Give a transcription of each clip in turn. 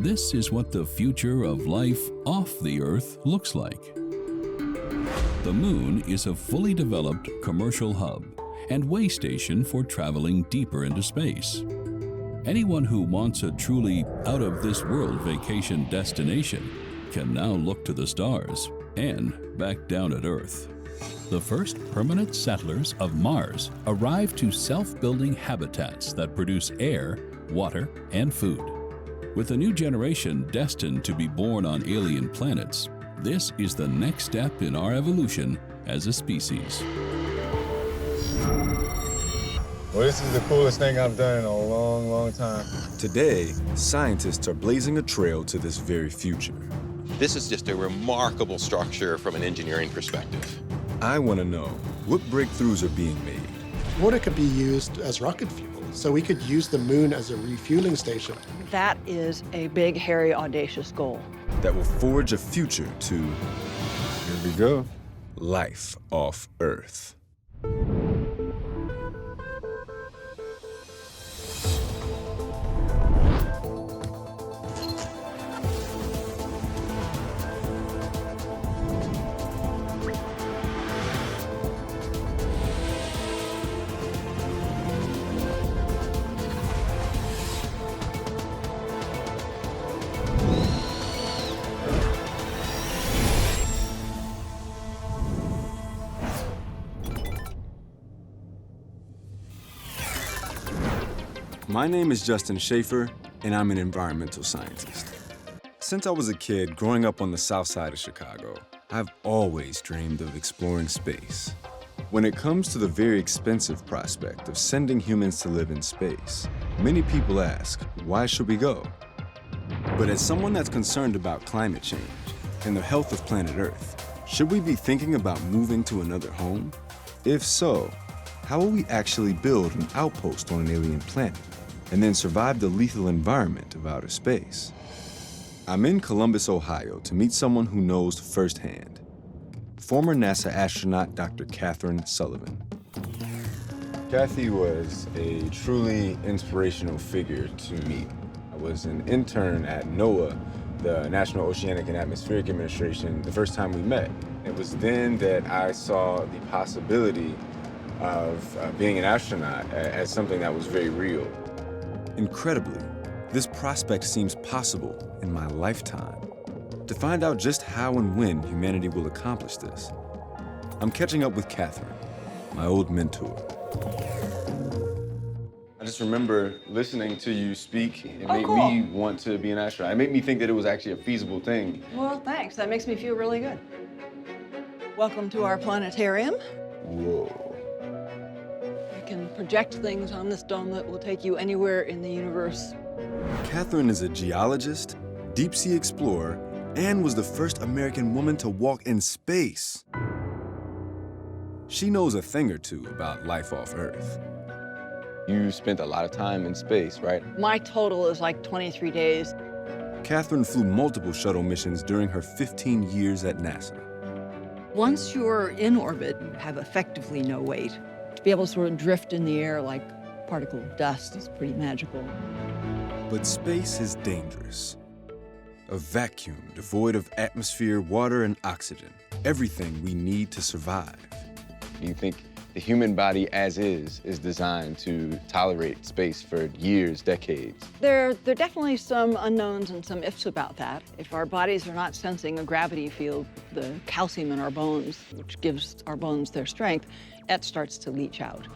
This is what the future of life off the Earth looks like. The Moon is a fully developed commercial hub and way station for traveling deeper into space. Anyone who wants a truly out-of-this-world vacation destination can now look to the stars and back down at Earth. The first permanent settlers of Mars arrive to self-building habitats that produce air, water, and food. With a new generation destined to be born on alien planets, this is the next step in our evolution as a species. Well, this is the coolest thing I've done in a long, long time. Today, scientists are blazing a trail to this very future. This is just a remarkable structure from an engineering perspective. I want to know what breakthroughs are being made. Water could be used as rocket fuel, so we could use the moon as a refueling station. That is a big, hairy, audacious goal. That will forge a future to, Here we go. life off Earth. My name is Justin Schaefer, and I'm an environmental scientist. Since I was a kid growing up on the south side of Chicago, I've always dreamed of exploring space. When it comes to the very expensive prospect of sending humans to live in space, many people ask, why should we go? But as someone that's concerned about climate change and the health of planet Earth, should we be thinking about moving to another home? If so, how will we actually build an outpost on an alien planet and then survive the lethal environment of outer space? I'm in Columbus, Ohio to meet someone who knows firsthand. Former NASA astronaut Dr. Catherine Sullivan. Kathy was a truly inspirational figure to me. I was an intern at NOAA, the National Oceanic and Atmospheric Administration, the first time we met. It was then that I saw the possibility of being an astronaut as something that was very real. Incredibly, this prospect seems possible in my lifetime. To find out just how and when humanity will accomplish this, I'm catching up with Catherine, my old mentor. I just remember listening to you speak. It made me want to be an astronaut. It made me think that it was actually a feasible thing. Well, thanks. That makes me feel really good. Welcome to our planetarium. Whoa. You can project things on this dome that will take you anywhere in the universe. Catherine is a geologist, deep-sea explorer, and was the first American woman to walk in space. She knows a thing or two about life off Earth. You spent a lot of time in space, right? My total is like 23 days. Catherine flew multiple shuttle missions during her 15 years at NASA. Once you're in orbit, you have effectively no weight. To be able to sort of drift in the air like particle of dust is pretty magical. But space is dangerous. A vacuum devoid of atmosphere, water, and oxygen. Everything we need to survive. Do you think the human body as is designed to tolerate space for years, decades? There are definitely some unknowns and some ifs about that. If our bodies are not sensing a gravity field, the calcium in our bones, which gives our bones their strength, that starts to leach out.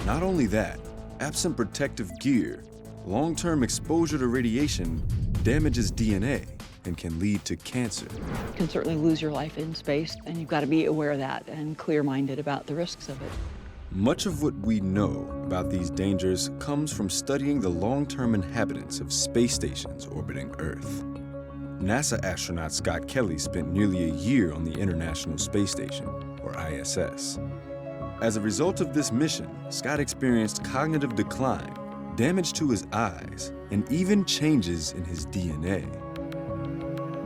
Not only that, absent protective gear, long-term exposure to radiation damages DNA and can lead to cancer. You can certainly lose your life in space, and you've got to be aware of that and clear-minded about the risks of it. Much of what we know about these dangers comes from studying the long-term inhabitants of space stations orbiting Earth. NASA astronaut Scott Kelly spent nearly a year on the International Space Station, or ISS. As a result of this mission, Scott experienced cognitive decline, damage to his eyes, and even changes in his DNA.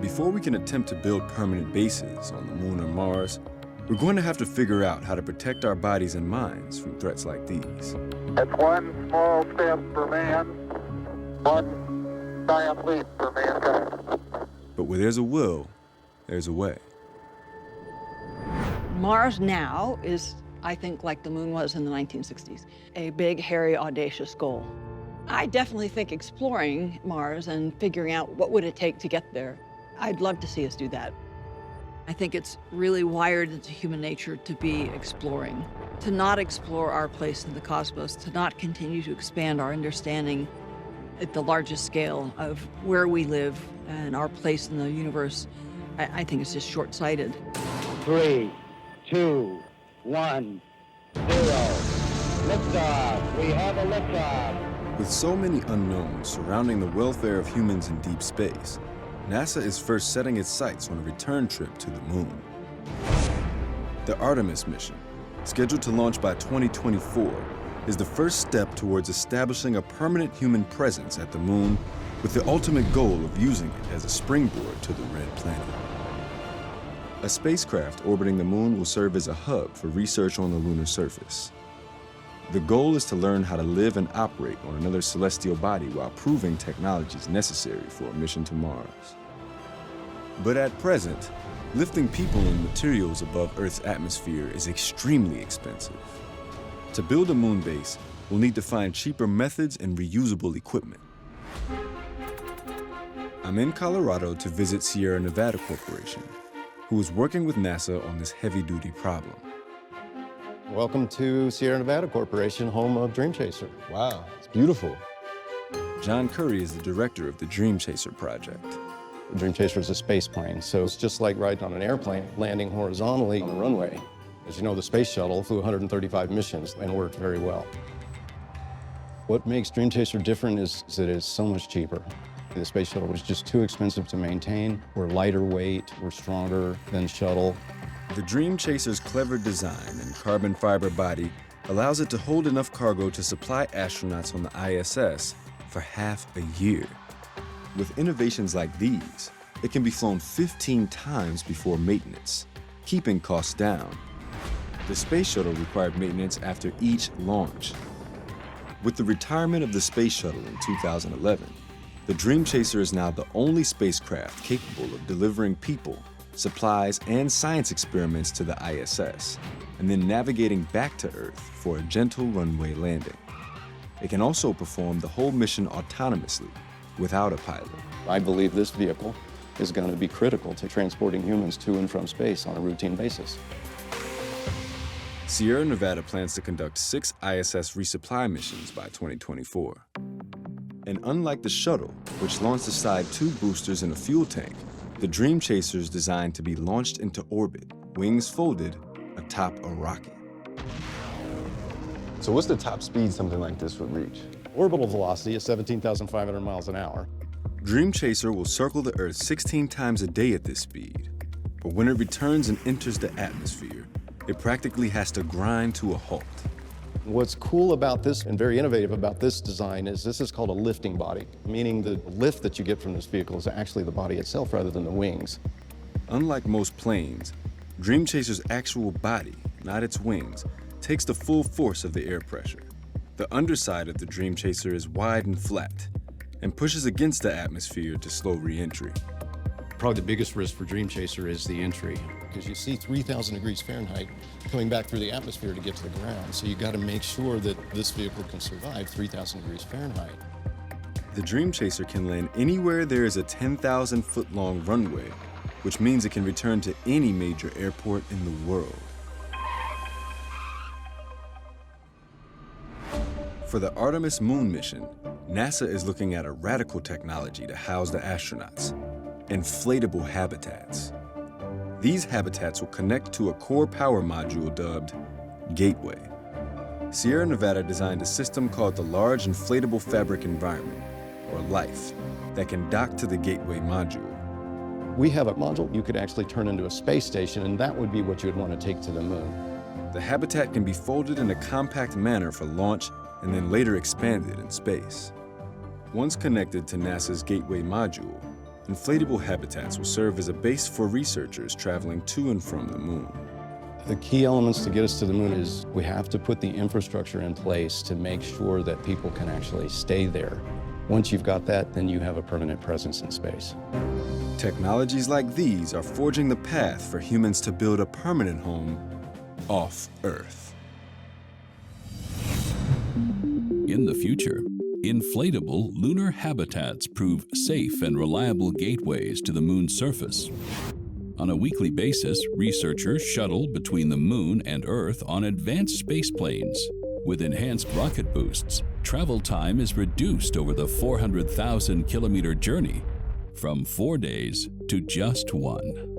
Before we can attempt to build permanent bases on the Moon or Mars, we're going to have to figure out how to protect our bodies and minds from threats like these. It's one small step for man, one giant leap for mankind. But where there's a will, there's a way. Mars now is, I think, like the moon was in the 1960s, a big, hairy, audacious goal. I definitely think exploring Mars and figuring out what would it take to get there, I'd love to see us do that. I think it's really wired into human nature to be exploring, to not explore our place in the cosmos, to not continue to expand our understanding at the largest scale of where we live and our place in the universe. I think it's just short-sighted. 3, 2, 1, 0. Liftoff. We have a liftoff. With so many unknowns surrounding the welfare of humans in deep space, NASA is first setting its sights on a return trip to the moon. The Artemis mission, scheduled to launch by 2024, is the first step towards establishing a permanent human presence at the moon, with the ultimate goal of using it as a springboard to the Red Planet. A spacecraft orbiting the moon will serve as a hub for research on the lunar surface. The goal is to learn how to live and operate on another celestial body while proving technologies necessary for a mission to Mars. But at present, lifting people and materials above Earth's atmosphere is extremely expensive. To build a moon base, we'll need to find cheaper methods and reusable equipment. I'm in Colorado to visit Sierra Nevada Corporation, who is working with NASA on this heavy-duty problem. Welcome to Sierra Nevada Corporation, home of Dream Chaser. Wow, it's beautiful. John Curry is the director of the Dream Chaser project. The Dream Chaser is a space plane, so it's just like riding on an airplane, landing horizontally on the runway. As you know, the space shuttle flew 135 missions and worked very well. What makes Dream Chaser different is that it's so much cheaper. The space shuttle was just too expensive to maintain. We're lighter weight, we're stronger than shuttle. The Dream Chaser's clever design and carbon fiber body allows it to hold enough cargo to supply astronauts on the ISS for half a year. With innovations like these, it can be flown 15 times before maintenance, keeping costs down. The space shuttle required maintenance after each launch. With the retirement of the space shuttle in 2011, the Dream Chaser is now the only spacecraft capable of delivering people, supplies, and science experiments to the ISS, and then navigating back to Earth for a gentle runway landing. It can also perform the whole mission autonomously, without a pilot. I believe this vehicle is going to be critical to transporting humans to and from space on a routine basis. Sierra Nevada plans to conduct 6 ISS resupply missions by 2024. And unlike the shuttle, which launched aside 2 boosters and a fuel tank, the Dream Chaser is designed to be launched into orbit, wings folded, atop a rocket. So what's the top speed something like this would reach? Orbital velocity is 17,500 miles an hour. Dream Chaser will circle the Earth 16 times a day at this speed. But when it returns and enters the atmosphere, it practically has to grind to a halt. What's cool about this and very innovative about this design is this is called a lifting body, meaning the lift that you get from this vehicle is actually the body itself rather than the wings. Unlike most planes, Dream Chaser's actual body, not its wings, takes the full force of the air pressure. The underside of the Dream Chaser is wide and flat, and pushes against the atmosphere to slow re-entry. Probably the biggest risk for Dream Chaser is the entry, because you see 3,000 degrees Fahrenheit coming back through the atmosphere to get to the ground. So you got to make sure that this vehicle can survive 3,000 degrees Fahrenheit. The Dream Chaser can land anywhere there is a 10,000-foot-long runway, which means it can return to any major airport in the world. For the Artemis moon mission, NASA is looking at a radical technology to house the astronauts: inflatable habitats. These habitats will connect to a core power module dubbed Gateway. Sierra Nevada designed a system called the Large Inflatable Fabric Environment, or LIFE, that can dock to the Gateway module. We have a module you could actually turn into a space station, and that would be what you would want to take to the moon. The habitat can be folded in a compact manner for launch and then later expanded in space. Once connected to NASA's Gateway module, inflatable habitats will serve as a base for researchers traveling to and from the moon. The key elements to get us to the moon is we have to put the infrastructure in place to make sure that people can actually stay there. Once you've got that, then you have a permanent presence in space. Technologies like these are forging the path for humans to build a permanent home off Earth. In the future, inflatable lunar habitats prove safe and reliable gateways to the moon's surface. On a weekly basis, researchers shuttle between the moon and Earth on advanced space planes. With enhanced rocket boosts, travel time is reduced over the 400,000-kilometer journey from 4 days to just 1.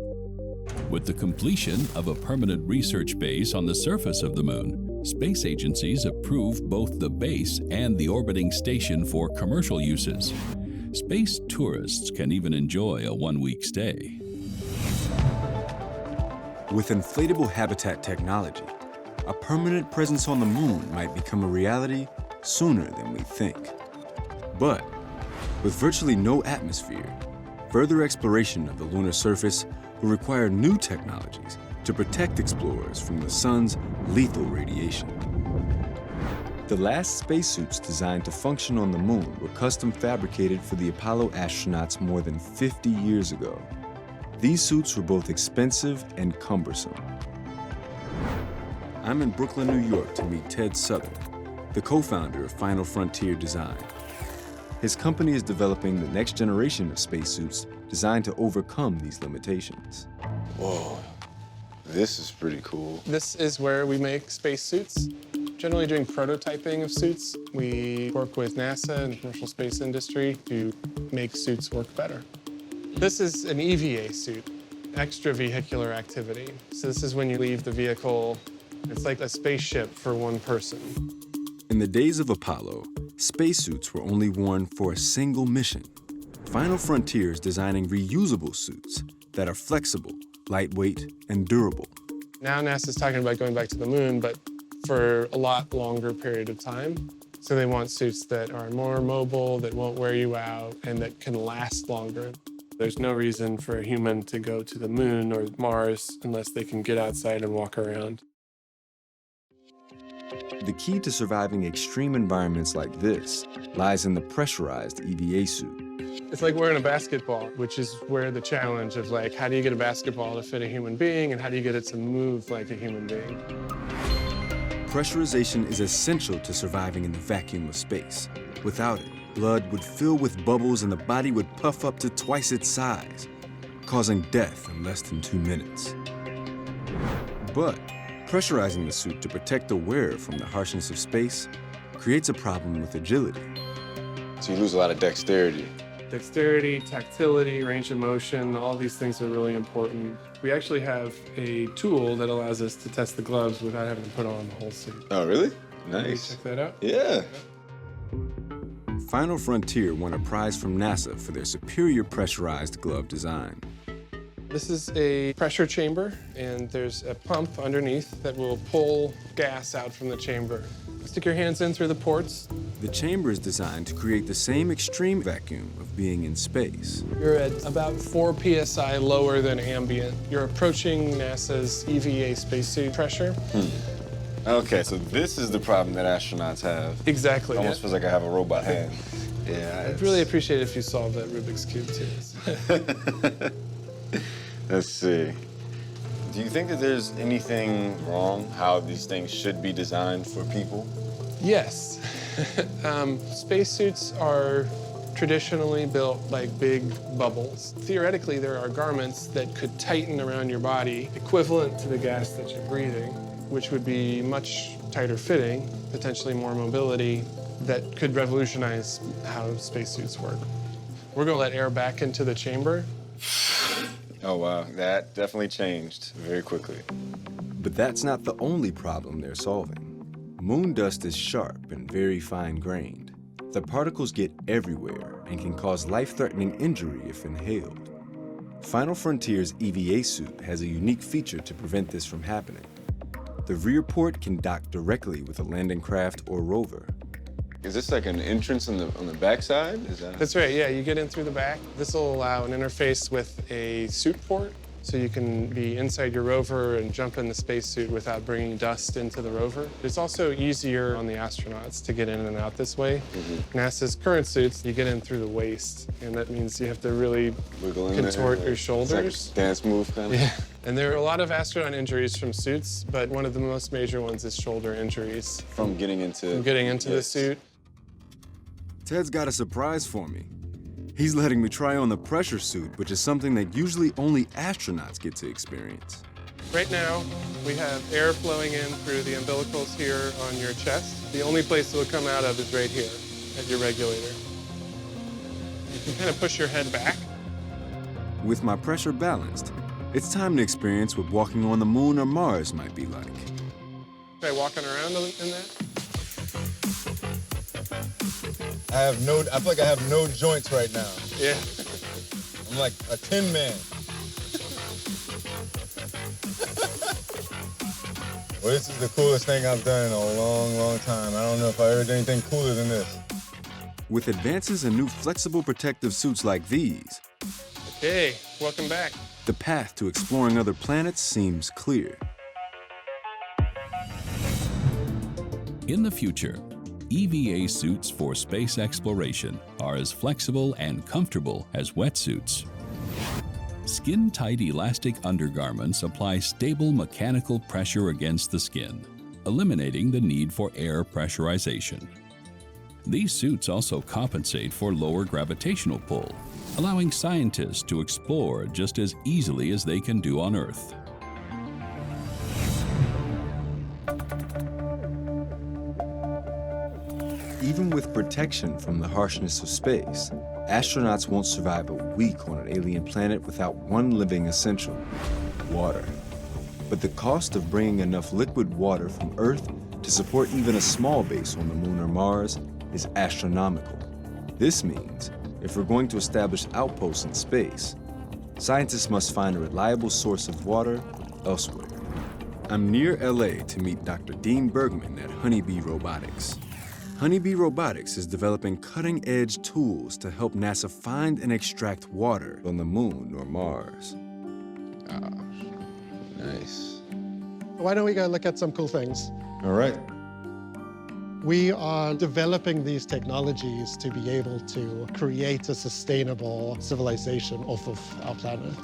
With the completion of a permanent research base on the surface of the moon, space agencies approve both the base and the orbiting station for commercial uses. Space tourists can even enjoy a one-week stay. With inflatable habitat technology, a permanent presence on the moon might become a reality sooner than we think. But with virtually no atmosphere, further exploration of the lunar surface will require new technologies to protect explorers from the sun's lethal radiation. The last spacesuits designed to function on the moon were custom fabricated for the Apollo astronauts more than 50 years ago. These suits were both expensive and cumbersome. I'm in Brooklyn, New York to meet Ted Southern, the co-founder of Final Frontier Design. His company is developing the next generation of spacesuits designed to overcome these limitations. Whoa, this is pretty cool. This is where we make spacesuits. Generally doing prototyping of suits, we work with NASA and the commercial space industry to make suits work better. This is an EVA suit, extravehicular activity. So this is when you leave the vehicle. It's like a spaceship for one person. In the days of Apollo, spacesuits were only worn for a single mission. Final Frontier is designing reusable suits that are flexible, lightweight, and durable. Now NASA's talking about going back to the moon, but for a lot longer period of time. So they want suits that are more mobile, that won't wear you out, and that can last longer. There's no reason for a human to go to the moon or Mars unless they can get outside and walk around. The key to surviving extreme environments like this lies in the pressurized EVA suit. It's like wearing a basketball, which is where the challenge of like, how do you get a basketball to fit a human being and how do you get it to move like a human being? Pressurization is essential to surviving in the vacuum of space. Without it, blood would fill with bubbles and the body would puff up to twice its size, causing death in less than 2 minutes. But pressurizing the suit to protect the wearer from the harshness of space creates a problem with agility. So you lose a lot of dexterity. Dexterity, tactility, range of motion, all these things are really important. We actually have a tool that allows us to test the gloves without having to put on the whole suit. Oh, really? Can you Nice. check that out? Yeah. Final Frontier won a prize from NASA for their superior pressurized glove design. This is a pressure chamber, and there's a pump underneath that will pull gas out from the chamber. Stick your hands in through the ports. The chamber is designed to create the same extreme vacuum of being in space. You're at about 4 psi lower than ambient. You're approaching NASA's EVA spacesuit pressure. Okay, so this is the problem that astronauts have. Exactly. It almost feels like I have a robot hand. Yeah. I'd really appreciate it if you solved that Rubik's Cube, too. Let's see. Do you think that there's anything wrong how these things should be designed for people? Yes. Spacesuits are traditionally built like big bubbles. Theoretically, there are garments that could tighten around your body equivalent to the gas that you're breathing, which would be much tighter fitting, potentially more mobility, that could revolutionize how spacesuits work. We're gonna let air back into the chamber. Oh, wow. That definitely changed very quickly. But that's not the only problem they're solving. Moon dust is sharp and very fine-grained. The particles get everywhere and can cause life-threatening injury if inhaled. Final Frontier's EVA suit has a unique feature to prevent this from happening. The rear port can dock directly with a landing craft or rover. Is this like an entrance on the backside? Is that? That's right, yeah, you get in through the back. This will allow an interface with a suit port. so you can be inside your rover and jump in the spacesuit without bringing dust into the rover. It's also easier on the astronauts to get in and out this way. NASA's current suits, you get in through the waist, and that means you have to really contort your shoulders. It's like a dance move kind of. Yeah. And there are a lot of astronaut injuries from suits, but one of the most major ones is shoulder injuries. From getting into the suit. Ted's got a surprise for me. He's letting me try on the pressure suit, which is something that usually only astronauts get to experience. Right now, we have air flowing in through the umbilicals here on your chest. The only place it will come out of is right here at your regulator. You can kind of push your head back. With my pressure balanced, it's time to experience what walking on the moon or Mars might be like. Try walking around in that. I feel like I have no joints right now. Yeah. I'm like a tin man. Well, this is the coolest thing I've done in a long, long time. I don't know if I ever did anything cooler than this. With advances in new flexible protective suits like these, Okay, welcome back. the path to exploring other planets seems clear. In the future, EVA suits for space exploration are as flexible and comfortable as wetsuits. Skin-tight elastic undergarments apply stable mechanical pressure against the skin, eliminating the need for air pressurization. These suits also compensate for lower gravitational pull, allowing scientists to explore just as easily as they can do on Earth. Even with protection from the harshness of space, astronauts won't survive a week on an alien planet without one living essential: water. But the cost of bringing enough liquid water from Earth to support even a small base on the Moon or Mars is astronomical. This means, if we're going to establish outposts in space, scientists must find a reliable source of water elsewhere. I'm near LA to meet Dr. Dean Bergman at Honeybee Robotics. Honeybee Robotics is developing cutting-edge tools to help NASA find and extract water on the Moon or Mars. Nice. Why don't we go look at some cool things? All right. We are developing these technologies to be able to create a sustainable civilization off of our planet.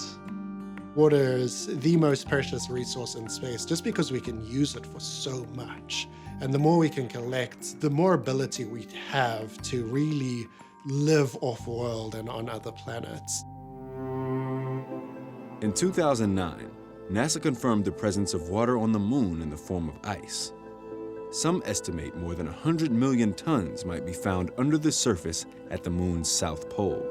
Water is the most precious resource in space just because we can use it for so much. And the more we can collect, the more ability we have to really live off-world and on other planets. In 2009, NASA confirmed the presence of water on the Moon in the form of ice. Some estimate more than 100 million tons might be found under the surface at the Moon's South Pole.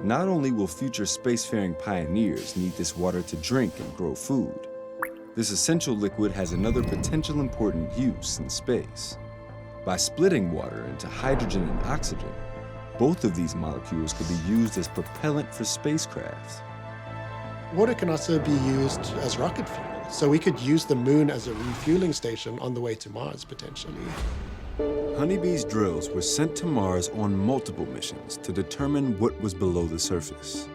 Not only will future spacefaring pioneers need this water to drink and grow food, this essential liquid has another potential important use in space. By splitting water into hydrogen and oxygen, both of these molecules could be used as propellant for spacecraft. Water can also be used as rocket fuel, so we could use the Moon as a refueling station on the way to Mars, potentially. Honeybee's drills were sent to Mars on multiple missions to determine what was below the surface.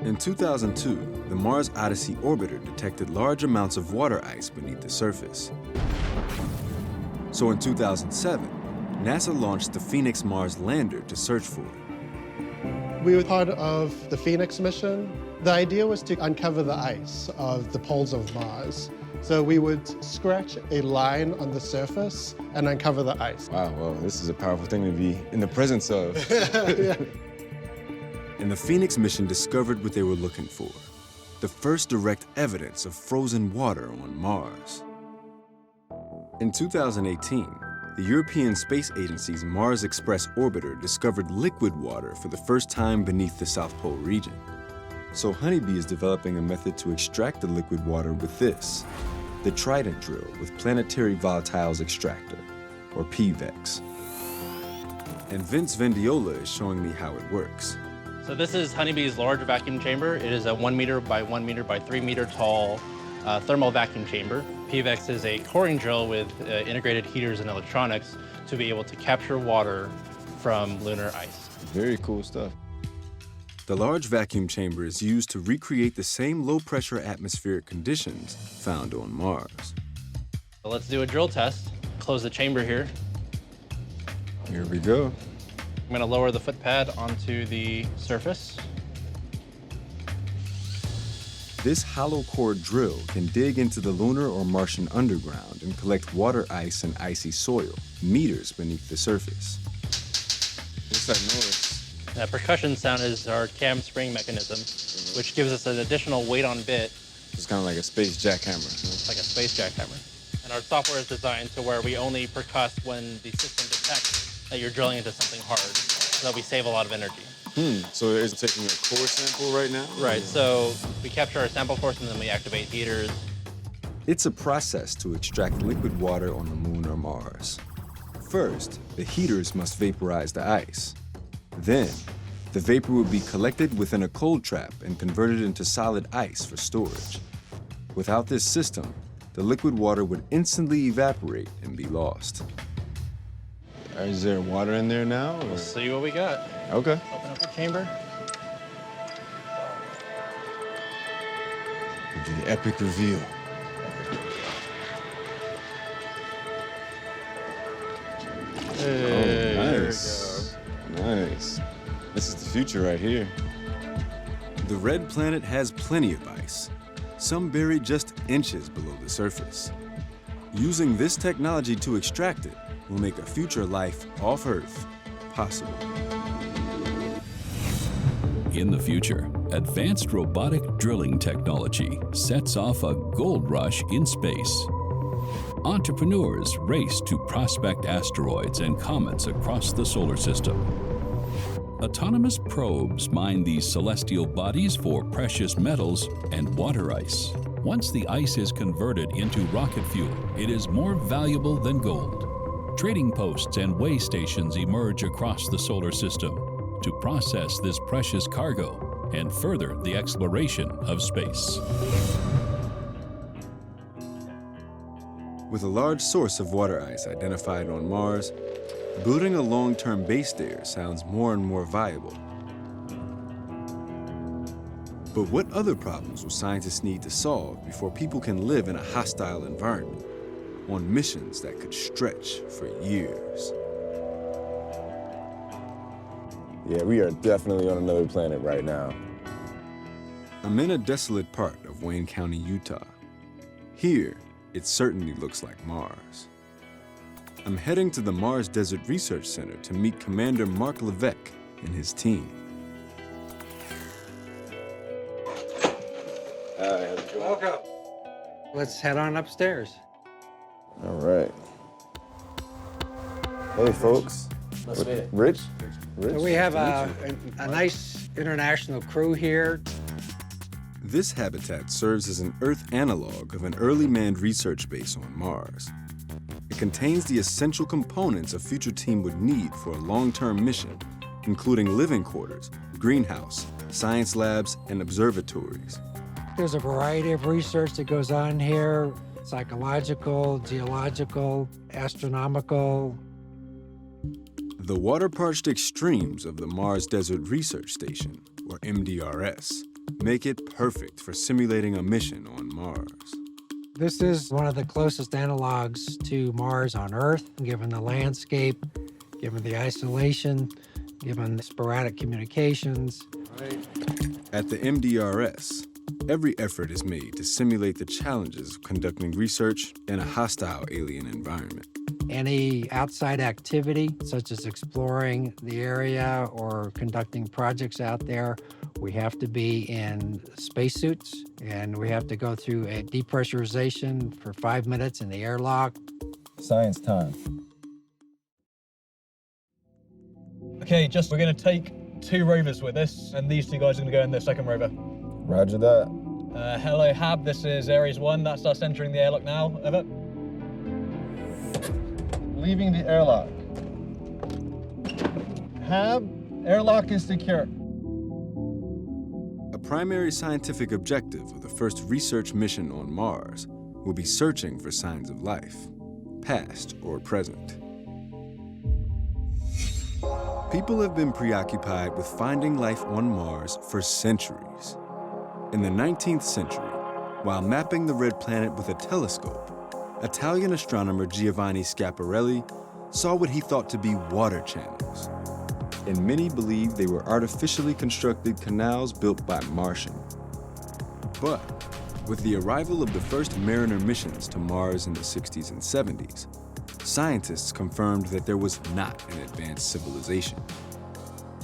In 2002, the Mars Odyssey orbiter detected large amounts of water ice beneath the surface. So in 2007, NASA launched the Phoenix Mars lander to search for it. We were part of the Phoenix mission. The idea was to uncover the ice of the poles of Mars. So we would scratch a line on the surface and uncover the ice. Wow, well, this is a powerful thing to be in the presence of. Yeah. And the Phoenix mission discovered what they were looking for: the first direct evidence of frozen water on Mars. In 2018, the European Space Agency's Mars Express orbiter discovered liquid water for the first time beneath the South Pole region. So Honeybee is developing a method to extract the liquid water with this, the Trident drill with Planetary Volatiles Extractor, or PVEX. And Vince Vendiola is showing me how it works. So this is Honeybee's large vacuum chamber. It is a 1 meter by 1 meter by 3 meter tall thermal vacuum chamber. PVEX is a coring drill with integrated heaters and electronics to be able to capture water from lunar ice. Very cool stuff. The large vacuum chamber is used to recreate the same low-pressure atmospheric conditions found on Mars. So let's do a drill test. Close the chamber here. Here we go. I'm going to lower the foot pad onto the surface. This hollow core drill can dig into the lunar or Martian underground and collect water ice and icy soil meters beneath the surface. What's that noise? That percussion sound is our cam spring mechanism, which gives us an additional weight on bit. It's kind of like a space jackhammer. It's like a space jackhammer. And our software is designed to where we only percuss when the system detects that you're drilling into something hard, so that we save a lot of energy. So it's taking a core sample right now? Right, so we capture our sample force and then we activate heaters. It's a process to extract liquid water on the Moon or Mars. First, the heaters must vaporize the ice. Then, the vapor would be collected within a cold trap and converted into solid ice for storage. Without this system, the liquid water would instantly evaporate and be lost. Is there water in there now? We'll see what we got. Okay. Open up the chamber. The epic reveal. Hey, oh, nice. Nice. This is the future right here. The red planet has plenty of ice, some buried just inches below the surface. Using this technology to extract it will make a future life off Earth possible. In the future, advanced robotic drilling technology sets off a gold rush in space. Entrepreneurs race to prospect asteroids and comets across the solar system. Autonomous probes mine these celestial bodies for precious metals and water ice. Once the ice is converted into rocket fuel, it is more valuable than gold. Trading posts and way stations emerge across the solar system to process this precious cargo and further the exploration of space. With a large source of water ice identified on Mars, building a long-term base there sounds more and more viable. But what other problems will scientists need to solve before people can live in a hostile environment, on missions that could stretch for years? Yeah, we are definitely on another planet right now. I'm in a desolate part of Wayne County, Utah. Here, it certainly looks like Mars. I'm heading to the Mars Desert Research Center to meet Commander Mark Levesque and his team. Welcome. Let's head on upstairs. All right. Hey, folks. Let's meet it. Rich? So we have a nice international crew here. This habitat serves as an Earth analog of an early manned research base on Mars. It contains the essential components a future team would need for a long-term mission, including living quarters, greenhouse, science labs, and observatories. There's a variety of research that goes on here: psychological, geological, astronomical. The water-parched extremes of the Mars Desert Research Station, or MDRS, make it perfect for simulating a mission on Mars. This is one of the closest analogs to Mars on Earth, given the landscape, given the isolation, given the sporadic communications. At the MDRS, every effort is made to simulate the challenges of conducting research in a hostile alien environment. Any outside activity, such as exploring the area or conducting projects out there, we have to be in spacesuits, and we have to go through a depressurization for 5 minutes in the airlock. Science time. Okay, we're going to take 2 rovers with us, and these 2 guys are going to go in the second rover. Roger that. Hello, Hab. This is Ares 1. That's us entering the airlock now. Over. Leaving the airlock. Hab, airlock is secure. A primary scientific objective of the first research mission on Mars will be searching for signs of life, past or present. People have been preoccupied with finding life on Mars for centuries. In the 19th century, while mapping the red planet with a telescope, Italian astronomer Giovanni Schiaparelli saw what he thought to be water channels. And many believed they were artificially constructed canals built by Martians. But with the arrival of the first Mariner missions to Mars in the 60s and 70s, scientists confirmed that there was not an advanced civilization.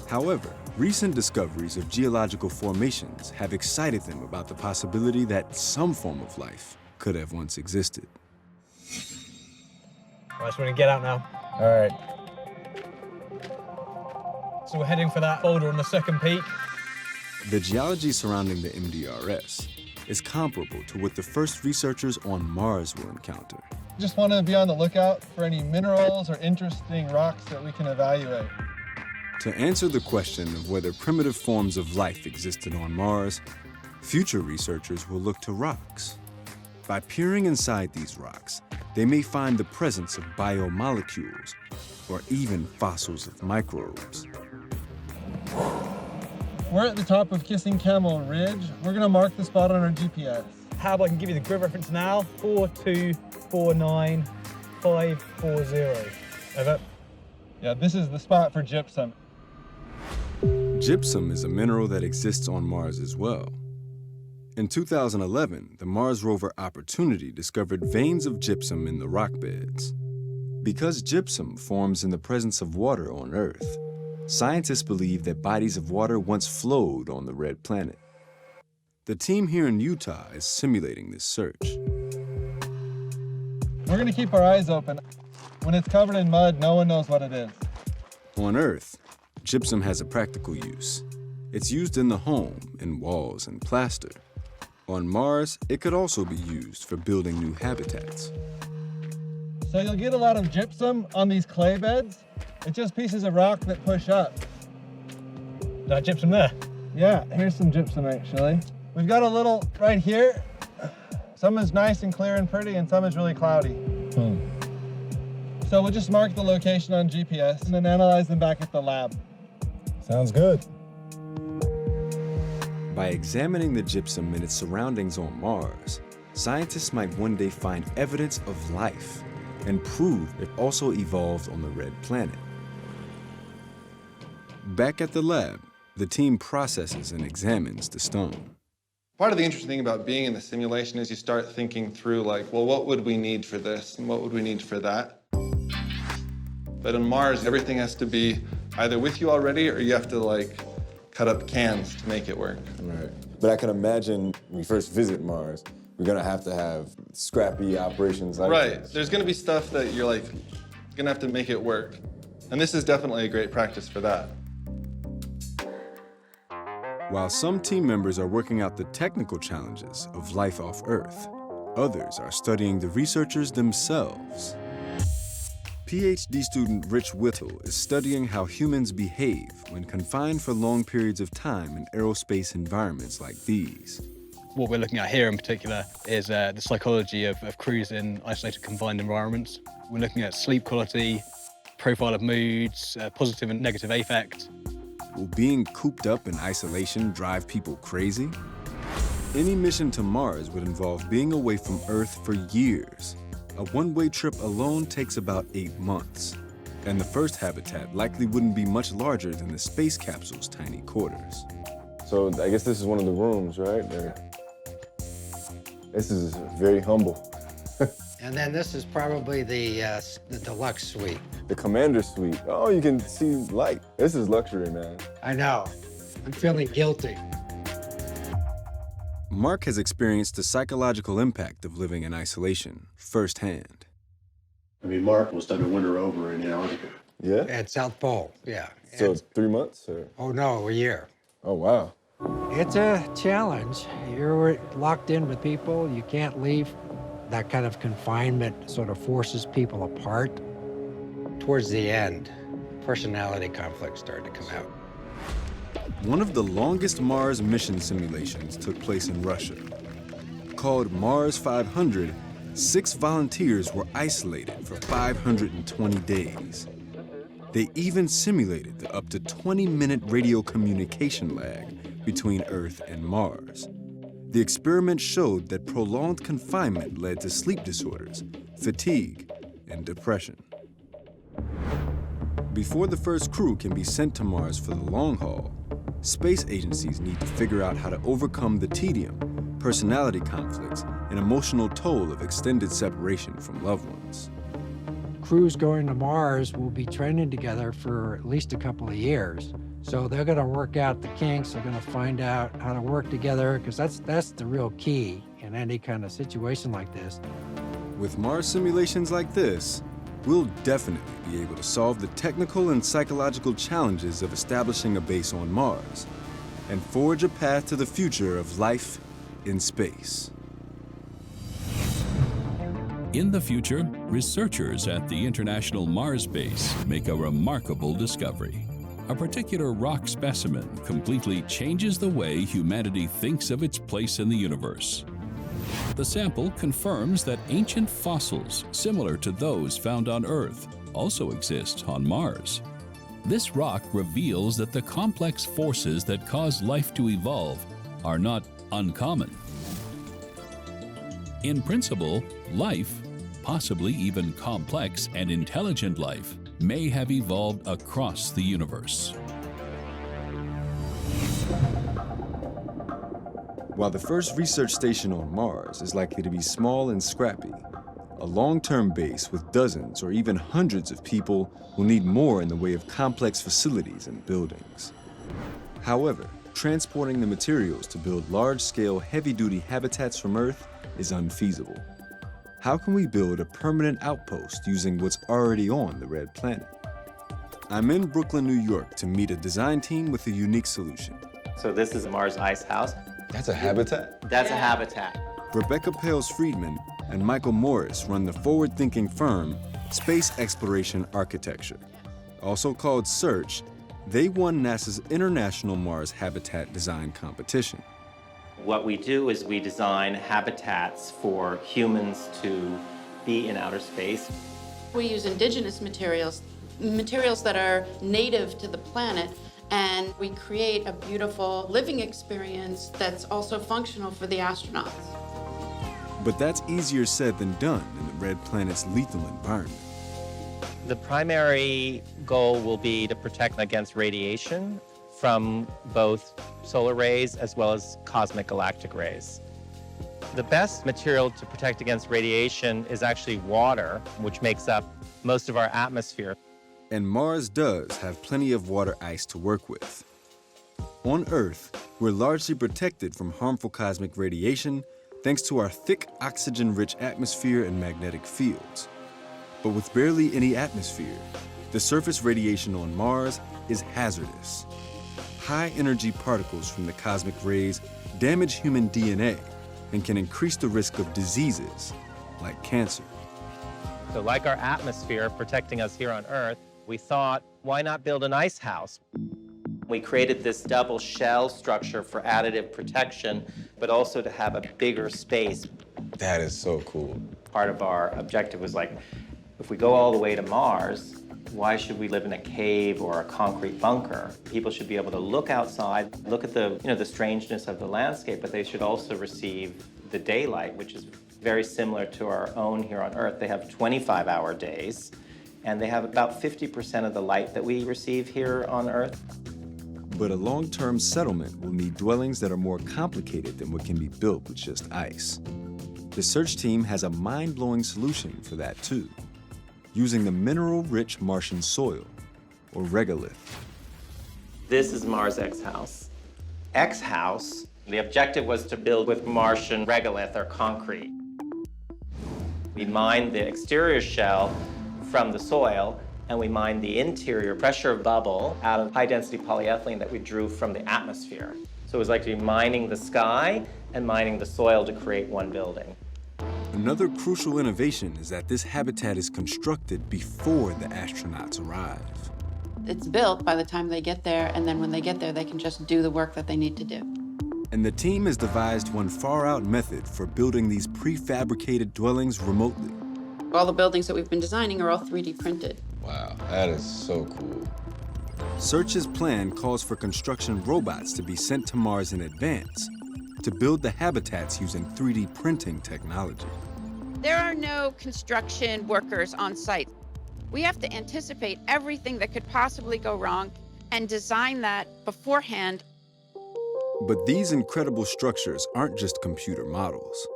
However, recent discoveries of geological formations have excited them about the possibility that some form of life could have once existed. I just want to get out now. All right. So we're heading for that boulder on the second peak. The geology surrounding the MDRS is comparable to what the first researchers on Mars will encounter. Just want to be on the lookout for any minerals or interesting rocks that we can evaluate. To answer the question of whether primitive forms of life existed on Mars, future researchers will look to rocks. By peering inside these rocks, they may find the presence of biomolecules or even fossils of microbes. We're at the top of Kissing Camel Ridge. We're going to mark the spot on our GPS. How about I can give you the grid reference now? 4249540. Over. Yeah, this is the spot for gypsum. Gypsum is a mineral that exists on Mars as well. In 2011, the Mars rover Opportunity discovered veins of gypsum in the rock beds. Because gypsum forms in the presence of water on Earth, scientists believe that bodies of water once flowed on the red planet. The team here in Utah is simulating this search. We're going to keep our eyes open. When it's covered in mud, no one knows what it is. On Earth, gypsum has a practical use. It's used in the home, in walls and plaster. On Mars, it could also be used for building new habitats. So you'll get a lot of gypsum on these clay beds. It's just pieces of rock that push up. Is that gypsum there? Yeah, here's some gypsum actually. We've got a little right here. Some is nice and clear and pretty, and some is really cloudy. So we'll just mark the location on GPS and then analyze them back at the lab. Sounds good. By examining the gypsum and its surroundings on Mars, scientists might one day find evidence of life and prove it also evolved on the red planet. Back at the lab, the team processes and examines the stone. Part of the interesting thing about being in the simulation is you start thinking through like, well, what would we need for this and what would we need for that? But on Mars, everything has to be either with you already or you have to like cut up cans to make it work. Right. But I can imagine when we first visit Mars, we're gonna have scrappy operations like Right. this. There's gonna be stuff that you're like, gonna have to make it work. And this is definitely a great practice for that. While some team members are working out the technical challenges of life off Earth, others are studying the researchers themselves. PhD student Rich Whittle is studying how humans behave when confined for long periods of time in aerospace environments like these. What we're looking at here in particular is the psychology of crews in isolated, confined environments. We're looking at sleep quality, profile of moods, positive and negative affect. Will being cooped up in isolation drive people crazy? Any mission to Mars would involve being away from Earth for years. A one-way trip alone takes about 8 months. And the first habitat likely wouldn't be much larger than the space capsule's tiny quarters. So I guess this is one of the rooms, right? This is very humble. And then this is probably the deluxe suite. The commander suite. Oh, you can see light. This is luxury, man. I know. I'm feeling guilty. Mark has experienced the psychological impact of living in isolation firsthand. I mean, Mark will spend a winter over in Antarctica. Yeah? At South Pole, yeah. So And, 3 months? Or? oh, no, a year. Oh, wow. It's a challenge. You're locked in with people. You can't leave. That kind of confinement sort of forces people apart. Towards the end, personality conflicts started to come out. One of the longest Mars mission simulations took place in Russia. Called Mars 500, 6 volunteers were isolated for 520 days. They even simulated the up to 20-minute radio communication lag between Earth and Mars. The experiment showed that prolonged confinement led to sleep disorders, fatigue, and depression. Before the first crew can be sent to Mars for the long haul, space agencies need to figure out how to overcome the tedium, personality conflicts, and emotional toll of extended separation from loved ones. Crews going to Mars will be training together for at least a couple of years. So they're going to work out the kinks, they're going to find out how to work together, because that's the real key in any kind of situation like this. With Mars simulations like this, we'll definitely be able to solve the technical and psychological challenges of establishing a base on Mars and forge a path to the future of life in space. In the future, researchers at the International Mars Base make a remarkable discovery. A particular rock specimen completely changes the way humanity thinks of its place in the universe. The sample confirms that ancient fossils similar to those found on Earth also exist on Mars. This rock reveals that the complex forces that cause life to evolve are not uncommon. In principle, life, possibly even complex and intelligent life, may have evolved across the universe. While the first research station on Mars is likely to be small and scrappy, a long-term base with dozens or even hundreds of people will need more in the way of complex facilities and buildings. However, transporting the materials to build large-scale, heavy-duty habitats from Earth is unfeasible. How can we build a permanent outpost using what's already on the red planet? I'm in Brooklyn, New York to meet a design team with a unique solution. So this is Mars Ice House. That's a habitat? That's a habitat. Rebecca Pales-Friedman and Michael Morris run the forward-thinking firm Space Exploration Architecture. Also called SEARCH, they won NASA's International Mars Habitat Design Competition. What we do is we design habitats for humans to be in outer space. We use indigenous materials that are native to the planet, and we create a beautiful living experience that's also functional for the astronauts. But that's easier said than done in the red planet's lethal environment. The primary goal will be to protect against radiation from both solar rays as well as cosmic galactic rays. The best material to protect against radiation is actually water, which makes up most of our atmosphere. And Mars does have plenty of water ice to work with. On Earth, we're largely protected from harmful cosmic radiation thanks to our thick, oxygen-rich atmosphere and magnetic fields. But with barely any atmosphere, the surface radiation on Mars is hazardous. High-energy particles from the cosmic rays damage human DNA and can increase the risk of diseases like cancer. So like our atmosphere protecting us here on Earth, we thought, why not build an ice house? We created this double shell structure for additive protection, but also to have a bigger space. That is so cool. Part of our objective was like, if we go all the way to Mars, why should we live in a cave or a concrete bunker? People should be able to look outside, look at the strangeness of the landscape, but they should also receive the daylight, which is very similar to our own here on Earth. They have 25-hour days, and they have about 50% of the light that we receive here on Earth. But a long-term settlement will need dwellings that are more complicated than what can be built with just ice. The search team has a mind-blowing solution for that too, using the mineral-rich Martian soil, or regolith. This is Mars X House. X House, the objective was to build with Martian regolith or concrete. We mined the exterior shell from the soil, and we mined the interior pressure bubble out of high-density polyethylene that we drew from the atmosphere. So it was like mining the sky and mining the soil to create one building. Another crucial innovation is that this habitat is constructed before the astronauts arrive. It's built by the time they get there, and then when they get there, they can just do the work that they need to do. And the team has devised one far-out method for building these prefabricated dwellings remotely. All the buildings that we've been designing are all 3D printed. Wow, that is so cool. Search's plan calls for construction robots to be sent to Mars in advance to build the habitats using 3D printing technology. There are no construction workers on site. We have to anticipate everything that could possibly go wrong and design that beforehand. But these incredible structures aren't just computer models.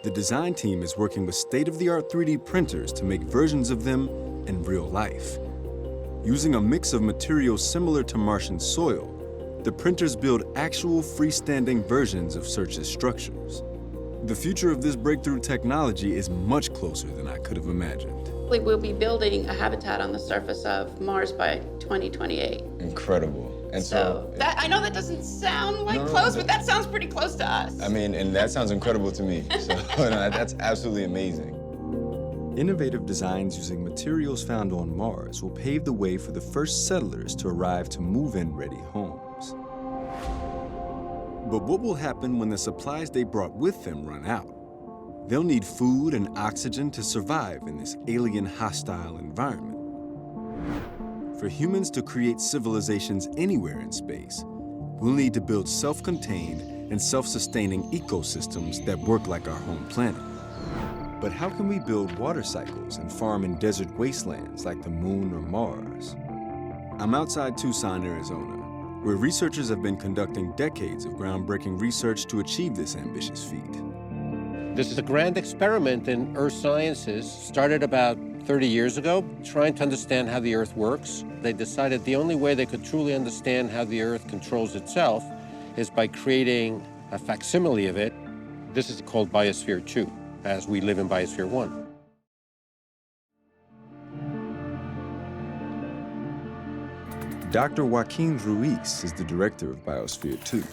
The design team is working with state-of-the-art 3D printers to make versions of them in real life. Using a mix of materials similar to Martian soil, the printers build actual freestanding versions of Search's structures. The future of this breakthrough technology is much closer than I could have imagined. We'll be building a habitat on the surface of Mars by 2028. Incredible. And so that, I know that doesn't sound like close, but that sounds pretty close to us. I mean, and that sounds incredible to me. So that's absolutely amazing. Innovative designs using materials found on Mars will pave the way for the first settlers to arrive to move-in ready homes. But what will happen when the supplies they brought with them run out? They'll need food and oxygen to survive in this alien hostile environment. For humans to create civilizations anywhere in space, we'll need to build self-contained and self-sustaining ecosystems that work like our home planet. But how can we build water cycles and farm in desert wastelands like the Moon or Mars? I'm outside Tucson, Arizona, where researchers have been conducting decades of groundbreaking research to achieve this ambitious feat. This is a grand experiment in earth sciences, started about 30 years ago, trying to understand how the Earth works. They decided the only way they could truly understand how the Earth controls itself is by creating a facsimile of it. This is called Biosphere 2, as we live in Biosphere 1. Dr. Joaquin Ruiz is the director of Biosphere 2.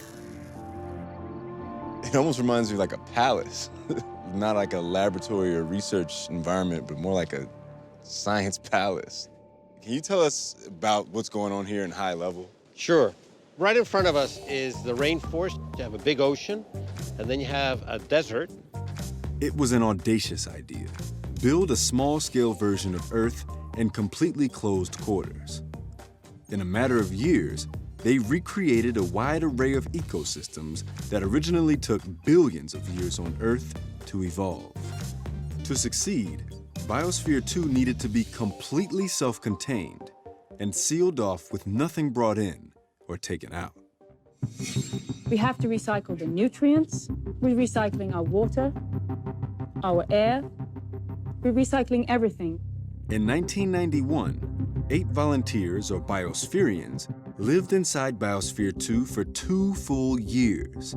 It almost reminds me of like a palace. Not like a laboratory or research environment, but more like a science palace. Can you tell us about what's going on here in high level? Sure. Right in front of us is the rainforest. You have a big ocean, and then you have a desert. It was an audacious idea. Build a small-scale version of Earth in completely closed quarters. In a matter of years, they recreated a wide array of ecosystems that originally took billions of years on Earth to evolve. To succeed, Biosphere 2 needed to be completely self-contained and sealed off with nothing brought in or taken out. We have to recycle the nutrients. We're recycling our water, our air. We're recycling everything. In 1991, 8 volunteers, or biospherians, lived inside Biosphere 2 for 2 full years.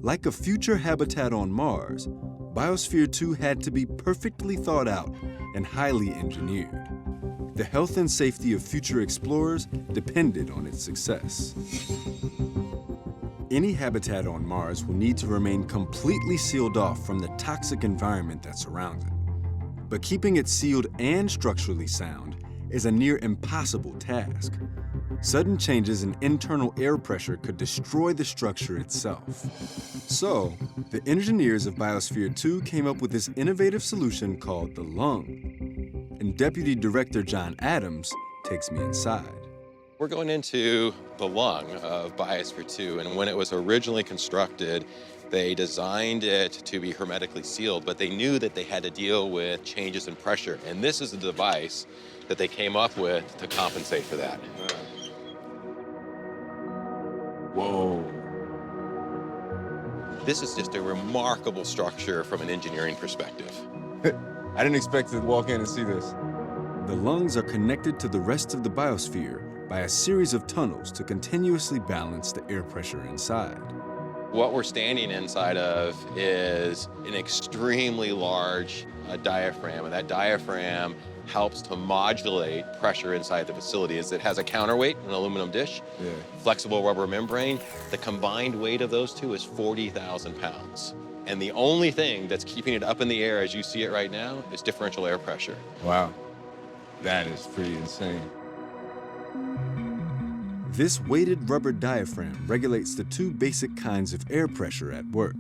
Like a future habitat on Mars, Biosphere 2 had to be perfectly thought out and highly engineered. The health and safety of future explorers depended on its success. Any habitat on Mars will need to remain completely sealed off from the toxic environment that surrounds it. But keeping it sealed and structurally sound is a near impossible task. Sudden changes in internal air pressure could destroy the structure itself. So, the engineers of Biosphere 2 came up with this innovative solution called the lung. And Deputy Director John Adams takes me inside. We're going into the lung of Biosphere 2, and when it was originally constructed, they designed it to be hermetically sealed, but they knew that they had to deal with changes in pressure, and this is the device that they came up with to compensate for that. Whoa. This is just a remarkable structure from an engineering perspective. I didn't expect to walk in and see this. The lungs are connected to the rest of the biosphere by a series of tunnels to continuously balance the air pressure inside. What we're standing inside of is an extremely large diaphragm, and that diaphragm helps to modulate pressure inside the facility. It has a counterweight, an aluminum dish, flexible rubber membrane. The combined weight of those two is 40,000 pounds. And the only thing that's keeping it up in the air as you see it right now is differential air pressure. Wow, that is pretty insane. This weighted rubber diaphragm regulates the 2 basic kinds of air pressure at work.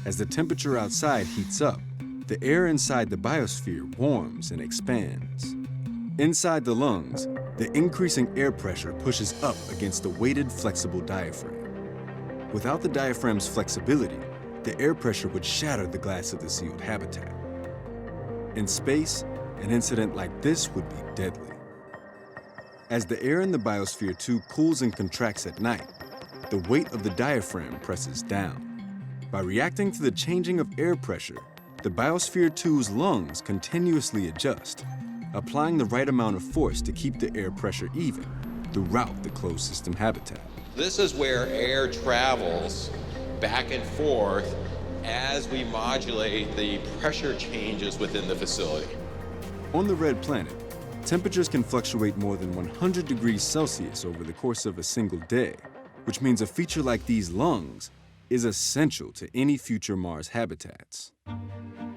As the temperature outside heats up, the air inside the biosphere warms and expands. Inside the lungs, the increasing air pressure pushes up against the weighted, flexible diaphragm. Without the diaphragm's flexibility, the air pressure would shatter the glass of the sealed habitat. In space, an incident like this would be deadly. As the air in the Biosphere 2 cools and contracts at night, the weight of the diaphragm presses down. By reacting to the changing of air pressure, the Biosphere 2's lungs continuously adjust, applying the right amount of force to keep the air pressure even throughout the closed system habitat. This is where air travels back and forth as we modulate the pressure changes within the facility. On the red planet, temperatures can fluctuate more than 100 degrees Celsius over the course of a single day, which means a feature like these lungs is essential to any future Mars habitats.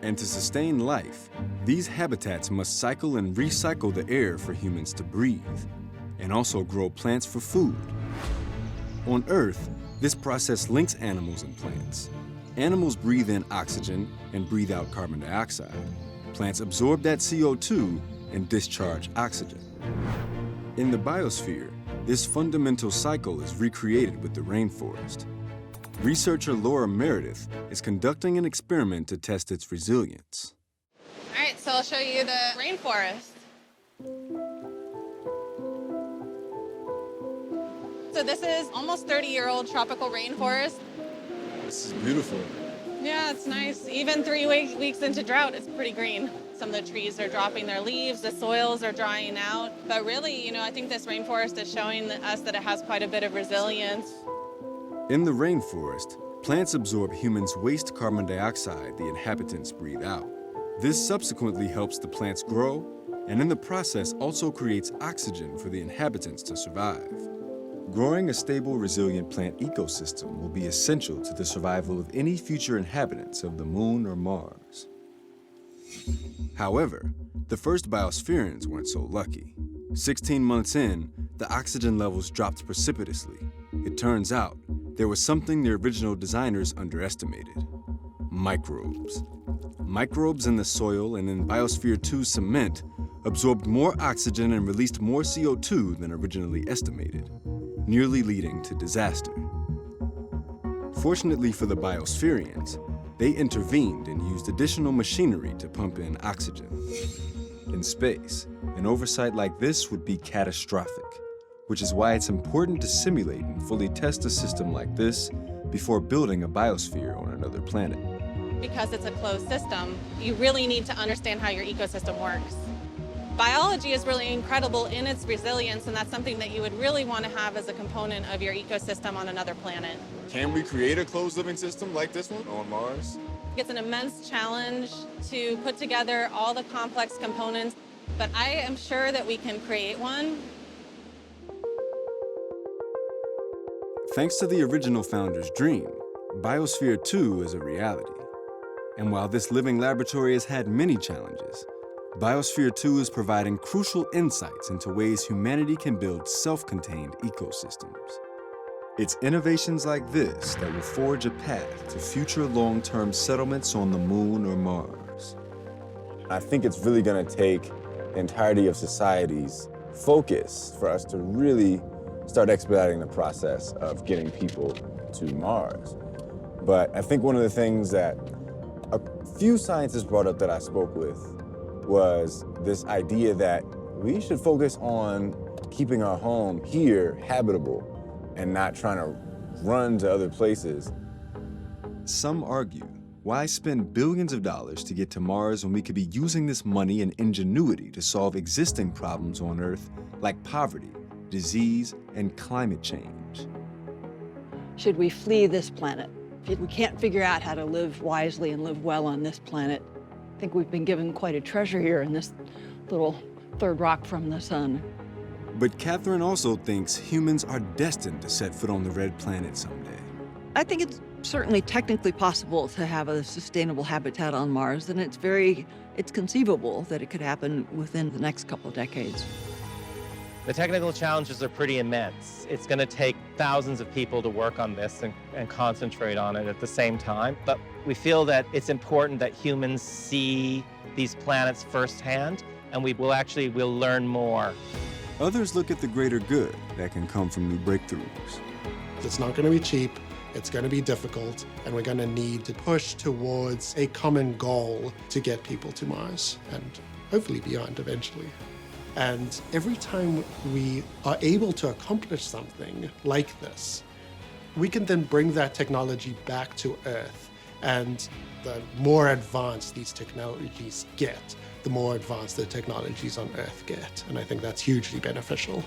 And to sustain life, these habitats must cycle and recycle the air for humans to breathe, and also grow plants for food. On Earth, this process links animals and plants. Animals breathe in oxygen and breathe out carbon dioxide. Plants absorb that CO2 and discharge oxygen. In the biosphere, this fundamental cycle is recreated with the rainforest. Researcher Laura Meredith is conducting an experiment to test its resilience. All right, so I'll show you the rainforest. So this is almost 30-year-old tropical rainforest. This is beautiful. Yeah, it's nice. Even 3 weeks into drought, it's pretty green. Some of the trees are dropping their leaves, the soils are drying out. But really, I think this rainforest is showing us that it has quite a bit of resilience. In the rainforest, plants absorb humans' waste carbon dioxide the inhabitants breathe out. This subsequently helps the plants grow, and in the process also creates oxygen for the inhabitants to survive. Growing a stable, resilient plant ecosystem will be essential to the survival of any future inhabitants of the Moon or Mars. However, the first biospherians weren't so lucky. 16 months in, the oxygen levels dropped precipitously. It turns out, there was something the original designers underestimated: microbes. Microbes in the soil and in Biosphere 2 cement absorbed more oxygen and released more CO2 than originally estimated, nearly leading to disaster. Fortunately for the biospherians, they intervened and used additional machinery to pump in oxygen. In space, an oversight like this would be catastrophic, which is why it's important to simulate and fully test a system like this before building a biosphere on another planet. Because it's a closed system, you really need to understand how your ecosystem works. Biology is really incredible in its resilience, and that's something that you would really want to have as a component of your ecosystem on another planet. Can we create a closed living system like this one on Mars? It's an immense challenge to put together all the complex components, but I am sure that we can create one. Thanks to the original founder's dream, Biosphere 2 is a reality. And while this living laboratory has had many challenges, Biosphere 2 is providing crucial insights into ways humanity can build self-contained ecosystems. It's innovations like this that will forge a path to future long-term settlements on the Moon or Mars. I think it's really going to take the entirety of society's focus for us to really start expediting the process of getting people to Mars. But I think one of the things that a few scientists brought up that I spoke with was this idea that we should focus on keeping our home here habitable and not trying to run to other places. Some argue, why spend billions of dollars to get to Mars when we could be using this money and ingenuity to solve existing problems on Earth like poverty, disease, and climate change? Should we flee this planet? If we can't figure out how to live wisely and live well on this planet, I think we've been given quite a treasure here in this little third rock from the sun. But Catherine also thinks humans are destined to set foot on the red planet someday. I think it's certainly technically possible to have a sustainable habitat on Mars, and it's conceivable that it could happen within the next couple of decades. The technical challenges are pretty immense. It's going to take thousands of people to work on this and concentrate on it at the same time. But we feel that it's important that humans see these planets firsthand and we'll learn more. Others look at the greater good that can come from new breakthroughs. It's not going to be cheap, it's going to be difficult, and we're going to need to push towards a common goal to get people to Mars, and hopefully beyond eventually. And every time we are able to accomplish something like this, we can then bring that technology back to Earth. And the more advanced these technologies get, the more advanced the technologies on Earth get. And I think that's hugely beneficial.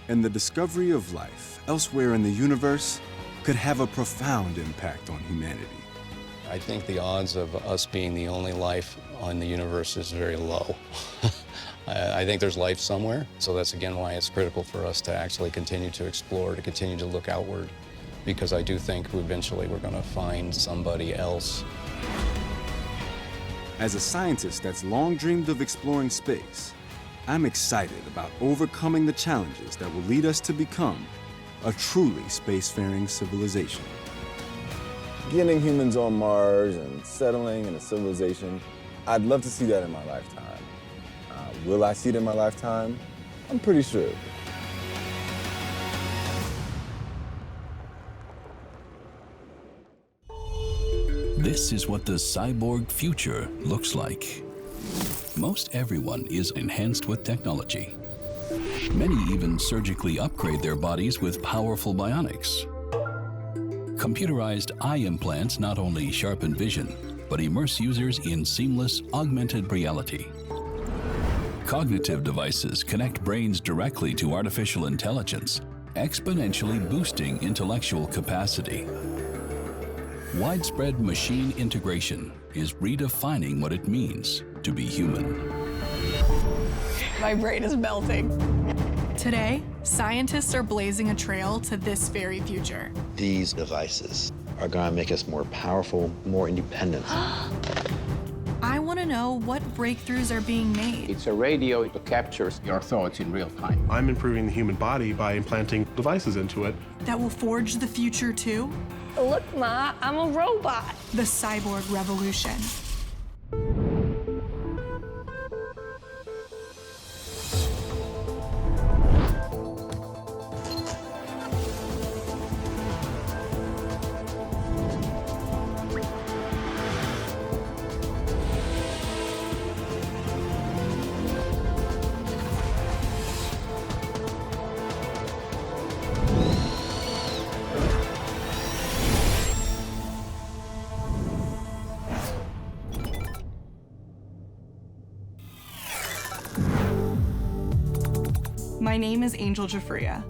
And the discovery of life elsewhere in the universe could have a profound impact on humanity. I think the odds of us being the only life on the universe is very low. I think there's life somewhere, so that's again why it's critical for us to actually continue to explore, to continue to look outward, because I do think eventually we're going to find somebody else. As a scientist that's long dreamed of exploring space, I'm excited about overcoming the challenges that will lead us to become a truly spacefaring civilization. Getting humans on Mars and settling in a civilization, I'd love to see that in my lifetime. Will I see it in my lifetime? I'm pretty sure. This is what the cyborg future looks like. Most everyone is enhanced with technology. Many even surgically upgrade their bodies with powerful bionics. Computerized eye implants not only sharpen vision, but immerse users in seamless augmented reality. Cognitive devices connect brains directly to artificial intelligence, exponentially boosting intellectual capacity. Widespread machine integration is redefining what it means to be human. My brain is melting. Today, scientists are blazing a trail to this very future. These devices are going to make us more powerful, more independent. I want to know what breakthroughs are being made. It's a radio that captures your thoughts in real time. I'm improving the human body by implanting devices into it. That will forge the future too? Look, Ma, I'm a robot. The cyborg revolution. My name is Angel Jafria,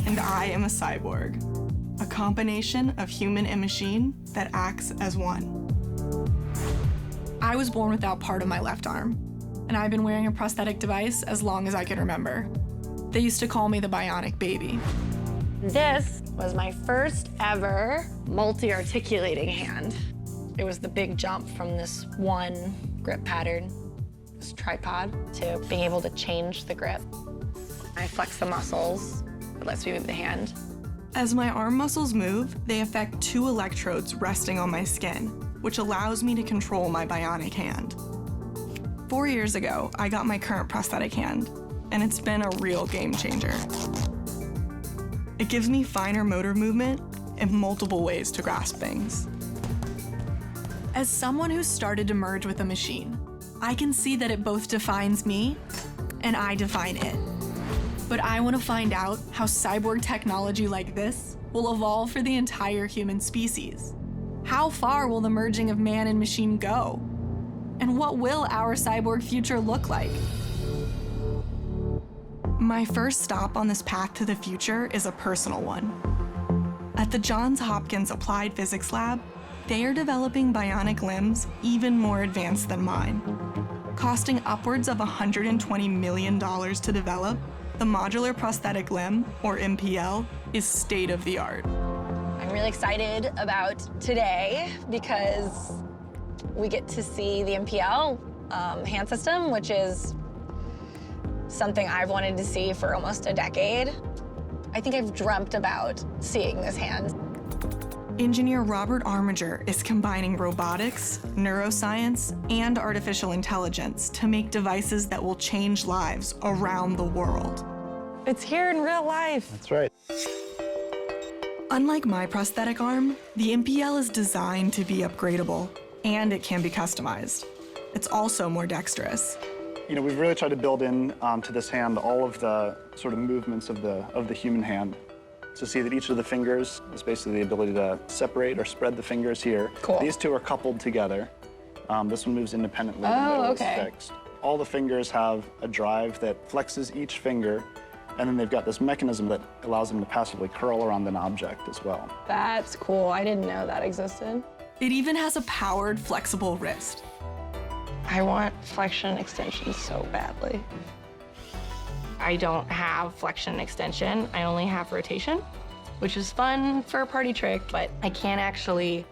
and I am a cyborg, a combination of human and machine that acts as one. I was born without part of my left arm, and I've been wearing a prosthetic device as long as I can remember. They used to call me the bionic baby. This was my first ever multi-articulating hand. It was the big jump from this one grip pattern, this tripod, to being able to change the grip. I flex the muscles, it lets me move the hand. As my arm muscles move, they affect 2 electrodes resting on my skin, which allows me to control my bionic hand. 4 years ago, I got my current prosthetic hand, and it's been a real game changer. It gives me finer motor movement and multiple ways to grasp things. As someone who's started to merge with a machine, I can see that it both defines me and I define it. But I want to find out how cyborg technology like this will evolve for the entire human species. How far will the merging of man and machine go? And what will our cyborg future look like? My first stop on this path to the future is a personal one. At the Johns Hopkins Applied Physics Lab, they are developing bionic limbs even more advanced than mine. Costing upwards of $120 million to develop, the modular prosthetic limb, or MPL, is state-of-the-art. I'm really excited about today because we get to see the MPL hand system, which is something I've wanted to see for almost a decade. I think I've dreamt about seeing this hand. Engineer Robert Armiger is combining robotics, neuroscience, and artificial intelligence to make devices that will change lives around the world. It's here in real life. That's right. Unlike my prosthetic arm, the MPL is designed to be upgradable, and it can be customized. It's also more dexterous. You know, we've really tried to build in to this hand all of the sort of movements of the human hand. To see that each of the fingers is basically the ability to separate or spread the fingers here. Cool. These two are coupled together. This one moves independently. Oh, the middle okay. is fixed. All the fingers have a drive that flexes each finger, and then they've got this mechanism that allows them to passively curl around an object as well. That's cool. I didn't know that existed. It even has a powered, flexible wrist. I want flexion extension so badly. I don't have flexion and extension. I only have rotation, which is fun for a party trick, but I can't actually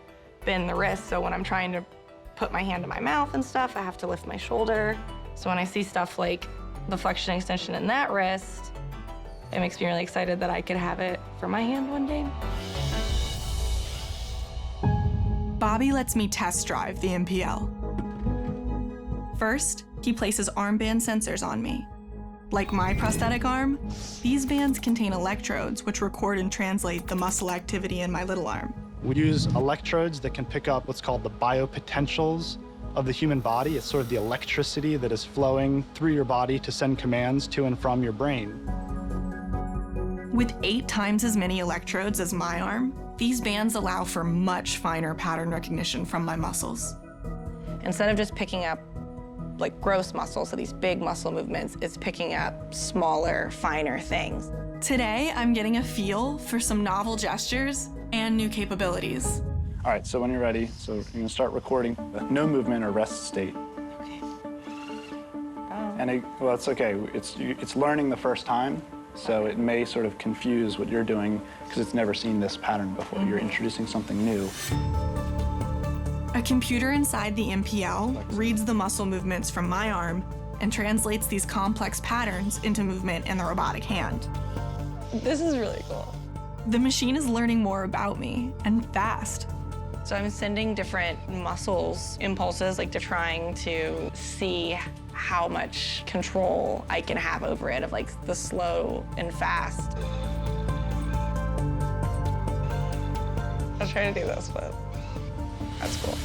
bend the wrist. So when I'm trying to put my hand to my mouth and stuff, I have to lift my shoulder. So when I see stuff like the flexion extension in that wrist, it makes me really excited that I could have it for my hand one day. Bobby lets me test drive the MPL. First, he places armband sensors on me. Like my prosthetic arm, these bands contain electrodes which record and translate the muscle activity in my little arm. We use electrodes that can pick up what's called the biopotentials of the human body. It's sort of the electricity that is flowing through your body to send commands to and from your brain. With 8 times as many electrodes as my arm, these bands allow for much finer pattern recognition from my muscles. Instead of just picking up like gross muscles, so these big muscle movements, it's picking up smaller, finer things. Today, I'm getting a feel for some novel gestures and new capabilities. All right, so when you're ready, so you're gonna start recording the no movement or rest state. Okay. And well, it's okay. It's learning the first time, so it may sort of confuse what you're doing because it's never seen this pattern before. You're introducing something new. A computer inside the MPL reads the muscle movements from my arm and translates these complex patterns into movement in the robotic hand. This is really cool. The machine is learning more about me, and fast. So I'm sending different muscles impulses, like they're trying to see how much control I can have over it, of like the slow and fast. I was trying to do this, but that's cool.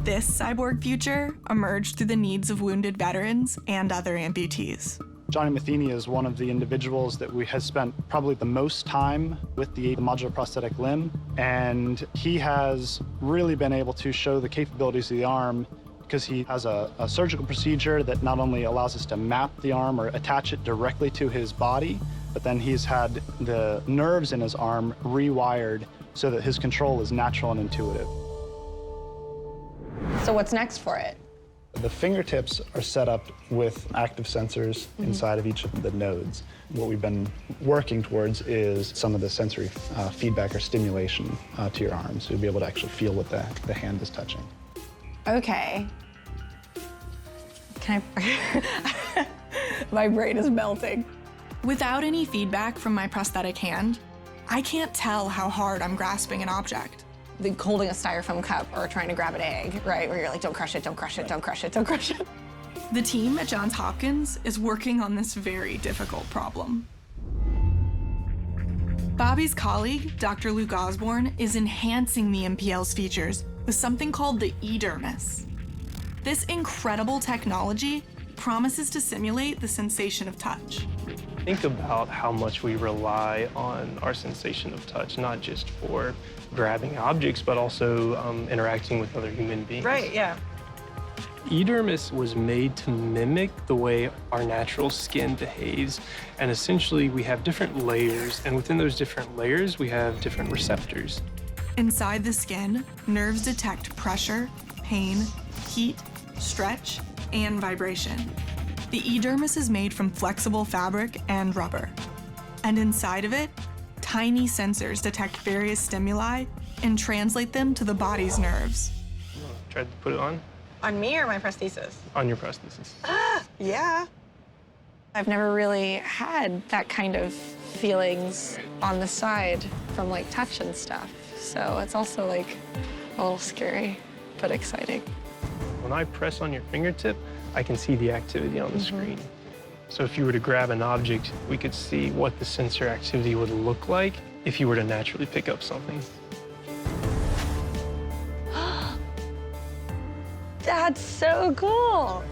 This cyborg future emerged through the needs of wounded veterans and other amputees. Johnny Matheny is one of the individuals that has spent probably the most time with the modular prosthetic limb, and he has really been able to show the capabilities of the arm because he has a surgical procedure that not only allows us to map the arm or attach it directly to his body, but then he's had the nerves in his arm rewired so that his control is natural and intuitive. So what's next for it? The fingertips are set up with active sensors inside of each of the nodes. What we've been working towards is some of the sensory feedback or stimulation to your arms. So you'll be able to actually feel what the hand is touching. Okay. Can I? My brain is melting. Without any feedback from my prosthetic hand, I can't tell how hard I'm grasping an object. Like holding a styrofoam cup or trying to grab an egg, right? Where you're like, don't crush it, don't crush it, don't crush it, don't crush it. The team at Johns Hopkins is working on this very difficult problem. Bobby's colleague, Dr. Luke Osborne, is enhancing the MPL's features with something called the eDermis. This incredible technology promises to simulate the sensation of touch. Think about how much we rely on our sensation of touch, not just for grabbing objects, but also interacting with other human beings. Right, yeah. eDermis was made to mimic the way our natural skin behaves. And essentially, we have different layers, and within those different layers, we have different receptors. Inside the skin, nerves detect pressure, pain, heat, stretch, and vibration. The eDermis is made from flexible fabric and rubber. And inside of it, tiny sensors detect various stimuli and translate them to the body's nerves. Tried to put it on? On me or my prosthesis? On your prosthesis. Yeah. I've never really had that kind of feelings on the side from like touch and stuff. So it's also like a little scary, but exciting. When I press on your fingertip, I can see the activity on the screen. So if you were to grab an object, we could see what the sensor activity would look like if you were to naturally pick up something. That's so cool.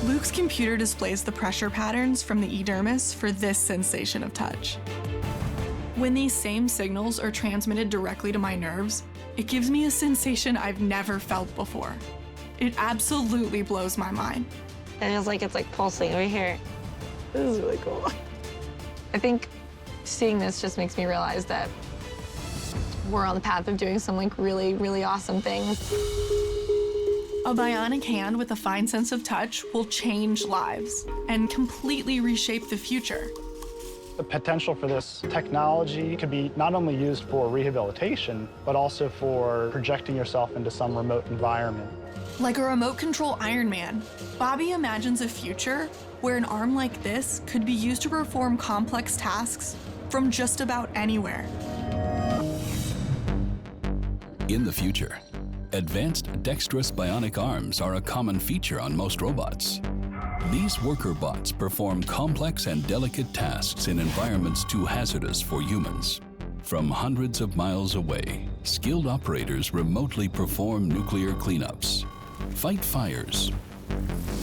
Luke's computer displays the pressure patterns from the epidermis for this sensation of touch. When these same signals are transmitted directly to my nerves, it gives me a sensation I've never felt before. It absolutely blows my mind. It feels like it's like pulsing over here. This is really cool. I think seeing this just makes me realize that we're on the path of doing some like really, really awesome things. A bionic hand with a fine sense of touch will change lives and completely reshape the future. The potential for this technology could be not only used for rehabilitation, but also for projecting yourself into some remote environment. Like a remote control Iron Man, Bobby imagines a future where an arm like this could be used to perform complex tasks from just about anywhere. In the future, advanced dexterous bionic arms are a common feature on most robots. These worker bots perform complex and delicate tasks in environments too hazardous for humans. From hundreds of miles away, skilled operators remotely perform nuclear cleanups, fight fires,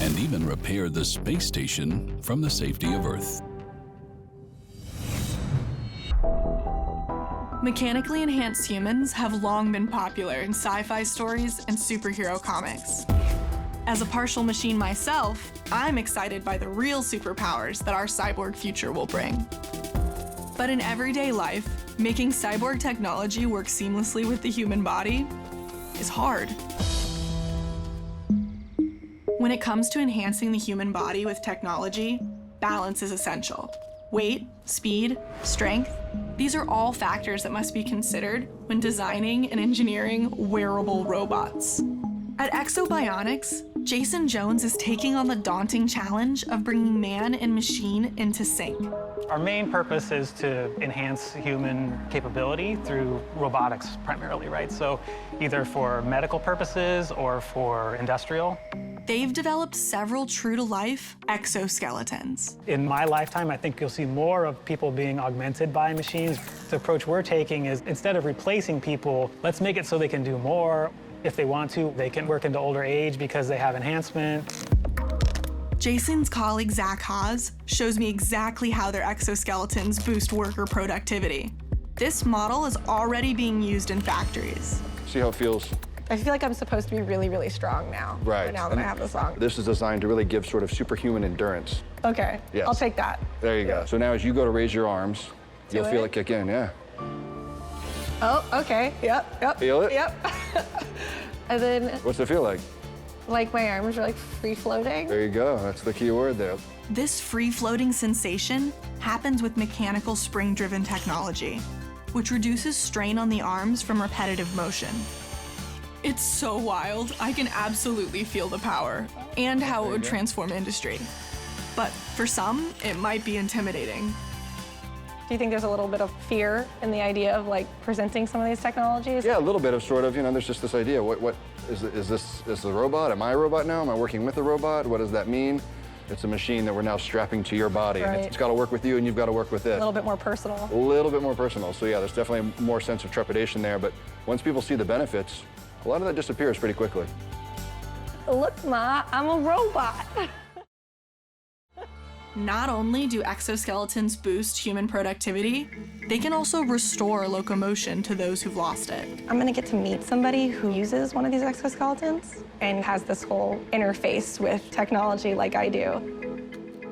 and even repair the space station from the safety of Earth. Mechanically enhanced humans have long been popular in sci-fi stories and superhero comics. As a partial machine myself, I'm excited by the real superpowers that our cyborg future will bring. But in everyday life, making cyborg technology work seamlessly with the human body is hard. When it comes to enhancing the human body with technology, balance is essential. Weight, speed, strength, these are all factors that must be considered when designing and engineering wearable robots. At Exobionics, Jason Jones is taking on the daunting challenge of bringing man and machine into sync. Our main purpose is to enhance human capability through robotics primarily, right? So either for medical purposes or for industrial. They've developed several true-to-life exoskeletons. In my lifetime, I think you'll see more of people being augmented by machines. The approach we're taking is instead of replacing people, let's make it so they can do more. If they want to, they can work into older age because they have enhancement. Jason's colleague, Zach Haas, shows me exactly how their exoskeletons boost worker productivity. This model is already being used in factories. See how it feels? I feel like I'm supposed to be really, really strong now. Right. Now that I have this on. This is designed to really give sort of superhuman endurance. Okay, Yes. I'll take that. There you go. So now as you go to raise your arms, you'll feel it kick in, yeah. Oh, okay, yep. Feel it? Yep. And then, What's it feel like? like my arms are like free floating. There you go. That's the key word there. This free-floating sensation happens with mechanical spring-driven technology, which reduces strain on the arms from repetitive motion. It's so wild. I can absolutely feel the power and how it would transform industry. But for some, it might be intimidating. Do you think there's a little bit of fear in the idea of like presenting some of these technologies? Yeah, a little bit of sort of, there's just this idea. What is the robot? Am I a robot now? Am I working with a robot? What does that mean? It's a machine that we're now strapping to your body. Right. And it's got to work with you and you've got to work with it. A little bit more personal. A little bit more personal. So yeah, there's definitely more sense of trepidation there. But once people see the benefits, a lot of that disappears pretty quickly. Look, Ma, I'm a robot. Not only do exoskeletons boost human productivity, they can also restore locomotion to those who've lost it. I'm gonna get to meet somebody who uses one of these exoskeletons and has this whole interface with technology like I do.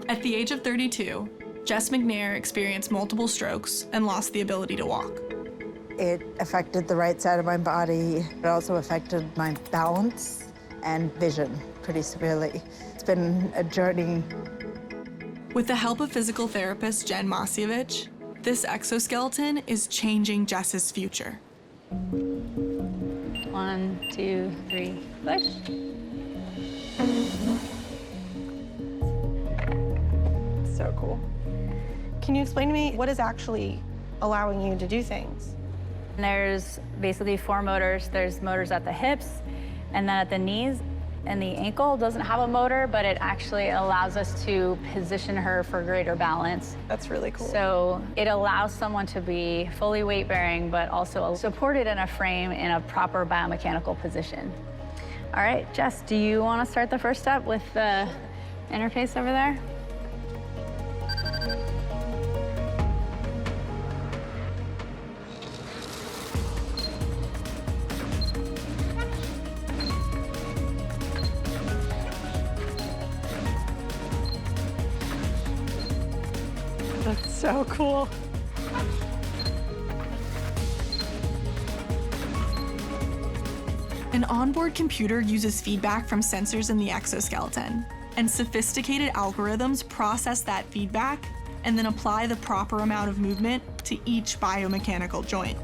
At the age of 32, Jess McNair experienced multiple strokes and lost the ability to walk. It affected the right side of my body. It also affected my balance and vision pretty severely. It's been a journey. With the help of physical therapist Jen Masievich, this exoskeleton is changing Jess's future. 1, 2, 3, push. So cool. Can Can you explain to me what is actually allowing you to do things? There's basically 4 motors. There's motors at the hips, and then at the knees. And the ankle doesn't have a motor, but it actually allows us to position her for greater balance. That's really cool. So it allows someone to be fully weight-bearing, but also supported in a frame in a proper biomechanical position. All right, Jess, do you want to start the first step with the interface over there? That's so cool. An onboard computer uses feedback from sensors in the exoskeleton, and sophisticated algorithms process that feedback and then apply the proper amount of movement to each biomechanical joint.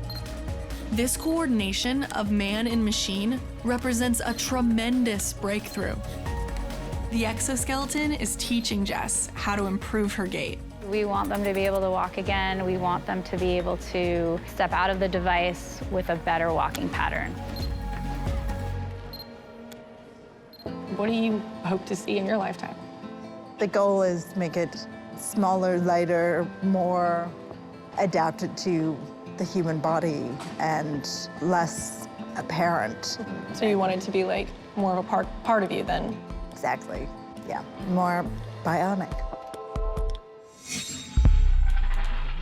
This coordination of man and machine represents a tremendous breakthrough. The exoskeleton is teaching Jess how to improve her gait. We want them to be able to walk again. We want them to be able to step out of the device with a better walking pattern. What do you hope to see in your lifetime? The goal is to make it smaller, lighter, more adapted to the human body and less apparent. So you want it to be like more of a part of you then? Exactly, yeah, more bionic.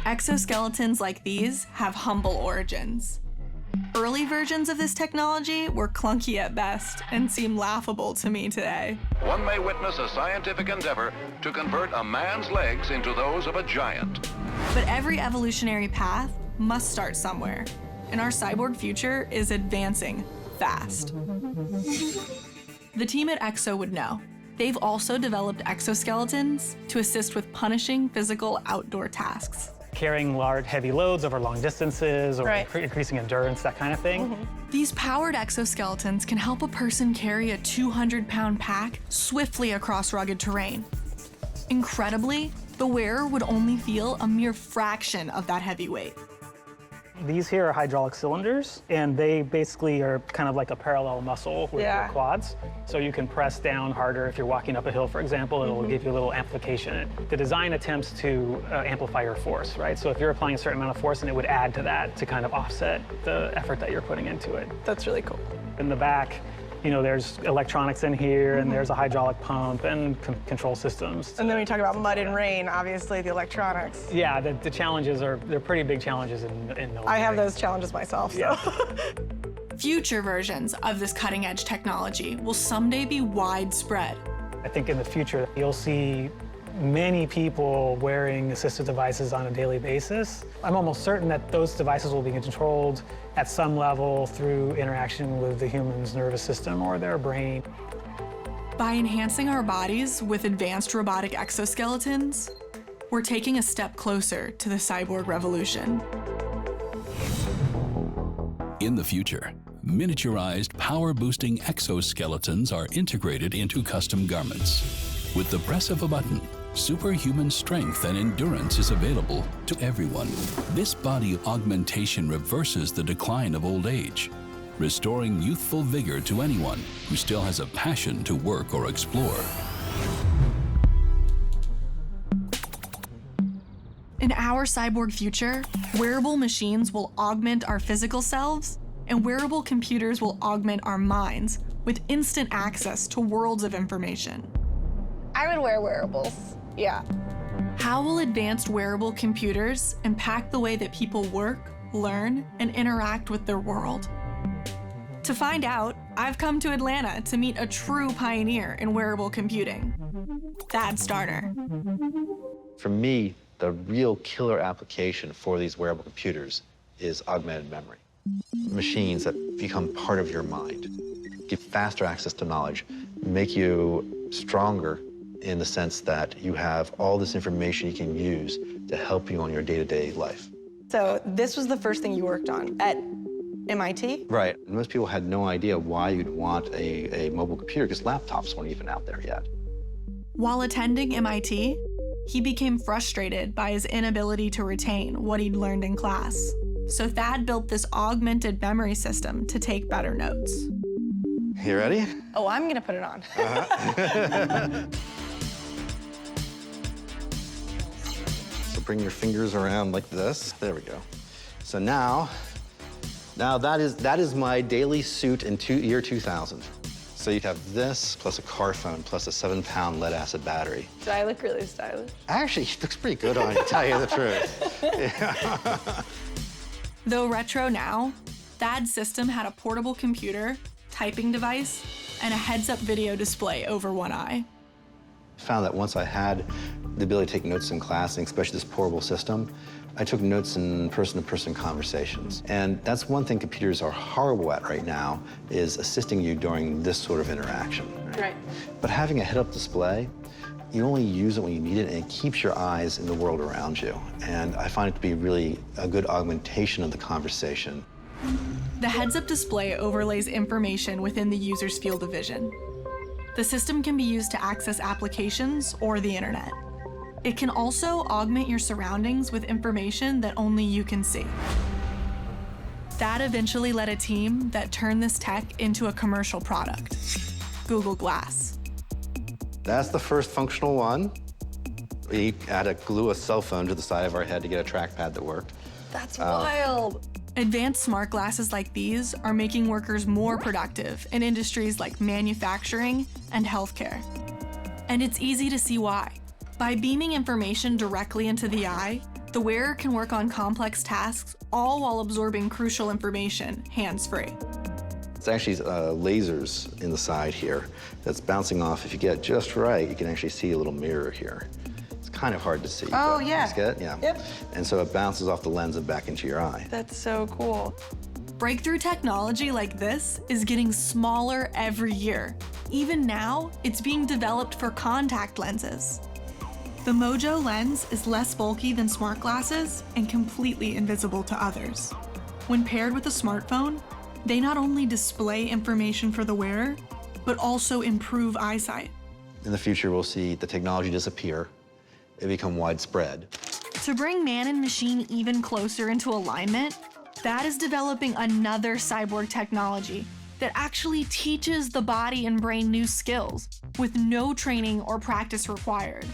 Exoskeletons like these have humble origins. Early versions of this technology were clunky at best and seem laughable to me today. One may witness a scientific endeavor to convert a man's legs into those of a giant. But every evolutionary path must start somewhere, and our cyborg future is advancing fast. The team at Exo would know. They've also developed exoskeletons to assist with punishing physical outdoor tasks. Carrying large, heavy loads over long distances or increasing endurance, that kind of thing. These powered exoskeletons can help a person carry a 200-pound pack swiftly across rugged terrain. Incredibly, the wearer would only feel a mere fraction of that heavy weight. These here are hydraulic cylinders, and they basically are kind of like a parallel muscle with your quads. So you can press down harder if you're walking up a hill, for example. It'll give you a little amplification. The design attempts to amplify your force, right? So if you're applying a certain amount of force, and it would add to that to kind of offset the effort that you're putting into it. That's really cool. In the back, you know, there's electronics in here, and there's a hydraulic pump and control systems. And then we talk about mud and rain, obviously the electronics. Yeah, the challenges they're pretty big challenges in no I way. have those challenges myself, so. Yeah. Future versions of this cutting-edge technology will someday be widespread. I think in the future, you'll see many people wearing assistive devices on a daily basis. I'm almost certain that those devices will be controlled at some level through interaction with the human's nervous system or their brain. By enhancing our bodies with advanced robotic exoskeletons, we're taking a step closer to the cyborg revolution. In the future, miniaturized, power-boosting exoskeletons are integrated into custom garments. With the press of a button, superhuman strength and endurance is available to everyone. This body augmentation reverses the decline of old age, restoring youthful vigor to anyone who still has a passion to work or explore. In our cyborg future, wearable machines will augment our physical selves, and wearable computers will augment our minds with instant access to worlds of information. I would wear wearables, yeah. How will advanced wearable computers impact the way that people work, learn, and interact with their world? To find out, I've come to Atlanta to meet a true pioneer in wearable computing, Thad Starner. For me, the real killer application for these wearable computers is augmented memory. Machines that become part of your mind, give faster access to knowledge, make you stronger in the sense that you have all this information you can use to help you on your day-to-day life. So this was the first thing you worked on at MIT? Right. Most people had no idea why you'd want a mobile computer because laptops weren't even out there yet. While attending MIT, he became frustrated by his inability to retain what he'd learned in class. So Thad built this augmented memory system to take better notes. You ready? Oh, I'm gonna put it on. So bring your fingers around like this. There we go. So now that is my daily suit in year 2000. So you have this, plus a car phone, plus a 7-pound lead-acid battery. Do I look really stylish? Actually, it looks pretty good on you, to tell you the truth. Yeah. Though retro now, Thad's system had a portable computer, typing device, and a heads-up video display over one eye. I found that once I had the ability to take notes in class, and especially this portable system, I took notes in person-to-person conversations. And that's one thing computers are horrible at right now, is assisting you during this sort of interaction. Right. But having a head-up display, you only use it when you need it, and it keeps your eyes in the world around you. And I find it to be really a good augmentation of the conversation. The heads-up display overlays information within the user's field of vision. The system can be used to access applications or the internet. It can also augment your surroundings with information that only you can see. That eventually led a team that turned this tech into a commercial product, Google Glass. That's the first functional one. We had to glue a cell phone to the side of our head to get a trackpad that worked. That's wild. Advanced smart glasses like these are making workers more productive in industries like manufacturing and healthcare. And it's easy to see why. By beaming information directly into the eye, the wearer can work on complex tasks, all while absorbing crucial information hands-free. It's actually lasers in the side here that's bouncing off. If you get it just right, you can actually see a little mirror here. It's kind of hard to see. Oh, but yeah. You get it? Yeah. Yep. And so it bounces off the lens and back into your eye. That's so cool. Breakthrough technology like this is getting smaller every year. Even now, it's being developed for contact lenses. The Mojo lens is less bulky than smart glasses and completely invisible to others. When paired with a smartphone, they not only display information for the wearer, but also improve eyesight. In the future, we'll see the technology disappear, it become widespread. To bring man and machine even closer into alignment, Thad is developing another cyborg technology that actually teaches the body and brain new skills with no training or practice required.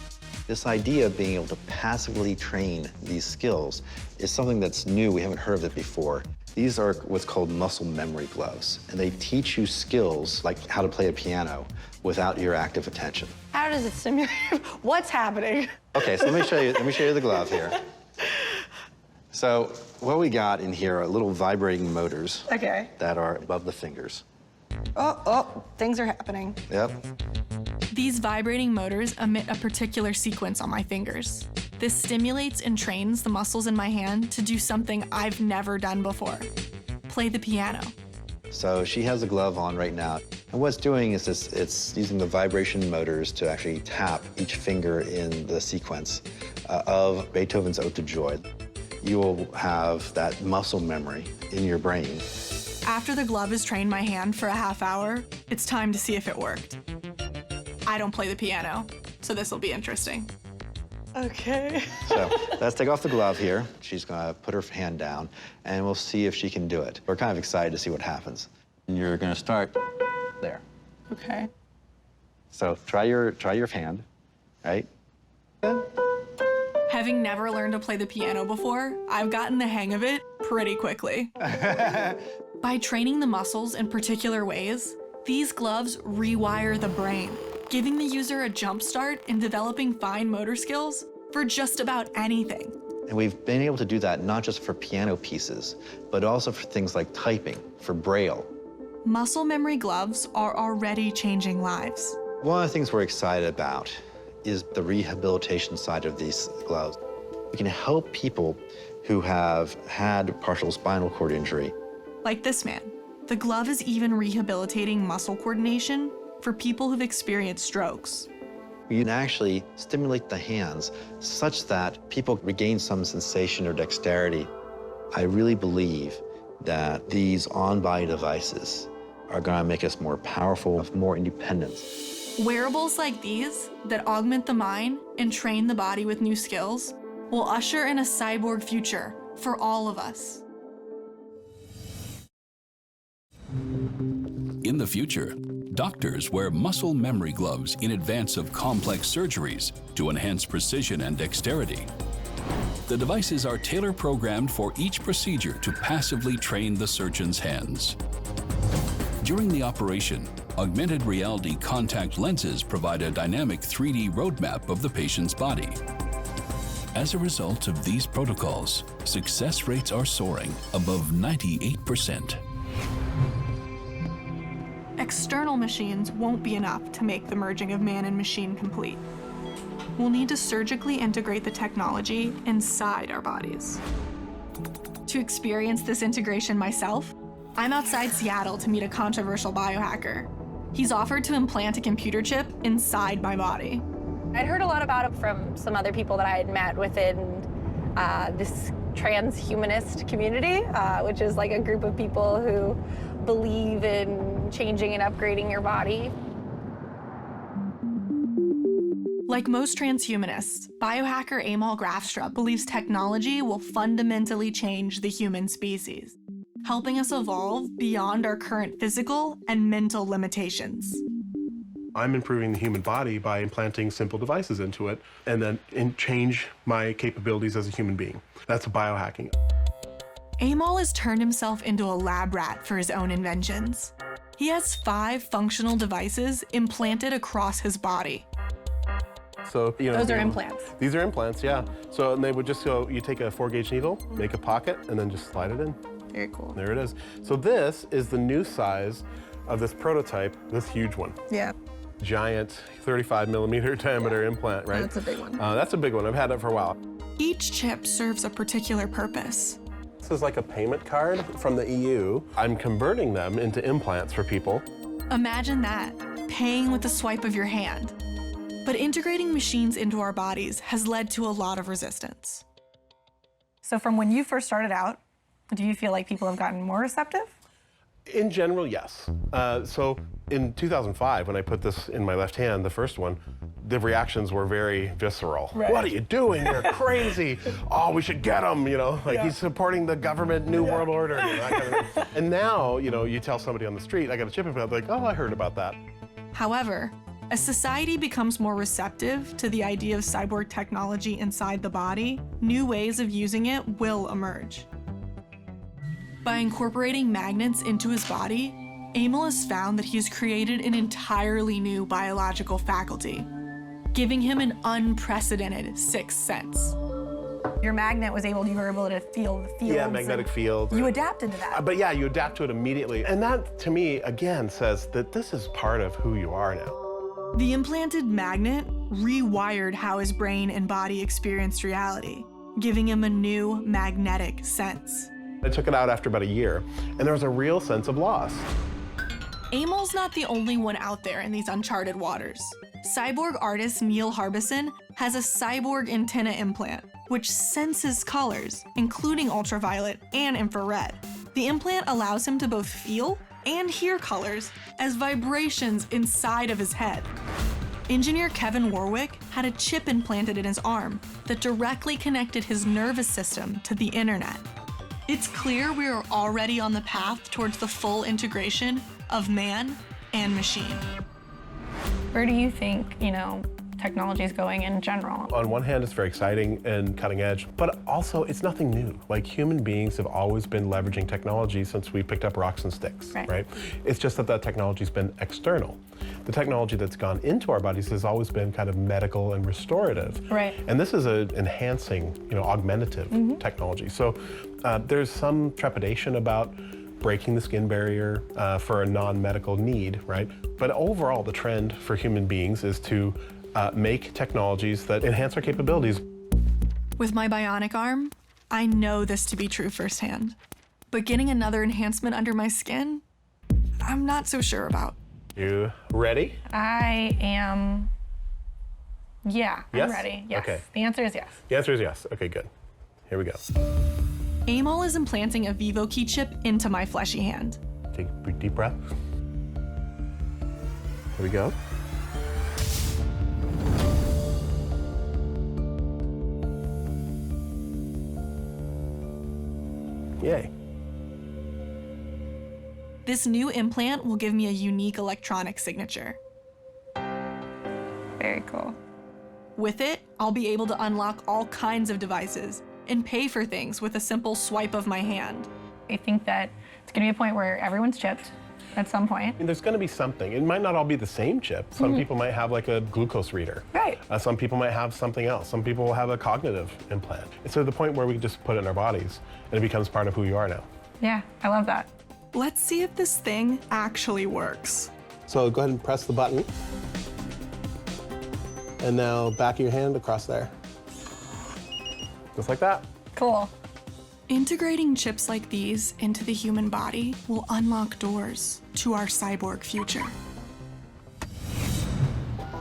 This idea of being able to passively train these skills is something that's new. We haven't heard of it before. These are what's called muscle memory gloves, and they teach you skills like how to play a piano without your active attention. How does it simulate? What's happening? Okay, so let me show you the glove here. So what we got in here are little vibrating motors that are above the fingers. Oh, things are happening. Yep. These vibrating motors emit a particular sequence on my fingers. This stimulates and trains the muscles in my hand to do something I've never done before: play the piano. So she has a glove on right now. And what it's doing is it's using the vibration motors to actually tap each finger in the sequence of Beethoven's Ode to Joy. You will have that muscle memory in your brain. After the glove has trained my hand for a half hour, it's time to see if it worked. I don't play the piano, so this will be interesting. Okay. So let's take off the glove here. She's gonna put her hand down, and we'll see if she can do it. We're kind of excited to see what happens. And you're gonna start there. Okay. So try your hand, right? Good. Having never learned to play the piano before, I've gotten the hang of it pretty quickly. By training the muscles in particular ways, these gloves rewire the brain, giving the user a jump start in developing fine motor skills for just about anything. And we've been able to do that not just for piano pieces, but also for things like typing, for Braille. Muscle memory gloves are already changing lives. One of the things we're excited about is the rehabilitation side of these gloves. We can help people who have had partial spinal cord injury. Like this man. The glove is even rehabilitating muscle coordination for people who've experienced strokes. You can actually stimulate the hands such that people regain some sensation or dexterity. I really believe that these on-body devices are going to make us more powerful, more independent. Wearables like these that augment the mind and train the body with new skills will usher in a cyborg future for all of us. In the future, doctors wear muscle memory gloves in advance of complex surgeries to enhance precision and dexterity. The devices are tailor-programmed for each procedure to passively train the surgeon's hands. During the operation, augmented reality contact lenses provide a dynamic 3D roadmap of the patient's body. As a result of these protocols, success rates are soaring above 98%. External machines won't be enough to make the merging of man and machine complete. We'll need to surgically integrate the technology inside our bodies. To experience this integration myself, I'm outside Seattle to meet a controversial biohacker. He's offered to implant a computer chip inside my body. I'd heard a lot about it from some other people that I had met within this transhumanist community, which is like a group of people who believe in changing and upgrading your body. Like most transhumanists, biohacker Amal Grafstra believes technology will fundamentally change the human species, helping us evolve beyond our current physical and mental limitations. I'm improving the human body by implanting simple devices into it and then change my capabilities as a human being. That's biohacking. Amal has turned himself into a lab rat for his own inventions. He has 5 functional devices implanted across his body. So, those are implants. These are implants, yeah. So and they would just go, you take a 4-gauge needle, make a pocket, and then just slide it in. Very cool. There it is. So this is the new size of this prototype, this huge one. Yeah. Giant 35mm diameter implant, right? That's a big one. That's a big one. I've had it for a while. Each chip serves a particular purpose. This is like a payment card from the EU. I'm converting them into implants for people. Imagine that, paying with the swipe of your hand. But integrating machines into our bodies has led to a lot of resistance. So from when you first started out, do you feel like people have gotten more receptive? In general, yes. So in 2005, when I put this in my left hand, the first one, the reactions were very visceral. Right. What are you doing? You're crazy. Oh, we should get him, he's supporting the government New World Order. That kind of thing. And now, you tell somebody on the street, I got a chip implant, they're like, oh, I heard about that. However, as society becomes more receptive to the idea of cyborg technology inside the body, new ways of using it will emerge. By incorporating magnets into his body, Amal has found that he's created an entirely new biological faculty, giving him an unprecedented sixth sense. Your magnet was you were able to feel the fields. Yeah, magnetic field. You adapted to that. But yeah, you adapt to it immediately. And that, to me, again, says that this is part of who you are now. The implanted magnet rewired how his brain and body experienced reality, giving him a new magnetic sense. I took it out after about a year, and there was a real sense of loss. Amal's not the only one out there in these uncharted waters. Cyborg artist Neil Harbison has a cyborg antenna implant, which senses colors, including ultraviolet and infrared. The implant allows him to both feel and hear colors as vibrations inside of his head. Engineer Kevin Warwick had a chip implanted in his arm that directly connected his nervous system to the internet. It's clear we are already on the path towards the full integration of man and machine. Where do you think, technology is going in general? On one hand, it's very exciting and cutting edge, but also it's nothing new. Like, human beings have always been leveraging technology since we picked up rocks and sticks, right? It's just that technology's been external. The technology that's gone into our bodies has always been kind of medical and restorative. Right. And this is an enhancing, augmentative technology. So there's some trepidation about breaking the skin barrier for a non-medical need, right? But overall, the trend for human beings is to make technologies that enhance our capabilities. With my bionic arm, I know this to be true firsthand. But getting another enhancement under my skin, I'm not so sure about. You ready? I am, Yes? I'm ready, yes. Okay. The answer is yes. The answer is yes. Okay, good. Here we go. Amal is implanting a VivoKey chip into my fleshy hand. Take a big deep breath. Here we go. Yay. This new implant will give me a unique electronic signature. Very cool. With it, I'll be able to unlock all kinds of devices and pay for things with a simple swipe of my hand. I think that it's going to be a point where everyone's chipped at some point. And there's going to be something. It might not all be the same chip. Some people might have like a glucose reader. Right. Some people might have something else. Some people will have a cognitive implant. And so the point where we can just put it in our bodies and it becomes part of who you are now. Yeah, I love that. Let's see if this thing actually works. So go ahead and press the button. And now back of your hand across there. Just like that. Cool. Integrating chips like these into the human body will unlock doors to our cyborg future.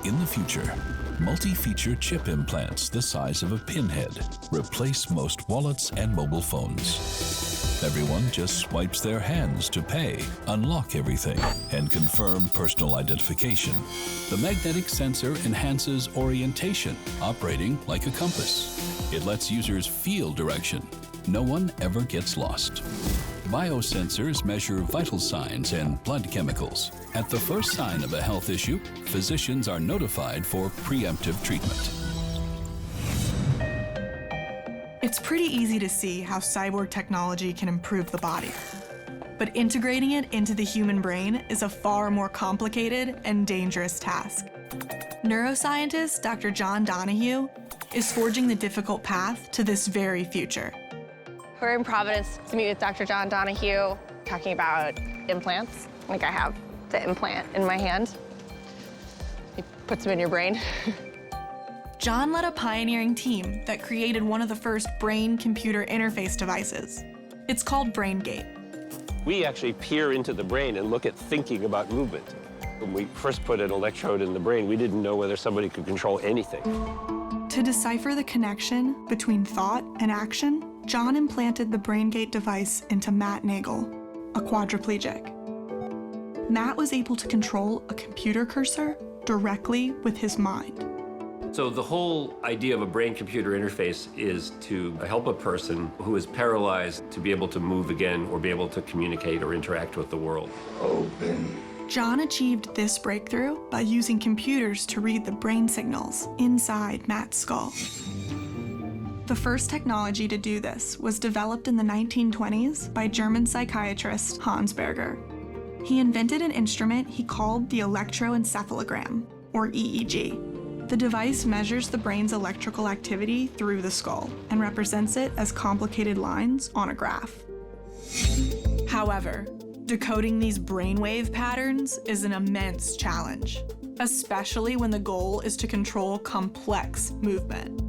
In the future, multi-feature chip implants the size of a pinhead replace most wallets and mobile phones. Everyone just swipes their hands to pay, unlock everything, and confirm personal identification. The magnetic sensor enhances orientation, operating like a compass. It lets users feel direction. No one ever gets lost. Biosensors measure vital signs and blood chemicals. At the first sign of a health issue, physicians are notified for preemptive treatment. It's pretty easy to see how cyborg technology can improve the body. But integrating it into the human brain is a far more complicated and dangerous task. Neuroscientist Dr. John Donahue is forging the difficult path to this very future. We're in Providence to meet with Dr. John Donahue, talking about implants. Like I have the implant in my hand. He puts them in your brain. John led a pioneering team that created one of the first brain-computer interface devices. It's called BrainGate. We actually peer into the brain and look at thinking about movement. When we first put an electrode in the brain, we didn't know whether somebody could control anything. To decipher the connection between thought and action, John implanted the BrainGate device into Matt Nagel, a quadriplegic. Matt was able to control a computer cursor directly with his mind. So the whole idea of a brain-computer interface is to help a person who is paralyzed to be able to move again or be able to communicate or interact with the world. Open. John achieved this breakthrough by using computers to read the brain signals inside Matt's skull. The first technology to do this was developed in the 1920s by German psychiatrist Hans Berger. He invented an instrument he called the electroencephalogram, or EEG. The device measures the brain's electrical activity through the skull and represents it as complicated lines on a graph. However, decoding these brainwave patterns is an immense challenge, especially when the goal is to control complex movement.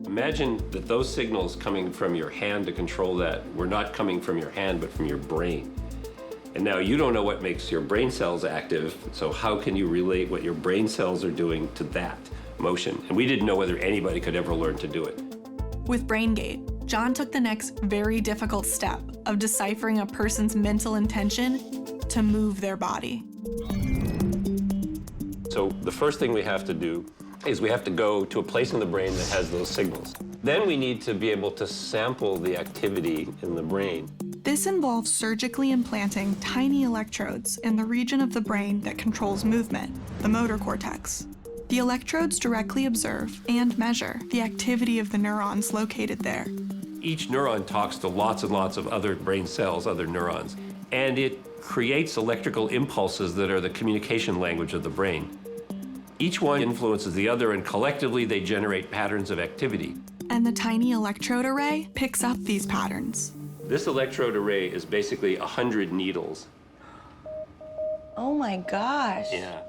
Imagine that those signals coming from your hand to control that were not coming from your hand, but from your brain. And now you don't know what makes your brain cells active, so how can you relate what your brain cells are doing to that motion? And we didn't know whether anybody could ever learn to do it. With BrainGate, John took the next very difficult step of deciphering a person's mental intention to move their body. So the first thing we have to do is we have to go to a place in the brain that has those signals. Then we need to be able to sample the activity in the brain. This involves surgically implanting tiny electrodes in the region of the brain that controls movement, the motor cortex. The electrodes directly observe and measure the activity of the neurons located there. Each neuron talks to lots and lots of other brain cells, other neurons, and it creates electrical impulses that are the communication language of the brain. Each one influences the other, and collectively they generate patterns of activity. And the tiny electrode array picks up these patterns. This electrode array is basically 100 needles. Oh my gosh. Yeah.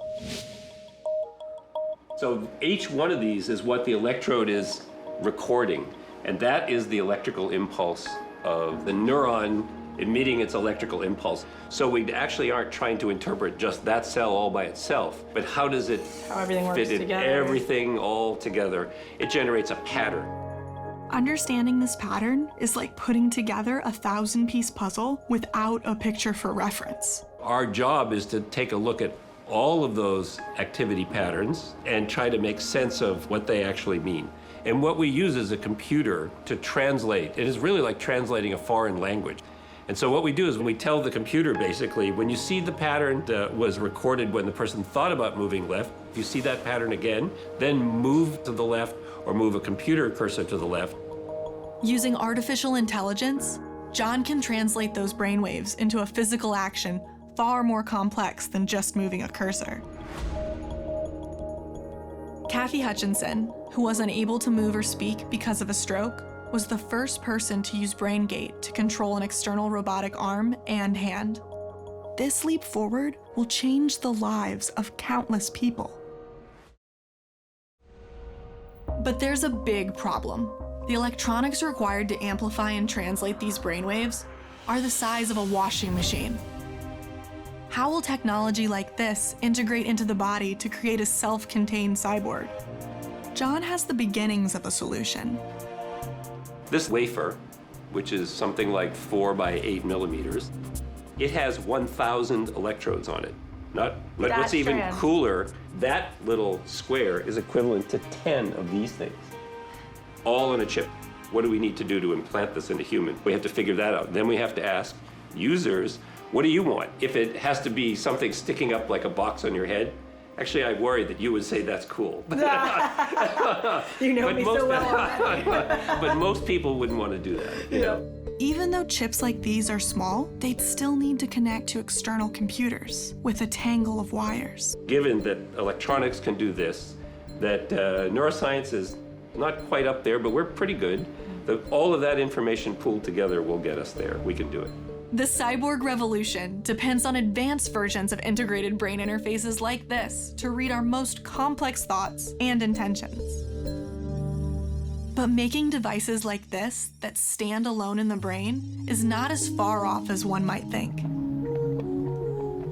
So each one of these is what the electrode is recording, and that is the electrical impulse of the neuron emitting its electrical impulse. So we actually aren't trying to interpret just that cell all by itself, but how does it fit in everything all together? It generates a pattern. Understanding this pattern is like putting together a 1,000-piece puzzle without a picture for reference. Our job is to take a look at all of those activity patterns and try to make sense of what they actually mean. And what we use is a computer to translate. It is really like translating a foreign language. And so what we do is we tell the computer, basically, when you see the pattern that was recorded when the person thought about moving left, if you see that pattern again, then move to the left or move a computer cursor to the left. Using artificial intelligence, John can translate those brainwaves into a physical action far more complex than just moving a cursor. Kathy Hutchinson, who was unable to move or speak because of a stroke, was the first person to use BrainGate to control an external robotic arm and hand. This leap forward will change the lives of countless people. But there's a big problem. The electronics required to amplify and translate these brainwaves are the size of a washing machine. How will technology like this integrate into the body to create a self-contained cyborg? John has the beginnings of a solution. This wafer, which is something like 4 by 8 millimeters, it has 1,000 electrodes on it. But what's even cooler, that little square is equivalent to 10 of these things, all in a chip. What do we need to do to implant this into human? We have to figure that out. Then we have to ask users, what do you want? If it has to be something sticking up like a box on your head, actually, I worry that you would say that's cool. You know me so well already. But most people wouldn't want to do that, you know? Even though chips like these are small, they'd still need to connect to external computers with a tangle of wires. Given that electronics can do this, that neuroscience is not quite up there, but we're pretty good, all of that information pooled together will get us there. We can do it. The cyborg revolution depends on advanced versions of integrated brain interfaces like this to read our most complex thoughts and intentions. But making devices like this that stand alone in the brain is not as far off as one might think.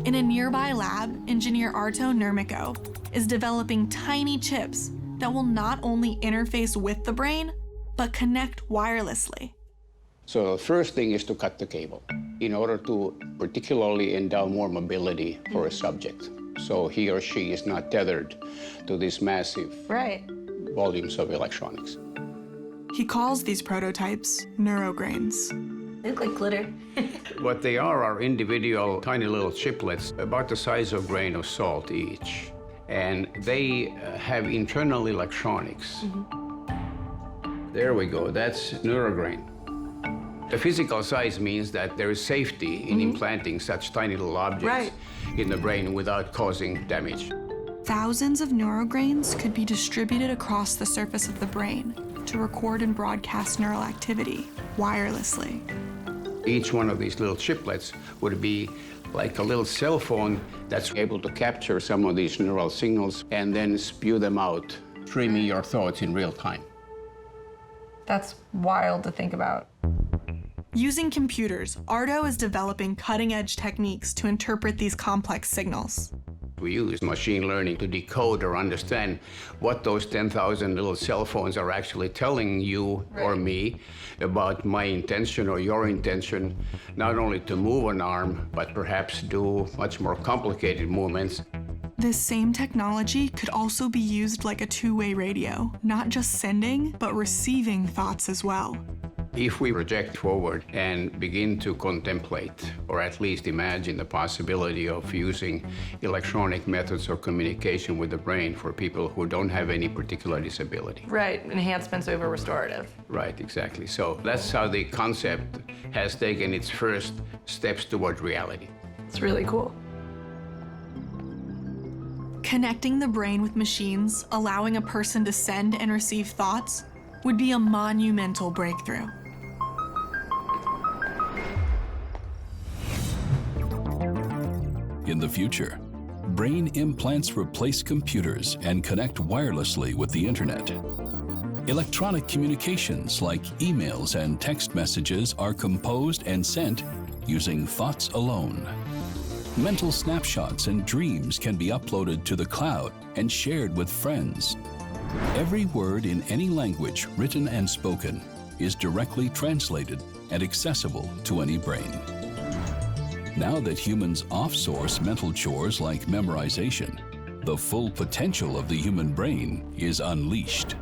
In a nearby lab, engineer Arto Nurmiko is developing tiny chips that will not only interface with the brain, but connect wirelessly. So the first thing is to cut the cable in order to particularly endow more mobility for a subject. So he or she is not tethered to these massive volumes of electronics. He calls these prototypes neurograins. They look like glitter. What they are individual tiny little chiplets about the size of a grain of salt each. And they have internal electronics. There we go, that's neurograin. The physical size means that there is safety in implanting such tiny little objects in the brain without causing damage. Thousands of neurograins could be distributed across the surface of the brain to record and broadcast neural activity wirelessly. Each one of these little chiplets would be like a little cell phone that's able to capture some of these neural signals and then spew them out, streaming your thoughts in real time. That's wild to think about. Using computers, Arto is developing cutting-edge techniques to interpret these complex signals. We use machine learning to decode or understand what those 10,000 little cell phones are actually telling you or me about my intention or your intention, not only to move an arm, but perhaps do much more complicated movements. This same technology could also be used like a two-way radio, not just sending, but receiving thoughts as well. If we project forward and begin to contemplate, or at least imagine the possibility of using electronic methods of communication with the brain for people who don't have any particular disability. Right, enhancements over restorative. Right, exactly. So that's how the concept has taken its first steps toward reality. It's really cool. Connecting the brain with machines, allowing a person to send and receive thoughts, would be a monumental breakthrough. In the future, brain implants replace computers and connect wirelessly with the internet. Electronic communications like emails and text messages are composed and sent using thoughts alone. Mental snapshots and dreams can be uploaded to the cloud and shared with friends. Every word in any language, written and spoken, is directly translated and accessible to any brain. Now that humans off-source mental chores like memorization, the full potential of the human brain is unleashed.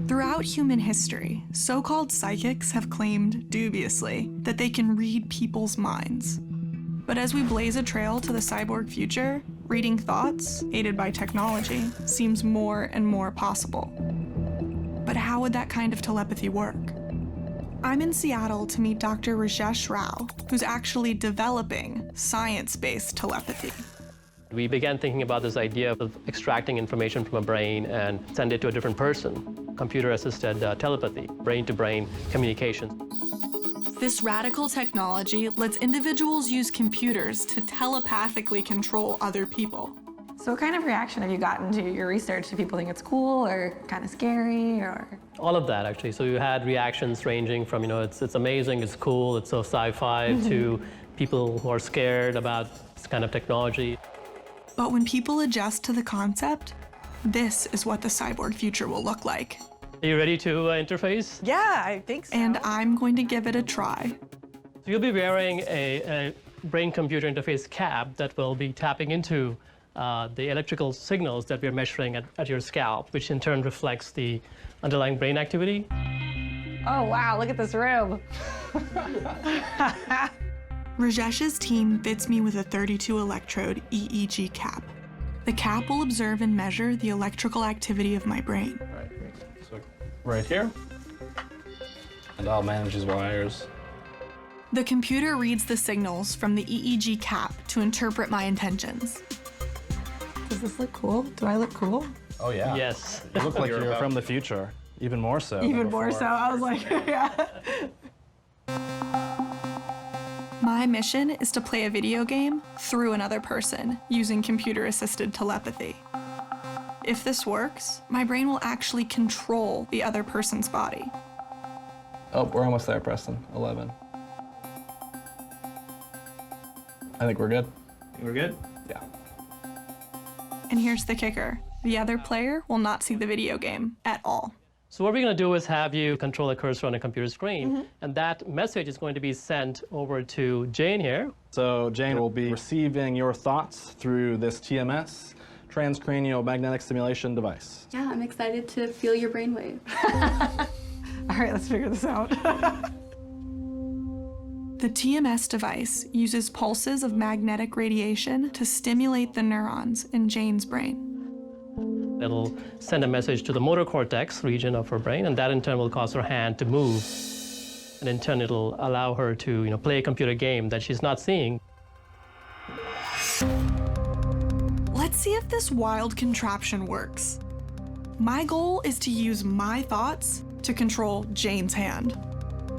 Throughout human history, so-called psychics have claimed, dubiously, that they can read people's minds. But as we blaze a trail to the cyborg future, reading thoughts, aided by technology, seems more and more possible. But how would that kind of telepathy work? I'm in Seattle to meet Dr. Rajesh Rao, who's actually developing science-based telepathy. We began thinking about this idea of extracting information from a brain and send it to a different person. Computer-assisted telepathy, brain-to-brain communication. This radical technology lets individuals use computers to telepathically control other people. So what kind of reaction have you gotten to your research? Do people think it's cool or kind of scary or? All of that, actually. So you had reactions ranging from, it's amazing, it's cool, it's so sci-fi, to people who are scared about this kind of technology. But when people adjust to the concept, this is what the cyborg future will look like. Are you ready to interface? Yeah, I think so. And I'm going to give it a try. So you'll be wearing a brain-computer interface cap that will be tapping into the electrical signals that we're measuring at your scalp, which in turn reflects the underlying brain activity. Oh, wow, look at this room. Rajesh's team fits me with a 32-electrode EEG cap. The cap will observe and measure the electrical activity of my brain. All right, great. So right here, and I'll manage his wires. The computer reads the signals from the EEG cap to interpret my intentions. Does this look cool? Do I look cool? Oh, yeah. Yes. You look like you're from the future. Even more so. Even more so. I was like, yeah. My mission is to play a video game through another person using computer-assisted telepathy. If this works, my brain will actually control the other person's body. Oh, we're almost there, Preston. 11. I think we're good. We're good? Yeah. And here's the kicker. The other player will not see the video game at all. So what we're going to do is have you control a cursor on a computer screen, and that message is going to be sent over to Jane here. So Jane will be receiving your thoughts through this TMS, transcranial magnetic stimulation device. Yeah, I'm excited to feel your brainwave. All right, let's figure this out. The TMS device uses pulses of magnetic radiation to stimulate the neurons in Jane's brain. It'll send a message to the motor cortex region of her brain, and that in turn will cause her hand to move. And in turn, it'll allow her to, play a computer game that she's not seeing. Let's see if this wild contraption works. My goal is to use my thoughts to control Jane's hand.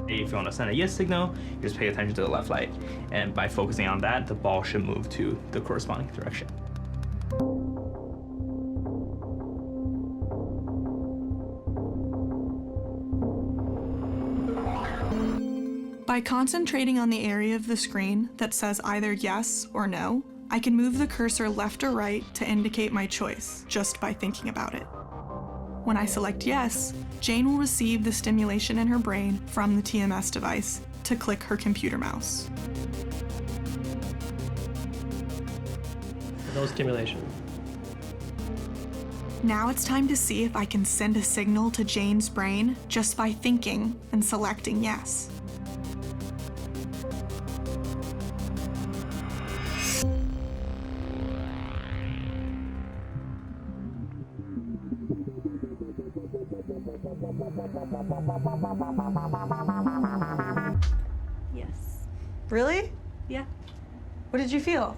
If you want to send a yes signal, you just pay attention to the left light. And by focusing on that, the ball should move to the corresponding direction. By concentrating on the area of the screen that says either yes or no, I can move the cursor left or right to indicate my choice just by thinking about it. When I select yes, Jane will receive the stimulation in her brain from the TMS device to click her computer mouse. No stimulation. Now it's time to see if I can send a signal to Jane's brain just by thinking and selecting yes. Yes. Really? Yeah. What did you feel?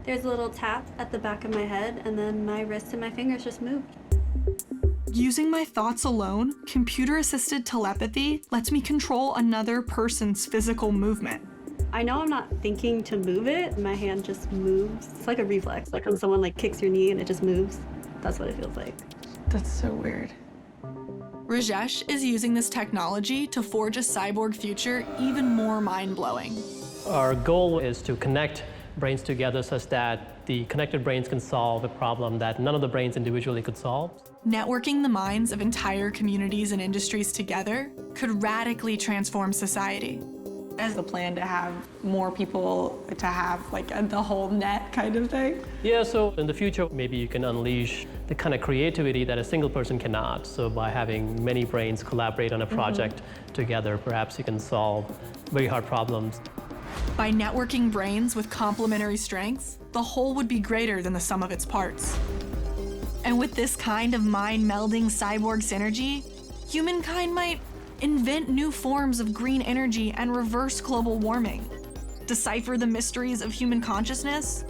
There's a little tap at the back of my head, and then my wrist and my fingers just moved. Using my thoughts alone, computer-assisted telepathy lets me control another person's physical movement. I know I'm not thinking to move it. My hand just moves. It's like a reflex, like when someone kicks your knee and it just moves. That's what it feels like. That's so weird. Rajesh is using this technology to forge a cyborg future even more mind-blowing. Our goal is to connect brains together such that the connected brains can solve a problem that none of the brains individually could solve. Networking the minds of entire communities and industries together could radically transform society. as a plan to have more people to have like the whole net kind of thing? Yeah, so in the future, maybe you can unleash the kind of creativity that a single person cannot. So by having many brains collaborate on a project together, perhaps you can solve very hard problems. By networking brains with complementary strengths, the whole would be greater than the sum of its parts. And with this kind of mind-melding cyborg synergy, humankind might invent new forms of green energy and reverse global warming, decipher the mysteries of human consciousness,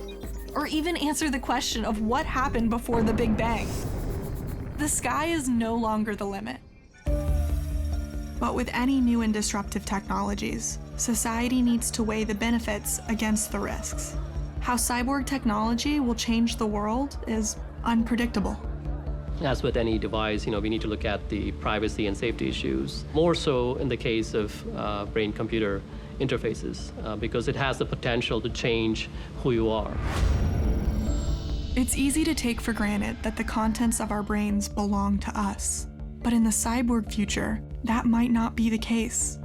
or even answer the question of what happened before the Big Bang. The sky is no longer the limit. But with any new and disruptive technologies, society needs to weigh the benefits against the risks. How cyborg technology will change the world is unpredictable. As with any device, we need to look at the privacy and safety issues, more so in the case of brain-computer interfaces, because it has the potential to change who you are. It's easy to take for granted that the contents of our brains belong to us. But in the cyborg future, that might not be the case.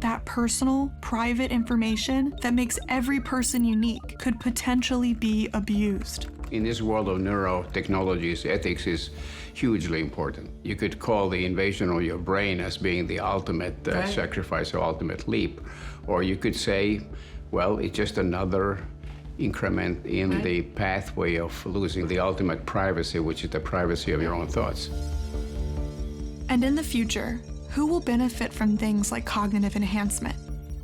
That personal, private information that makes every person unique could potentially be abused. In this world of neurotechnologies, ethics is hugely important. You could call the invasion of your brain as being the ultimate sacrifice or ultimate leap. Or you could say, well, it's just another increment in the pathway of losing the ultimate privacy, which is the privacy of your own thoughts. And in the future, who will benefit from things like cognitive enhancement?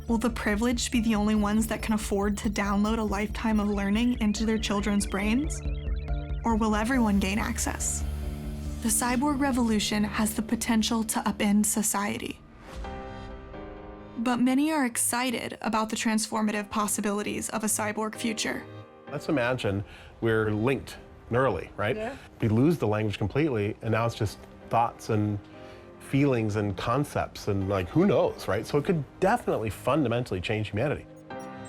Will the privileged be the only ones that can afford to download a lifetime of learning into their children's brains? Or will everyone gain access? The cyborg revolution has the potential to upend society. But many are excited about the transformative possibilities of a cyborg future. Let's imagine we're linked neurally, right? Yeah. We lose the language completely, and now it's just thoughts and feelings and concepts and who knows, right? So it could definitely fundamentally change humanity.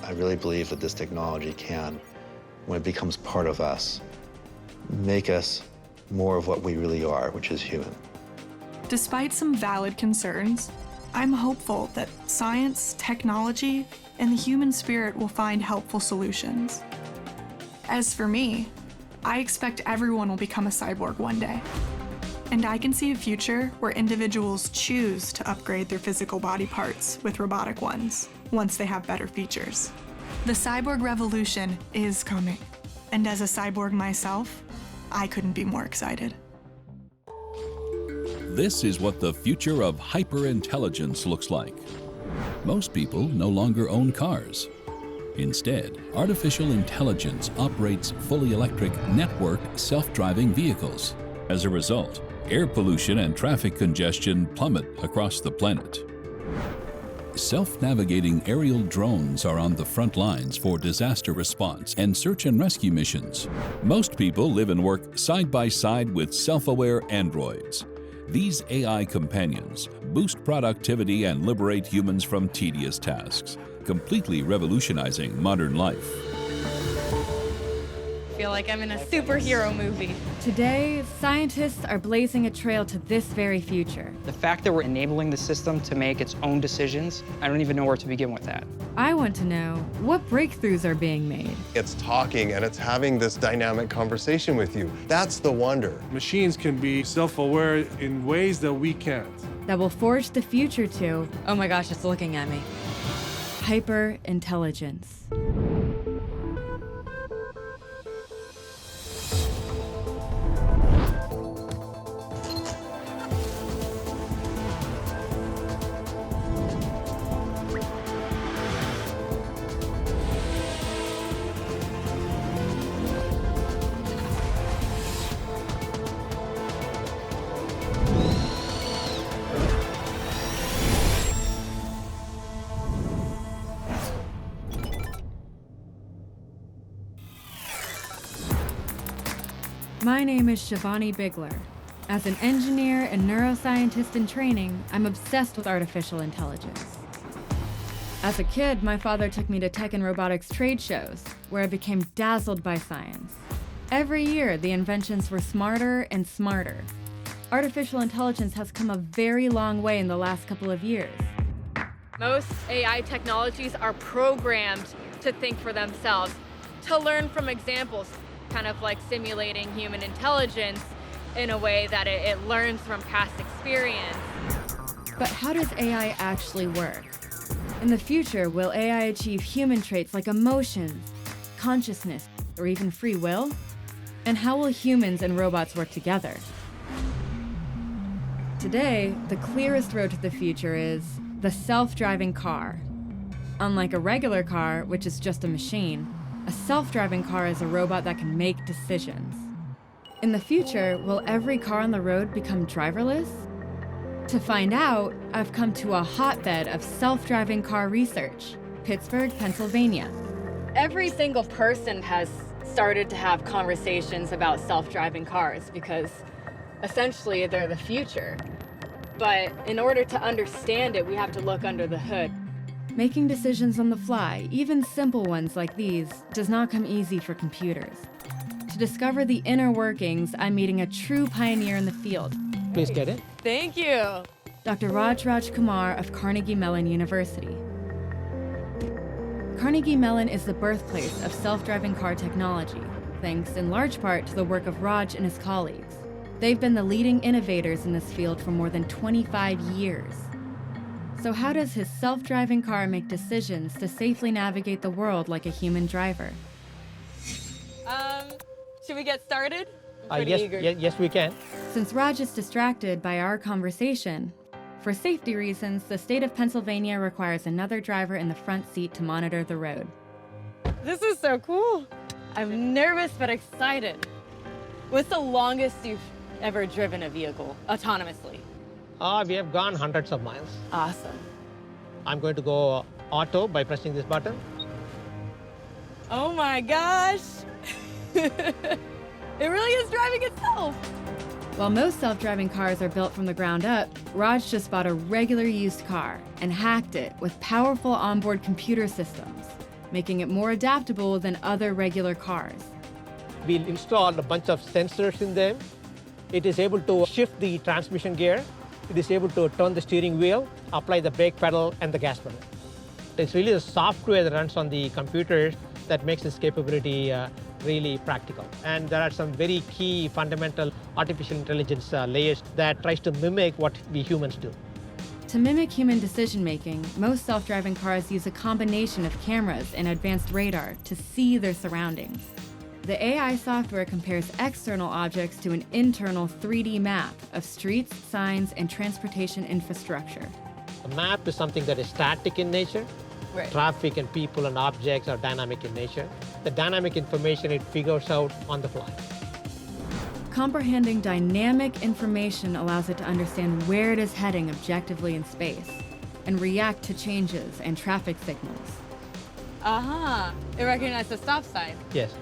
I really believe that this technology can, when it becomes part of us, make us more of what we really are, which is human. Despite some valid concerns, I'm hopeful that science, technology, and the human spirit will find helpful solutions. As for me, I expect everyone will become a cyborg one day. And I can see a future where individuals choose to upgrade their physical body parts with robotic ones once they have better features. The cyborg revolution is coming. And as a cyborg myself, I couldn't be more excited. This is what the future of hyperintelligence looks like. Most people no longer own cars. Instead, artificial intelligence operates fully electric, networked, self-driving vehicles. As a result, air pollution and traffic congestion plummet across the planet. Self-navigating aerial drones are on the front lines for disaster response and search and rescue missions. Most people live and work side by side with self-aware androids. These AI companions boost productivity and liberate humans from tedious tasks, completely revolutionizing modern life. I feel like I'm in a superhero movie. Today, scientists are blazing a trail to this very future. The fact that we're enabling the system to make its own decisions, I don't even know where to begin with that. I want to know what breakthroughs are being made. It's talking and it's having this dynamic conversation with you. That's the wonder. Machines can be self-aware in ways that we can't. That will forge the future to, oh my gosh, it's looking at me, hyper-intelligence. My name is Shivani Bigler. As an engineer and neuroscientist in training, I'm obsessed with artificial intelligence. As a kid, my father took me to tech and robotics trade shows, where I became dazzled by science. Every year, the inventions were smarter and smarter. Artificial intelligence has come a very long way in the last couple of years. Most AI technologies are programmed to think for themselves, to learn from examples, kind of like simulating human intelligence in a way that it learns from past experience. But how does AI actually work? In the future, will AI achieve human traits like emotions, consciousness, or even free will? And how will humans and robots work together? Today, the clearest road to the future is the self-driving car. Unlike a regular car, which is just a machine, a self-driving car is a robot that can make decisions. In the future, will every car on the road become driverless? To find out, I've come to a hotbed of self-driving car research, Pittsburgh, Pennsylvania. Every single person has started to have conversations about self-driving cars because essentially they're the future. But in order to understand it, we have to look under the hood. Making decisions on the fly, even simple ones like these, does not come easy for computers. To discover the inner workings, I'm meeting a true pioneer in the field. Please get it. Thank you. Dr. Raj Kumar of Carnegie Mellon University. Carnegie Mellon is the birthplace of self-driving car technology, thanks in large part to the work of Raj and his colleagues. They've been the leading innovators in this field for more than 25 years. So how does his self-driving car make decisions to safely navigate the world like a human driver? Should we get started? Yes, we can. Since Raj is distracted by our conversation, for safety reasons, the state of Pennsylvania requires another driver in the front seat to monitor the road. This is so cool. I'm nervous but excited. What's the longest you've ever driven a vehicle autonomously? We have gone hundreds of miles. Awesome. I'm going to go auto by pressing this button. Oh my gosh. It really is driving itself. While most self-driving cars are built from the ground up, Raj just bought a regular used car and hacked it with powerful onboard computer systems, making it more adaptable than other regular cars. We installed a bunch of sensors in them. It is able to shift the transmission gear. It is able to turn the steering wheel, apply the brake pedal and the gas pedal. It's really the software that runs on the computers that makes this capability really practical. And there are some very key fundamental artificial intelligence layers that tries to mimic what we humans do. To mimic human decision-making, most self-driving cars use a combination of cameras and advanced radar to see their surroundings. The AI software compares external objects to an internal 3D map of streets, signs, and transportation infrastructure. A map is something that is static in nature. Right. Traffic and people and objects are dynamic in nature. The dynamic information it figures out on the fly. Comprehending dynamic information allows it to understand where it is heading objectively in space and react to changes and traffic signals. It recognized the stop sign. Yes.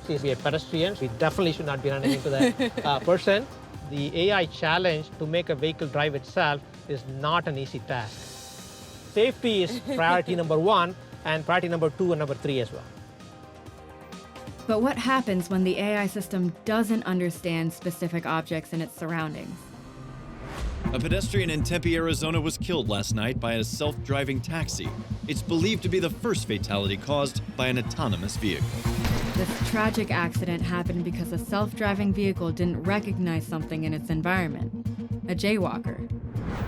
Since we are pedestrians, we definitely should not be running into that person. The AI challenge to make a vehicle drive itself is not an easy task. Safety is priority number 1, and priority number 2 and number 3 as well. But what happens when the AI system doesn't understand specific objects in its surroundings? A pedestrian in Tempe, Arizona was killed last night by a self-driving taxi. It's believed to be the first fatality caused by an autonomous vehicle. This tragic accident happened because a self-driving vehicle didn't recognize something in its environment, a jaywalker.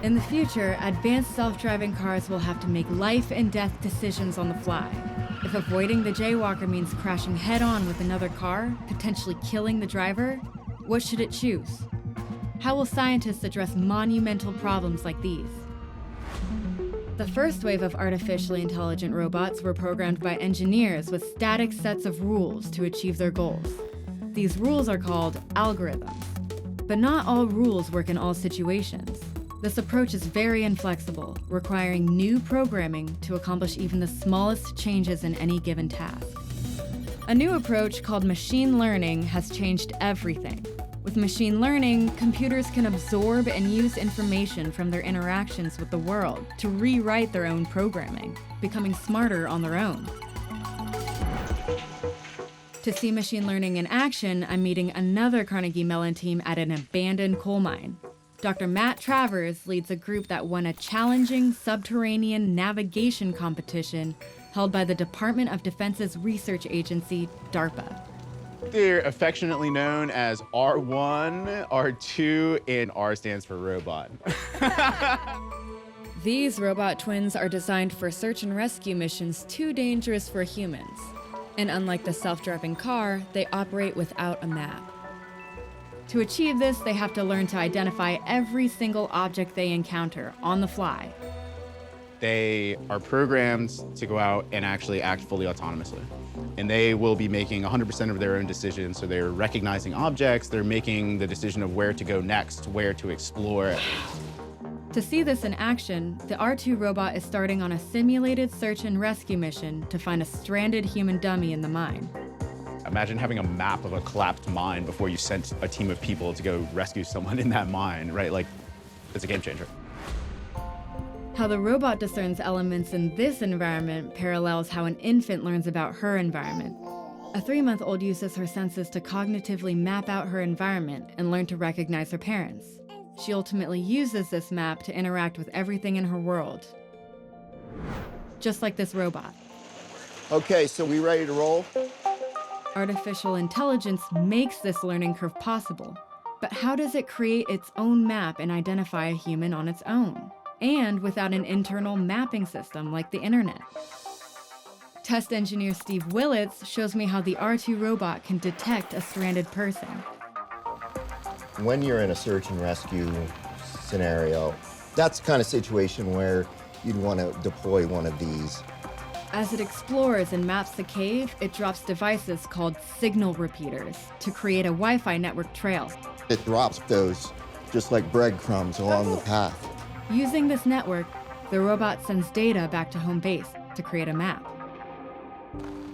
In the future, advanced self-driving cars will have to make life and death decisions on the fly. If avoiding the jaywalker means crashing head-on with another car, potentially killing the driver, what should it choose? How will scientists address monumental problems like these? The first wave of artificially intelligent robots were programmed by engineers with static sets of rules to achieve their goals. These rules are called algorithms. But not all rules work in all situations. This approach is very inflexible, requiring new programming to accomplish even the smallest changes in any given task. A new approach called machine learning has changed everything. With machine learning, computers can absorb and use information from their interactions with the world to rewrite their own programming, becoming smarter on their own. To see machine learning in action, I'm meeting another Carnegie Mellon team at an abandoned coal mine. Dr. Matt Travers leads a group that won a challenging subterranean navigation competition held by the Department of Defense's research agency, DARPA. They're affectionately known as R1, R2, and R stands for robot. These robot twins are designed for search and rescue missions too dangerous for humans. And unlike the self-driving car, they operate without a map. To achieve this, they have to learn to identify every single object they encounter on the fly. They are programmed to go out and actually act fully autonomously. And they will be making 100% of their own decisions. So they're recognizing objects, they're making the decision of where to go next, where to explore. To see this in action, the R2 robot is starting on a simulated search and rescue mission to find a stranded human dummy in the mine. Imagine having a map of a collapsed mine before you sent a team of people to go rescue someone in that mine, right? Like, it's a game changer. How the robot discerns elements in this environment parallels how an infant learns about her environment. A 3-month-old uses her senses to cognitively map out her environment and learn to recognize her parents. She ultimately uses this map to interact with everything in her world. Just like this robot. Okay, so we ready to roll? Artificial intelligence makes this learning curve possible. But how does it create its own map and identify a human on its own? And without an internal mapping system like the internet. Test engineer Steve Willits shows me how the R2 robot can detect a stranded person. When you're in a search and rescue scenario, that's the kind of situation where you'd want to deploy one of these. As it explores and maps the cave, it drops devices called signal repeaters to create a Wi-Fi network trail. It drops those just like breadcrumbs along the path. Using this network, the robot sends data back to home base to create a map.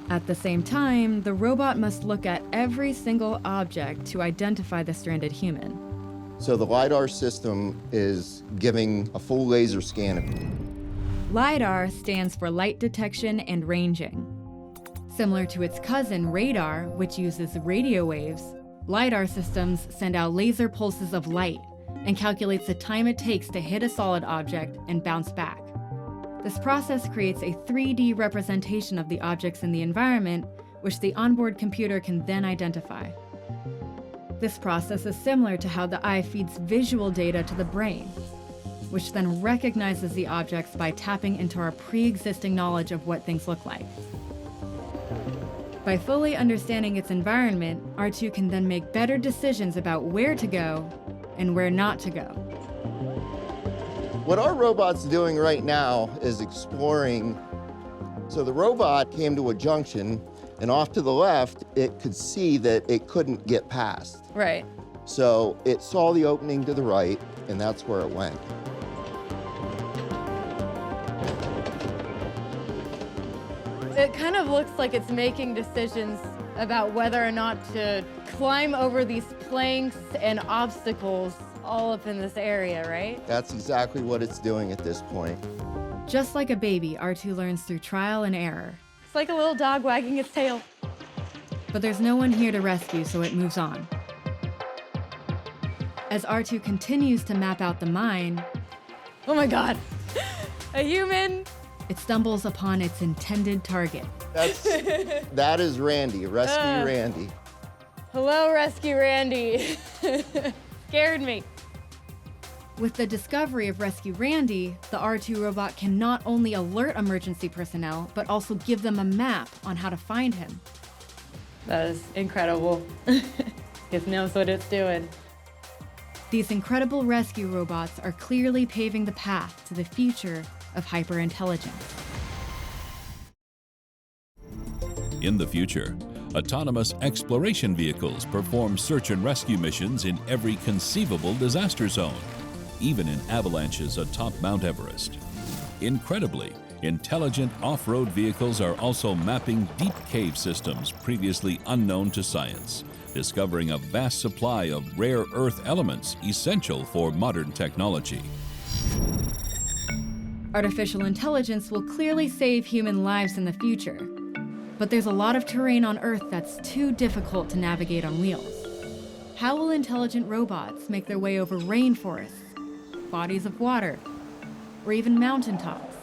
At the same time, the robot must look at every single object to identify the stranded human. So the LiDAR system is giving a full laser scan. LiDAR stands for light detection and ranging. Similar to its cousin, radar, which uses radio waves, LiDAR systems send out laser pulses of light and calculates the time it takes to hit a solid object and bounce back. This process creates a 3D representation of the objects in the environment, which the onboard computer can then identify. This process is similar to how the eye feeds visual data to the brain, which then recognizes the objects by tapping into our pre-existing knowledge of what things look like. By fully understanding its environment, R2 can then make better decisions about where to go and where not to go. What our robot's doing right now is exploring. So the robot came to a junction, and off to the left, it could see that it couldn't get past. Right. So it saw the opening to the right, and that's where it went. It kind of looks like it's making decisions about whether or not to climb over these planks and obstacles all up in this area, right? That's exactly what it's doing at this point. Just like a baby, R2 learns through trial and error. It's like a little dog wagging its tail. But there's no one here to rescue, so it moves on. As R2 continues to map out the mine, oh my God, a human! It stumbles upon its intended target. That is Randy, Rescue Randy. Hello, Rescue Randy. Scared me. With the discovery of Rescue Randy, the R2 robot can not only alert emergency personnel, but also give them a map on how to find him. That is incredible. It knows what it's doing. These incredible rescue robots are clearly paving the path to the future of hyperintelligence. In the future, autonomous exploration vehicles perform search and rescue missions in every conceivable disaster zone, even in avalanches atop Mount Everest. Incredibly, intelligent off-road vehicles are also mapping deep cave systems previously unknown to science, discovering a vast supply of rare earth elements essential for modern technology. Artificial intelligence will clearly save human lives in the future, but there's a lot of terrain on Earth that's too difficult to navigate on wheels. How will intelligent robots make their way over rainforests, bodies of water, or even mountaintops?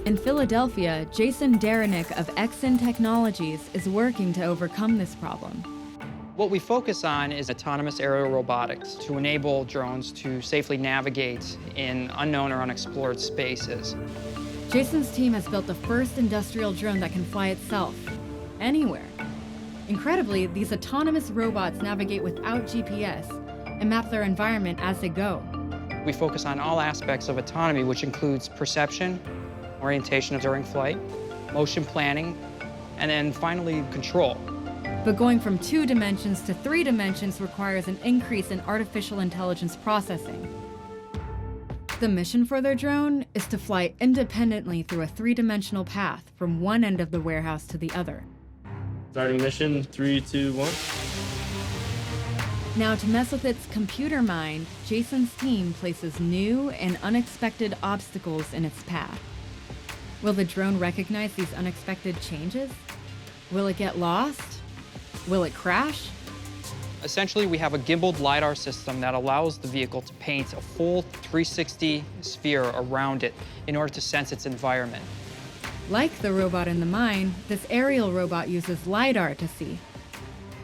In Philadelphia, Jason Derenick of Exyn Technologies is working to overcome this problem. What we focus on is autonomous aerial robotics to enable drones to safely navigate in unknown or unexplored spaces. Jason's team has built the first industrial drone that can fly itself, anywhere. Incredibly, these autonomous robots navigate without GPS and map their environment as they go. We focus on all aspects of autonomy, which includes perception, orientation during flight, motion planning, and then finally control. But going from 2 dimensions to 3 dimensions requires an increase in artificial intelligence processing. The mission for their drone is to fly independently through a 3-dimensional path from one end of the warehouse to the other. Starting mission, 3, 2, 1. Now, to mess with its computer mind, Jason's team places new and unexpected obstacles in its path. Will the drone recognize these unexpected changes? Will it get lost? Will it crash? Essentially, we have a gimbaled LiDAR system that allows the vehicle to paint a full 360 sphere around it in order to sense its environment. Like the robot in the mine, this aerial robot uses LiDAR to see.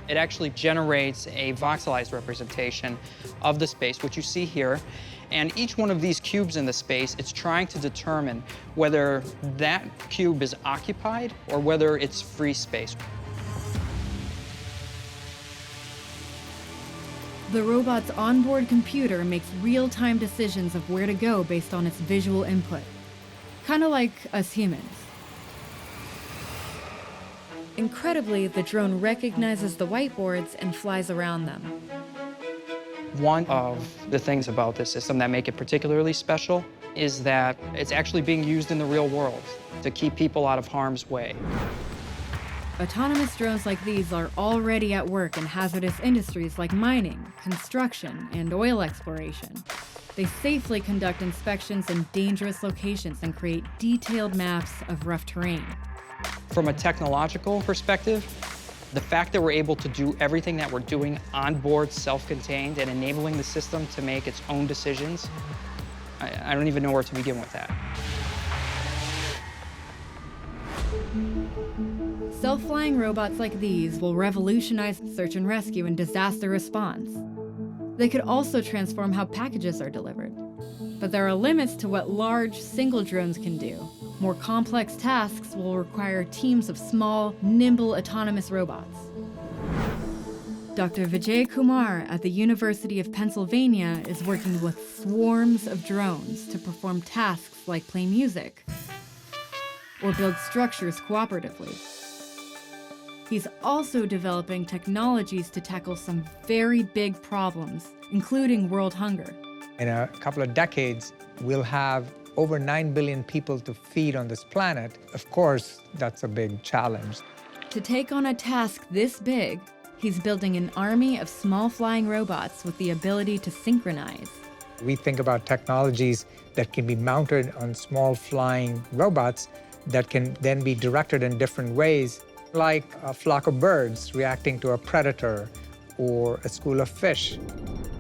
It actually generates a voxelized representation of the space, which you see here. And each one of these cubes in the space, it's trying to determine whether that cube is occupied or whether it's free space. The robot's onboard computer makes real-time decisions of where to go based on its visual input. Kind of like us humans. Incredibly, the drone recognizes the whiteboards and flies around them. One of the things about this system that make it particularly special is that it's actually being used in the real world to keep people out of harm's way. Autonomous drones like these are already at work in hazardous industries like mining, construction, and oil exploration. They safely conduct inspections in dangerous locations and create detailed maps of rough terrain. From a technological perspective, the fact that we're able to do everything that we're doing on board, self-contained, and enabling the system to make its own decisions, I don't even know where to begin with that. Self-flying robots like these will revolutionize search and rescue and disaster response. They could also transform how packages are delivered. But there are limits to what large, single drones can do. More complex tasks will require teams of small, nimble, autonomous robots. Dr. Vijay Kumar at the University of Pennsylvania is working with swarms of drones to perform tasks like play music or build structures cooperatively. He's also developing technologies to tackle some very big problems, including world hunger. In a couple of decades, we'll have over 9 billion people to feed on this planet. Of course, that's a big challenge. To take on a task this big, he's building an army of small flying robots with the ability to synchronize. We think about technologies that can be mounted on small flying robots that can then be directed in different ways, like a flock of birds reacting to a predator or a school of fish.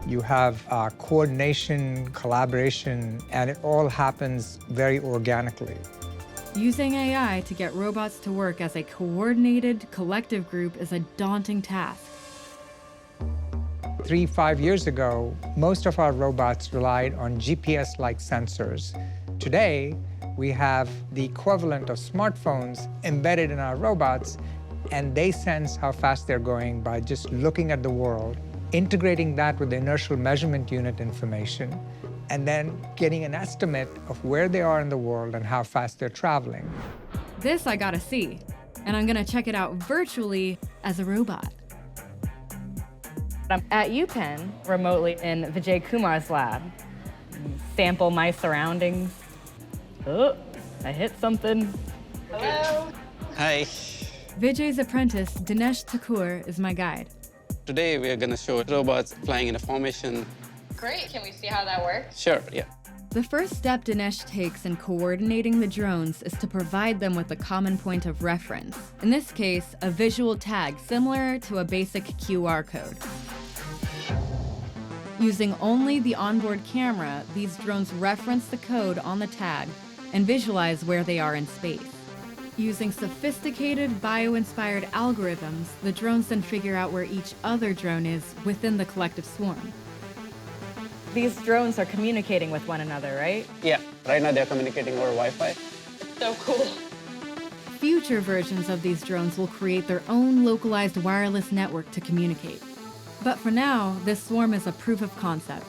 You have coordination, collaboration, and it all happens very organically. Using AI to get robots to work as a coordinated, collective group is a daunting task. 3-5 years ago, most of our robots relied on GPS-like sensors. Today, we have the equivalent of smartphones embedded in our robots, and they sense how fast they're going by just looking at the world, integrating that with the inertial measurement unit information, and then getting an estimate of where they are in the world and how fast they're traveling. This I gotta see, and I'm gonna check it out virtually as a robot. I'm at UPenn, remotely in Vijay Kumar's lab. Sample my surroundings. Oh, I hit something. Hello. Hi. Vijay's apprentice, Dinesh Thakur, is my guide. Today we are going to show robots flying in a formation. Great, can we see how that works? Sure, yeah. The first step Dinesh takes in coordinating the drones is to provide them with a common point of reference. In this case, a visual tag similar to a basic QR code. Using only the onboard camera, these drones reference the code on the tag and visualize where they are in space. Using sophisticated bio-inspired algorithms, the drones then figure out where each other drone is within the collective swarm. These drones are communicating with one another, right? Yeah, right now they're communicating over Wi-Fi. So cool. Future versions of these drones will create their own localized wireless network to communicate. But for now, this swarm is a proof of concept.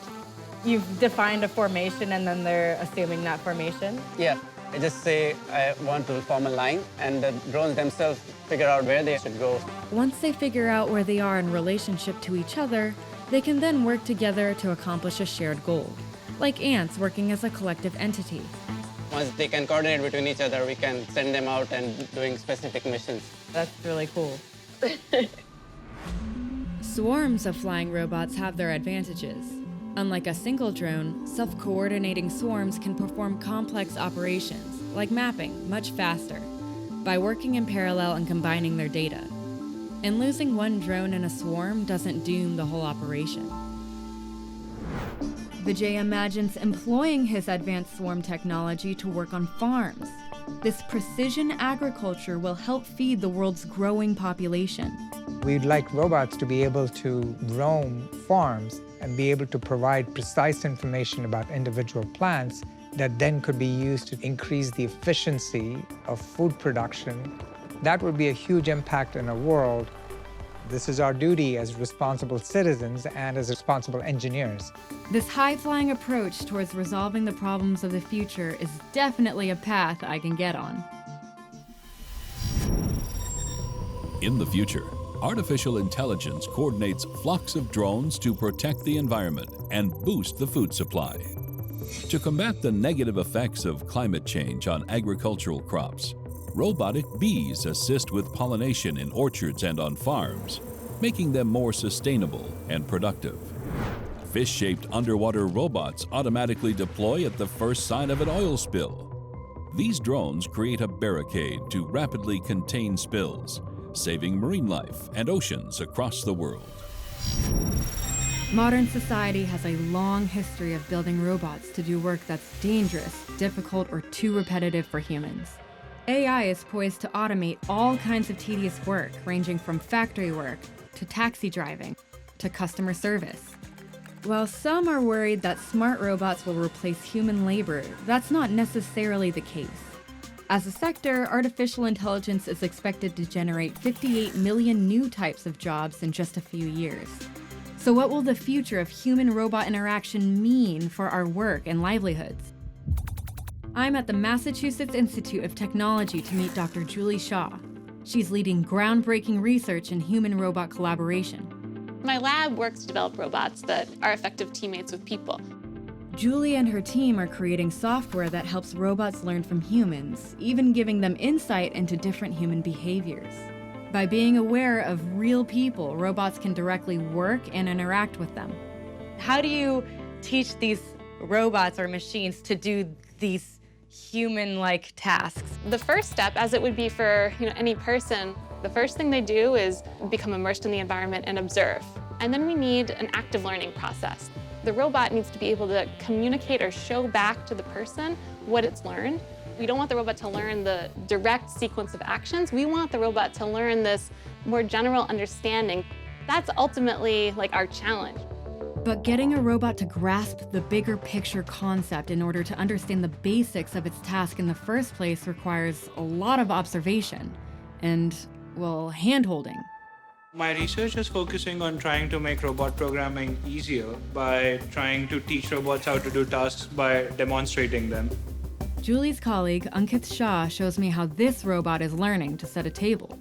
You've defined a formation and then they're assuming that formation? Yeah, I just say I want to form a line and the drones themselves figure out where they should go. Once they figure out where they are in relationship to each other, they can then work together to accomplish a shared goal, like ants working as a collective entity. Once they can coordinate between each other, we can send them out and doing specific missions. That's really cool. Swarms of flying robots have their advantages. Unlike a single drone, self-coordinating swarms can perform complex operations, like mapping, much faster, by working in parallel and combining their data. And losing one drone in a swarm doesn't doom the whole operation. Vijay imagines employing his advanced swarm technology to work on farms. This precision agriculture will help feed the world's growing population. We'd like robots to be able to roam farms and be able to provide precise information about individual plants that then could be used to increase the efficiency of food production. That would be a huge impact in a world. This is our duty as responsible citizens and as responsible engineers. This high-flying approach towards resolving the problems of the future is definitely a path I can get on. In the future, artificial intelligence coordinates flocks of drones to protect the environment and boost the food supply. To combat the negative effects of climate change on agricultural crops, robotic bees assist with pollination in orchards and on farms, making them more sustainable and productive. Fish-shaped underwater robots automatically deploy at the first sign of an oil spill. These drones create a barricade to rapidly contain spills, saving marine life and oceans across the world. Modern society has a long history of building robots to do work that's dangerous, difficult, or too repetitive for humans. AI is poised to automate all kinds of tedious work, ranging from factory work to taxi driving to customer service. While some are worried that smart robots will replace human labor, that's not necessarily the case. As a sector, artificial intelligence is expected to generate 58 million new types of jobs in just a few years. So what will the future of human-robot interaction mean for our work and livelihoods? I'm at the Massachusetts Institute of Technology to meet Dr. Julie Shaw. She's leading groundbreaking research in human-robot collaboration. My lab works to develop robots that are effective teammates with people. Julie and her team are creating software that helps robots learn from humans, even giving them insight into different human behaviors. By being aware of real people, robots can directly work and interact with them. How do you teach these robots or machines to do these human-like tasks? The first step, as it would be for any person, the first thing they do is become immersed in the environment and observe. And then we need an active learning process. The robot needs to be able to communicate or show back to the person what it's learned. We don't want the robot to learn the direct sequence of actions. We want the robot to learn this more general understanding. That's ultimately our challenge. But getting a robot to grasp the bigger picture concept in order to understand the basics of its task in the first place requires a lot of observation and, well, hand-holding. My research is focusing on trying to make robot programming easier by trying to teach robots how to do tasks by demonstrating them. Julie's colleague, Ankit Shah, shows me how this robot is learning to set a table.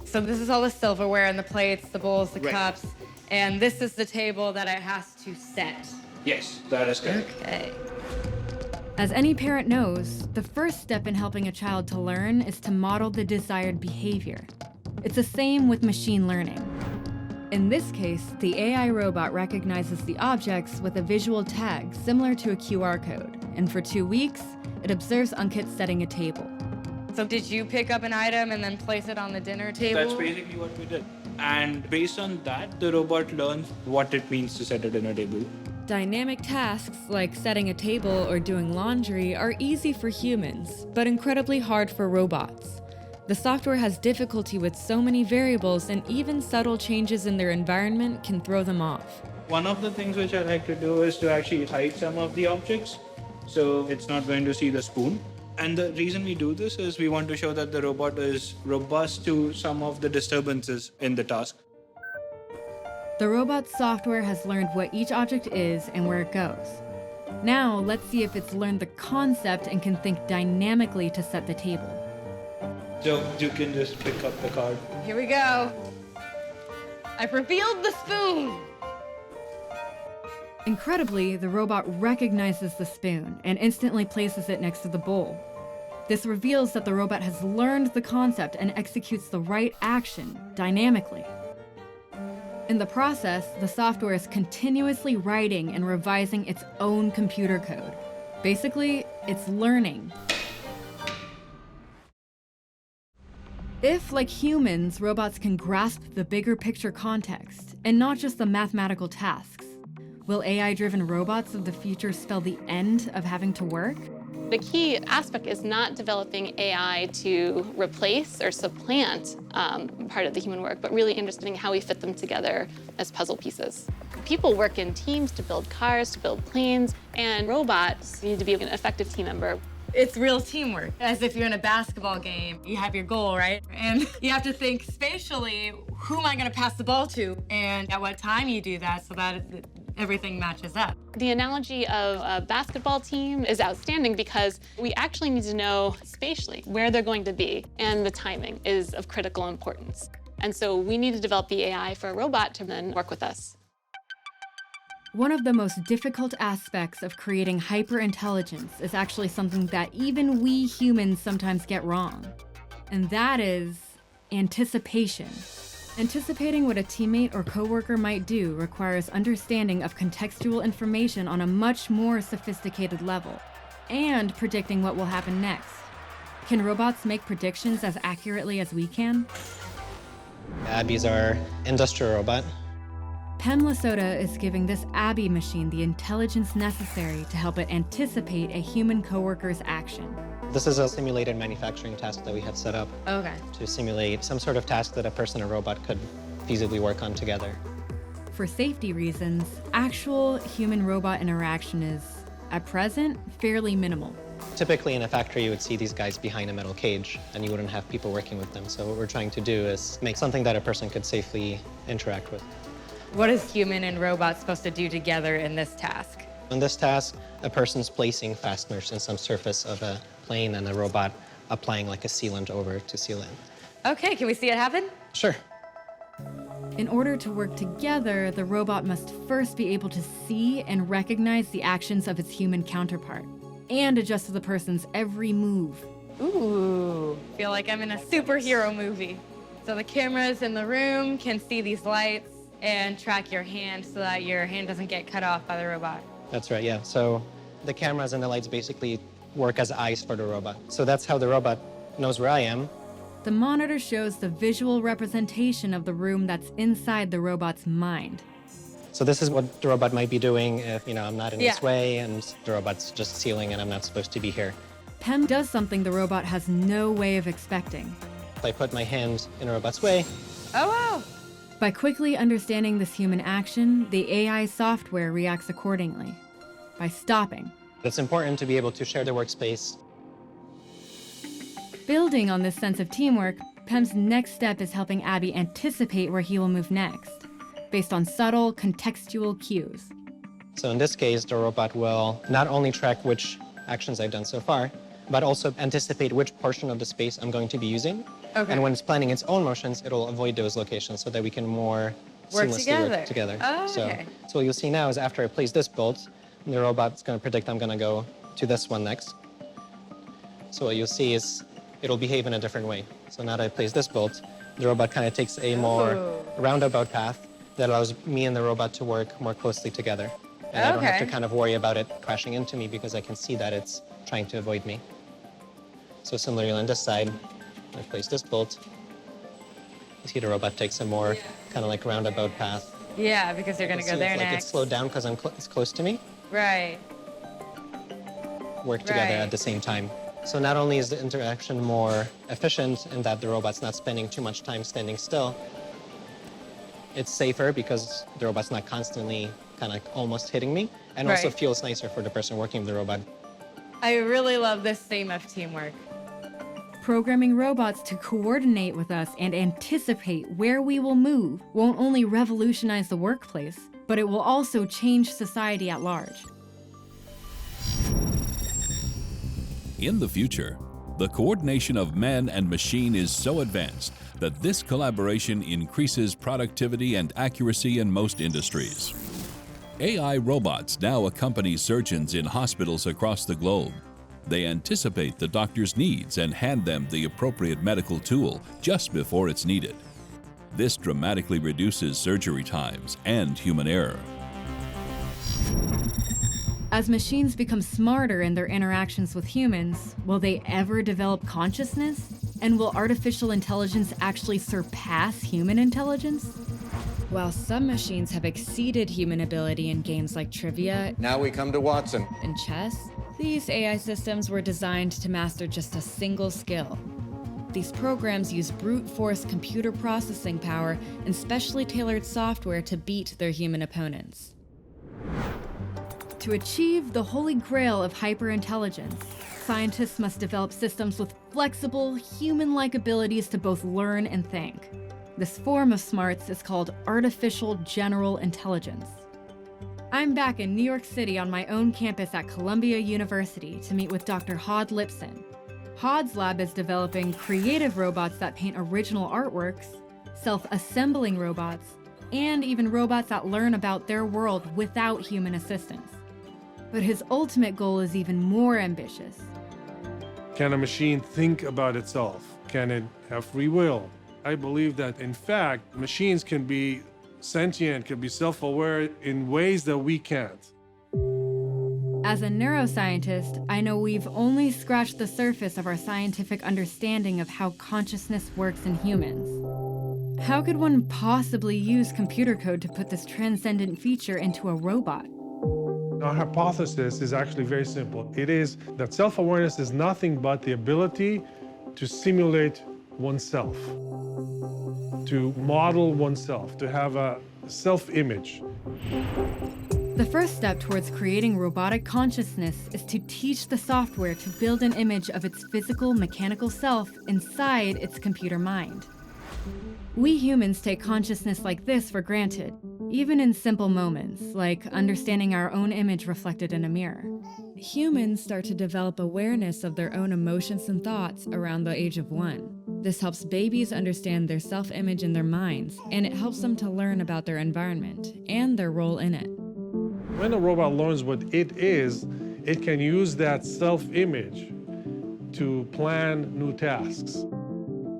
So this is all the silverware and the plates, the bowls, the Right. cups, and this is the table that it has to set. Yes, that is correct. Okay. As any parent knows, the first step in helping a child to learn is to model the desired behavior. It's the same with machine learning. In this case, the AI robot recognizes the objects with a visual tag similar to a QR code, and for 2 weeks, it observes Ankit setting a table. So did you pick up an item and then place it on the dinner table? That's basically what we did. And based on that, the robot learns what it means to set a dinner table. Dynamic tasks like setting a table or doing laundry are easy for humans, but incredibly hard for robots. The software has difficulty with so many variables, and even subtle changes in their environment can throw them off. One of the things which I like to do is to actually hide some of the objects, so it's not going to see the spoon. And the reason we do this is we want to show that the robot is robust to some of the disturbances in the task. The robot's software has learned what each object is and where it goes. Now, let's see if it's learned the concept and can think dynamically to set the table. So you can just pick up the card. Here we go. I've revealed the spoon. Incredibly, the robot recognizes the spoon and instantly places it next to the bowl. This reveals that the robot has learned the concept and executes the right action dynamically. In the process, the software is continuously writing and revising its own computer code. Basically, it's learning. If, like humans, robots can grasp the bigger picture context and not just the mathematical tasks, will AI-driven robots of the future spell the end of having to work? The key aspect is not developing AI to replace or supplant part of the human work, but really understanding how we fit them together as puzzle pieces. People work in teams to build cars, to build planes, and robots need to be an effective team member. It's real teamwork. As if you're in a basketball game, you have your goal, right? And you have to think spatially, who am I going to pass the ball to? And at what time you do that so that everything matches up. The analogy of a basketball team is outstanding because we actually need to know spatially where they're going to be, and the timing is of critical importance. And so we need to develop the AI for a robot to then work with us. One of the most difficult aspects of creating hyper-intelligence is actually something that even we humans sometimes get wrong, and that is anticipation. Anticipating what a teammate or coworker might do requires understanding of contextual information on a much more sophisticated level, and predicting what will happen next. Can robots make predictions as accurately as we can? Abby's our industrial robot. Pem Lasota is giving this Abby machine the intelligence necessary to help it anticipate a human coworker's action. This is a simulated manufacturing task that we have set up to simulate some sort of task that a person and a robot could feasibly work on together. For safety reasons, actual human-robot interaction is, at present, fairly minimal. Typically in a factory, you would see these guys behind a metal cage, and you wouldn't have people working with them. So what we're trying to do is make something that a person could safely interact with. What is human and robot supposed to do together in this task? In this task, a person's placing fasteners in some surface of a plane and a robot applying like a sealant over to seal in. Okay, can we see it happen? Sure. In order to work together, the robot must first be able to see and recognize the actions of its human counterpart, and adjust to the person's every move. Ooh, feel like I'm in a superhero movie. So the cameras in the room can see these lights and track your hand so that your hand doesn't get cut off by the robot. That's right, yeah. So the cameras and the lights basically work as eyes for the robot. So that's how the robot knows where I am. The monitor shows the visual representation of the room that's inside the robot's mind. So this is what the robot might be doing if, I'm not in its way and the robot's just sealing and I'm not supposed to be here. Pem does something the robot has no way of expecting. If I put my hand in a robot's way. Oh, wow. By quickly understanding this human action, the AI software reacts accordingly. By stopping. It's important to be able to share the workspace. Building on this sense of teamwork, Pem's next step is helping Abby anticipate where he will move next, based on subtle, contextual cues. So in this case, the robot will not only track which actions I've done so far, but also anticipate which portion of the space I'm going to be using. Okay. And when it's planning its own motions, it'll avoid those locations so that we can more seamlessly work together. Oh, okay. So what you'll see now is after I place this bolt, the robot's going to predict I'm going to go to this one next. So what you'll see is it'll behave in a different way. So now that I place this bolt, the robot kind of takes a more roundabout path that allows me and the robot to work more closely together. And I don't have to kind of worry about it crashing into me because I can see that it's trying to avoid me. So similarly on this side, I place this bolt. You see the robot takes a more kind of like roundabout path. Yeah, because you're gonna go there like next. It's slowed down because it's close to me. Right. Work together at the same time. So not only is the interaction more efficient in that the robot's not spending too much time standing still, it's safer because the robot's not constantly kind of almost hitting me, and also feels nicer for the person working with the robot. I really love this theme of teamwork. Programming robots to coordinate with us and anticipate where we will move won't only revolutionize the workplace, but it will also change society at large. In the future, the coordination of man and machine is so advanced that this collaboration increases productivity and accuracy in most industries. AI robots now accompany surgeons in hospitals across the globe. They anticipate the doctor's needs and hand them the appropriate medical tool just before it's needed. This dramatically reduces surgery times and human error. As machines become smarter in their interactions with humans, will they ever develop consciousness? And will artificial intelligence actually surpass human intelligence? While some machines have exceeded human ability in games like trivia, now we come to Watson, and chess, these AI systems were designed to master just a single skill. These programs use brute force computer processing power and specially tailored software to beat their human opponents. To achieve the holy grail of hyperintelligence, scientists must develop systems with flexible, human-like abilities to both learn and think. This form of smarts is called artificial general intelligence. I'm back in New York City on my own campus at Columbia University to meet with Dr. Hod Lipson. Hod's lab is developing creative robots that paint original artworks, self-assembling robots, and even robots that learn about their world without human assistance. But his ultimate goal is even more ambitious. Can a machine think about itself? Can it have free will? I believe that, in fact, machines can be sentient, can be self-aware in ways that we can't. As a neuroscientist, I know we've only scratched the surface of our scientific understanding of how consciousness works in humans. How could one possibly use computer code to put this transcendent feature into a robot? Our hypothesis is actually very simple. It is that self-awareness is nothing but the ability to simulate oneself, to model oneself, to have a self-image. The first step towards creating robotic consciousness is to teach the software to build an image of its physical, mechanical self inside its computer mind. We humans take consciousness like this for granted, even in simple moments, like understanding our own image reflected in a mirror. Humans start to develop awareness of their own emotions and thoughts around the age of 1. This helps babies understand their self-image in their minds, and it helps them to learn about their environment and their role in it. When a robot learns what it is, it can use that self-image to plan new tasks.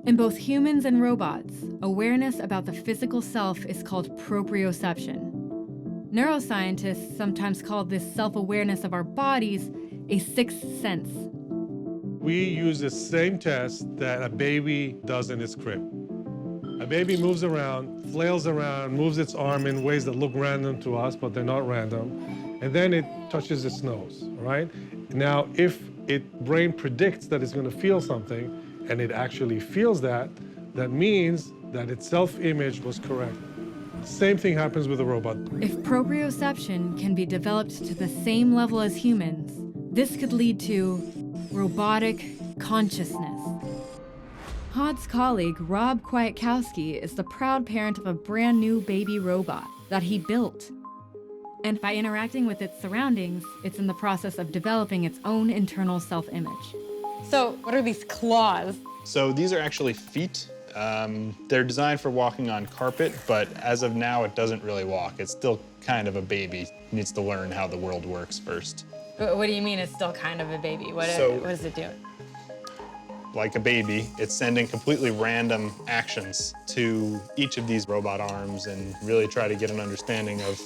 In both humans and robots, awareness about the physical self is called proprioception. Neuroscientists sometimes call this self-awareness of our bodies a sixth sense. We use the same test that a baby does in its crib. A baby moves around, flails around, moves its arm in ways that look random to us, but they're not random, and then it touches its nose, right? Now, if its brain predicts that it's going to feel something, and it actually feels that, that means that its self-image was correct. Same thing happens with a robot. If proprioception can be developed to the same level as humans, this could lead to robotic consciousness. Hod's colleague, Rob Kwiatkowski, is the proud parent of a brand new baby robot that he built. And by interacting with its surroundings, it's in the process of developing its own internal self-image. So what are these claws? So these are actually feet. They're designed for walking on carpet, but as of now, it doesn't really walk. It's still kind of a baby. It needs to learn how the world works first. What do you mean it's still kind of a baby? What is it doing? like a baby, it's sending completely random actions to each of these robot arms and really try to get an understanding of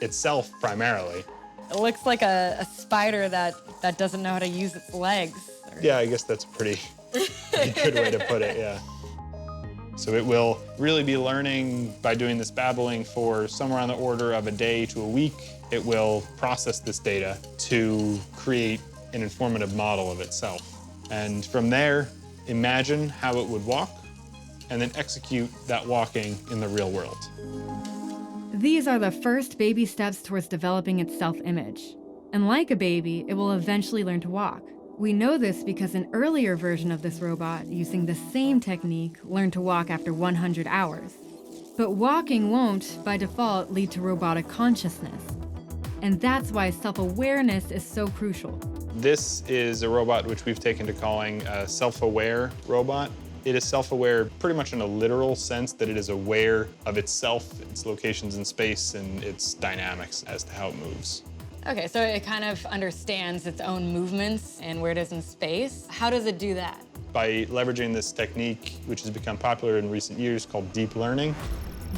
itself primarily. It looks like a spider that doesn't know how to use its legs. Yeah, I guess that's a pretty good way to put it, yeah. So it will really be learning by doing this babbling for somewhere on the order of a day to a week. It will process this data to create an informative model of itself. And from there, imagine how it would walk, and then execute that walking in the real world. These are the first baby steps towards developing its self-image. And like a baby, it will eventually learn to walk. We know this because an earlier version of this robot, using the same technique, learned to walk after 100 hours. But walking won't, by default, lead to robotic consciousness. And that's why self-awareness is so crucial. This is a robot which we've taken to calling a self-aware robot. It is self-aware pretty much in a literal sense that it is aware of itself, its locations in space, and its dynamics as to how it moves. Okay, so it kind of understands its own movements and where it is in space. How does it do that? By leveraging this technique, which has become popular in recent years, called deep learning.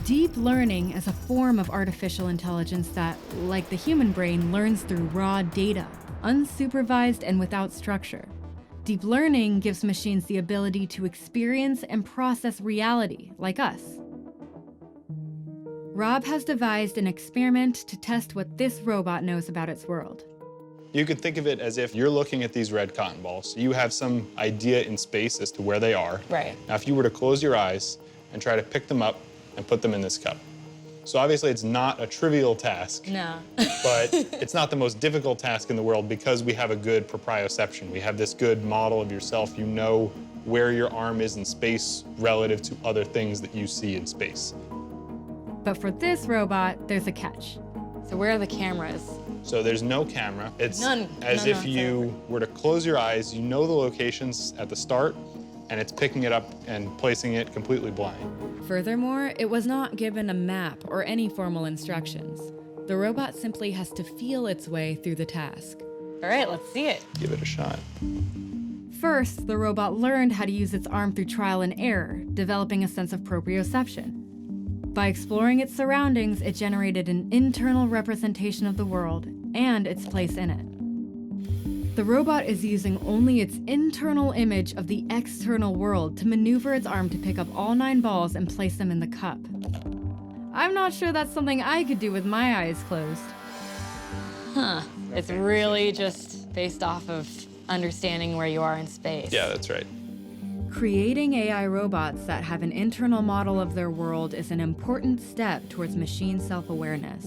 Deep learning is a form of artificial intelligence that, like the human brain, learns through raw data, unsupervised and without structure. Deep learning gives machines the ability to experience and process reality, like us. Rob has devised an experiment to test what this robot knows about its world. You could think of it as if you're looking at these red cotton balls. You have some idea in space as to where they are. Right. Now, if you were to close your eyes and try to pick them up and put them in this cup. So obviously it's not a trivial task. No. But it's not the most difficult task in the world because we have a good proprioception. We have this good model of yourself. You know where your arm is in space relative to other things that you see in space. But for this robot, there's a catch. So where are the cameras? So there's no camera. It's None. as if you were to close your eyes, you know the locations at the start, and it's picking it up and placing it completely blind. Furthermore, it was not given a map or any formal instructions. The robot simply has to feel its way through the task. All right, let's see it. Give it a shot. First, the robot learned how to use its arm through trial and error, developing a sense of proprioception. By exploring its surroundings, it generated an internal representation of the world and its place in it. The robot is using only its internal image of the external world to maneuver its arm to pick up all 9 balls and place them in the cup. I'm not sure that's something I could do with my eyes closed. Huh. It's really just based off of understanding where you are in space. Yeah, that's right. Creating AI robots that have an internal model of their world is an important step towards machine self-awareness.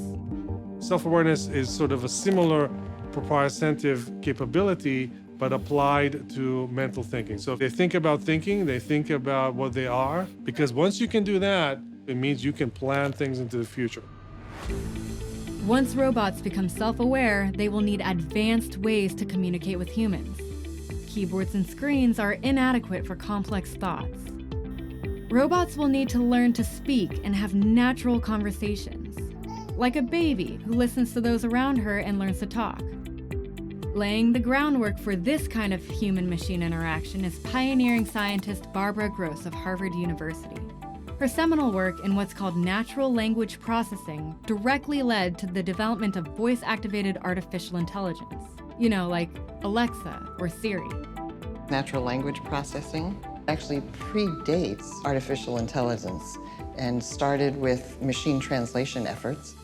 Self-awareness is sort of a similar proprioceptive capability, but applied to mental thinking. So if they think about thinking, they think about what they are, because once you can do that, it means you can plan things into the future. Once robots become self-aware, they will need advanced ways to communicate with humans. Keyboards and screens are inadequate for complex thoughts. Robots will need to learn to speak and have natural conversations, like a baby who listens to those around her and learns to talk. Laying the groundwork for this kind of human-machine interaction is pioneering scientist Barbara Gross of Harvard University. Her seminal work in what's called natural language processing directly led to the development of voice-activated artificial intelligence. You know, like Alexa or Siri. Natural language processing actually predates artificial intelligence and started with machine translation efforts.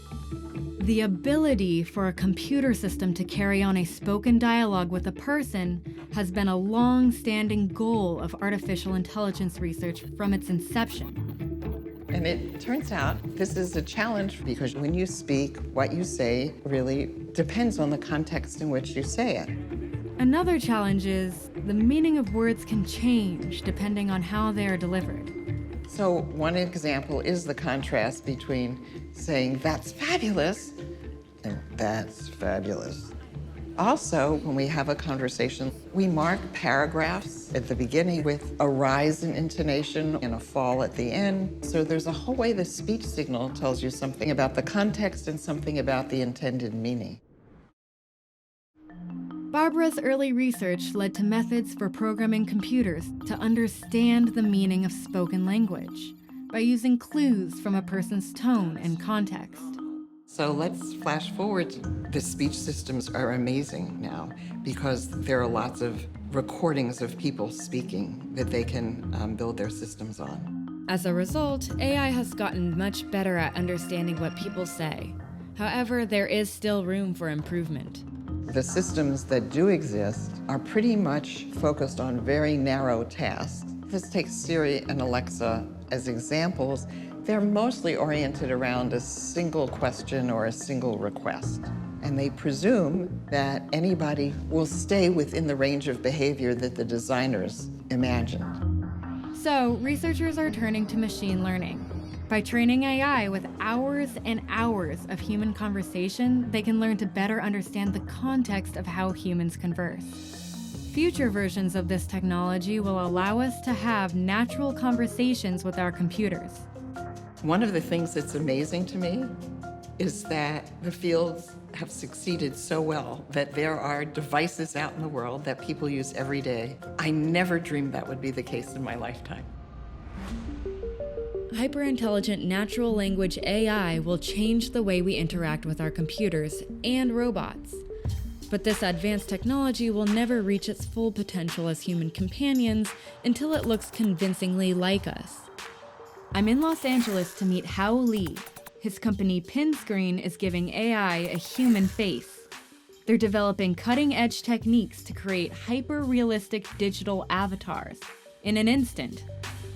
The ability for a computer system to carry on a spoken dialogue with a person has been a long-standing goal of artificial intelligence research from its inception. And it turns out this is a challenge because when you speak, what you say really depends on the context in which you say it. Another challenge is the meaning of words can change depending on how they are delivered. So one example is the contrast between saying, "That's fabulous," and "That's fabulous." Also, when we have a conversation, we mark paragraphs at the beginning with a rise in intonation and a fall at the end. So there's a whole way the speech signal tells you something about the context and something about the intended meaning. Barbara's early research led to methods for programming computers to understand the meaning of spoken language by using clues from a person's tone and context. So let's flash forward. The speech systems are amazing now because there are lots of recordings of people speaking that they can build their systems on. As a result, AI has gotten much better at understanding what people say. However, there is still room for improvement. The systems that do exist are pretty much focused on very narrow tasks. Let's take Siri and Alexa as examples. They're mostly oriented around a single question or a single request. And they presume that anybody will stay within the range of behavior that the designers imagined. So, researchers are turning to machine learning. By training AI with hours and hours of human conversation, they can learn to better understand the context of how humans converse. Future versions of this technology will allow us to have natural conversations with our computers. One of the things that's amazing to me is that the fields have succeeded so well that there are devices out in the world that people use every day. I never dreamed that would be the case in my lifetime. Hyper-intelligent natural language AI will change the way we interact with our computers and robots. But this advanced technology will never reach its full potential as human companions until it looks convincingly like us. I'm in Los Angeles to meet Hao Li. His company Pinscreen is giving AI a human face. They're developing cutting-edge techniques to create hyper-realistic digital avatars in an instant.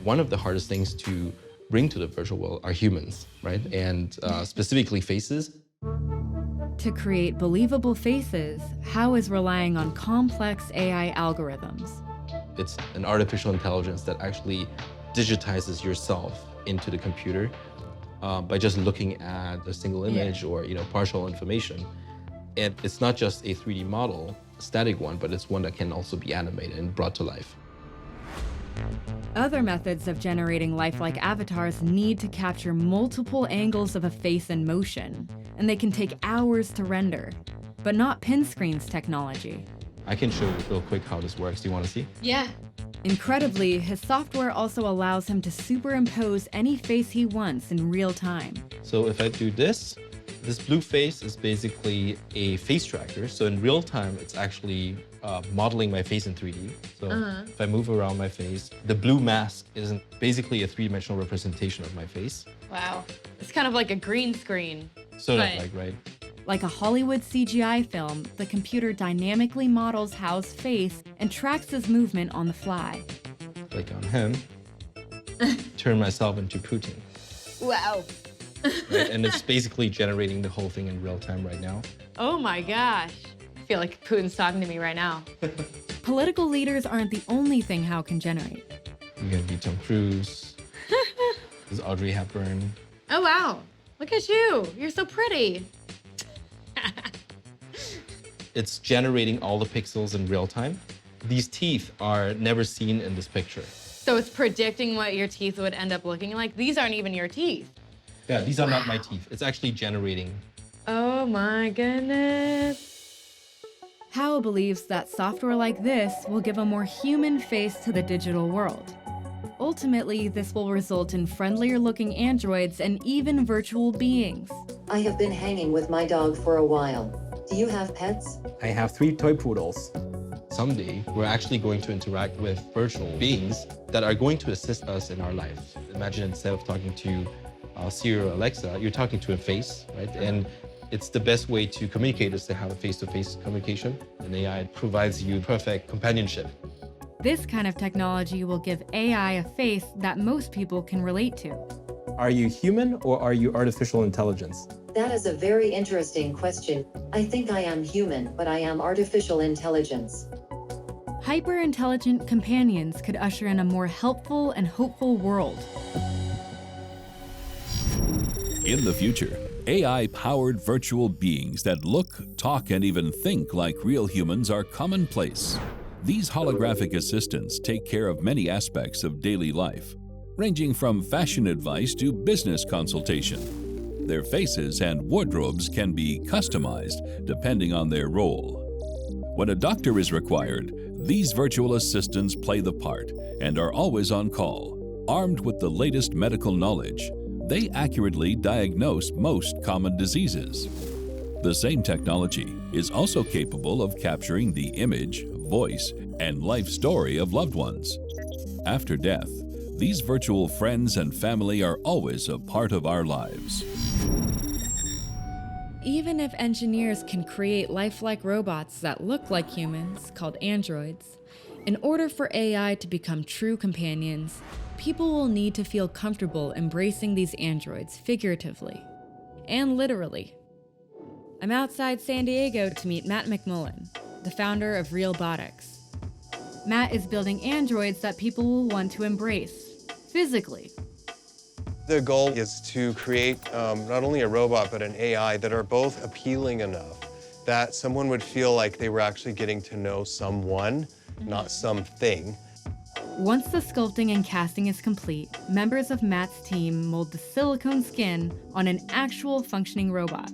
One of the hardest things to bring to the virtual world are humans, right? And specifically faces. To create believable faces, Hao is relying on complex AI algorithms. It's an artificial intelligence that actually digitizes yourself into the computer by just looking at a single image or partial information. And it's not just a 3D model, a static one, but it's one that can also be animated and brought to life. Other methods of generating lifelike avatars need to capture multiple angles of a face in motion, and they can take hours to render, but not Pinscreen's technology. I can show you real quick how this works. Do you want to see? Yeah. Incredibly, his software also allows him to superimpose any face he wants in real time. So if I do this blue face is basically a face tracker. So in real time, it's actually modeling my face in 3D. So if I move around my face, the blue mask is basically a three-dimensional representation of my face. Wow. It's kind of like a green screen. Sort of like, right? Like a Hollywood CGI film, the computer dynamically models Hao's face and tracks his movement on the fly. Click on him, turn myself into Putin. Wow. Right? And it's basically generating the whole thing in real time right now. Oh my gosh. I feel like Putin's talking to me right now. Political leaders aren't the only thing Hao can generate. You're gonna be Tom Cruise. This is Audrey Hepburn. Oh wow. Look at you. You're so pretty. It's generating all the pixels in real time. These teeth are never seen in this picture. So it's predicting what your teeth would end up looking like? These aren't even your teeth. Yeah, these are not my teeth. It's actually generating. Oh my goodness. Hao believes that software like this will give a more human face to the digital world. Ultimately, this will result in friendlier-looking androids and even virtual beings. I have been hanging with my dog for a while. Do you have pets? I have 3 toy poodles. Someday, we're actually going to interact with virtual beings that are going to assist us in our life. Imagine instead of talking to Siri or Alexa, you're talking to a face, right? And it's the best way to communicate is to have a face-to-face communication. And AI provides you perfect companionship. This kind of technology will give AI a face that most people can relate to. Are you human or are you artificial intelligence? That is a very interesting question. I think I am human, but I am artificial intelligence. Hyper-intelligent companions could usher in a more helpful and hopeful world. In the future, AI-powered virtual beings that look, talk, and even think like real humans are commonplace. These holographic assistants take care of many aspects of daily life, ranging from fashion advice to business consultation. Their faces and wardrobes can be customized depending on their role. When a doctor is required, these virtual assistants play the part and are always on call. Armed with the latest medical knowledge, they accurately diagnose most common diseases. The same technology is also capable of capturing the image, voice, and life story of loved ones. After death, these virtual friends and family are always a part of our lives. Even if engineers can create lifelike robots that look like humans, called androids, in order for AI to become true companions, people will need to feel comfortable embracing these androids figuratively and literally. I'm outside San Diego to meet Matt McMullen, the founder of Robotics. Matt is building androids that people will want to embrace, physically. The goal is to create not only a robot, but an AI that are both appealing enough that someone would feel like they were actually getting to know someone, not something. Once the sculpting and casting is complete, members of Matt's team mold the silicone skin on an actual functioning robot.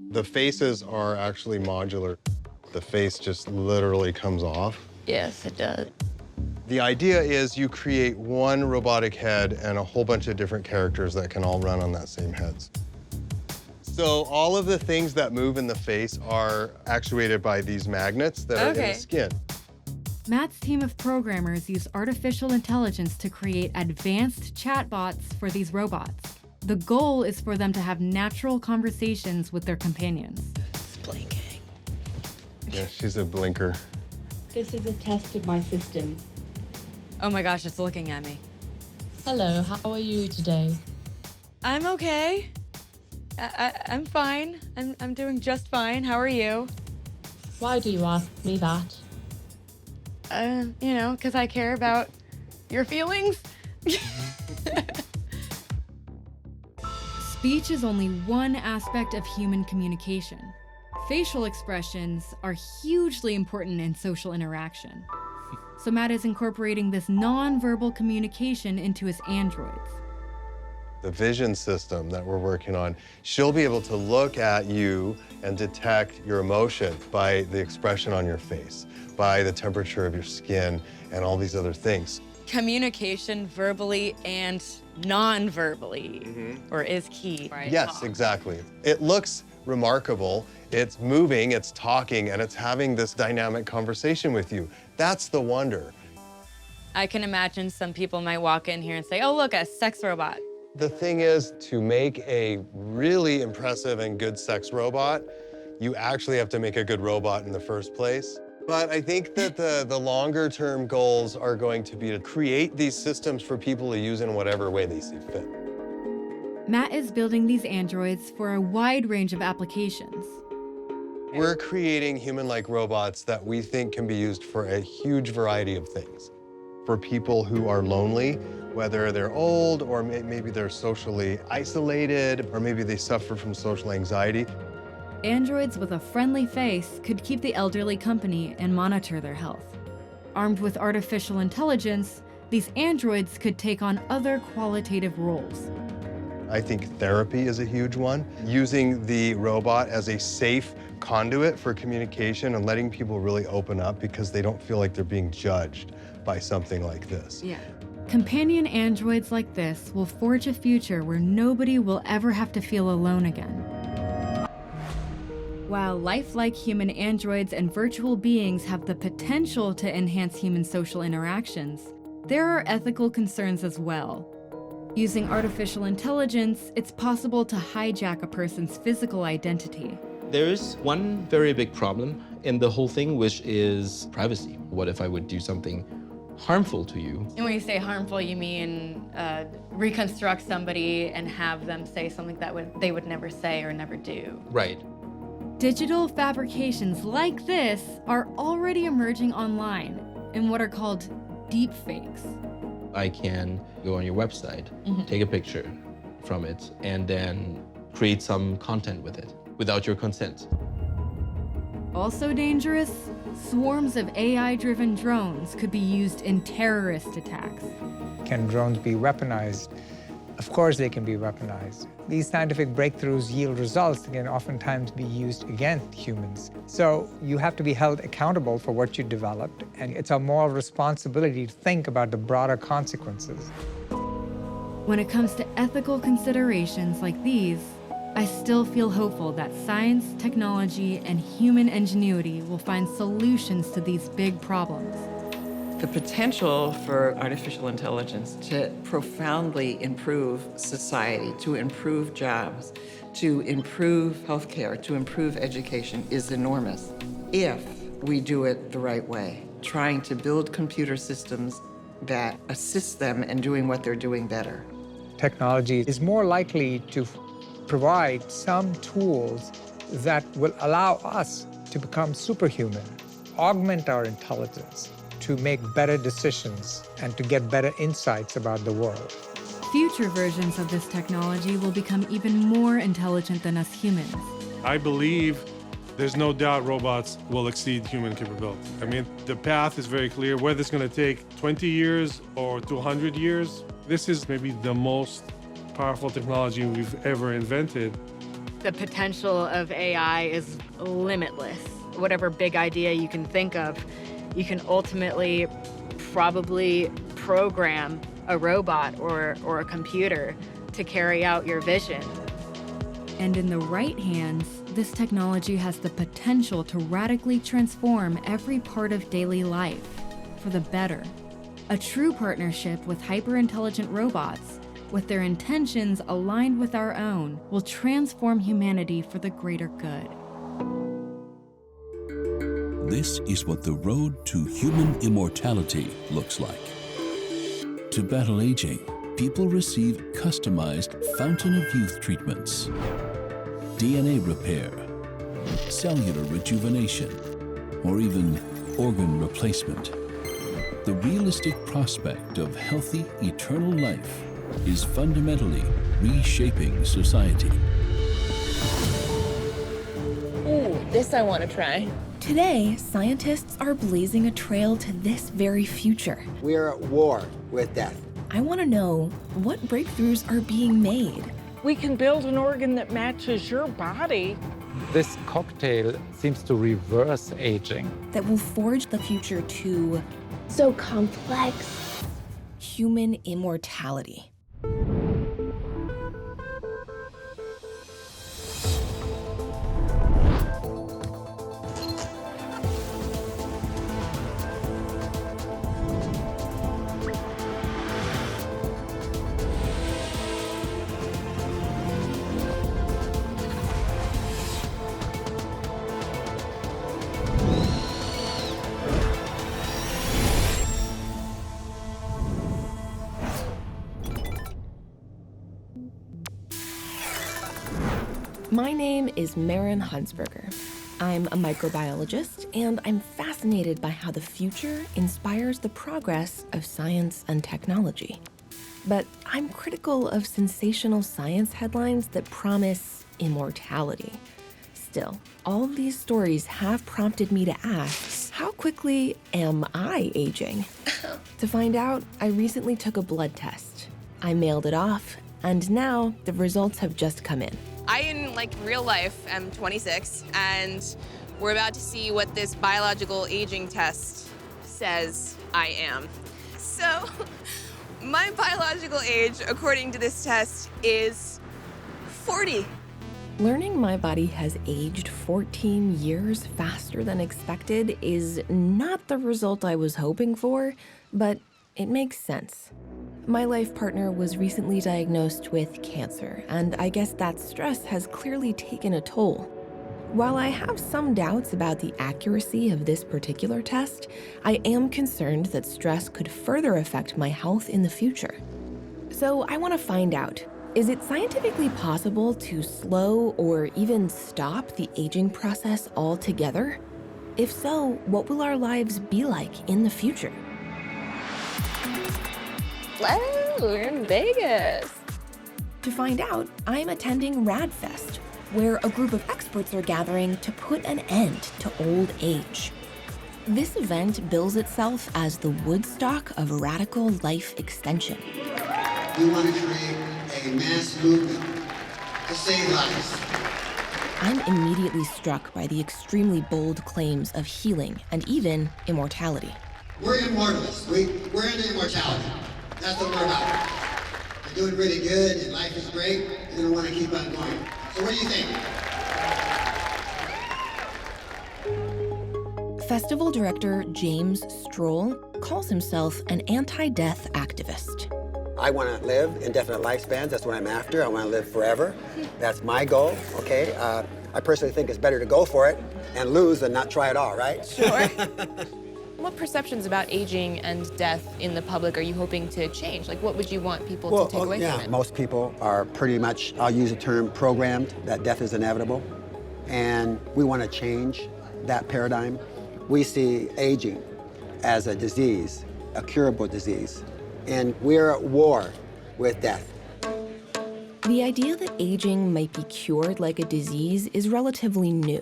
The faces are actually modular. The face just literally comes off. Yes, it does. The idea is you create one robotic head and a whole bunch of different characters that can all run on that same head. So all of the things that move in the face are actuated by these magnets that are in the skin. Matt's team of programmers use artificial intelligence to create advanced chatbots for these robots. The goal is for them to have natural conversations with their companions. It's blinking. Yeah, she's a blinker. This is a test of my system. Oh my gosh, it's looking at me. Hello, how are you today? I'm okay. I'm fine. I'm doing just fine. How are you? Why do you ask me that? You know, because I care about your feelings. Speech is only one aspect of human communication. Facial expressions are hugely important in social interaction. So Matt is incorporating this non-verbal communication into his androids. The vision system that we're working on, she'll be able to look at you and detect your emotion by the expression on your face, by the temperature of your skin, and all these other things. Communication verbally and non-verbally, or is key, right? Yes, exactly. It looks remarkable. It's moving, it's talking, and it's having this dynamic conversation with you. That's the wonder. I can imagine some people might walk in here and say, oh, look, a sex robot. The thing is, to make a really impressive and good sex robot, you actually have to make a good robot in the first place. But I think that the longer term goals are going to be to create these systems for people to use in whatever way they see fit. Matt is building these androids for a wide range of applications. We're creating human-like robots that we think can be used for a huge variety of things. For people who are lonely, whether they're old or maybe they're socially isolated, or maybe they suffer from social anxiety. Androids with a friendly face could keep the elderly company and monitor their health. Armed with artificial intelligence, these androids could take on other qualitative roles. I think therapy is a huge one. Using the robot as a safe conduit for communication and letting people really open up because they don't feel like they're being judged by something like this. Yeah. Companion androids like this will forge a future where nobody will ever have to feel alone again. While lifelike human androids and virtual beings have the potential to enhance human social interactions, there are ethical concerns as well. Using artificial intelligence, it's possible to hijack a person's physical identity. There is one very big problem in the whole thing, which is privacy. What if I would do something harmful to you? And when you say harmful, you mean reconstruct somebody and have them say something that they would never say or never do. Right. Digital fabrications like this are already emerging online in what are called deepfakes. I can go on your website, take a picture from it, and then create some content with it without your consent. Also dangerous, swarms of AI-driven drones could be used in terrorist attacks. Can drones be weaponized Of course, they can be weaponized. These scientific breakthroughs yield results that can oftentimes be used against humans. So you have to be held accountable for what you developed, and it's our moral responsibility to think about the broader consequences. When it comes to ethical considerations like these, I still feel hopeful that science, technology, and human ingenuity will find solutions to these big problems. The potential for artificial intelligence to profoundly improve society, to improve jobs, to improve healthcare, to improve education is enormous if we do it the right way, trying to build computer systems that assist them in doing what they're doing better. Technology is more likely to provide some tools that will allow us to become superhuman, augment our intelligence, to make better decisions and to get better insights about the world. Future versions of this technology will become even more intelligent than us humans. I believe there's no doubt robots will exceed human capability. I mean, the path is very clear. Whether it's going to take 20 years or 200 years, this is maybe the most powerful technology we've ever invented. The potential of AI is limitless. Whatever big idea you can think of, you can ultimately probably program a robot or a computer to carry out your vision. And in the right hands, this technology has the potential to radically transform every part of daily life for the better. A true partnership with hyper-intelligent robots, with their intentions aligned with our own, will transform humanity for the greater good. This is what the road to human immortality looks like. To battle aging, people receive customized fountain of youth treatments, DNA repair, cellular rejuvenation, or even organ replacement. The realistic prospect of healthy, eternal life is fundamentally reshaping society. Ooh, this I want to try. Today, scientists are blazing a trail to this very future. We are at war with death. I want to know what breakthroughs are being made. We can build an organ that matches your body. This cocktail seems to reverse aging. That will forge the future to so complex. Human immortality. My name is Maren Hunsberger. I'm a microbiologist, and I'm fascinated by how the future inspires the progress of science and technology. But I'm critical of sensational science headlines that promise immortality. Still, all of these stories have prompted me to ask, how quickly am I aging? To find out, I recently took a blood test. I mailed it off, and now the results have just come in. I, in real life, am 26, and we're about to see what this biological aging test says I am. So, my biological age, according to this test, is 40. Learning my body has aged 14 years faster than expected is not the result I was hoping for, but it makes sense. My life partner was recently diagnosed with cancer, and I guess that stress has clearly taken a toll. While I have some doubts about the accuracy of this particular test, I am concerned that stress could further affect my health in the future. So I want to find out, is it scientifically possible to slow or even stop the aging process altogether? If so, what will our lives be like in the future? Hello, we're in Vegas. To find out, I'm attending RadFest, where a group of experts are gathering to put an end to old age. This event bills itself as the Woodstock of radical life extension. We want to create a mass movement to save lives. I'm immediately struck by the extremely bold claims of healing and even immortality. We're immortalists. We're into immortality. That's what we're about. You're doing really good and life is great. You're going to want to keep on going. So what do you think? Festival director James Stroll calls himself an anti-death activist. I want to live indefinite lifespans. That's what I'm after. I want to live forever. That's my goal, okay? I personally think it's better to go for it and lose than not try at all, right? Sure. What perceptions about aging and death in the public are you hoping to change? Like, what would you want people to take away from it? Most people are pretty much, I'll use the term programmed, that death is inevitable. And we want to change that paradigm. We see aging as a disease, a curable disease. And we're at war with death. The idea that aging might be cured like a disease is relatively new.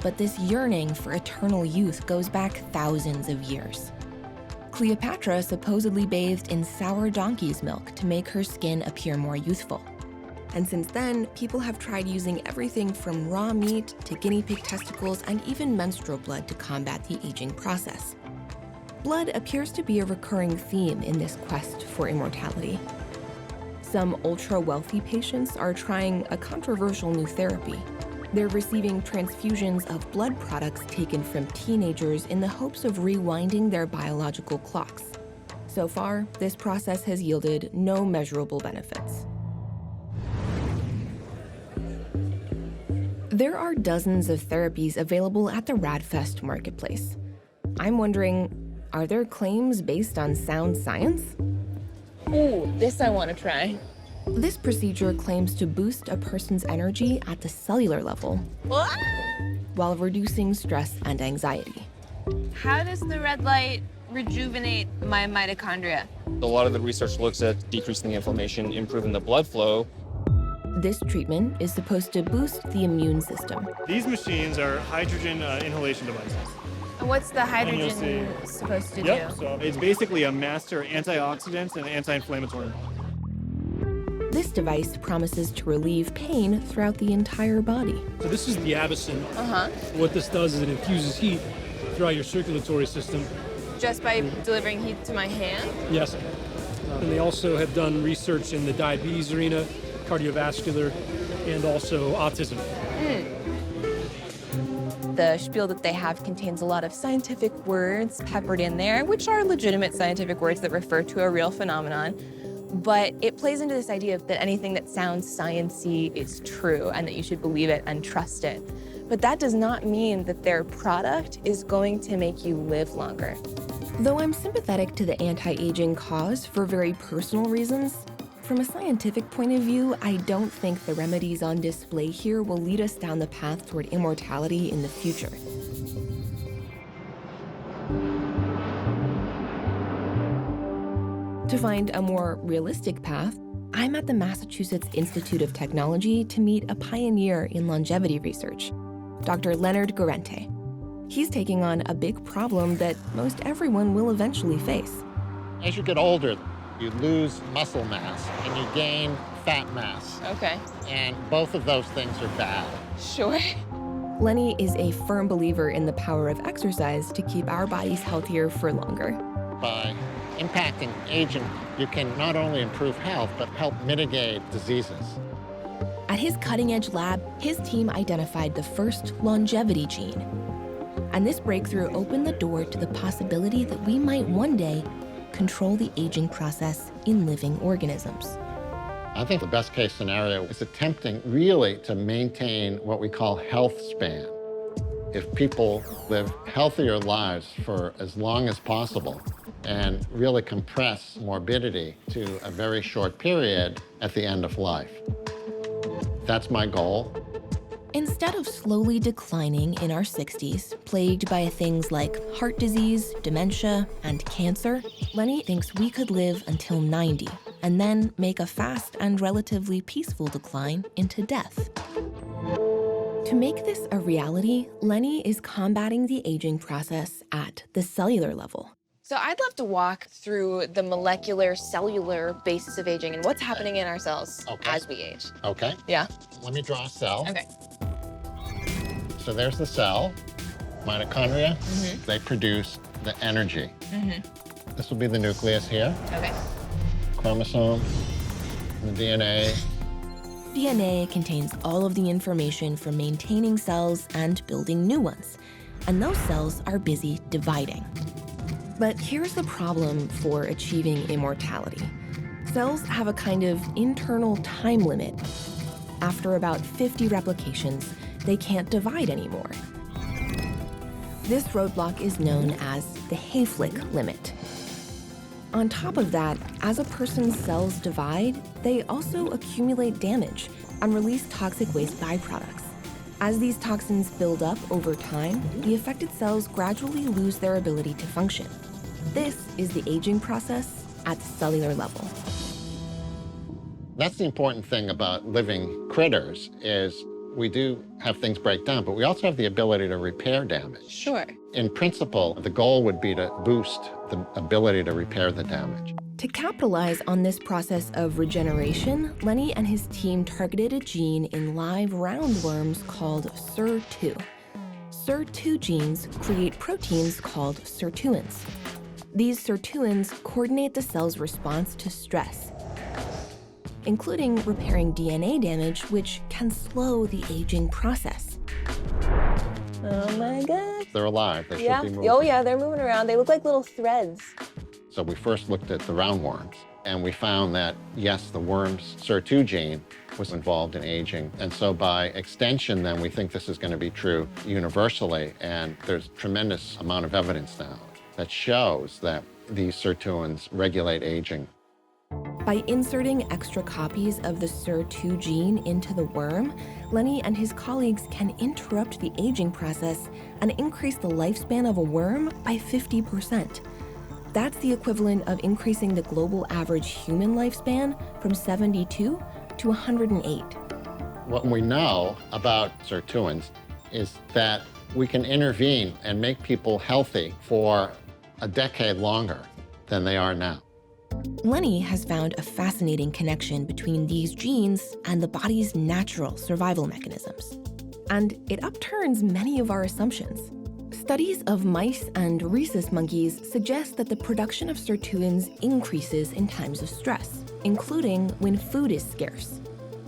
But this yearning for eternal youth goes back thousands of years. Cleopatra supposedly bathed in sour donkey's milk to make her skin appear more youthful. And since then, people have tried using everything from raw meat to guinea pig testicles and even menstrual blood to combat the aging process. Blood appears to be a recurring theme in this quest for immortality. Some ultra-wealthy patients are trying a controversial new therapy. They're receiving transfusions of blood products taken from teenagers in the hopes of rewinding their biological clocks. So far, this process has yielded no measurable benefits. There are dozens of therapies available at the Radfest marketplace. I'm wondering, are there claims based on sound science? Ooh, this I want to try. This procedure claims to boost a person's energy at the cellular level while reducing stress and anxiety. How does the red light rejuvenate my mitochondria? A lot of the research looks at decreasing the inflammation, improving the blood flow. This treatment is supposed to boost the immune system. These machines are hydrogen inhalation devices. And what's the hydrogen supposed to do? So it's basically a master antioxidant and anti-inflammatory. This device promises to relieve pain throughout the entire body. So this is the Abacin. Uh-huh. What this does is it infuses heat throughout your circulatory system. Just by delivering heat to my hand? Yes. And they also have done research in the diabetes arena, cardiovascular, and also autism. The spiel that they have contains a lot of scientific words peppered in there, which are legitimate scientific words that refer to a real phenomenon. But it plays into this idea that anything that sounds science-y is true and that you should believe it and trust it. But that does not mean that their product is going to make you live longer. Though I'm sympathetic to the anti-aging cause for very personal reasons, from a scientific point of view, I don't think the remedies on display here will lead us down the path toward immortality in the future. To find a more realistic path, I'm at the Massachusetts Institute of Technology to meet a pioneer in longevity research, Dr. Leonard Guarente. He's taking on a big problem that most everyone will eventually face. As you get older, you lose muscle mass and you gain fat mass. Okay. And both of those things are bad. Sure. Lenny is a firm believer in the power of exercise to keep our bodies healthier for longer. By impacting aging, you can not only improve health, but help mitigate diseases. At his cutting-edge lab, his team identified the first longevity gene. And this breakthrough opened the door to the possibility that we might one day control the aging process in living organisms. I think the best case scenario is attempting really to maintain what we call health span. If people live healthier lives for as long as possible and really compress morbidity to a very short period at the end of life. That's my goal. Instead of slowly declining in our 60s, plagued by things like heart disease, dementia, and cancer, Lenny thinks we could live until 90 and then make a fast and relatively peaceful decline into death. To make this a reality, Lenny is combating the aging process at the cellular level. So I'd love to walk through the molecular, cellular basis of aging and what's happening in our cells as we age. Okay. Yeah. Let me draw a cell. Okay. So there's the cell, mitochondria. They produce the energy. This will be the nucleus here. Okay. Chromosome, the DNA. DNA contains all of the information for maintaining cells and building new ones. And those cells are busy dividing. But here's the problem for achieving immortality. Cells have a kind of internal time limit. After about 50 replications, they can't divide anymore. This roadblock is known as the Hayflick limit. On top of that, as a person's cells divide, they also accumulate damage and release toxic waste byproducts. As these toxins build up over time, the affected cells gradually lose their ability to function. This is the aging process at the cellular level. That's the important thing about living critters is we do have things break down, but we also have the ability to repair damage. Sure. In principle, the goal would be to boost the ability to repair the damage. To capitalize on this process of regeneration, Lenny and his team targeted a gene in live roundworms called SIR2. SIR2 genes create proteins called sirtuins. These sirtuins coordinate the cell's response to stress, including repairing DNA damage, which can slow the aging process. Oh my God. They're alive. They should be moving. Oh yeah, they're moving around. They look like little threads. So we first looked at the roundworms, and we found that, yes, the worm's SIR2 gene was involved in aging. And so by extension, then, we think this is going to be true universally. And there's a tremendous amount of evidence now that shows that these sirtuins regulate aging. By inserting extra copies of the SIR2 gene into the worm, Lenny and his colleagues can interrupt the aging process and increase the lifespan of a worm by 50%. That's the equivalent of increasing the global average human lifespan from 72 to 108. What we know about sirtuins is that we can intervene and make people healthy for a decade longer than they are now. Lenny has found a fascinating connection between these genes and the body's natural survival mechanisms. And it upturns many of our assumptions. Studies of mice and rhesus monkeys suggest that the production of sirtuins increases in times of stress, including when food is scarce.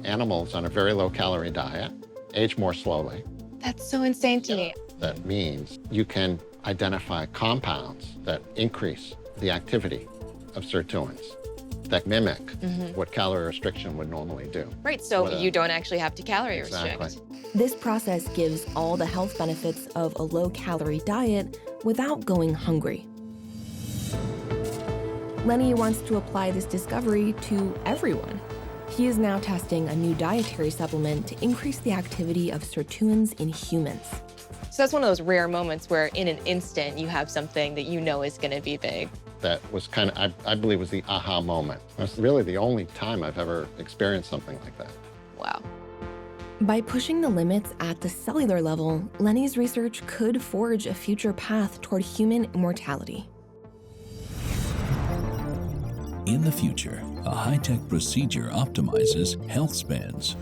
Animals on a very low-calorie diet age more slowly. That's so insane to me. That means you can identify compounds that increase the activity of sirtuins that mimic what calorie restriction would normally do. Right, so you don't actually have to calorie restrict. This process gives all the health benefits of a low-calorie diet without going hungry. Lenny wants to apply this discovery to everyone. He is now testing a new dietary supplement to increase the activity of sirtuins in humans. So that's one of those rare moments where in an instant you have something that you know is going to be big. That was kind of, I believe, was the aha moment. That's really the only time I've ever experienced something like that. Wow. By pushing the limits at the cellular level, Lenny's research could forge a future path toward human immortality. In the future, a high-tech procedure optimizes health spans.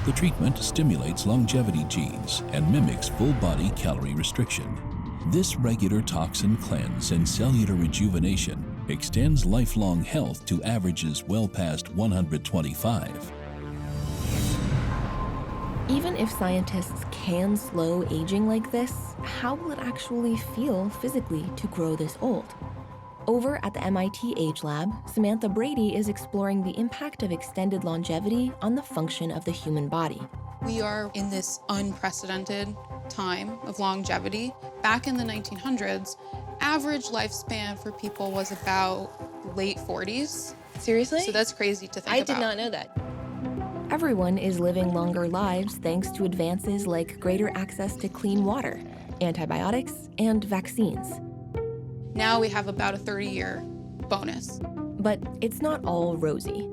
The treatment stimulates longevity genes and mimics full-body calorie restriction. This regular toxin cleanse and cellular rejuvenation extends lifelong health to averages well past 125. Even if scientists can slow aging like this, how will it actually feel physically to grow this old? Over at the MIT Age Lab, Samantha Brady is exploring the impact of extended longevity on the function of the human body. We are in this unprecedented time of longevity. Back in the 1900s, average lifespan for people was about late 40s. Seriously? So that's crazy to think about. I did not know that. Everyone is living longer lives thanks to advances like greater access to clean water, antibiotics, and vaccines. Now we have about a 30-year bonus. But it's not all rosy.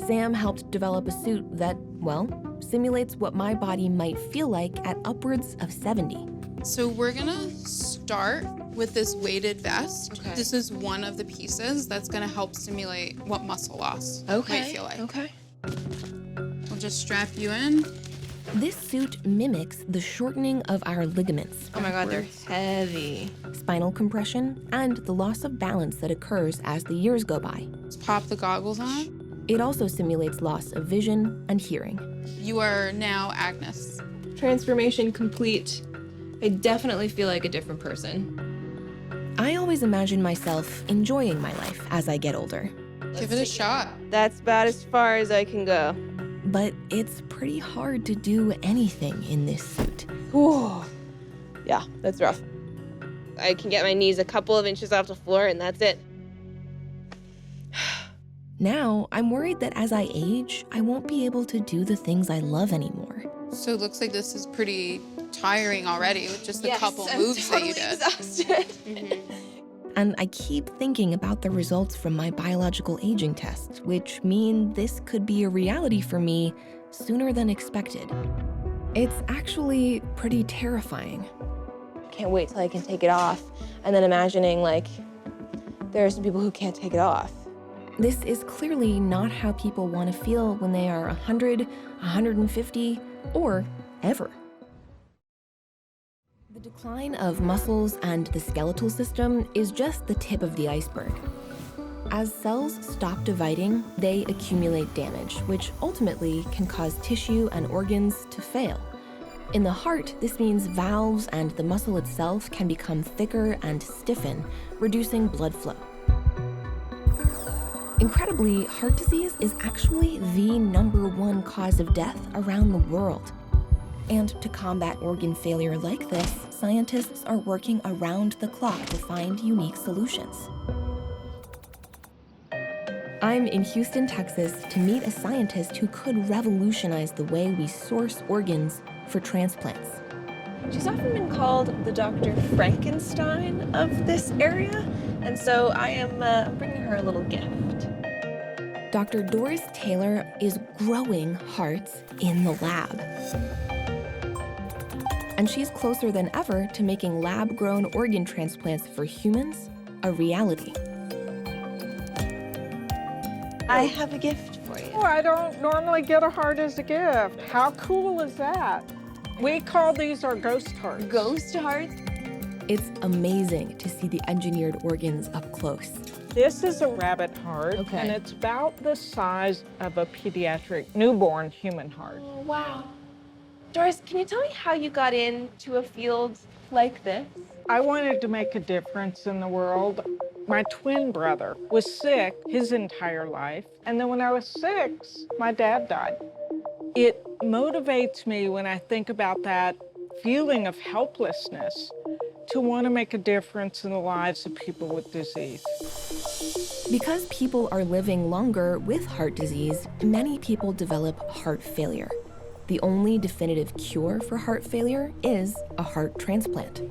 Sam helped develop a suit that, well, simulates what my body might feel like at upwards of 70. So we're gonna start with this weighted vest. Okay. This is one of the pieces that's gonna help simulate what muscle loss might feel like. Okay. We'll just strap you in. This suit mimics the shortening of our ligaments. Oh my God, they're heavy. Spinal compression, and the loss of balance that occurs as the years go by. Let's pop the goggles on. It also simulates loss of vision and hearing. You are now Agnes. Transformation complete. I definitely feel like a different person. I always imagine myself enjoying my life as I get older. Give it a shot. That's about as far as I can go. But it's pretty hard to do anything in this suit. Whew. Yeah, that's rough. I can get my knees a couple of inches off the floor and that's it. Now, I'm worried that as I age, I won't be able to do the things I love anymore. So it looks like this is pretty tiring already with just the couple I'm moves totally that you did. Exhausted. And I keep thinking about the results from my biological aging test, which mean this could be a reality for me sooner than expected. It's actually pretty terrifying. Can't wait till I can take it off. And then imagining like, there are some people who can't take it off. This is clearly not how people want to feel when they are 100, 150, or ever. The decline of muscles and the skeletal system is just the tip of the iceberg. As cells stop dividing, they accumulate damage, which ultimately can cause tissue and organs to fail. In the heart, this means valves and the muscle itself can become thicker and stiffen, reducing blood flow. Incredibly, heart disease is actually the #1 cause of death around the world. And to combat organ failure like this, scientists are working around the clock to find unique solutions. I'm in Houston, Texas to meet a scientist who could revolutionize the way we source organs for transplants. She's often been called the Dr. Frankenstein of this area, and so I am bringing her a little gift. Dr. Doris Taylor is growing hearts in the lab. And she's closer than ever to making lab-grown organ transplants for humans a reality. I have a gift for you. Oh, I don't normally get a heart as a gift. How cool is that? We call these our ghost hearts. Ghost hearts? It's amazing to see the engineered organs up close. This is a rabbit heart, and it's about the size of a pediatric newborn human heart. Oh, wow. Doris, can you tell me how you got into a field like this? I wanted to make a difference in the world. My twin brother was sick his entire life, and then when I was 6, my dad died. It motivates me when I think about that feeling of helplessness to want to make a difference in the lives of people with disease. Because people are living longer with heart disease, many people develop heart failure. The only definitive cure for heart failure is a heart transplant.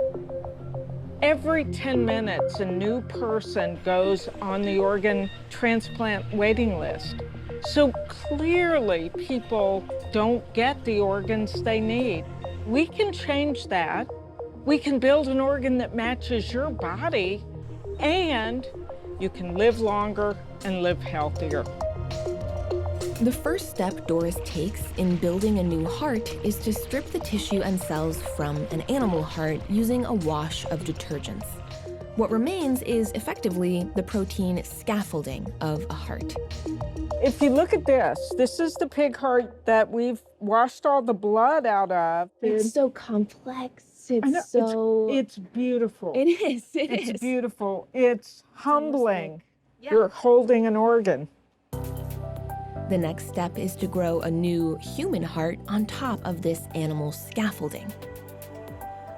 Every 10 minutes, a new person goes on the organ transplant waiting list. So clearly, people don't get the organs they need. We can change that. We can build an organ that matches your body, and you can live longer and live healthier. The first step Doris takes in building a new heart is to strip the tissue and cells from an animal heart using a wash of detergents. What remains is effectively the protein scaffolding of a heart. If you look at this, this is the pig heart that we've washed all the blood out of. It's so complex. It's so... It's beautiful. It is. It's beautiful. It's humbling. You're holding an organ. The next step is to grow a new human heart on top of this animal scaffolding.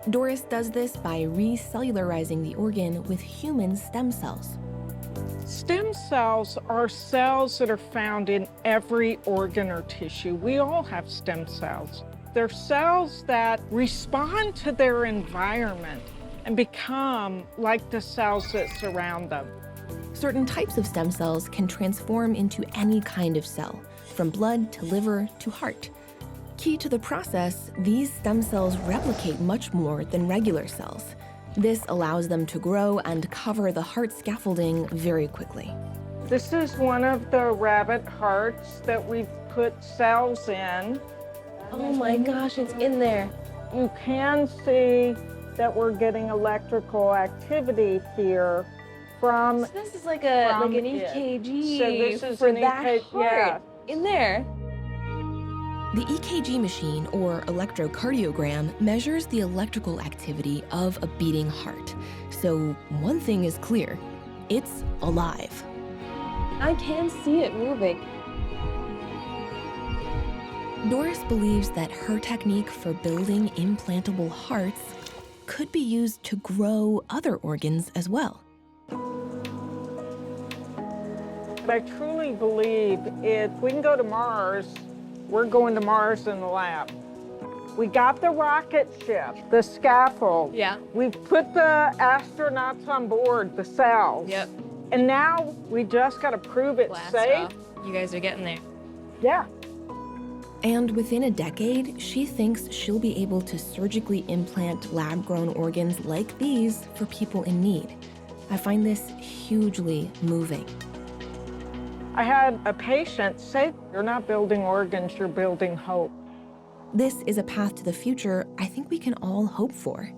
Doris does this by recellularizing the organ with human stem cells. Stem cells are cells that are found in every organ or tissue. We all have stem cells. They're cells that respond to their environment and become like the cells that surround them. Certain types of stem cells can transform into any kind of cell, from blood to liver to heart. Key to the process, these stem cells replicate much more than regular cells. This allows them to grow and cover the heart scaffolding very quickly. This is one of the rabbit hearts that we've put cells in. Oh my gosh, it's in there. You can see that we're getting electrical activity here from. So this is like an EKG So this is for an that EKG, heart in there. The EKG machine, or electrocardiogram, measures the electrical activity of a beating heart. So one thing is clear, it's alive. I can see it moving. Doris believes that her technique for building implantable hearts could be used to grow other organs as well. I truly believe if we can go to Mars, we're going to Mars in the lab. We got the rocket ship, the scaffold. Yeah. We've put the astronauts on board, the cells. Yep. And now we just got to prove it's Blast safe. off. You guys are getting there. Yeah. And within a decade, she thinks she'll be able to surgically implant lab-grown organs like these for people in need. I find this hugely moving. I had a patient say, you're not building organs, you're building hope. This is a path to the future I think we can all hope for.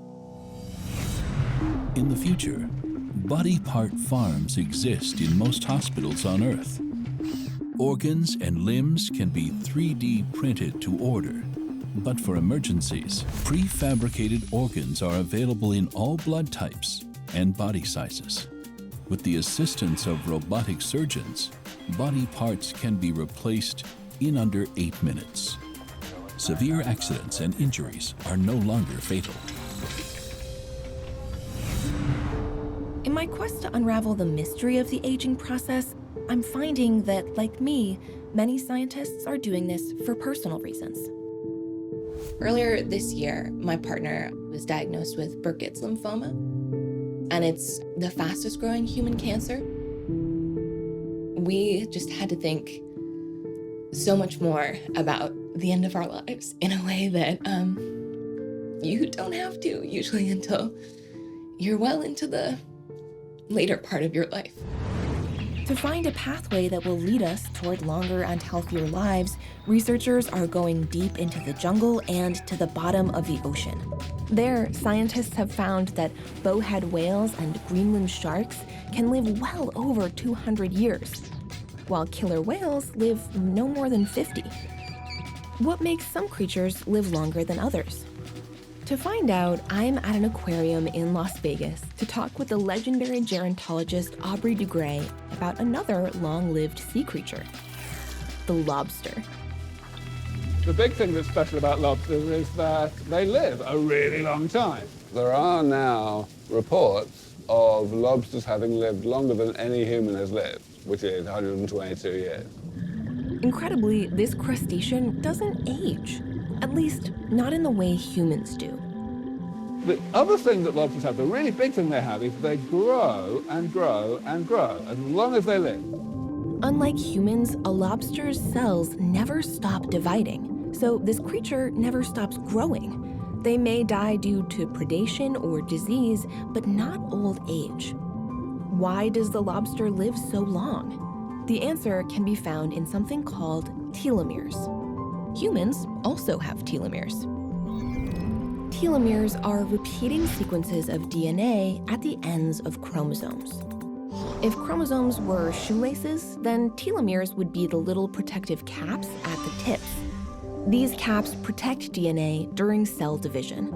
In the future, body part farms exist in most hospitals on Earth. Organs and limbs can be 3D printed to order. But for emergencies, prefabricated organs are available in all blood types and body sizes. With the assistance of robotic surgeons, body parts can be replaced in under 8 minutes. Severe accidents and injuries are no longer fatal. In my quest to unravel the mystery of the aging process, I'm finding that, like me, many scientists are doing this for personal reasons. Earlier this year, my partner was diagnosed with Burkitt's lymphoma, and it's the fastest growing human cancer. We just had to think so much more about the end of our lives in a way that you don't have to usually until you're well into the later part of your life. To find a pathway that will lead us toward longer and healthier lives, researchers are going deep into the jungle and to the bottom of the ocean. There, scientists have found that bowhead whales and Greenland sharks can live well over 200 years, while killer whales live no more than 50. What makes some creatures live longer than others? To find out, I'm at an aquarium in Las Vegas to talk with the legendary gerontologist Aubrey de Grey about another long-lived sea creature, the lobster. The big thing that's special about lobsters is that they live a really long time. There are now reports of lobsters having lived longer than any human has lived, which is 122 years. Incredibly, this crustacean doesn't age, at least not in the way humans do. The other thing that lobsters have, the really big thing they have, is they grow and grow and grow as long as they live. Unlike humans, a lobster's cells never stop dividing, so this creature never stops growing. They may die due to predation or disease, but not old age. Why does the lobster live so long? The answer can be found in something called telomeres. Humans also have telomeres. Telomeres are repeating sequences of DNA at the ends of chromosomes. If chromosomes were shoelaces, then telomeres would be the little protective caps at the tips. These caps protect DNA during cell division.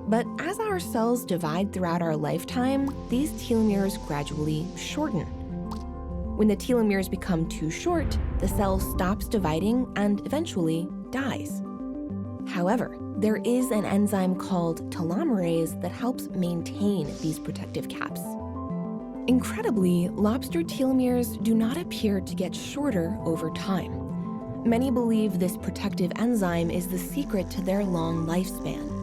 But as our cells divide throughout our lifetime, these telomeres gradually shorten. When the telomeres become too short, the cell stops dividing and eventually dies. However, there is an enzyme called telomerase that helps maintain these protective caps. Incredibly, lobster telomeres do not appear to get shorter over time. Many believe this protective enzyme is the secret to their long lifespan.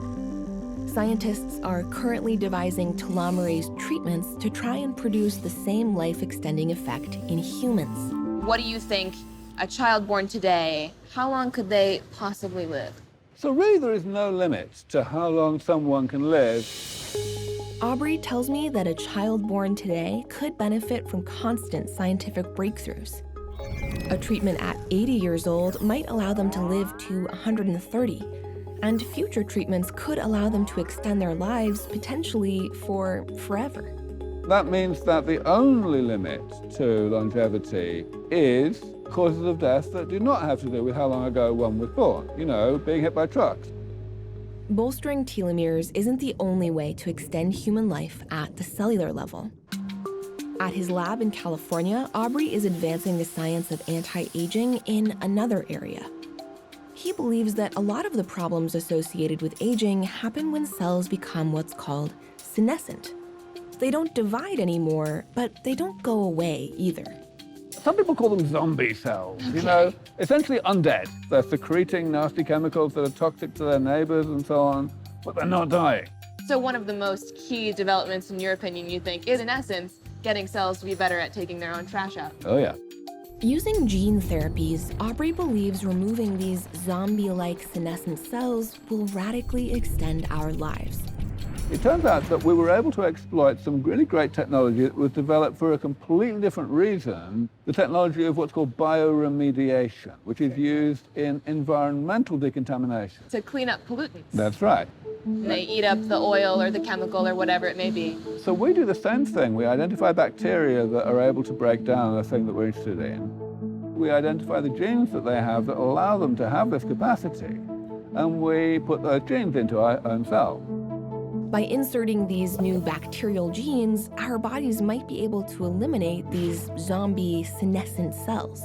Scientists are currently devising telomerase treatments to try and produce the same life-extending effect in humans. What do you think a child born today, how long could they possibly live? So really there is no limit to how long someone can live Aubrey tells me that a child born today could benefit from constant scientific breakthroughs. A treatment at 80 years old might allow them to live to 130, and future treatments could allow them to extend their lives potentially for forever. That means that the only limit to longevity is causes of death that do not have to do with how long ago one was born, being hit by trucks. Bolstering telomeres isn't the only way to extend human life at the cellular level. At his lab in California, Aubrey is advancing the science of anti-aging in another area. He believes that a lot of the problems associated with aging happen when cells become what's called senescent. They don't divide anymore, but they don't go away either. Some people call them zombie cells, essentially undead. They're secreting nasty chemicals that are toxic to their neighbors and so on, but they're not dying. So one of the most key developments, in your opinion, you think, is in essence, getting cells to be better at taking their own trash out. Oh, yeah. Using gene therapies, Aubrey believes removing these zombie-like senescent cells will radically extend our lives. It turns out that we were able to exploit some really great technology that was developed for a completely different reason, the technology of what's called bioremediation, which is used in environmental decontamination. To clean up pollutants. That's right. And they eat up the oil or the chemical or whatever it may be. So we do the same thing. We identify bacteria that are able to break down the thing that we're interested in. We identify the genes that they have that allow them to have this capacity, and we put those genes into our own cell. By inserting these new bacterial genes, our bodies might be able to eliminate these zombie senescent cells.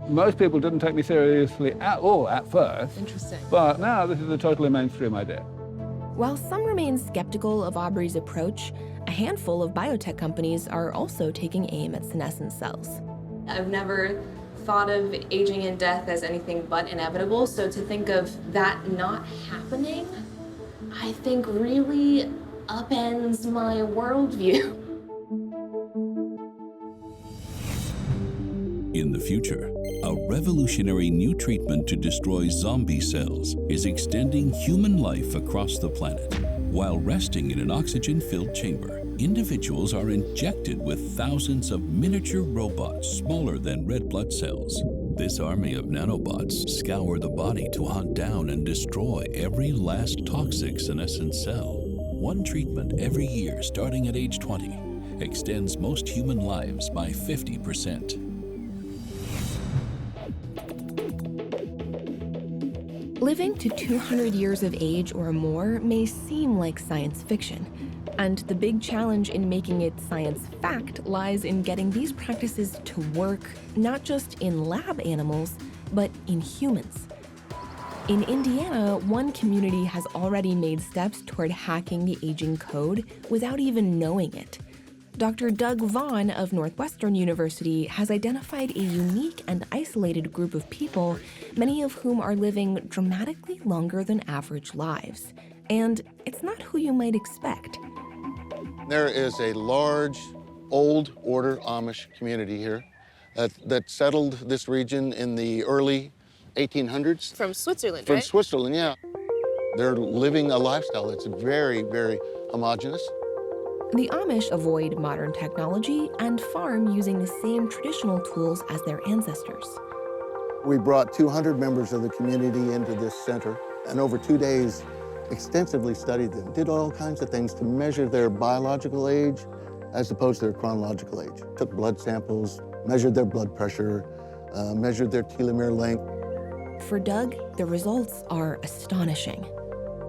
Most people didn't take me seriously at all at first. Interesting. But now this is a totally mainstream idea. While some remain skeptical of Aubrey's approach, a handful of biotech companies are also taking aim at senescent cells. I've never thought of aging and death as anything but inevitable, so to think of that not happening, I think really upends my worldview. In the future, a revolutionary new treatment to destroy zombie cells is extending human life across the planet. While resting in an oxygen-filled chamber, individuals are injected with thousands of miniature robots smaller than red blood cells. This army of nanobots scour the body to hunt down and destroy every last toxic senescent cell. One treatment every year starting at age 20 extends most human lives by 50%. Living to 200 years of age or more may seem like science fiction, and the big challenge in making it science fact lies in getting these practices to work, not just in lab animals, but in humans. In Indiana, one community has already made steps toward hacking the aging code without even knowing it. Dr. Doug Vaughn of Northwestern University has identified a unique and isolated group of people, many of whom are living dramatically longer than average lives. And it's not who you might expect. There is a large, old order Amish community here that settled this region in the early 1800s. From Switzerland, From right? Switzerland, yeah. They're living a lifestyle that's very, very homogenous. The Amish avoid modern technology and farm using the same traditional tools as their ancestors. We brought 200 members of the community into this center, and over 2 days, extensively studied them, did all kinds of things to measure their biological age as opposed to their chronological age. Took blood samples, measured their blood pressure, measured their telomere length. For Doug, the results are astonishing.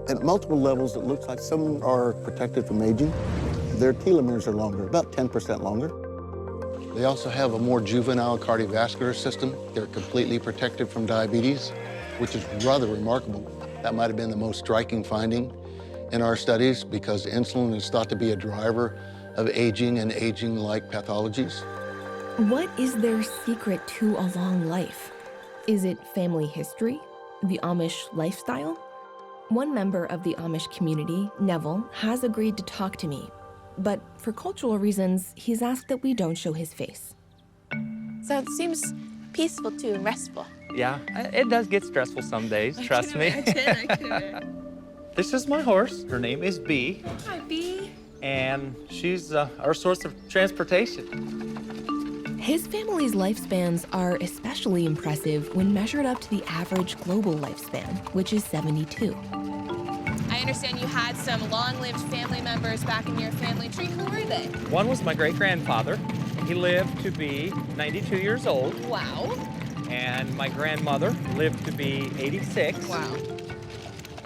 At multiple levels, it looks like some are protected from aging. Their telomeres are longer, about 10% longer. They also have a more juvenile cardiovascular system. They're completely protected from diabetes, which is rather remarkable. That might have been the most striking finding in our studies because insulin is thought to be a driver of aging and aging-like pathologies. What is their secret to a long life? Is it family history? The Amish lifestyle? One member of the Amish community, Neville, has agreed to talk to me. But for cultural reasons, he's asked that we don't show his face. So it seems peaceful too and restful. Yeah, it does get stressful some days, trust me. I could. This is my horse. Her name is Bee. Hi, Bee. and she's our source of transportation. His family's lifespans are especially impressive when measured up to the average global lifespan, which is 72. I understand you had some long-lived family members back in your family tree. Who were they? One was my great-grandfather. He lived to be 92 years old. Wow. And my grandmother lived to be 86. Wow.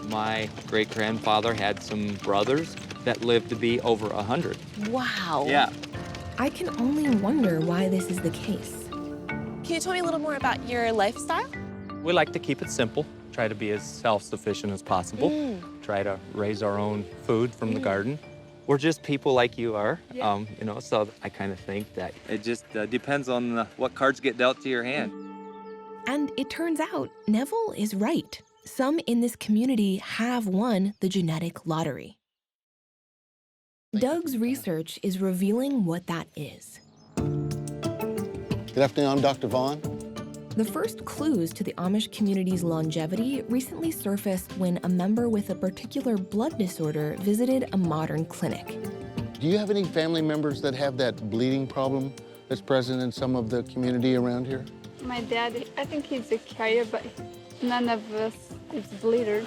My great-grandfather had some brothers that lived to be over 100. Wow. Yeah. I can only wonder why this is the case. Can you tell me a little more about your lifestyle? We like to keep it simple, try to be as self-sufficient as possible, try to raise our own food from the garden. We're just people like you are, you know, so I kind of think that it just depends on what cards get dealt to your hand. And it turns out Neville is right. Some in this community have won the genetic lottery. Doug's research is revealing what that is. Good afternoon, I'm Dr. Vaughn. The first clues to the Amish community's longevity recently surfaced when a member with a particular blood disorder visited a modern clinic. Do you have any family members that have that bleeding problem that's present in some of the community around here? My dad, I think he's a carrier, but none of us is bleeder.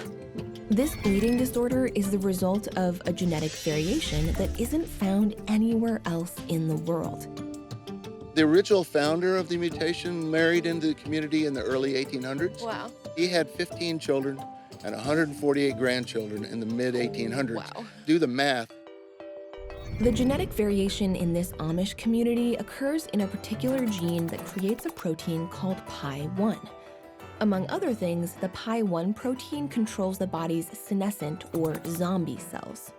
This bleeding disorder is the result of a genetic variation that isn't found anywhere else in the world. The original founder of the mutation married into the community in the early 1800s. Wow. He had 15 children and 148 grandchildren in the mid-1800s. Wow. Do the math. The genetic variation in this Amish community occurs in a particular gene that creates a protein called PI1. Among other things, the PI1 protein controls the body's senescent or zombie cells.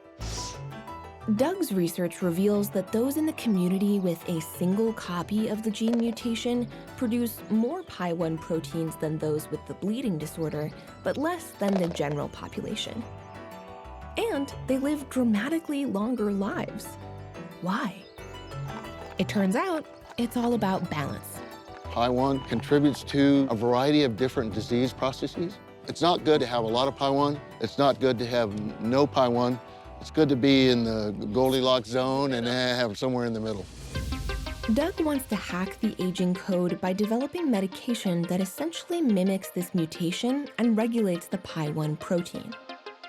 Doug's research reveals that those in the community with a single copy of the gene mutation produce more PI1 proteins than those with the bleeding disorder, but less than the general population. And they live dramatically longer lives. Why? It turns out it's all about balance. PI1 contributes to a variety of different disease processes. It's not good to have a lot of PI1. It's not good to have no PI1. It's good to be in the Goldilocks zone and have somewhere in the middle. Doug wants to hack the aging code by developing medication that essentially mimics this mutation and regulates the PI1 protein.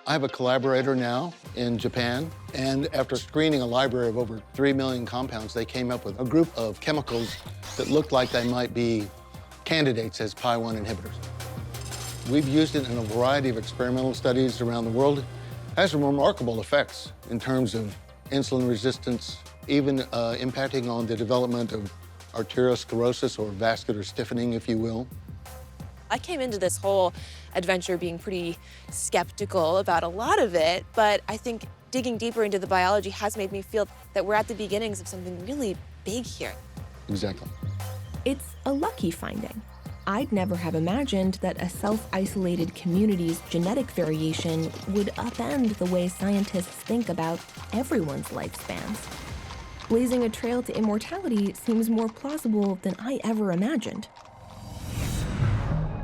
I have a collaborator now in Japan, and after screening a library of over 3 million compounds, they came up with a group of chemicals that looked like they might be candidates as PI1 inhibitors. We've used it in a variety of experimental studies around the world. It has some remarkable effects in terms of insulin resistance, even impacting on the development of arteriosclerosis, or vascular stiffening, if you will. I came into this whole adventure being pretty skeptical about a lot of it, but I think digging deeper into the biology has made me feel that we're at the beginnings of something really big here. Exactly. It's a lucky finding. I'd never have imagined that a self-isolated community's genetic variation would upend the way scientists think about everyone's lifespans. Blazing a trail to immortality seems more plausible than I ever imagined.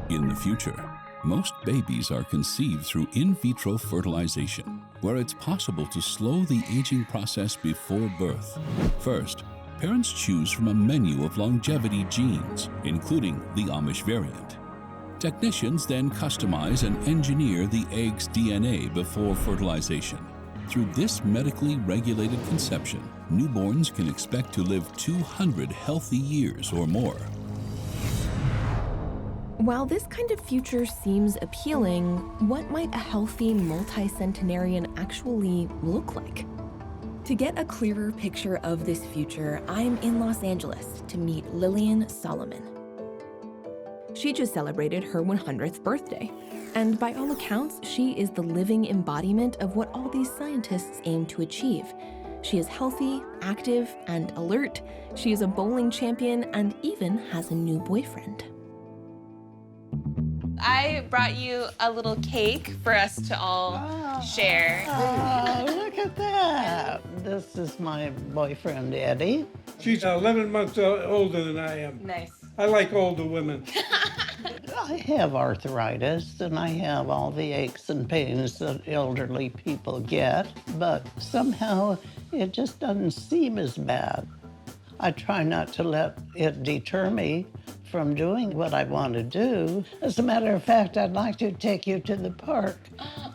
In the future, most babies are conceived through in vitro fertilization, where it's possible to slow the aging process before birth. First, parents choose from a menu of longevity genes, including the Amish variant. Technicians then customize and engineer the egg's DNA before fertilization. Through this medically regulated conception, newborns can expect to live 200 healthy years or more. While this kind of future seems appealing, what might a healthy multi-centenarian actually look like? To get a clearer picture of this future, I'm in Los Angeles to meet Lillian Solomon. She just celebrated her 100th birthday, and by all accounts, she is the living embodiment of what all these scientists aim to achieve. She is healthy, active, and alert. She is a bowling champion and even has a new boyfriend. I brought you a little cake for us to all share. Oh, look at that. This is my boyfriend, Eddie. She's 11 months older than I am. Nice. I like older women. I have arthritis and I have all the aches and pains that elderly people get, but somehow it just doesn't seem as bad. I try not to let it deter me from doing what I want to do. As a matter of fact, I'd like to take you to the park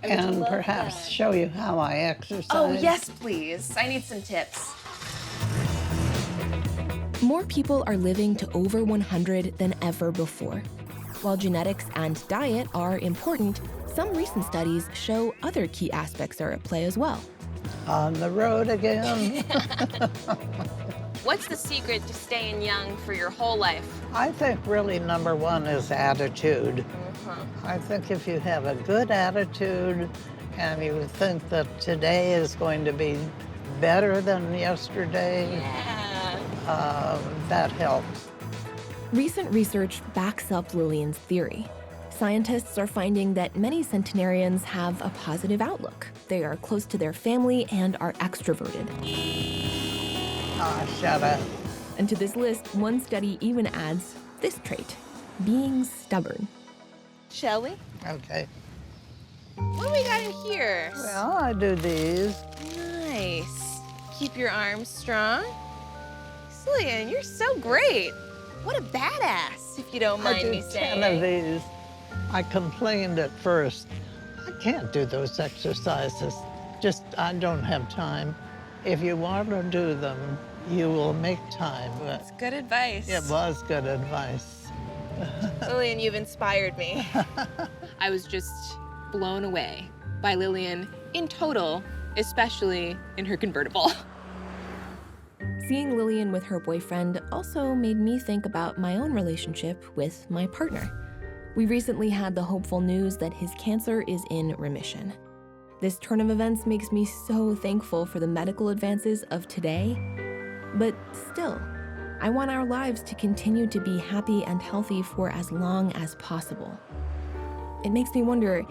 and perhaps show you how I exercise. Oh, yes, please. I need some tips. More people are living to over 100 than ever before. While genetics and diet are important, some recent studies show other key aspects are at play as well. On the road again. What's the secret to staying young for your whole life? I think really number one is attitude. I think if you have a good attitude and you think that today is going to be better than yesterday, that helps. Recent research backs up Lillian's theory. Scientists are finding that many centenarians have a positive outlook. They are close to their family and are extroverted. Shut up. And to this list, one study even adds this trait, being stubborn. Shall we? Okay. What do we got in here? Well, I do these. Nice. Keep your arms strong. Cillian, you're so great. What a badass, if you don't mind me saying. I do 10 of these. I complained at first. I can't do those exercises. I don't have time. If you want to do them, you will make time. That's good advice. It was good advice. Lillian, you've inspired me. I was just blown away by Lillian in total, especially in her convertible. Seeing Lillian with her boyfriend also made me think about my own relationship with my partner. We recently had the hopeful news that his cancer is in remission. This turn of events makes me so thankful for the medical advances of today. But still, I want our lives to continue to be happy and healthy for as long as possible. It makes me wonder,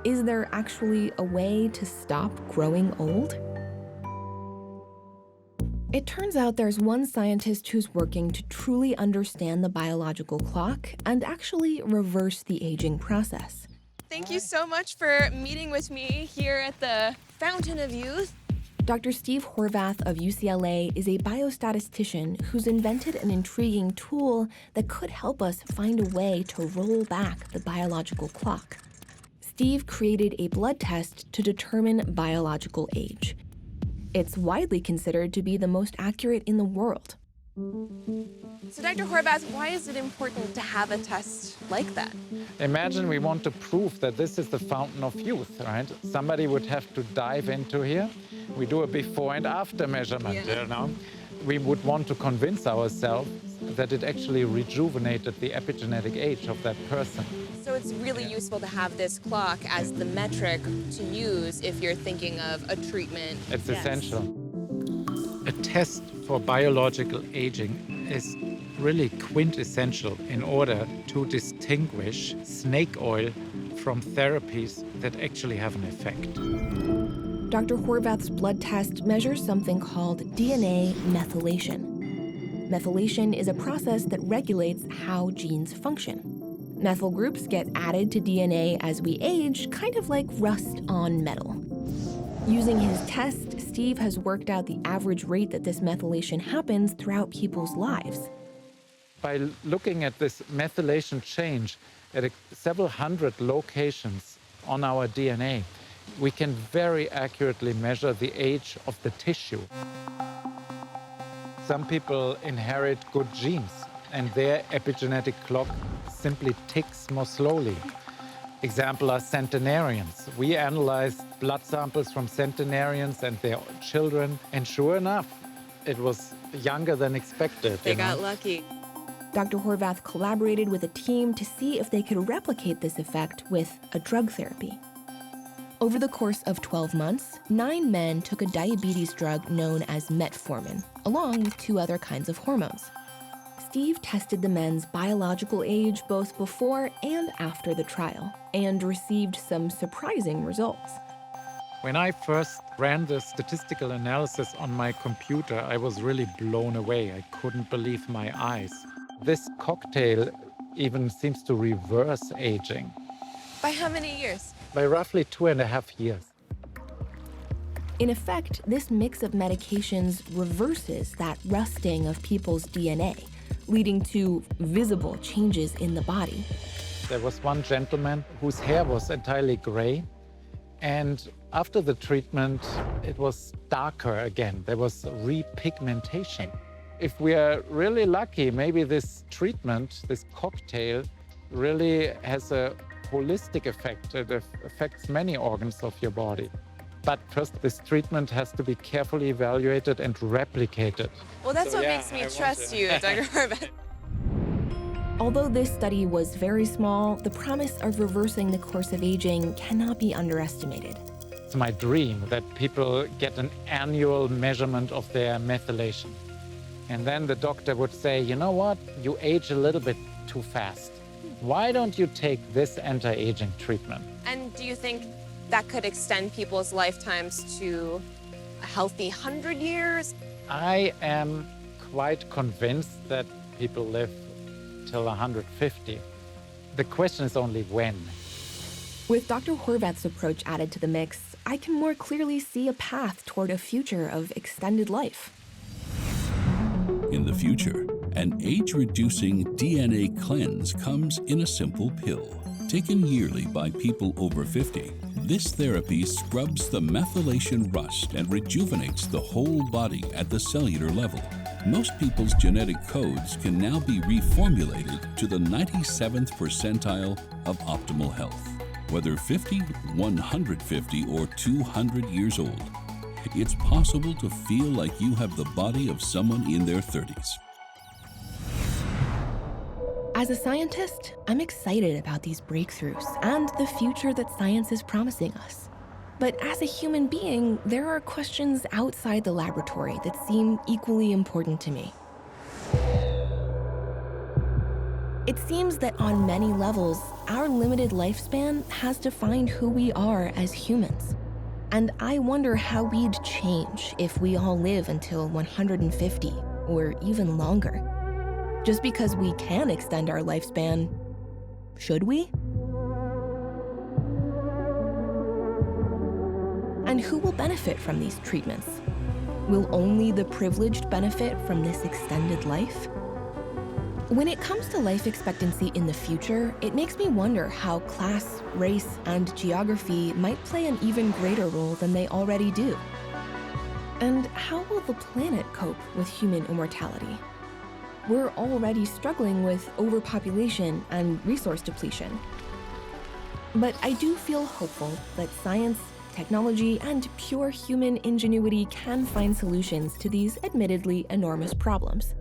is there actually a way to stop growing old? It turns out there's one scientist who's working to truly understand the biological clock and actually reverse the aging process. Thank you so much for meeting with me here at the Fountain of Youth. Dr. Steve Horvath of UCLA is a biostatistician who's invented an intriguing tool that could help us find a way to roll back the biological clock. Steve created a blood test to determine biological age. It's widely considered to be the most accurate in the world. So Dr. Horvath, why is it important to have a test like that? Imagine we want to prove that this is the fountain of youth, right? Somebody would have to dive into here. We do a before and after measurement, you know? We would want to convince ourselves that it actually rejuvenated the epigenetic age of that person. So it's really useful to have this clock as the metric to use if you're thinking of a treatment. It's essential. A test for biological aging is really quintessential in order to distinguish snake oil from therapies that actually have an effect. Dr. Horvath's blood test measures something called DNA methylation. Methylation is a process that regulates how genes function. Methyl groups get added to DNA as we age, kind of like rust on metal. Using his test, Steve has worked out the average rate that this methylation happens throughout people's lives. By looking at this methylation change at several hundred locations on our DNA, we can very accurately measure the age of the tissue. Some people inherit good genes, and their epigenetic clock simply ticks more slowly. Example are centenarians. We analyzed blood samples from centenarians and their children, and sure enough, it was younger than expected. They got lucky. Dr. Horvath collaborated with a team to see if they could replicate this effect with a drug therapy. Over the course of 12 months, 9 men took a diabetes drug known as metformin, along with 2 other kinds of hormones. Steve tested the men's biological age both before and after the trial, and received some surprising results. When I first ran the statistical analysis on my computer, I was really blown away. I couldn't believe my eyes. This cocktail even seems to reverse aging. By how many years? By roughly 2.5 years. In effect, this mix of medications reverses that rusting of people's DNA, leading to visible changes in the body. There was one gentleman whose hair was entirely gray, and after the treatment, it was darker again. There was repigmentation. If we are really lucky, maybe this treatment, this cocktail, really has a holistic effect. It affects many organs of your body. But first, this treatment has to be carefully evaluated and replicated. Well, that's what makes me trust you, Dr. Horvath. Although this study was very small, the promise of reversing the course of aging cannot be underestimated. It's my dream that people get an annual measurement of their methylation. And then the doctor would say, you know what, you age a little bit too fast. Why don't you take this anti-aging treatment? And do you think that could extend people's lifetimes to a healthy 100 years? I am quite convinced that people live till 150. The question is only when. With Dr. Horvath's approach added to the mix, I can more clearly see a path toward a future of extended life. In the future, an age-reducing DNA cleanse comes in a simple pill. Taken yearly by people over 50, this therapy scrubs the methylation rust and rejuvenates the whole body at the cellular level. Most people's genetic codes can now be reformulated to the 97th percentile of optimal health. Whether 50, 150, or 200 years old, it's possible to feel like you have the body of someone in their 30s. As a scientist, I'm excited about these breakthroughs and the future that science is promising us. But as a human being, there are questions outside the laboratory that seem equally important to me. It seems that on many levels, our limited lifespan has defined who we are as humans. And I wonder how we'd change if we all live until 150 or even longer. Just because we can extend our lifespan, should we? And who will benefit from these treatments? Will only the privileged benefit from this extended life? When it comes to life expectancy in the future, it makes me wonder how class, race, and geography might play an even greater role than they already do. And how will the planet cope with human immortality? We're already struggling with overpopulation and resource depletion. But I do feel hopeful that science, technology, and pure human ingenuity can find solutions to these admittedly enormous problems.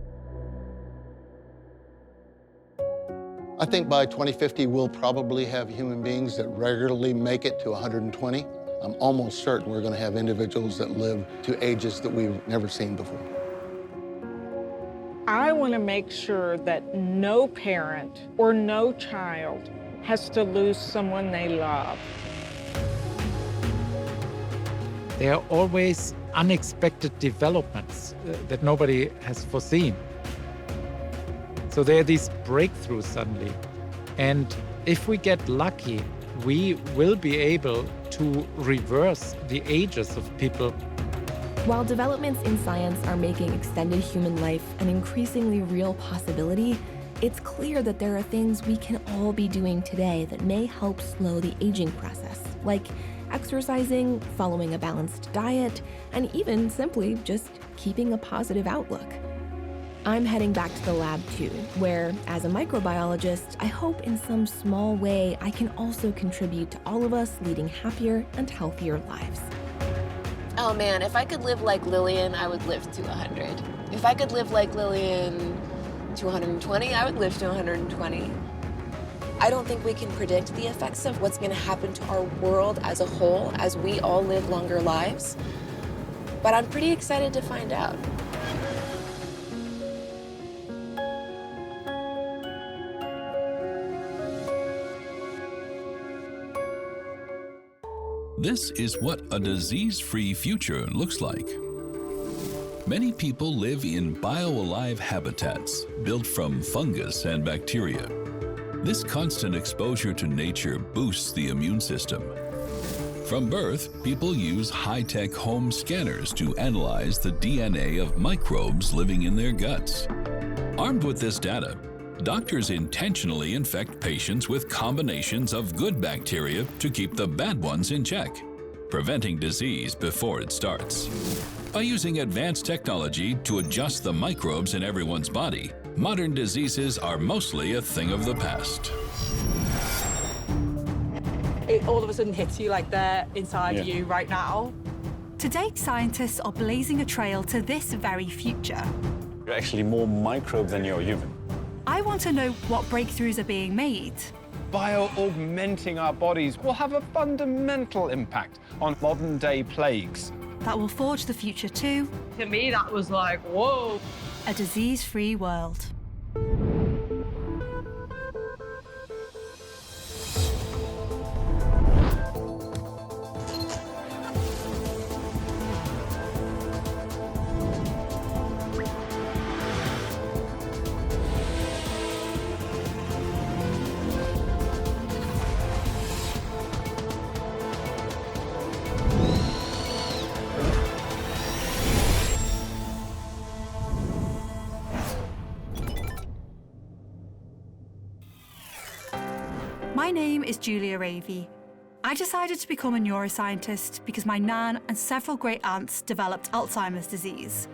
I think by 2050, we'll probably have human beings that regularly make it to 120. I'm almost certain we're going to have individuals that live to ages that we've never seen before. I want to make sure that no parent or no child has to lose someone they love. There are always unexpected developments that nobody has foreseen. So there are these breakthroughs suddenly. And if we get lucky, we will be able to reverse the ages of people. While developments in science are making extended human life an increasingly real possibility, it's clear that there are things we can all be doing today that may help slow the aging process, like exercising, following a balanced diet, and even simply just keeping a positive outlook. I'm heading back to the lab too, where, as a microbiologist, I hope in some small way I can also contribute to all of us leading happier and healthier lives. Oh man, if I could live like Lillian, I would live to 100. If I could live like Lillian to 120, I would live to 120. I don't think we can predict the effects of what's going to happen to our world as a whole as we all live longer lives, but I'm pretty excited to find out. This is what a disease-free future looks like. Many people live in bio-alive habitats built from fungus and bacteria. This constant exposure to nature boosts the immune system. From birth, people use high-tech home scanners to analyze the DNA of microbes living in their guts. Armed with this data, doctors intentionally infect patients with combinations of good bacteria to keep the bad ones in check, preventing disease before it starts. By using advanced technology to adjust the microbes in everyone's body, modern diseases are mostly a thing of the past. It all of a sudden hits you like they're inside you right now. Today, scientists are blazing a trail to this very future. You're actually more microbe than you're human. I want to know what breakthroughs are being made. Bio-augmenting our bodies will have a fundamental impact on modern-day plagues. That will forge the future too. To me, that was like, whoa. A disease-free world. My name is Julia Ravey. I decided to become a neuroscientist because my nan and several great aunts developed Alzheimer's disease.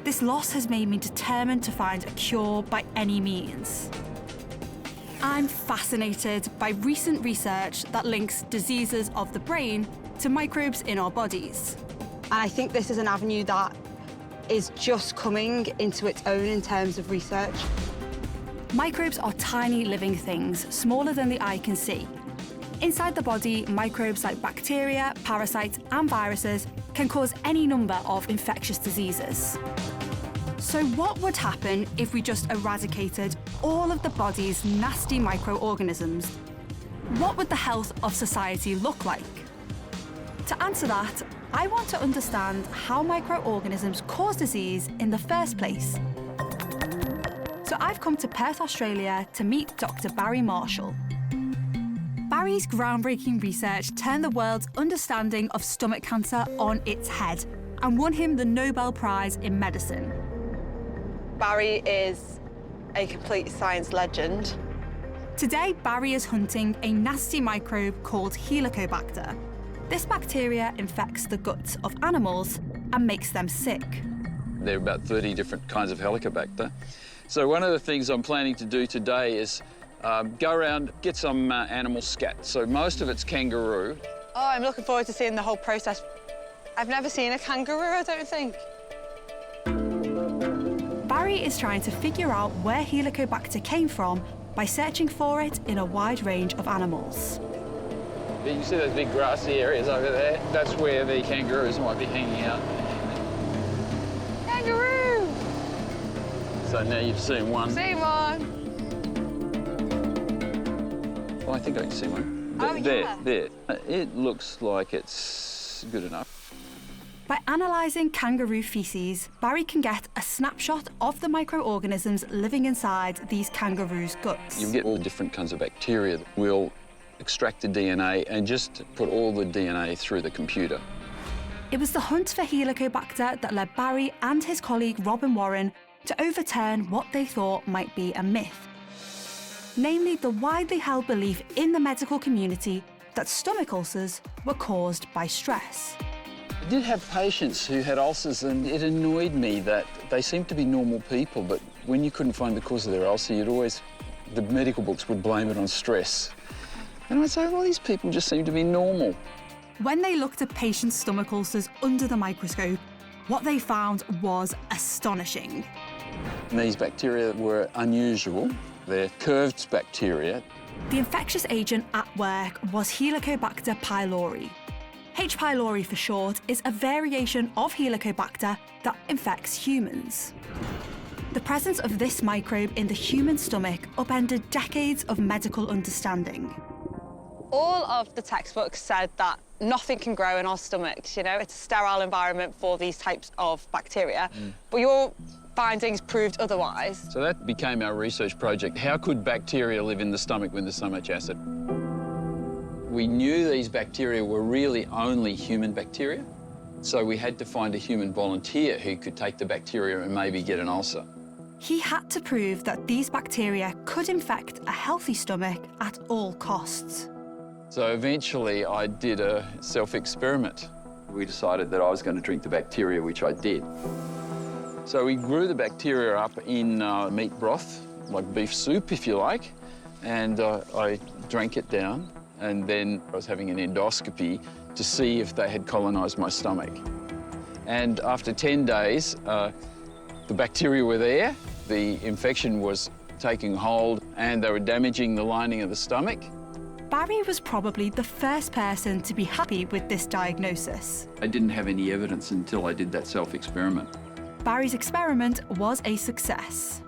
This loss has made me determined to find a cure by any means. I'm fascinated by recent research that links diseases of the brain to microbes in our bodies. And I think this is an avenue that is just coming into its own in terms of research. Microbes are tiny living things, smaller than the eye can see. Inside the body, microbes like bacteria, parasites, and viruses can cause any number of infectious diseases. So what would happen if we just eradicated all of the body's nasty microorganisms? What would the health of society look like? To answer that, I want to understand how microorganisms cause disease in the first place. So I've come to Perth, Australia to meet Dr. Barry Marshall. Barry's groundbreaking research turned the world's understanding of stomach cancer on its head and won him the Nobel Prize in Medicine. Barry is a complete science legend. Today, Barry is hunting a nasty microbe called Helicobacter. This bacteria infects the guts of animals and makes them sick. There are about 30 different kinds of Helicobacter. So one of the things I'm planning to do today is go around, get some animal scat. So most of it's kangaroo. Oh, I'm looking forward to seeing the whole process. I've never seen a kangaroo, I don't think. Barry is trying to figure out where Helicobacter came from by searching for it in a wide range of animals. You can see those big grassy areas over there. That's where the kangaroos might be hanging out. Kangaroo! So now you've seen one. Seen one. Well, I think I can see one. Oh, there. It looks like it's good enough. By analysing kangaroo feces, Barry can get a snapshot of the microorganisms living inside these kangaroos' guts. You get all different kinds of bacteria. We'll extract the DNA and just put all the DNA through the computer. It was the hunt for Helicobacter that led Barry and his colleague Robin Warren to overturn what they thought might be a myth. Namely, the widely held belief in the medical community that stomach ulcers were caused by stress. I did have patients who had ulcers, and it annoyed me that they seemed to be normal people, but when you couldn't find the cause of their ulcer, the medical books would blame it on stress. And I'd say, well, these people just seem to be normal. When they looked at patients' stomach ulcers under the microscope, what they found was astonishing. These bacteria were unusual. They're curved bacteria. The infectious agent at work was Helicobacter pylori. H. pylori for short is a variation of Helicobacter that infects humans. The presence of this microbe in the human stomach upended decades of medical understanding. All of the textbooks said that nothing can grow in our stomachs, you know? It's a sterile environment for these types of bacteria. But your findings proved otherwise. So that became our research project. How could bacteria live in the stomach when there's so much acid? We knew these bacteria were really only human bacteria, so we had to find a human volunteer who could take the bacteria and maybe get an ulcer. He had to prove that these bacteria could infect a healthy stomach at all costs. So eventually I did a self-experiment. We decided that I was going to drink the bacteria, which I did. So we grew the bacteria up in meat broth, like beef soup, if you like, and I drank it down, and then I was having an endoscopy to see if they had colonised my stomach. And after 10 days, the bacteria were there, the infection was taking hold, and they were damaging the lining of the stomach. Barry was probably the first person to be happy with this diagnosis. I didn't have any evidence until I did that self-experiment. Barry's experiment was a success.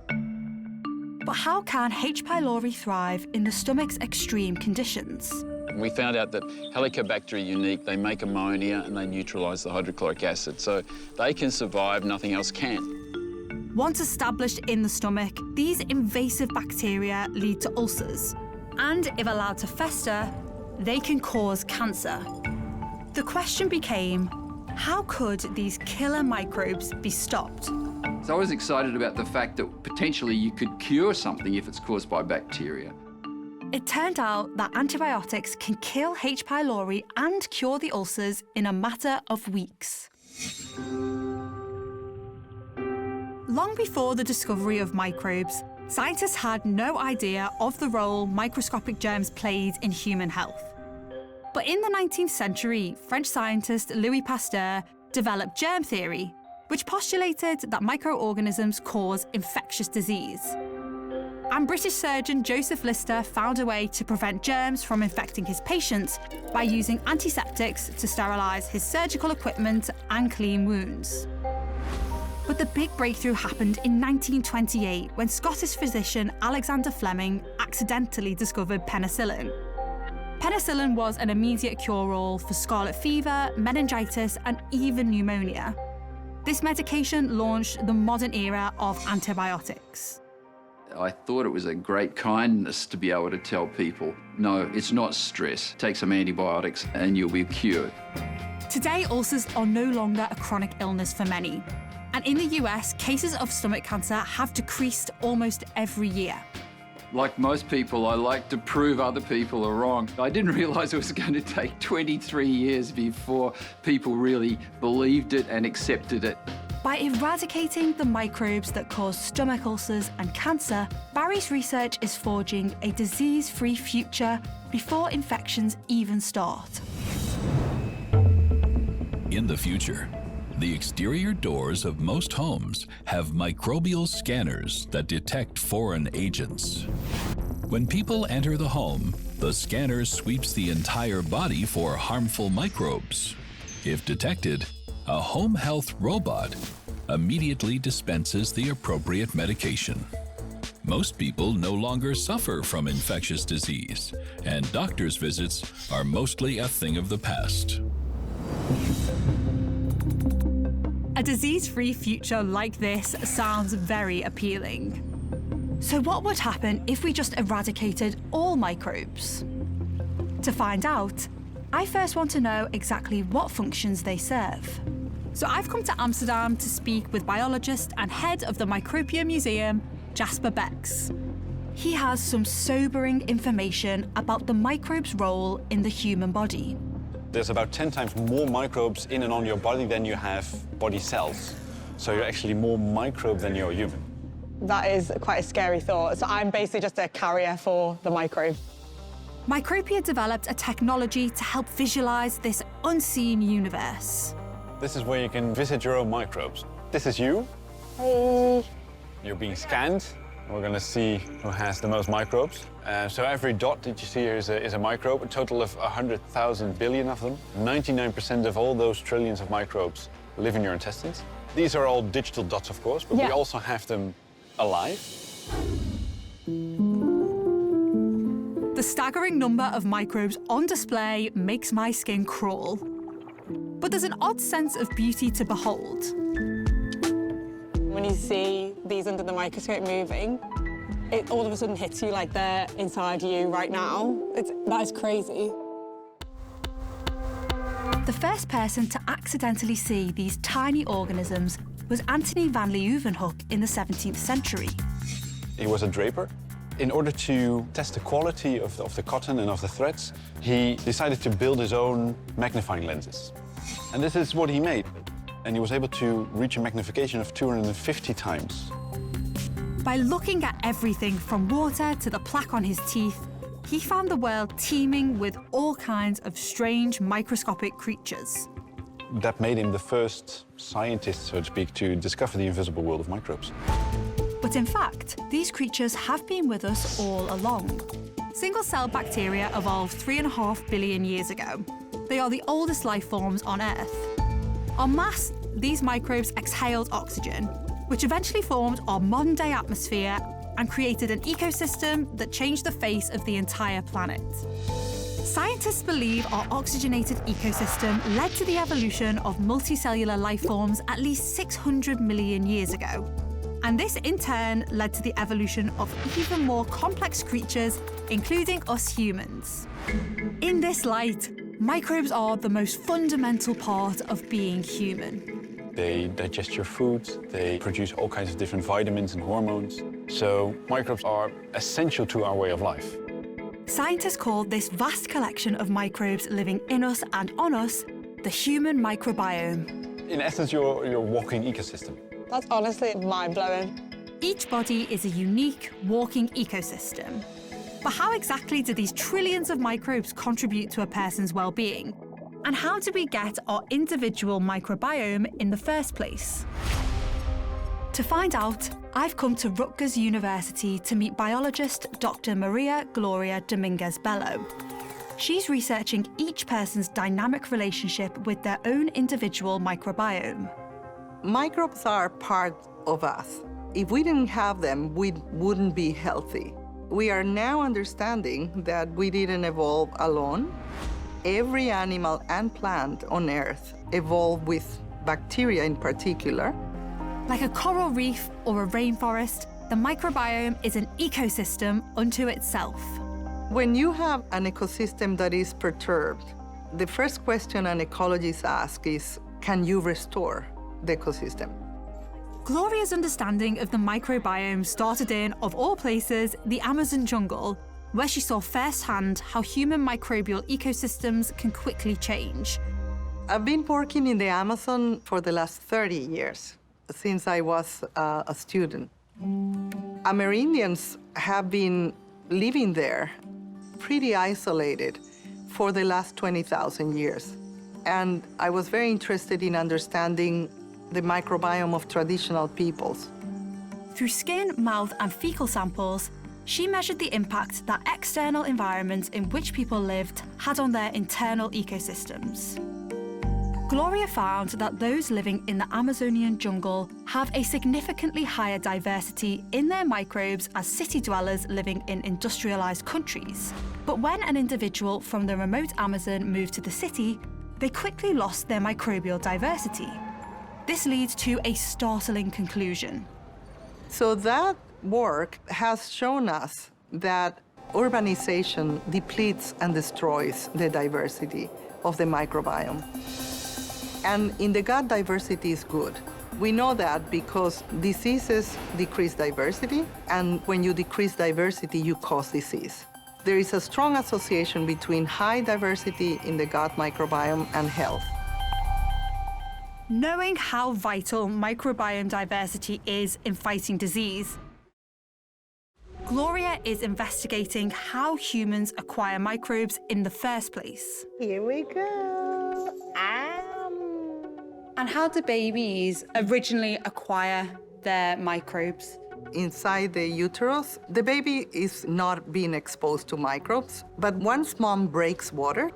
But how can H. pylori thrive in the stomach's extreme conditions? We found out that Helicobacter are unique. They make ammonia and they neutralise the hydrochloric acid, so they can survive, nothing else can. Once established in the stomach, these invasive bacteria lead to ulcers, and if allowed to fester, they can cause cancer. The question became, how could these killer microbes be stopped? So I was excited about the fact that potentially you could cure something if it's caused by bacteria. It turned out that antibiotics can kill H. pylori and cure the ulcers in a matter of weeks. Long before the discovery of microbes, scientists had no idea of the role microscopic germs played in human health. But in the 19th century, French scientist Louis Pasteur developed germ theory, which postulated that microorganisms cause infectious disease. And British surgeon Joseph Lister found a way to prevent germs from infecting his patients by using antiseptics to sterilise his surgical equipment and clean wounds. But the big breakthrough happened in 1928 when Scottish physician Alexander Fleming accidentally discovered penicillin. Penicillin was an immediate cure-all for scarlet fever, meningitis, and even pneumonia. This medication launched the modern era of antibiotics. I thought it was a great kindness to be able to tell people, no, it's not stress. Take some antibiotics and you'll be cured. Today, ulcers are no longer a chronic illness for many. And in the US, cases of stomach cancer have decreased almost every year. Like most people, I like to prove other people are wrong. I didn't realise it was going to take 23 years before people really believed it and accepted it. By eradicating the microbes that cause stomach ulcers and cancer, Barry's research is forging a disease-free future before infections even start. In the future, the exterior doors of most homes have microbial scanners that detect foreign agents. When people enter the home, the scanner sweeps the entire body for harmful microbes. If detected, a home health robot immediately dispenses the appropriate medication. Most people no longer suffer from infectious disease, and doctors' visits are mostly a thing of the past. A disease-free future like this sounds very appealing. So what would happen if we just eradicated all microbes? To find out, I first want to know exactly what functions they serve. So I've come to Amsterdam to speak with biologist and head of the Microbiome Museum, Jasper Becks. He has some sobering information about the microbe's role in the human body. There's about 10 times more microbes in and on your body than you have body cells. So you're actually more microbe than you're human. That is quite a scary thought. So I'm basically just a carrier for the microbe. Micropia developed a technology to help visualize this unseen universe. This is where you can visit your own microbes. This is you. Hey. You're being scanned. We're going to see who has the most microbes. So every dot that you see here is a microbe, a total of 100,000 billion of them. 99% of all those trillions of microbes live in your intestines. These are all digital dots, of course, but we also have them alive. The staggering number of microbes on display makes my skin crawl. But there's an odd sense of beauty to behold. When you see these under the microscope moving, it all of a sudden hits you like they're inside you right now. That is crazy. The first person to accidentally see these tiny organisms was Antony van Leeuwenhoek in the 17th century. He was a draper. In order to test the quality of the cotton and of the threads, he decided to build his own magnifying lenses. And this is what he made. And he was able to reach a magnification of 250 times. By looking at everything from water to the plaque on his teeth, he found the world teeming with all kinds of strange microscopic creatures. That made him the first scientist, so to speak, to discover the invisible world of microbes. But in fact, these creatures have been with us all along. Single-cell bacteria evolved 3.5 billion years ago. They are the oldest life forms on Earth. En masse, these microbes exhaled oxygen, which eventually formed our modern-day atmosphere and created an ecosystem that changed the face of the entire planet. Scientists believe our oxygenated ecosystem led to the evolution of multicellular life forms at least 600 million years ago. And this, in turn, led to the evolution of even more complex creatures, including us humans. In this light, microbes are the most fundamental part of being human. They digest your food, they produce all kinds of different vitamins and hormones. So microbes are essential to our way of life. Scientists call this vast collection of microbes living in us and on us the human microbiome. In essence, you're a walking ecosystem. That's honestly mind-blowing. Each body is a unique walking ecosystem. But how exactly do these trillions of microbes contribute to a person's well-being? And how do we get our individual microbiome in the first place? To find out, I've come to Rutgers University to meet biologist Dr. Maria Gloria Dominguez-Bello. She's researching each person's dynamic relationship with their own individual microbiome. Microbes are part of us. If we didn't have them, we wouldn't be healthy. We are now understanding that we didn't evolve alone. Every animal and plant on Earth evolved with bacteria in particular. Like a coral reef or a rainforest, the microbiome is an ecosystem unto itself. When you have an ecosystem that is perturbed, the first question an ecologist asks is, can you restore the ecosystem? Gloria's understanding of the microbiome started in, of all places, the Amazon jungle, where she saw firsthand how human microbial ecosystems can quickly change. I've been working in the Amazon for the last 30 years, since I was a student. Amerindians have been living there, pretty isolated, for the last 20,000 years. And I was very interested in understanding the microbiome of traditional peoples. Through skin, mouth, and fecal samples, she measured the impact that external environments in which people lived had on their internal ecosystems. Gloria found that those living in the Amazonian jungle have a significantly higher diversity in their microbes as city dwellers living in industrialized countries. But when an individual from the remote Amazon moved to the city, they quickly lost their microbial diversity. This leads to a startling conclusion. So that work has shown us that urbanization depletes and destroys the diversity of the microbiome. And in the gut, diversity is good. We know that because diseases decrease diversity, and when you decrease diversity, you cause disease. There is a strong association between high diversity in the gut microbiome and health. Knowing how vital microbiome diversity is in fighting disease, Gloria is investigating how humans acquire microbes in the first place. Here we go. And how do babies originally acquire their microbes? Inside the uterus, the baby is not being exposed to microbes, but once mom breaks water,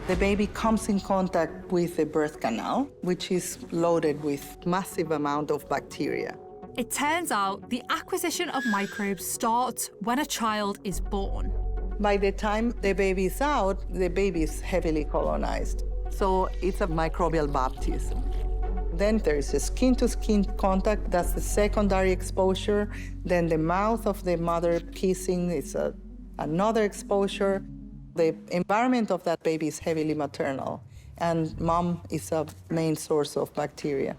the baby comes in contact with the birth canal, which is loaded with massive amount of bacteria. It turns out the acquisition of microbes starts when a child is born. By the time the baby is out, the baby is heavily colonized. So it's a microbial baptism. Then there's a skin-to-skin contact, that's the secondary exposure. Then the mouth of the mother kissing is another exposure. The environment of that baby is heavily maternal, and mom is a main source of bacteria.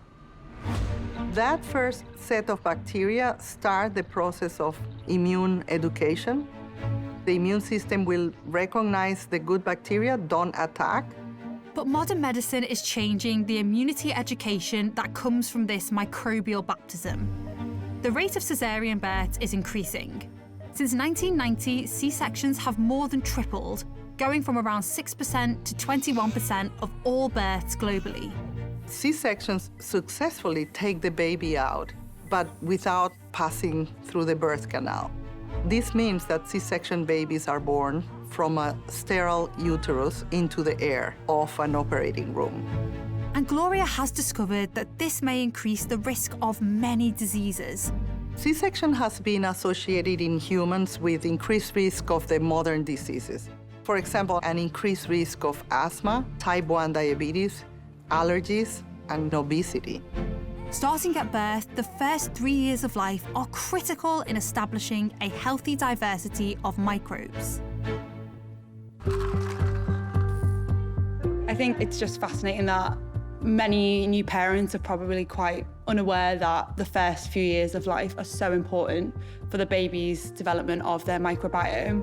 That first set of bacteria start the process of immune education. The immune system will recognize the good bacteria, don't attack. But modern medicine is changing the immunity education that comes from this microbial baptism. The rate of caesarean births is increasing. Since 1990, C-sections have more than tripled, going from around 6% to 21% of all births globally. C-sections successfully take the baby out, but without passing through the birth canal. This means that C-section babies are born from a sterile uterus into the air of an operating room. And Gloria has discovered that this may increase the risk of many diseases. C-section has been associated in humans with increased risk of the modern diseases. For example, an increased risk of asthma, type 1 diabetes, allergies, and obesity. Starting at birth, the first 3 years of life are critical in establishing a healthy diversity of microbes. I think it's just fascinating that many new parents are probably quite unaware that the first few years of life are so important for the baby's development of their microbiome.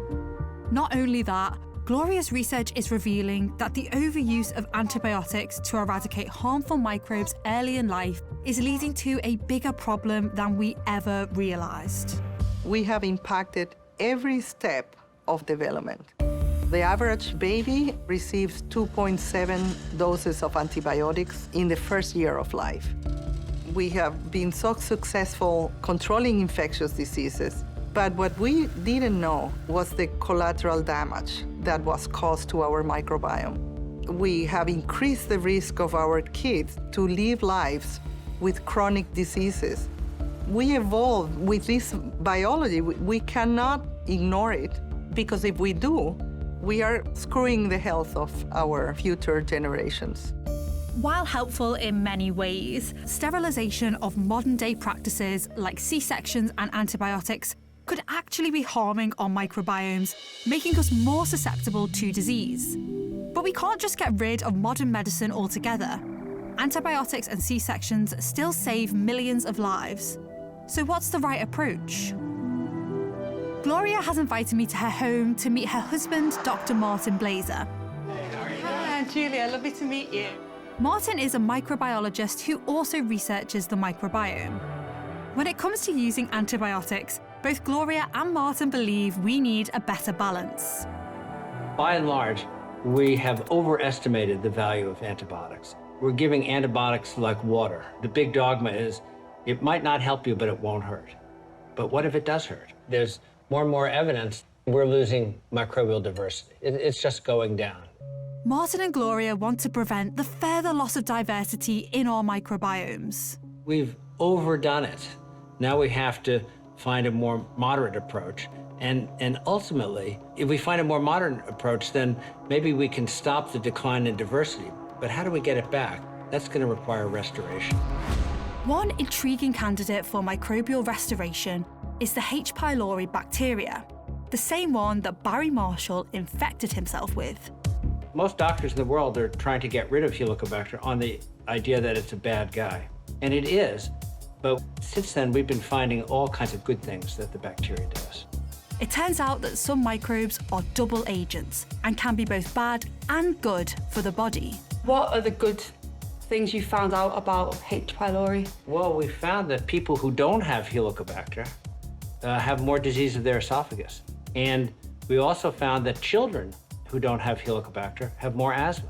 Not only that, Gloria's research is revealing that the overuse of antibiotics to eradicate harmful microbes early in life is leading to a bigger problem than we ever realized. We have impacted every step of development. The average baby receives 2.7 doses of antibiotics in the first year of life. We have been so successful controlling infectious diseases, but what we didn't know was the collateral damage that was caused to our microbiome. We have increased the risk of our kids to live lives with chronic diseases. We evolved with this biology. We cannot ignore it, because if we do, we are screwing the health of our future generations. While helpful in many ways, sterilization of modern-day practices like C-sections and antibiotics could actually be harming our microbiomes, making us more susceptible to disease. But we can't just get rid of modern medicine altogether. Antibiotics and C-sections still save millions of lives. So what's the right approach? Gloria has invited me to her home to meet her husband, Dr. Martin Blazer. Hi, Julia, lovely to meet you. Martin is a microbiologist who also researches the microbiome. When it comes to using antibiotics, both Gloria and Martin believe we need a better balance. By and large, we have overestimated the value of antibiotics. We're giving antibiotics like water. The big dogma is it might not help you, but it won't hurt. But what if it does hurt? There's more and more evidence we're losing microbial diversity. It's just going down. Martin and Gloria want to prevent the further loss of diversity in our microbiomes. We've overdone it. Now we have to find a more moderate approach. And ultimately, if we find a more modern approach, then maybe we can stop the decline in diversity. But how do we get it back? That's going to require restoration. One intriguing candidate for microbial restoration is the H. pylori bacteria, the same one that Barry Marshall infected himself with. Most doctors in the world are trying to get rid of Helicobacter on the idea that it's a bad guy. And it is, but since then we've been finding all kinds of good things that the bacteria does. It turns out that some microbes are double agents and can be both bad and good for the body. What are the good things you found out about H. pylori? Well, we found that people who don't have Helicobacter have more disease of their esophagus. And we also found that children who don't have Helicobacter have more asthma.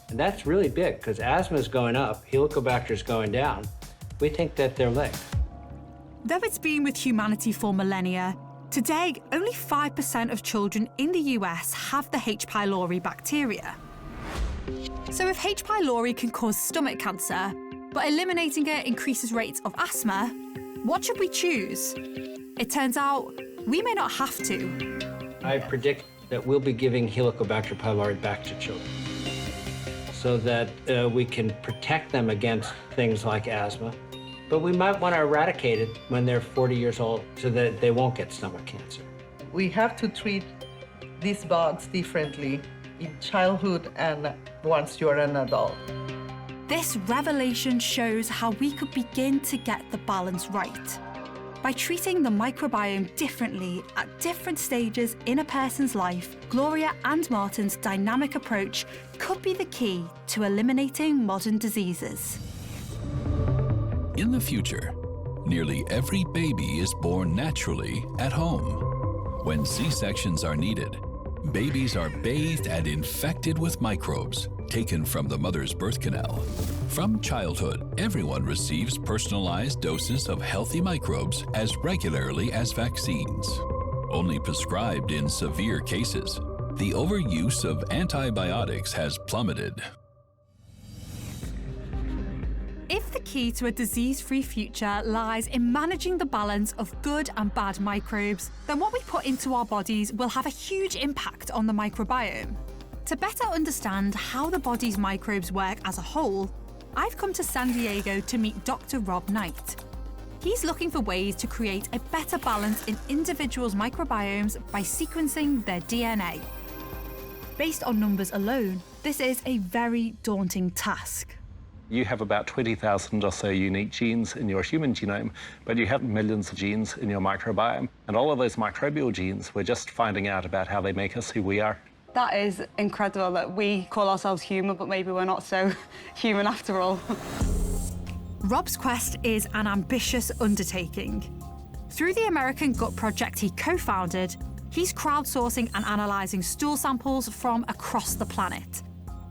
And that's really big, because asthma is going up, Helicobacter is going down. We think that they're linked. Though it's been with humanity for millennia, today only 5% of children in the US have the H. pylori bacteria. So if H. pylori can cause stomach cancer, but eliminating it increases rates of asthma, what should we choose? It turns out we may not have to. I predict that we'll be giving Helicobacter pylori back to children so that we can protect them against things like asthma. But we might want to eradicate it when they're 40 years old so that they won't get stomach cancer. We have to treat these bugs differently in childhood and once you're an adult. This revelation shows how we could begin to get the balance right. By treating the microbiome differently at different stages in a person's life, Gloria and Martin's dynamic approach could be the key to eliminating modern diseases. In the future, nearly every baby is born naturally at home. When C-sections are needed, babies are bathed and infected with microbes taken from the mother's birth canal. From childhood, everyone receives personalized doses of healthy microbes as regularly as vaccines. Only prescribed in severe cases, the overuse of antibiotics has plummeted. If the key to a disease-free future lies in managing the balance of good and bad microbes, then what we put into our bodies will have a huge impact on the microbiome. To better understand how the body's microbes work as a whole, I've come to San Diego to meet Dr. Rob Knight. He's looking for ways to create a better balance in individuals' microbiomes by sequencing their DNA. Based on numbers alone, this is a very daunting task. You have about 20,000 or so unique genes in your human genome, but you have millions of genes in your microbiome. And all of those microbial genes, we're just finding out about how they make us who we are. That is incredible that we call ourselves human, but maybe we're not so human after all. Rob's quest is an ambitious undertaking. Through the American Gut Project he co-founded, he's crowdsourcing and analysing stool samples from across the planet.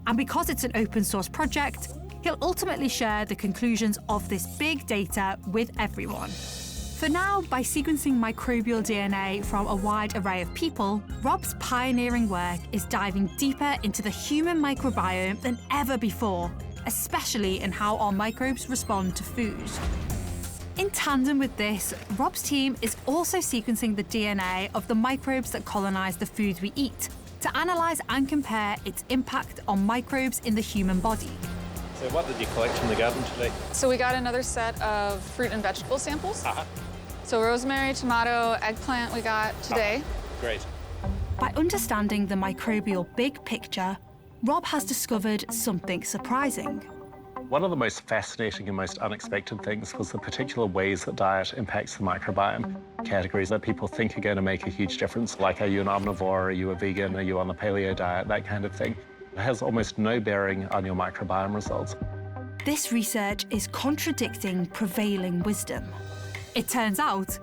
And because it's an open source project, he'll ultimately share the conclusions of this big data with everyone. For now, by sequencing microbial DNA from a wide array of people, Rob's pioneering work is diving deeper into the human microbiome than ever before, especially in how our microbes respond to food. In tandem with this, Rob's team is also sequencing the DNA of the microbes that colonize the foods we eat to analyse and compare its impact on microbes in the human body. So what did you collect from the garden today? So we got another set of fruit and vegetable samples. So rosemary, tomato, eggplant we got today. Great. By understanding the microbial big picture, Rob has discovered something surprising. One of the most fascinating and most unexpected things was the particular ways that diet impacts the microbiome. Categories that people think are going to make a huge difference, like are you an omnivore, are you a vegan, are you on the paleo diet, that kind of thing. It has almost no bearing on your microbiome results. This research is contradicting prevailing wisdom. It turns out,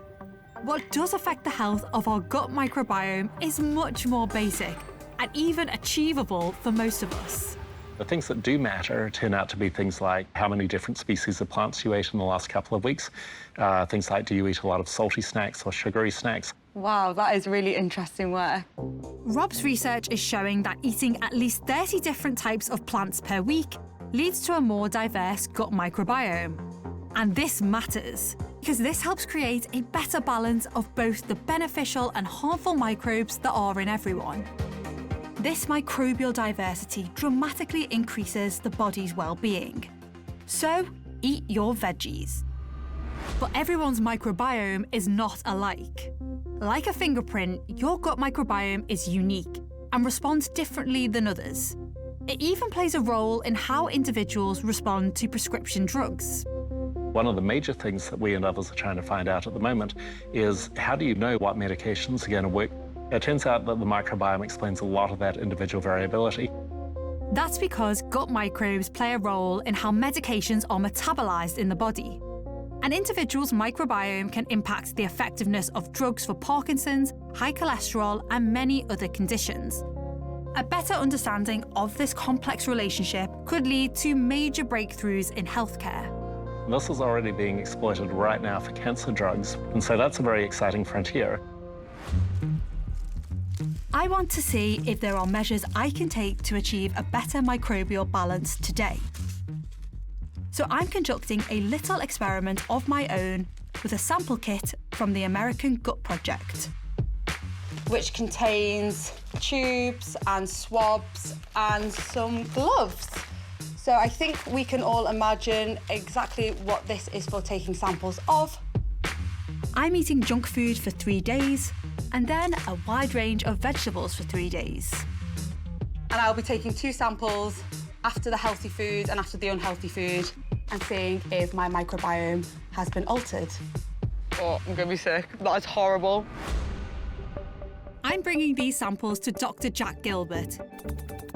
what does affect the health of our gut microbiome is much more basic and even achievable for most of us. The things that do matter turn out to be things like how many different species of plants you ate in the last couple of weeks, things like do you eat a lot of salty snacks or sugary snacks. Wow, that is really interesting work. Rob's research is showing that eating at least 30 different types of plants per week leads to a more diverse gut microbiome. And this matters, because this helps create a better balance of both the beneficial and harmful microbes that are in everyone. This microbial diversity dramatically increases the body's well-being. So, eat your veggies. But everyone's microbiome is not alike. Like a fingerprint, your gut microbiome is unique and responds differently than others. It even plays a role in how individuals respond to prescription drugs. One of the major things that we and others are trying to find out at the moment is how do you know what medications are going to work? It turns out that the microbiome explains a lot of that individual variability. That's because gut microbes play a role in how medications are metabolized in the body. An individual's microbiome can impact the effectiveness of drugs for Parkinson's, high cholesterol, and many other conditions. A better understanding of this complex relationship could lead to major breakthroughs in healthcare. This is already being exploited right now for cancer drugs, and so that's a very exciting frontier. I want to see if there are measures I can take to achieve a better microbial balance today. So I'm conducting a little experiment of my own with a sample kit from the American Gut Project. which contains tubes and swabs and some gloves. So I think we can all imagine exactly what this is for taking samples of. I'm eating junk food for 3 days, and then a wide range of vegetables for 3 days. And I'll be taking 2 samples after the healthy food and after the unhealthy food and seeing if my microbiome has been altered. Oh, I'm gonna be sick. That is horrible. I'm bringing these samples to Dr. Jack Gilbert,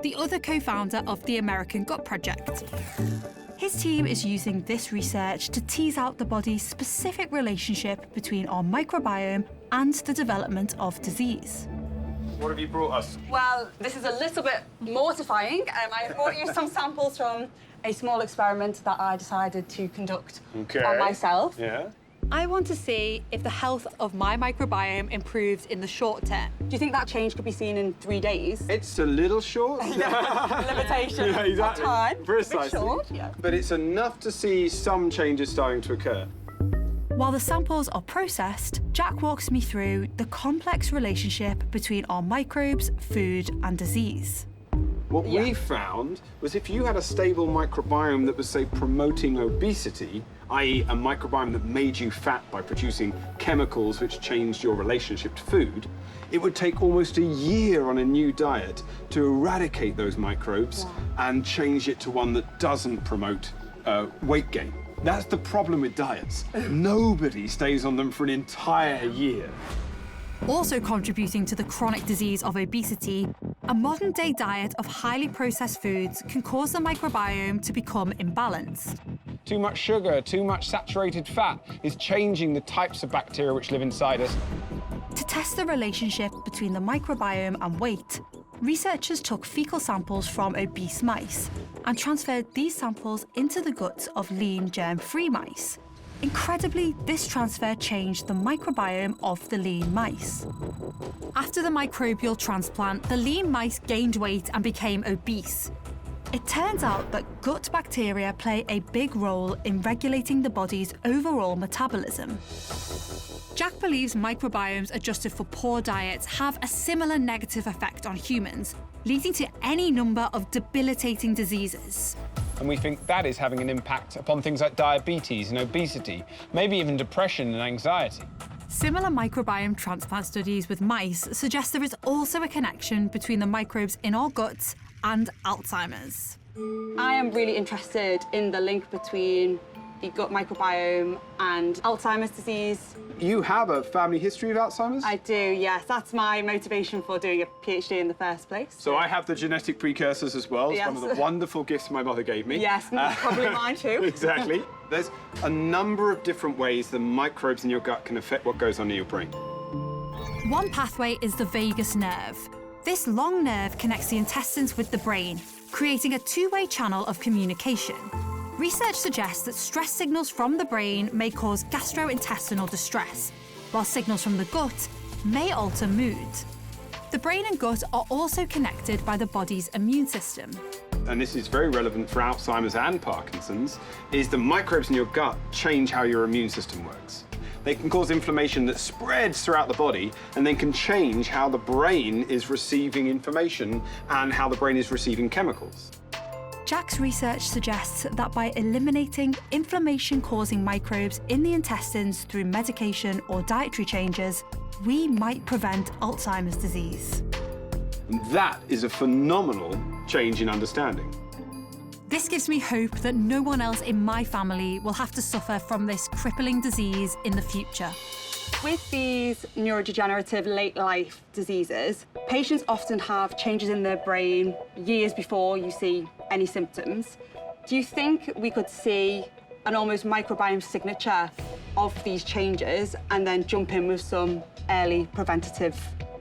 the other co-founder of the American Gut Project. His team is using this research to tease out the body's specific relationship between our microbiome and the development of disease. What have you brought us? Well, this is a little bit mortifying. I brought you some samples from a small experiment that I decided to conduct on myself. Yeah. I want to see if the health of my microbiome improves in the short term. Do you think that change could be seen in 3 days? It's a little short. Limitation Yeah, exactly. of time. Precisely. Bit short, yeah. But it's enough to see some changes starting to occur. While the samples are processed, Jack walks me through the complex relationship between our microbes, food, and disease. What we found was if you had a stable microbiome that was, say, promoting obesity, i.e. a microbiome that made you fat by producing chemicals which changed your relationship to food, it would take almost a year on a new diet to eradicate those microbes and change it to one that doesn't promote weight gain. That's the problem with diets. Nobody stays on them for an entire year. Also contributing to the chronic disease of obesity, a modern-day diet of highly processed foods can cause the microbiome to become imbalanced. Too much sugar, too much saturated fat is changing the types of bacteria which live inside us. To test the relationship between the microbiome and weight, researchers took fecal samples from obese mice and transferred these samples into the guts of lean, germ-free mice. Incredibly, this transfer changed the microbiome of the lean mice. After the microbial transplant, the lean mice gained weight and became obese. It turns out that gut bacteria play a big role in regulating the body's overall metabolism. Jack believes microbiomes adjusted for poor diets have a similar negative effect on humans, leading to any number of debilitating diseases. And we think that is having an impact upon things like diabetes and obesity, maybe even depression and anxiety. Similar microbiome transplant studies with mice suggest there is also a connection between the microbes in our guts and Alzheimer's. I am really interested in the link between the gut microbiome and Alzheimer's disease. You have a family history of Alzheimer's? I do, yes. That's my motivation for doing a PhD in the first place. So I have the genetic precursors as well. It's Yes. one of the wonderful gifts my mother gave me. Yes, probably mine too. Exactly. There's a number of different ways the microbes in your gut can affect what goes on in your brain. One pathway is the vagus nerve. This long nerve connects the intestines with the brain, creating a two-way channel of communication. Research suggests that stress signals from the brain may cause gastrointestinal distress, while signals from the gut may alter mood. The brain and gut are also connected by the body's immune system. And this is very relevant for Alzheimer's and Parkinson's, is the microbes in your gut change how your immune system works. They can cause inflammation that spreads throughout the body and then can change how the brain is receiving information and how the brain is receiving chemicals. Jack's research suggests that by eliminating inflammation-causing microbes in the intestines through medication or dietary changes, we might prevent Alzheimer's disease. And that is a phenomenal change in understanding. This gives me hope that no one else in my family will have to suffer from this crippling disease in the future. With these neurodegenerative late-life diseases, patients often have changes in their brain years before you see any symptoms. Do you think we could see an almost microbiome signature of these changes and then jump in with some early preventative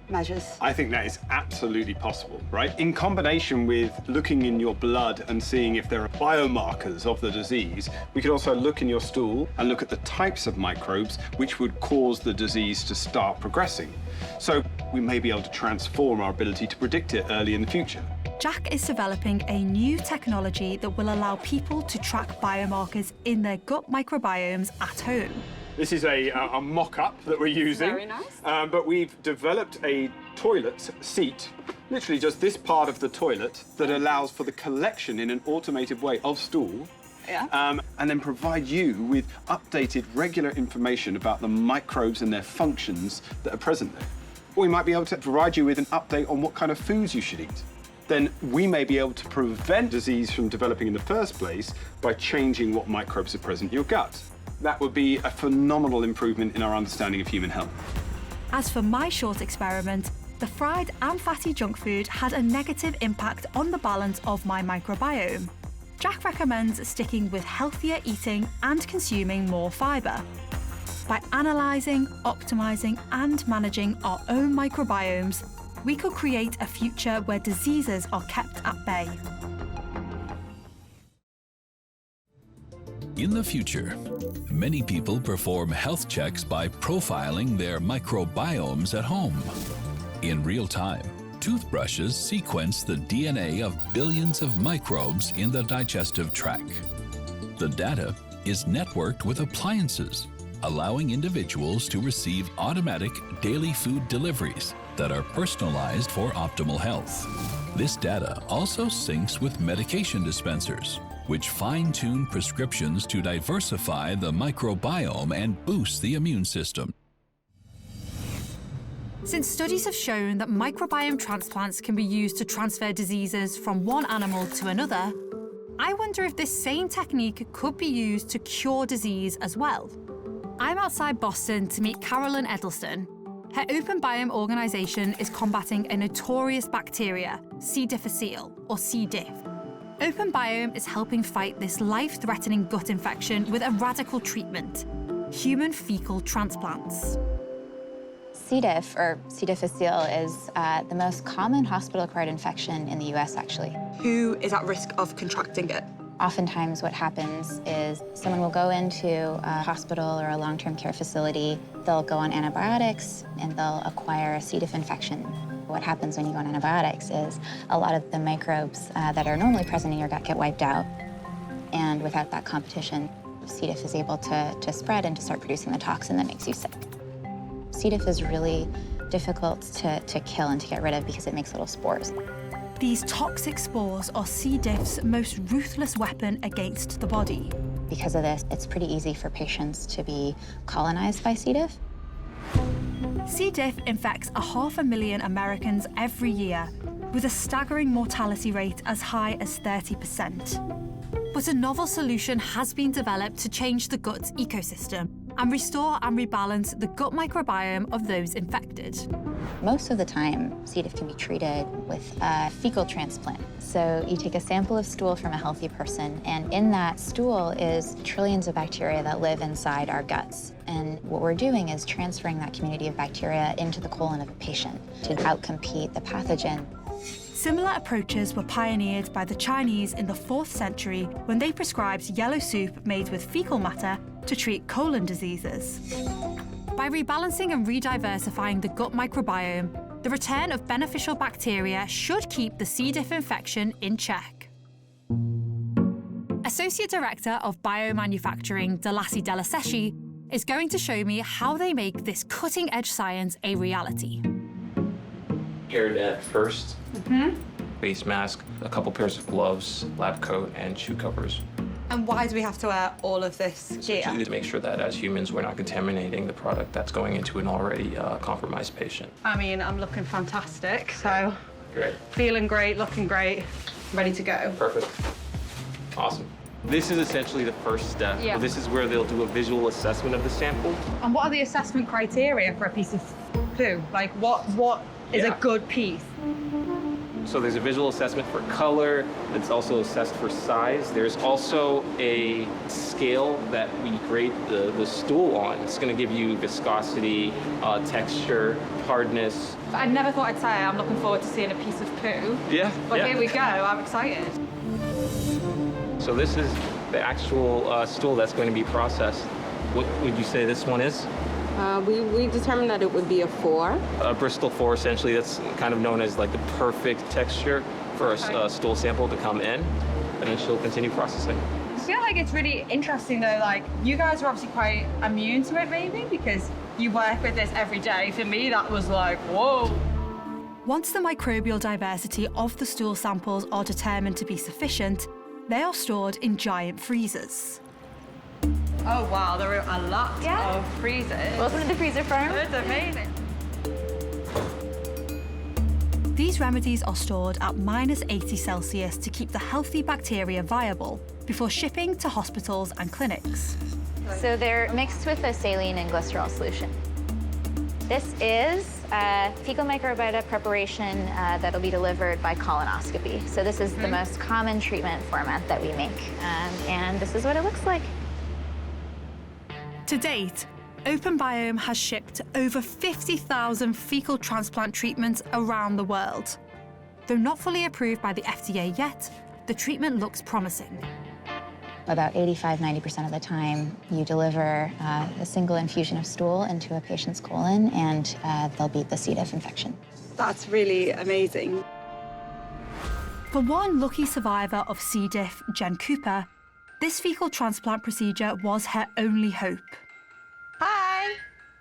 measures? I think that is absolutely possible, right? In combination with looking in your blood and seeing if there are biomarkers of the disease, we could also look in your stool and look at the types of microbes which would cause the disease to start progressing. So we may be able to transform our ability to predict it early in the future. Jack is developing a new technology that will allow people to track biomarkers in their gut microbiomes at home. This is a mock-up that we're using. Very nice. But we've developed a toilet seat, literally just this part of the toilet, that allows for the collection in an automated way of stool. Yeah. And then provide you with updated, regular information about the microbes and their functions that are present there. Or we might be able to provide you with an update on what kind of foods you should eat. Then we may be able to prevent disease from developing in the first place by changing what microbes are present in your gut. That would be a phenomenal improvement in our understanding of human health. As for my short experiment, the fried and fatty junk food had a negative impact on the balance of my microbiome. Jack recommends sticking with healthier eating and consuming more fibre. By analysing, optimising and managing our own microbiomes, we could create a future where diseases are kept at bay. In the future, many people perform health checks by profiling their microbiomes at home. In real time, toothbrushes sequence the DNA of billions of microbes in the digestive tract. The data is networked with appliances, allowing individuals to receive automatic daily food deliveries that are personalized for optimal health. This data also syncs with medication dispensers, which fine-tune prescriptions to diversify the microbiome and boost the immune system. Since studies have shown that microbiome transplants can be used to transfer diseases from one animal to another, I wonder if this same technique could be used to cure disease as well. I'm outside Boston to meet Carolyn Edelston. Her Open Biome organisation is combating a notorious bacteria, C. difficile, or C. diff. Open Biome is helping fight this life-threatening gut infection with a radical treatment: human fecal transplants. C. diff, or C. difficile, is the most common hospital-acquired infection in the US, actually. Who is at risk of contracting it? Oftentimes what happens is someone will go into a hospital or a long-term care facility, they'll go on antibiotics, and they'll acquire a C. diff infection. What happens when you go on antibiotics is a lot of the microbes that are normally present in your gut get wiped out, and without that competition, C. diff is able to spread and to start producing the toxin that makes you sick. C. diff is really difficult to kill and to get rid of because it makes little spores. These toxic spores are C. diff's most ruthless weapon against the body. Because of this, it's pretty easy for patients to be colonized by C. diff. C. diff infects 500,000 Americans every year, with a staggering mortality rate as high as 30%. But a novel solution has been developed to change the gut's ecosystem and restore and rebalance the gut microbiome of those infected. Most of the time, C. diff can be treated with a fecal transplant. So you take a sample of stool from a healthy person, and in that stool is trillions of bacteria that live inside our guts. And what we're doing is transferring that community of bacteria into the colon of a patient to outcompete the pathogen. Similar approaches were pioneered by the Chinese in the 4th century when they prescribed yellow soup made with fecal matter to treat colon diseases. By rebalancing and rediversifying the gut microbiome, the return of beneficial bacteria should keep the C. diff infection in check. Associate Director of Biomanufacturing, Delassi Delasesci, is going to show me how they make this cutting-edge science a reality. Prepared at first. Face mask, a couple pairs of gloves, lab coat, and shoe covers. And why do we have to wear all of this gear? To make sure that as humans, we're not contaminating the product that's going into an already compromised patient. I mean, I'm looking fantastic, so Great. feeling great, looking great, ready to go. Perfect. Awesome. This is essentially the first step. Yeah. This is where they'll do a visual assessment of the sample. And what are the assessment criteria for a piece of poo? Like, what is a good piece? So there's a visual assessment for color. It's also assessed for size. There's also a scale that we grade the stool on. It's going to give you viscosity, texture, hardness. I never thought I'd say I'm looking forward to seeing a piece of poo. Yeah. But here we go. I'm excited. So this is the actual stool that's going to be processed. What would you say this one is? We determined that it would be a 4. A Bristol 4, essentially, that's kind of known as like the perfect texture for a stool sample to come in, and then she'll continue processing. feel like it's really interesting though, like you guys are obviously quite immune to it maybe because you work with this every day. For me, that was like, whoa. Once the microbial diversity of the stool samples are determined to be sufficient, they are stored in giant freezers. Oh wow, there are a lot of freezers. Welcome to the freezer farm. It's amazing. These remedies are stored at -80 Celsius to keep the healthy bacteria viable before shipping to hospitals and clinics. So they're mixed with a saline and glycerol solution. This is a fecal microbiota preparation that'll be delivered by colonoscopy. So this is the most common treatment format that we make. And this is what it looks like. To date, Bioengineered has shipped over 50,000 fecal transplant treatments around the world. Though not fully approved by the FDA yet, the treatment looks promising. About 85–90% of the time, you deliver a single infusion of stool into a patient's colon, and they'll beat the C. diff infection. That's really amazing. For one lucky survivor of C. diff, Jen Cooper, this fecal transplant procedure was her only hope. Hi.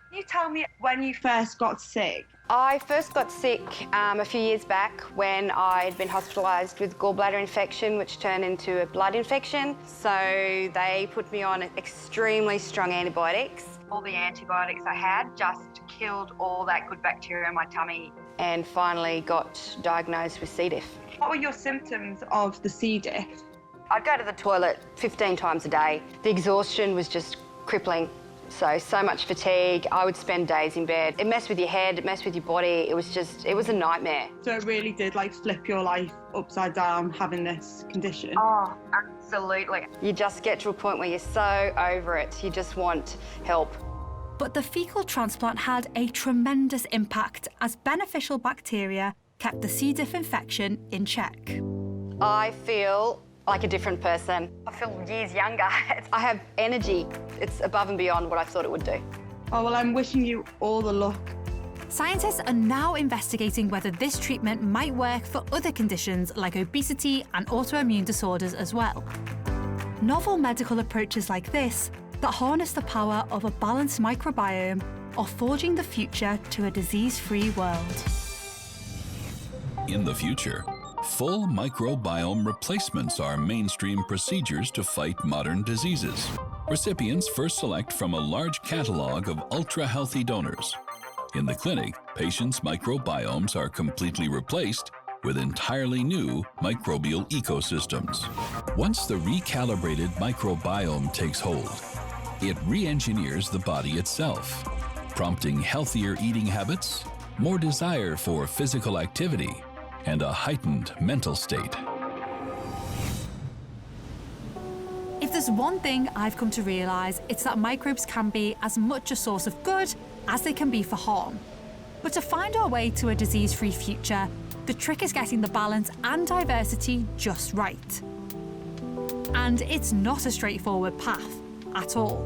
Can you tell me when you first got sick? I first got sick a few years back when I'd been hospitalised with gallbladder infection, which turned into a blood infection. So they put me on extremely strong antibiotics. All the antibiotics I had just killed all that good bacteria in my tummy, and finally got diagnosed with C. diff. What were your symptoms of the C. diff? I'd go to the toilet 15 times a day. The exhaustion was just crippling. So much fatigue. I would spend days in bed. It messed with your head, it messed with your body. It was a nightmare. So it really did like flip your life upside down having this condition? Oh, absolutely. You just get to a point where you're so over it. You just want help. But the fecal transplant had a tremendous impact as beneficial bacteria kept the C. diff infection in check. I feel like a different person. I feel years younger. I have energy. It's above and beyond what I thought it would do. Oh, well, I'm wishing you all the luck. Scientists are now investigating whether this treatment might work for other conditions like obesity and autoimmune disorders as well. Novel medical approaches like this that harness the power of a balanced microbiome are forging the future to a disease-free world. In the future, full microbiome replacements are mainstream procedures to fight modern diseases. Recipients first select from a large catalog of ultra-healthy donors. In the clinic, patients' microbiomes are completely replaced with entirely new microbial ecosystems. Once the recalibrated microbiome takes hold, it re-engineers the body itself, prompting healthier eating habits, more desire for physical activity, and a heightened mental state. If there's one thing I've come to realise, it's that microbes can be as much a source of good as they can be for harm. But to find our way to a disease-free future, the trick is getting the balance and diversity just right. And it's not a straightforward path at all.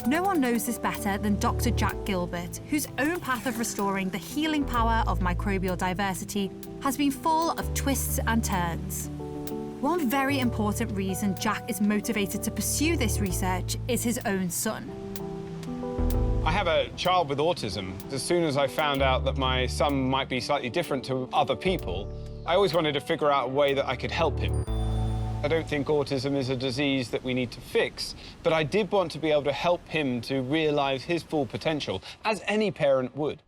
No one knows this better than Dr. Jack Gilbert, whose own path of restoring the healing power of microbial diversity has been full of twists and turns. One very important reason Jack is motivated to pursue this research is his own son. I have a child with autism. As soon as I found out that my son might be slightly different to other people, I always wanted to figure out a way that I could help him. I don't think autism is a disease that we need to fix, but I did want to be able to help him to realise his full potential, as any parent would.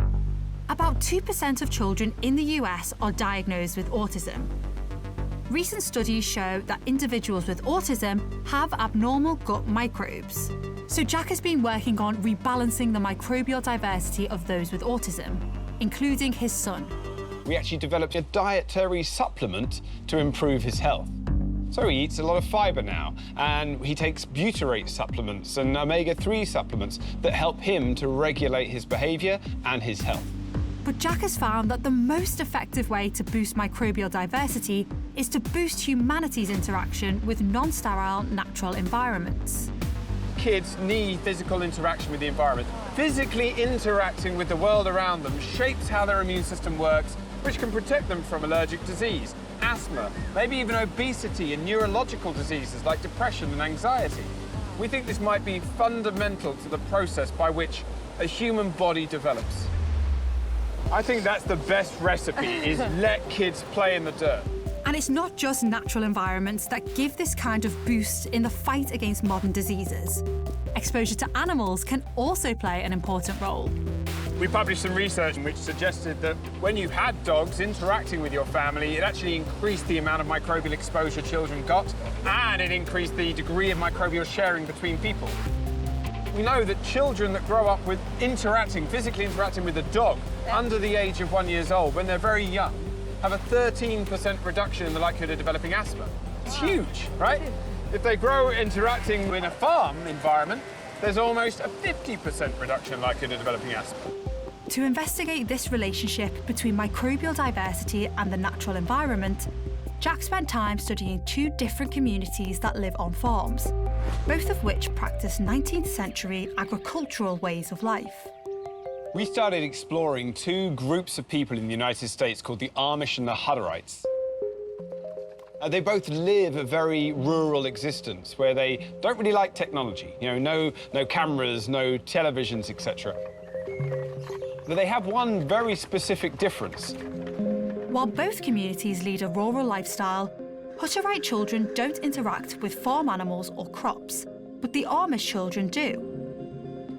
About 2% of children in the US are diagnosed with autism. Recent studies show that individuals with autism have abnormal gut microbes. So Jack has been working on rebalancing the microbial diversity of those with autism, including his son. We actually developed a dietary supplement to improve his health. So he eats a lot of fibre now, and he takes butyrate supplements and omega-3 supplements that help him to regulate his behaviour and his health. But Jack has found that the most effective way to boost microbial diversity is to boost humanity's interaction with non-sterile natural environments. Kids need physical interaction with the environment. Physically interacting with the world around them shapes how their immune system works, which can protect them from allergic disease asthma, maybe even obesity and neurological diseases like depression and anxiety. We think this might be fundamental to the process by which a human body develops. I think that's the best recipe, is let kids play in the dirt. And it's not just natural environments that give this kind of boost in the fight against modern diseases. Exposure to animals can also play an important role. We published some research which suggested that when you had dogs interacting with your family, it actually increased the amount of microbial exposure children got, and it increased the degree of microbial sharing between people. We know that children that grow up with physically interacting with a dog under the age of 1 year old, when they're very young, have a 13% reduction in the likelihood of developing asthma. It's huge, right? If they grow interacting in a farm environment, there's almost a 50% reduction in likelihood of developing asthma. To investigate this relationship between microbial diversity and the natural environment, Jack spent time studying 2 different communities that live on farms, both of which practice 19th century agricultural ways of life. We started exploring 2 groups of people in the United States called the Amish and the Hutterites. They both live a very rural existence where they don't really like technology, no cameras, no televisions, etc. But they have one very specific difference. While both communities lead a rural lifestyle, Hutterite children don't interact with farm animals or crops, but the Amish children do.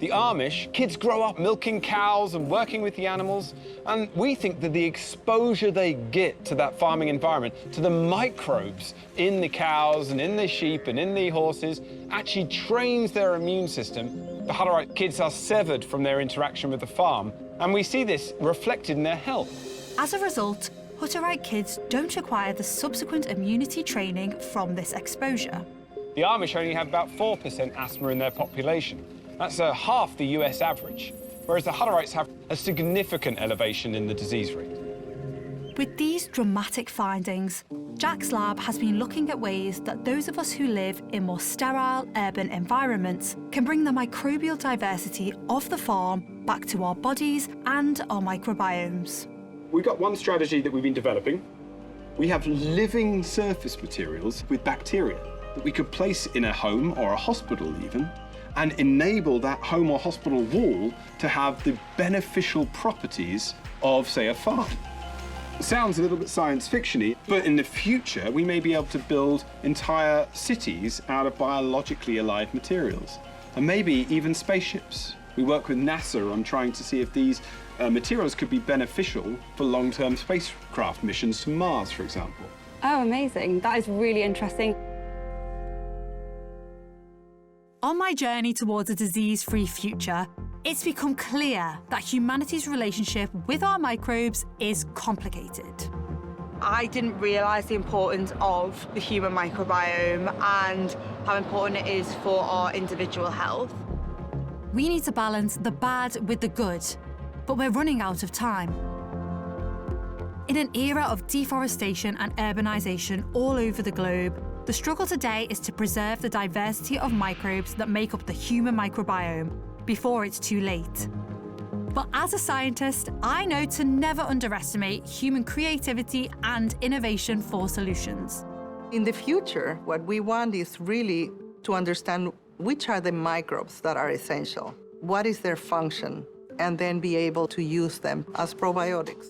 The Amish, kids grow up milking cows and working with the animals, and we think that the exposure they get to that farming environment, to the microbes in the cows and in the sheep and in the horses, actually trains their immune system. The Hutterite kids are severed from their interaction with the farm, and we see this reflected in their health. As a result, Hutterite kids don't acquire the subsequent immunity training from this exposure. The Amish only have about 4% asthma in their population. That's half the US average, whereas the Hutterites have a significant elevation in the disease rate. With these dramatic findings, Jack's lab has been looking at ways that those of us who live in more sterile urban environments can bring the microbial diversity of the farm back to our bodies and our microbiomes. We've got one strategy that we've been developing. We have living surface materials with bacteria that we could place in a home or a hospital even, and enable that home or hospital wall to have the beneficial properties of, say, a farm. It sounds a little bit science fiction-y, but in the future, we may be able to build entire cities out of biologically alive materials, and maybe even spaceships. We work with NASA on trying to see if these materials could be beneficial for long-term spacecraft missions to Mars, for example. Oh, amazing. That is really interesting. On my journey towards a disease-free future, it's become clear that humanity's relationship with our microbes is complicated. I didn't realise the importance of the human microbiome and how important it is for our individual health. We need to balance the bad with the good, but we're running out of time. In an era of deforestation and urbanisation all over the globe, the struggle today is to preserve the diversity of microbes that make up the human microbiome before it's too late. But as a scientist, I know to never underestimate human creativity and innovation for solutions. In the future, what we want is really to understand which are the microbes that are essential, what is their function, and then be able to use them as probiotics.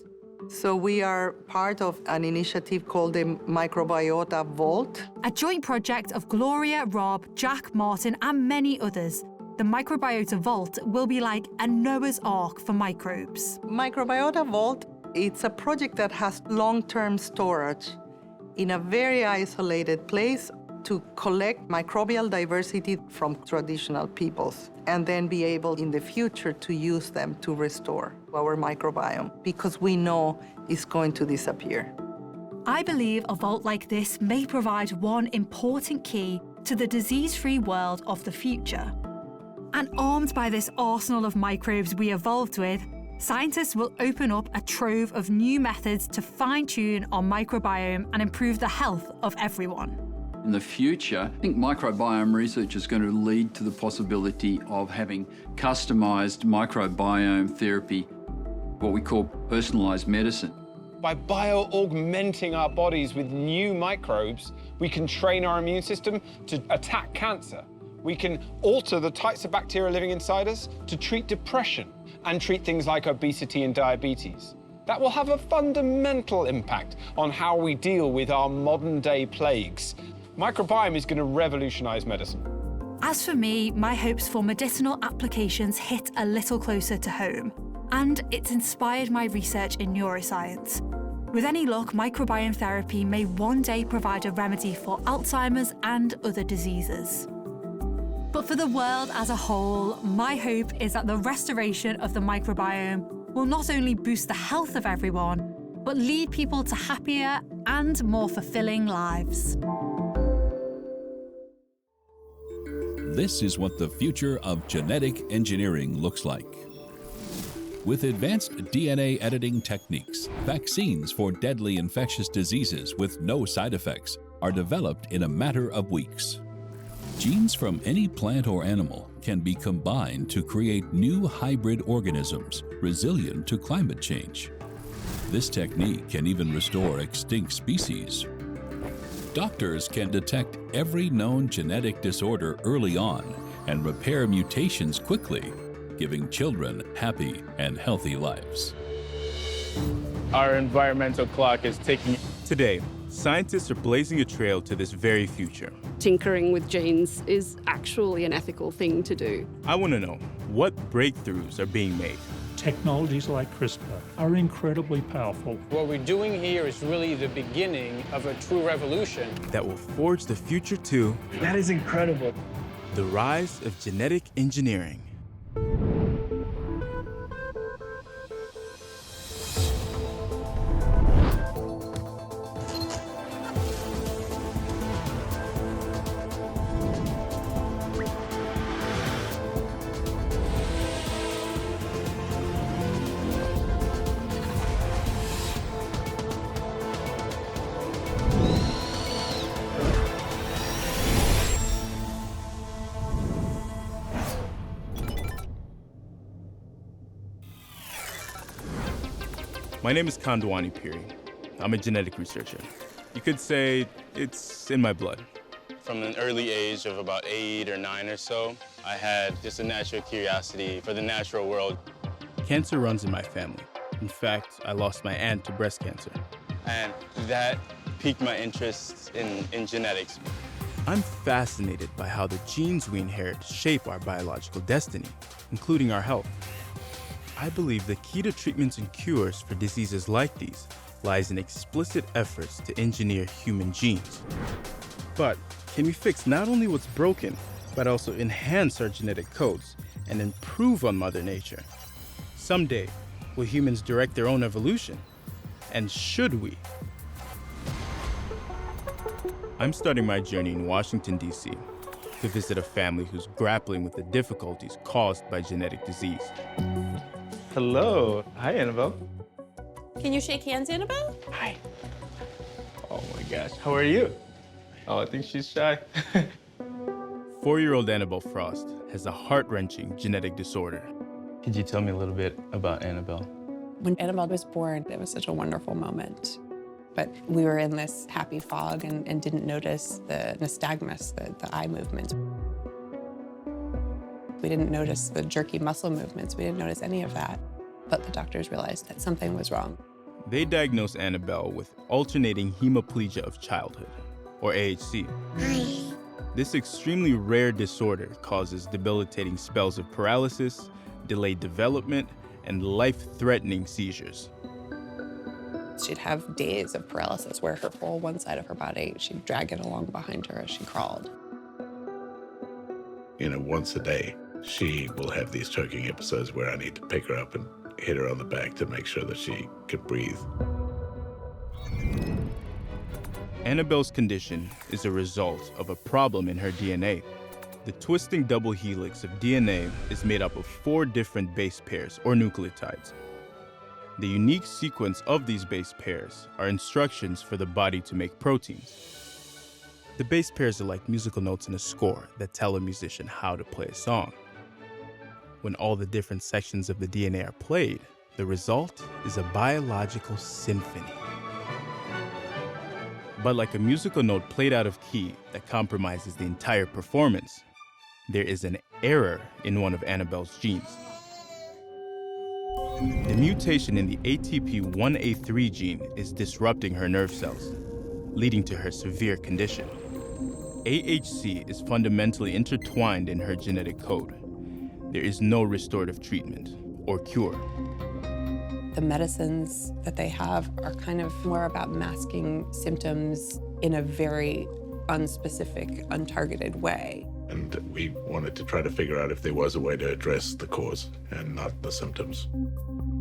So we are part of an initiative called the Microbiota Vault. A joint project of Gloria, Rob, Jack, Martin, and many others. The Microbiota Vault will be like a Noah's Ark for microbes. Microbiota Vault, it's a project that has long-term storage in a very isolated place to collect microbial diversity from traditional peoples and then be able in the future to use them to restore our microbiome because we know it's going to disappear. I believe a vault like this may provide one important key to the disease-free world of the future. And armed by this arsenal of microbes we evolved with, scientists will open up a trove of new methods to fine-tune our microbiome and improve the health of everyone. In the future, I think microbiome research is going to lead to the possibility of having customised microbiome therapy, what we call personalised medicine. By bio-augmenting our bodies with new microbes, we can train our immune system to attack cancer. We can alter the types of bacteria living inside us to treat depression and treat things like obesity and diabetes. That will have a fundamental impact on how we deal with our modern-day plagues. Microbiome is going to revolutionize medicine. As for me, my hopes for medicinal applications hit a little closer to home, and it's inspired my research in neuroscience. With any luck, microbiome therapy may one day provide a remedy for Alzheimer's and other diseases. But for the world as a whole, my hope is that the restoration of the microbiome will not only boost the health of everyone, but lead people to happier and more fulfilling lives. This is what the future of genetic engineering looks like. With advanced DNA editing techniques, vaccines for deadly infectious diseases with no side effects are developed in a matter of weeks. Genes from any plant or animal can be combined to create new hybrid organisms resilient to climate change. This technique can even restore extinct species. Doctors can detect every known genetic disorder early on and repair mutations quickly, giving children happy and healthy lives. Our environmental clock is ticking. Today, scientists are blazing a trail to this very future. Tinkering with genes is actually an ethical thing to do. I want to know, what breakthroughs are being made? Technologies like CRISPR are incredibly powerful. What we're doing here is really the beginning of a true revolution that will forge the future too. That is incredible. The rise of genetic engineering. My name is Kandwani Piri. I'm a genetic researcher. You could say it's in my blood. From an early age of about 8 or 9 or so, I had just a natural curiosity for the natural world. Cancer runs in my family. In fact, I lost my aunt to breast cancer. And that piqued my interest in genetics. I'm fascinated by how the genes we inherit shape our biological destiny, including our health. I believe the key to treatments and cures for diseases like these lies in explicit efforts to engineer human genes. But can we fix not only what's broken, but also enhance our genetic codes and improve on Mother Nature? Someday, will humans direct their own evolution? And should we? I'm starting my journey in Washington, D.C. to visit a family who's grappling with the difficulties caused by genetic disease. Hello. Hi, Annabelle. Can you shake hands, Annabelle? Hi. Oh my gosh, how are you? Oh, I think she's shy. 4-year-old Annabelle Frost has a heart-wrenching genetic disorder. Could you tell me a little bit about Annabelle? When Annabelle was born, it was such a wonderful moment. But we were in this happy fog and didn't notice the nystagmus, the eye movements. We didn't notice the jerky muscle movements. We didn't notice any of that. But the doctors realized that something was wrong. They diagnosed Annabelle with alternating hemiplegia of childhood, or AHC. This extremely rare disorder causes debilitating spells of paralysis, delayed development, and life-threatening seizures. She'd have days of paralysis where her whole one side of her body, she'd drag it along behind her as she crawled. Once a day, she will have these choking episodes where I need to pick her up and hit her on the back to make sure that she can breathe. Annabelle's condition is a result of a problem in her DNA. The twisting double helix of DNA is made up of 4 different base pairs, or nucleotides. The unique sequence of these base pairs are instructions for the body to make proteins. The base pairs are like musical notes in a score that tell a musician how to play a song. When all the different sections of the DNA are played, The result is a biological symphony. But like a musical note played out of key that compromises the entire performance, there is an error in one of Annabelle's genes. The mutation in the ATP1A3 gene is disrupting her nerve cells, leading to her severe condition. AHC is fundamentally intertwined in her genetic code. There is no restorative treatment or cure. The medicines that they have are kind of more about masking symptoms in a very unspecific, untargeted way. And we wanted to try to figure out if there was a way to address the cause and not the symptoms.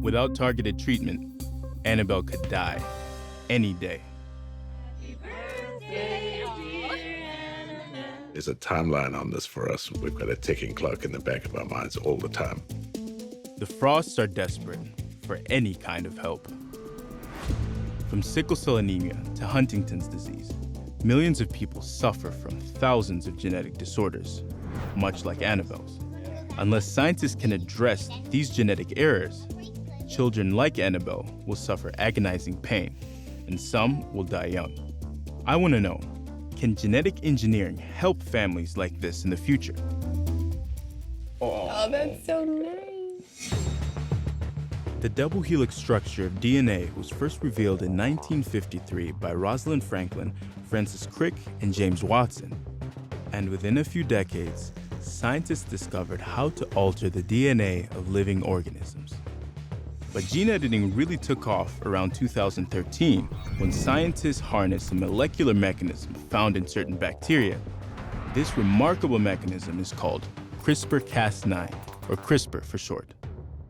Without targeted treatment, Annabelle could die any day. There's a timeline on this for us. We've got a ticking clock in the back of our minds all the time. The Frosts are desperate for any kind of help. From sickle cell anemia to Huntington's disease, millions of people suffer from thousands of genetic disorders, much like Annabelle's. Unless scientists can address these genetic errors, children like Annabelle will suffer agonizing pain, and some will die young. I want to know, can genetic engineering help families like this in the future? Oh, that's so nice. The double helix structure of DNA was first revealed in 1953 by Rosalind Franklin, Francis Crick, and James Watson. And within a few decades, scientists discovered how to alter the DNA of living organisms. But gene editing really took off around 2013 when scientists harnessed a molecular mechanism found in certain bacteria. This remarkable mechanism is called CRISPR-Cas9, or CRISPR for short.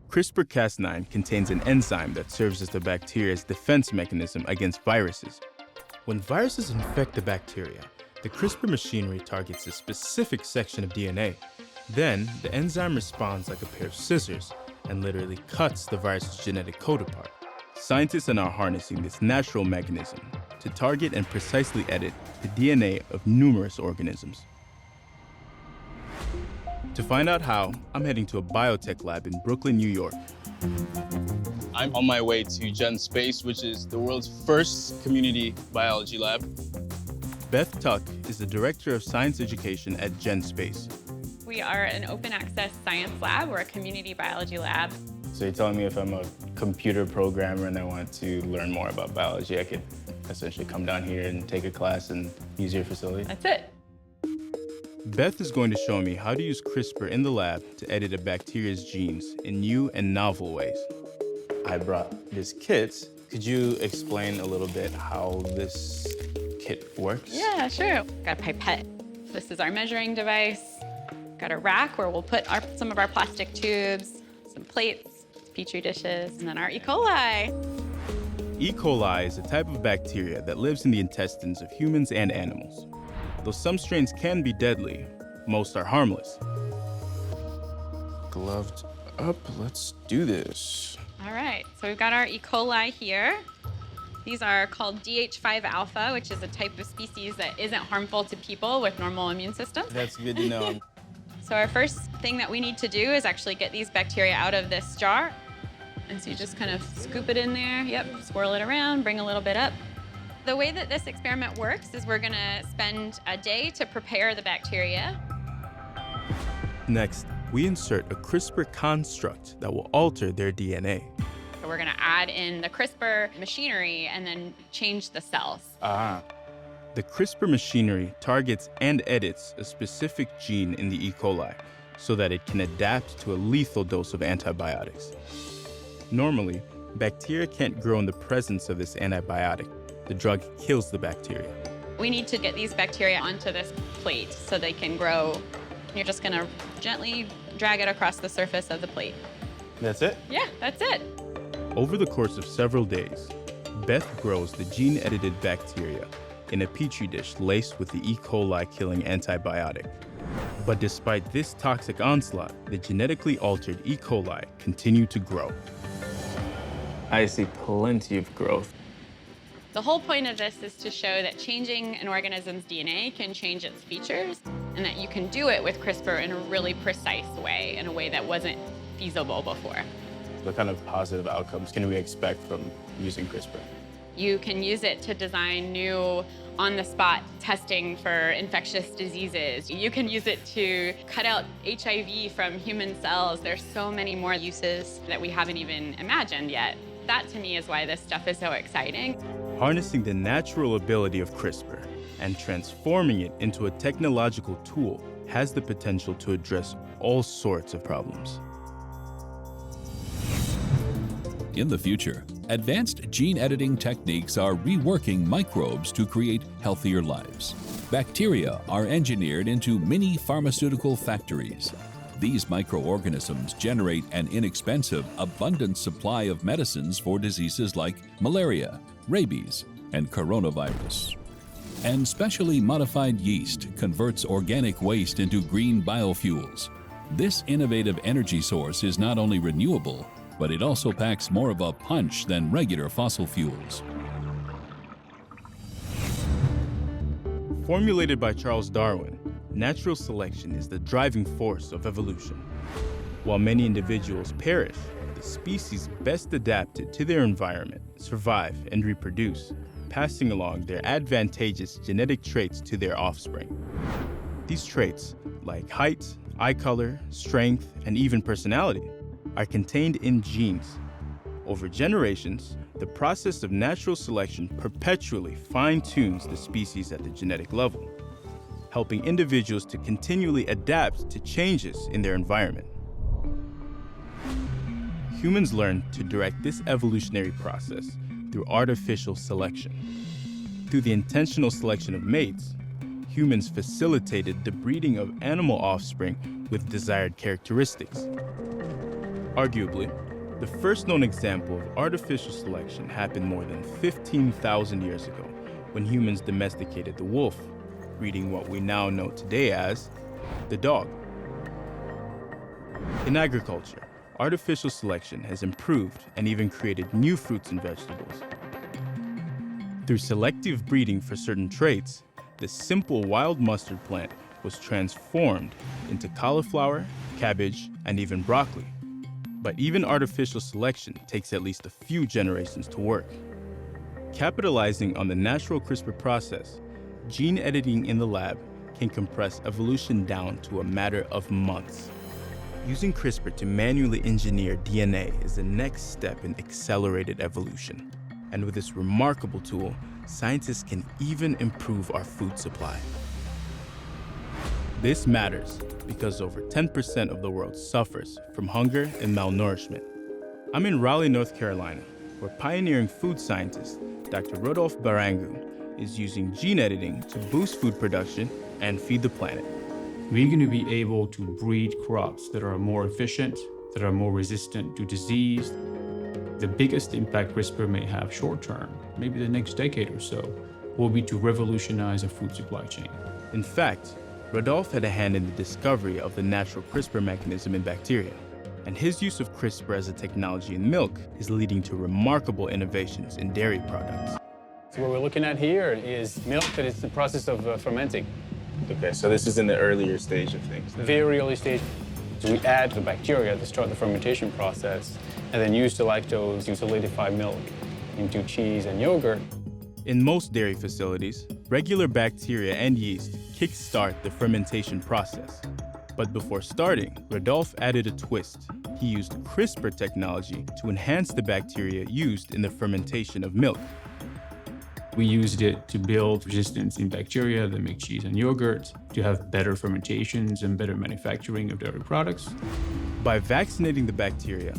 CRISPR-Cas9 contains an enzyme that serves as the bacteria's defense mechanism against viruses. When viruses infect the bacteria, the CRISPR machinery targets a specific section of DNA. Then, the enzyme responds like a pair of scissors and literally cuts the virus's genetic code apart. Scientists are now harnessing this natural mechanism to target and precisely edit the DNA of numerous organisms. To find out how, I'm heading to a biotech lab in Brooklyn, New York. I'm on my way to Gen Space, which is the world's first community biology lab. Beth Tuck is the Director of Science Education at Gen Space. We are an open access science lab. We're a community biology lab. So you're telling me if I'm a computer programmer and I want to learn more about biology, I could essentially come down here and take a class and use your facility? That's it. Beth is going to show me how to use CRISPR in the lab to edit a bacteria's genes in new and novel ways. I brought this kit. Could you explain a little bit how this kit works? Yeah, sure. Got a pipette. This is our measuring device. Got a rack where we'll put some of our plastic tubes, some plates, petri dishes, and then our E. coli. E. coli is a type of bacteria that lives in the intestines of humans and animals. Though some strains can be deadly, most are harmless. Gloved up, let's do this. All right, so we've got our E. coli here. These are called DH5 alpha, which is a type of species that isn't harmful to people with normal immune systems. That's good to know. So our first thing that we need to do is actually get these bacteria out of this jar. And so you just kind of scoop it in there. Yep, swirl it around, bring a little bit up. The way that this experiment works is we're gonna spend a day to prepare the bacteria. Next, we insert a CRISPR construct that will alter their DNA. So we're gonna add in the CRISPR machinery and then change the cells. The CRISPR machinery targets and edits a specific gene in the E. coli so that it can adapt to a lethal dose of antibiotics. Normally, bacteria can't grow in the presence of this antibiotic. The drug kills the bacteria. We need to get these bacteria onto this plate so they can grow. You're just gonna gently drag it across the surface of the plate. That's it? Yeah, that's it. Over the course of several days, Beth grows the gene-edited bacteria in a petri dish laced with the E. coli killing antibiotic. But despite this toxic onslaught, the genetically altered E. coli continue to grow. I see plenty of growth. The whole point of this is to show that changing an organism's DNA can change its features, and that you can do it with CRISPR in a really precise way, in a way that wasn't feasible before. What kind of positive outcomes can we expect from using CRISPR? You can use it to design new on-the-spot testing for infectious diseases. You can use it to cut out HIV from human cells. There's so many more uses that we haven't even imagined yet. That, to me, is why this stuff is so exciting. Harnessing the natural ability of CRISPR and transforming it into a technological tool has the potential to address all sorts of problems. In the future, advanced gene editing techniques are reworking microbes to create healthier lives. Bacteria are engineered into mini pharmaceutical factories. These microorganisms generate an inexpensive, abundant supply of medicines for diseases like malaria, rabies, and coronavirus. And specially modified yeast converts organic waste into green biofuels. This innovative energy source is not only renewable, but it also packs more of a punch than regular fossil fuels. Formulated by Charles Darwin, natural selection is the driving force of evolution. While many individuals perish, the species best adapted to their environment survive and reproduce, passing along their advantageous genetic traits to their offspring. These traits, like height, eye color, strength, and even personality, are contained in genes. Over generations, the process of natural selection perpetually fine-tunes the species at the genetic level, helping individuals to continually adapt to changes in their environment. Humans learn to direct this evolutionary process through artificial selection. Through the intentional selection of mates, humans facilitated the breeding of animal offspring with desired characteristics. Arguably, the first known example of artificial selection happened more than 15,000 years ago when humans domesticated the wolf, breeding what we now know today as the dog. In agriculture, artificial selection has improved and even created new fruits and vegetables. Through selective breeding for certain traits, the simple wild mustard plant was transformed into cauliflower, cabbage, and even broccoli. But even artificial selection takes at least a few generations to work. Capitalizing on the natural CRISPR process, gene editing in the lab can compress evolution down to a matter of months. Using CRISPR to manually engineer DNA is the next step in accelerated evolution. And with this remarkable tool, scientists can even improve our food supply. This matters because over 10% of the world suffers from hunger and malnourishment. I'm in Raleigh, North Carolina, where pioneering food scientist Dr. Rodolphe Barangu is using gene editing to boost food production and feed the planet. We're going to be able to breed crops that are more efficient, that are more resistant to disease. The biggest impact CRISPR may have short term, maybe the next decade or so, will be to revolutionize a food supply chain. In fact, Rodolphe had a hand in the discovery of the natural CRISPR mechanism in bacteria, and his use of CRISPR as a technology in milk is leading to remarkable innovations in dairy products. So what we're looking at here is milk that is in the process of fermenting. Okay, so this is in the earlier stage of things. Very early stage. So we add the bacteria to start the fermentation process, and then use the lactose to solidify milk into cheese and yogurt. In most dairy facilities, regular bacteria and yeast kickstart the fermentation process. But before starting, Rodolphe added a twist. He used CRISPR technology to enhance the bacteria used in the fermentation of milk. We used it to build resistance in bacteria that make cheese and yogurt, to have better fermentations and better manufacturing of dairy products. By vaccinating the bacteria,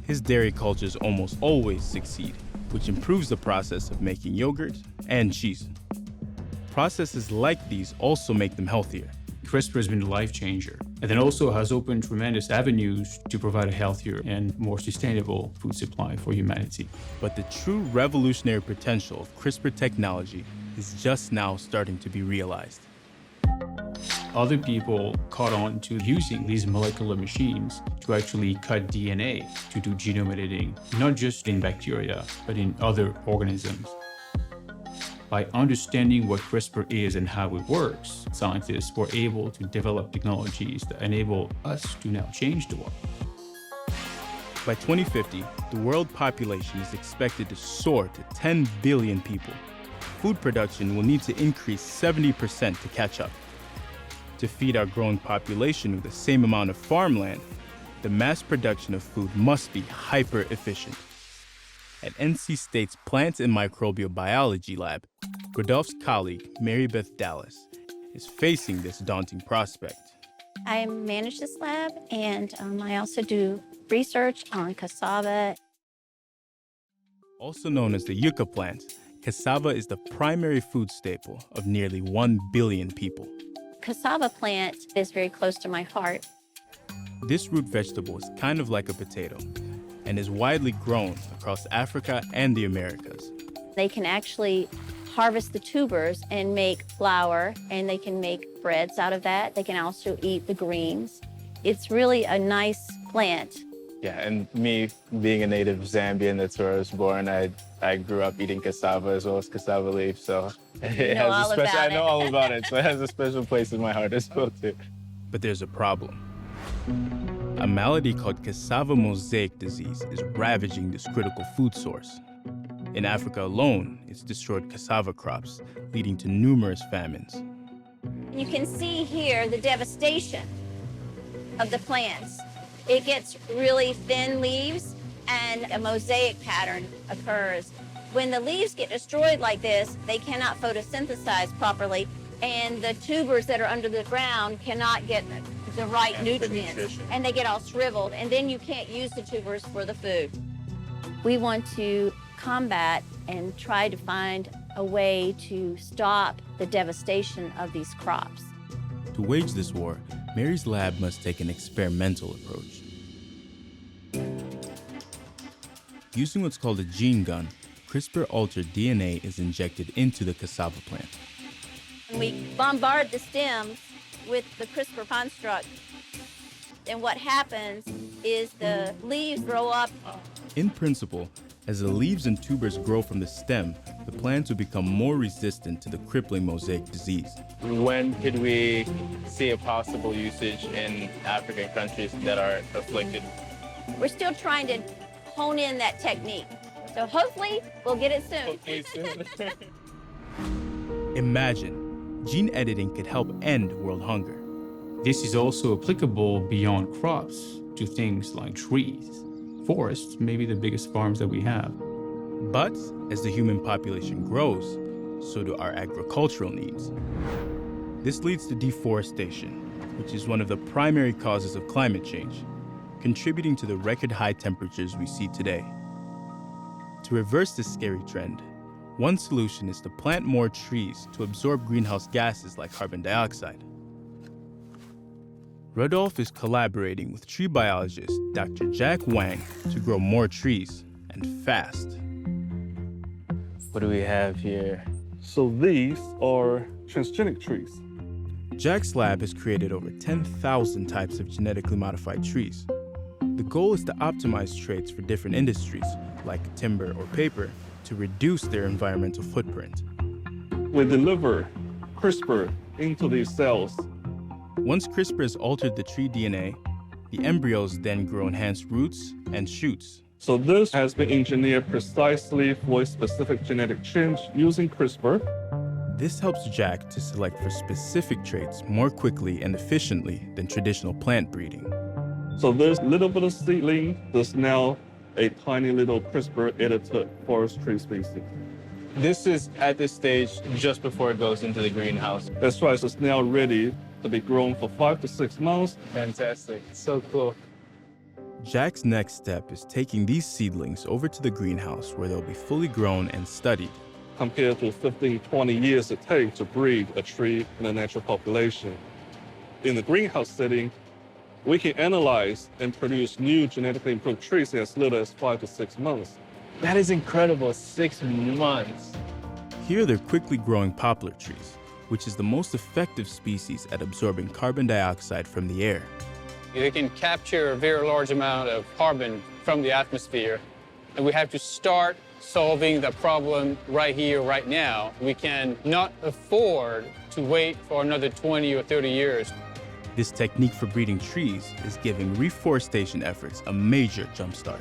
his dairy cultures almost always succeed, which improves the process of making yogurt and cheese. Processes like these also make them healthier. CRISPR has been a life changer, and then also has opened tremendous avenues to provide a healthier and more sustainable food supply for humanity. But the true revolutionary potential of CRISPR technology is just now starting to be realized. Other people caught on to using these molecular machines to actually cut DNA to do genome editing, not just in bacteria, but in other organisms. By understanding what CRISPR is and how it works, scientists were able to develop technologies that enable us to now change the world. By 2050, the world population is expected to soar to 10 billion people. Food production will need to increase 70% to catch up. To feed our growing population with the same amount of farmland, the mass production of food must be hyper-efficient. At NC State's Plant and Microbial Biology Lab, Rodolphe's colleague, Mary Beth Dallas, is facing this daunting prospect. I manage this lab, and I also do research on cassava. Also known as the yucca plant, cassava is the primary food staple of nearly 1 billion people. Cassava plant is very close to my heart. This root vegetable is kind of like a potato and is widely grown across Africa and the Americas. They can actually harvest the tubers and make flour, and they can make breads out of that. They can also eat the greens. It's really a nice plant. Yeah, and me being a native Zambian, that's where I was born, I grew up eating cassava as well as cassava leaf, so it has a special, I know all about it, so it has a special place in my heart as well too. But there's a problem. A malady called cassava mosaic disease is ravaging this critical food source. In Africa alone, it's destroyed cassava crops, leading to numerous famines. You can see here the devastation of the plants. It gets really thin leaves, and a mosaic pattern occurs. When the leaves get destroyed like this, they cannot photosynthesize properly, and the tubers that are under the ground cannot get the right nutrients, and they get all shriveled, and then you can't use the tubers for the food. We want to combat and try to find a way to stop the devastation of these crops. To wage this war, Mary's lab must take an experimental approach. Using what's called a gene gun, CRISPR-altered DNA is injected into the cassava plant. We bombard the stems with the CRISPR construct, and what happens is the leaves grow up. In principle, as the leaves and tubers grow from the stem, the plants will become more resistant to the crippling mosaic disease. When could we see a possible usage in African countries that are afflicted? We're still trying to hone in that technique. So hopefully we'll get it soon. Imagine, gene editing could help end world hunger. This is also applicable beyond crops to things like trees. Forests may be the biggest farms that we have. But as the human population grows, so do our agricultural needs. This leads to deforestation, which is one of the primary causes of climate change, contributing to the record high temperatures we see today. To reverse this scary trend, one solution is to plant more trees to absorb greenhouse gases like carbon dioxide. Rodolphe is collaborating with tree biologist Dr. Jack Wang to grow more trees, and fast. What do we have here? So these are transgenic trees. Jack's lab has created over 10,000 types of genetically modified trees. The goal is to optimize traits for different industries, like timber or paper, to reduce their environmental footprint. We deliver CRISPR into these cells. Once CRISPR has altered the tree DNA, the embryos then grow enhanced roots and shoots. So this has been engineered precisely for a specific genetic change using CRISPR. This helps Jack to select for specific traits more quickly and efficiently than traditional plant breeding. So this little bit of seedling is now a tiny little CRISPR-edited forest tree species. This is at this stage just before it goes into the greenhouse. That's right, so it's now ready to be grown for 5 to 6 months. Fantastic, so cool. Jack's next step is taking these seedlings over to the greenhouse where they'll be fully grown and studied. Compared to 15, 20 years it takes to breed a tree in a natural population. In the greenhouse setting, we can analyze and produce new genetically improved trees in as little as 5 to 6 months. That is incredible, 6 months. Here they're quickly growing poplar trees, which is the most effective species at absorbing carbon dioxide from the air. They can capture a very large amount of carbon from the atmosphere, and we have to start solving the problem right here, right now. We can not afford to wait for another 20 or 30 years. This technique for breeding trees is giving reforestation efforts a major jumpstart.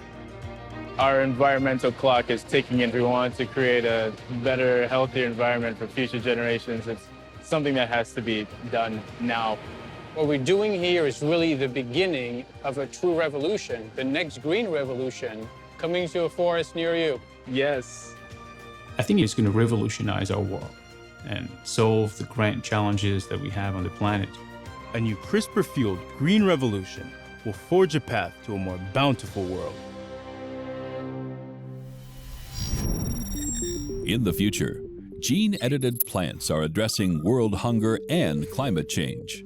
Our environmental clock is ticking, and we want to create a better, healthier environment for future generations. It's something that has to be done now. What we're doing here is really the beginning of a true revolution, the next green revolution, coming to a forest near you. Yes. I think it's going to revolutionize our world and solve the grand challenges that we have on the planet. A new CRISPR-fueled green revolution will forge a path to a more bountiful world. In the future, gene-edited plants are addressing world hunger and climate change.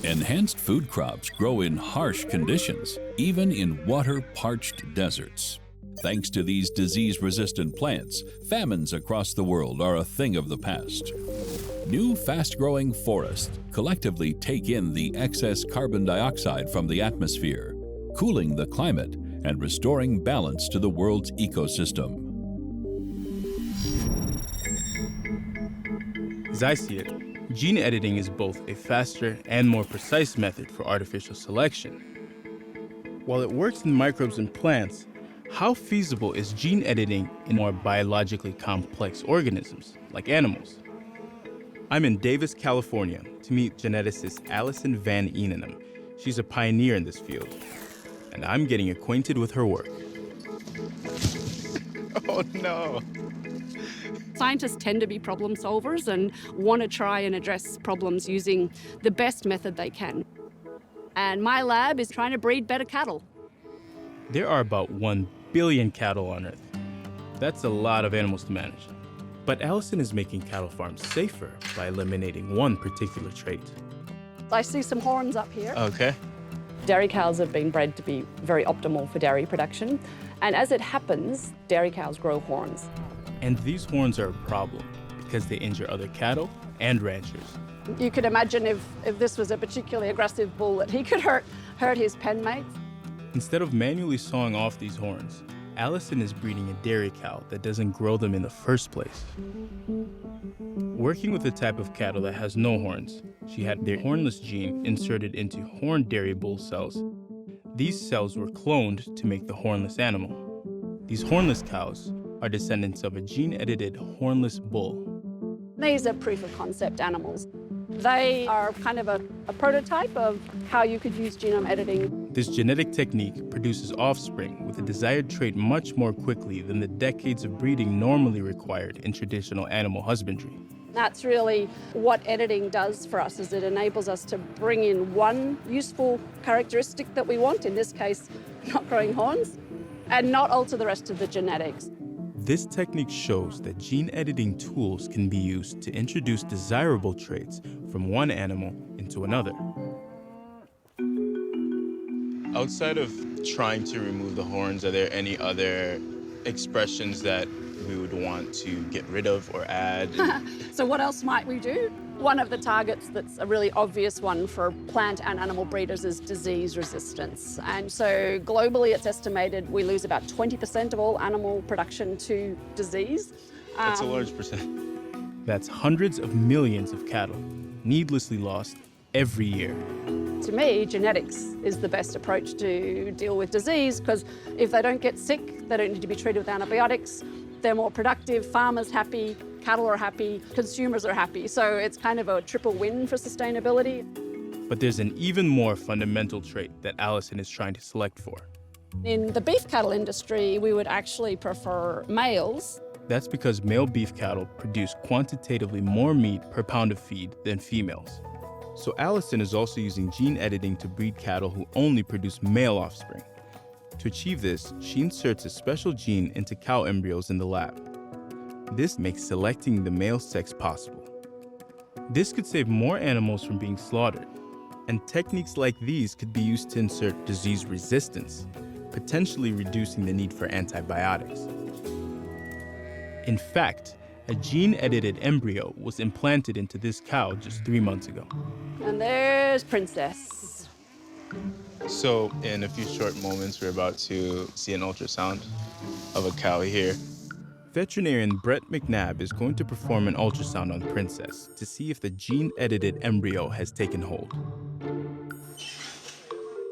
Enhanced food crops grow in harsh conditions, even in water-parched deserts. Thanks to these disease-resistant plants, famines across the world are a thing of the past. New fast-growing forests collectively take in the excess carbon dioxide from the atmosphere, cooling the climate and restoring balance to the world's ecosystem. As I see it, gene editing is both a faster and more precise method for artificial selection. While it works in microbes and plants, how feasible is gene editing in more biologically complex organisms, like animals? I'm in Davis, California, to meet geneticist Alison Van Eenenum. She's a pioneer in this field, and I'm getting acquainted with her work. Oh no. Scientists tend to be problem solvers and want to try and address problems using the best method they can. And my lab is trying to breed better cattle. There are about 1 billion cattle on Earth. That's a lot of animals to manage. But Alison is making cattle farms safer by eliminating one particular trait. I see some horns up here. Okay. Dairy cows have been bred to be very optimal for dairy production. And as it happens, dairy cows grow horns. And these horns are a problem because they injure other cattle and ranchers. You could imagine if this was a particularly aggressive bull that he could hurt his pen mates. Instead of manually sawing off these horns, Alison is breeding a dairy cow that doesn't grow them in the first place. Working with a type of cattle that has no horns, she had their hornless gene inserted into horned dairy bull cells. These cells were cloned to make the hornless animal. These hornless cows are descendants of a gene-edited hornless bull. These are proof of concept animals. They are kind of a prototype of how you could use genome editing. This genetic technique produces offspring with a desired trait much more quickly than the decades of breeding normally required in traditional animal husbandry. That's really what editing does for us, is it enables us to bring in one useful characteristic that we want, in this case, not growing horns, and not alter the rest of the genetics. This technique shows that gene editing tools can be used to introduce desirable traits from one animal into another. Outside of trying to remove the horns, are there any other expressions that we would want to get rid of or add? So what else might we do? One of the targets that's a really obvious one for plant and animal breeders is disease resistance. And so globally, it's estimated we lose about 20% of all animal production to disease. That's a large percent. That's hundreds of millions of cattle needlessly lost every year. To me, genetics is the best approach to deal with disease, because if they don't get sick, they don't need to be treated with antibiotics, they're more productive, farmers happy, cattle are happy, consumers are happy. So it's kind of a triple win for sustainability. But there's an even more fundamental trait that Alison is trying to select for. In the beef cattle industry, we would actually prefer males. That's because male beef cattle produce quantitatively more meat per pound of feed than females. So Alison is also using gene editing to breed cattle who only produce male offspring. To achieve this, she inserts a special gene into cow embryos in the lab. This makes selecting the male sex possible. This could save more animals from being slaughtered, and techniques like these could be used to insert disease resistance, potentially reducing the need for antibiotics. In fact, a gene-edited embryo was implanted into this cow just 3 months ago. And there's Princess. So in a few short moments, we're about to see an ultrasound of a cow here. Veterinarian Brett McNabb is going to perform an ultrasound on Princess to see if the gene-edited embryo has taken hold.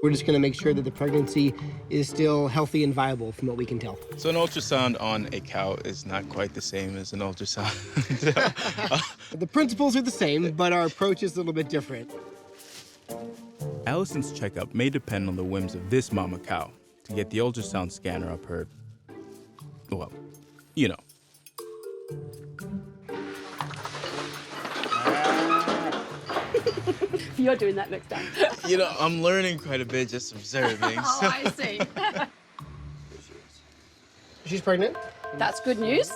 We're just going to make sure that the pregnancy is still healthy and viable from what we can tell. So an ultrasound on a cow is not quite the same as an ultrasound. The principles are the same, but our approach is a little bit different. Allison's checkup may depend on the whims of this mama cow to get the ultrasound scanner up her, well, you know. You're doing that next time. You know, I'm learning quite a bit just observing. Oh, I see. She's pregnant. That's good news.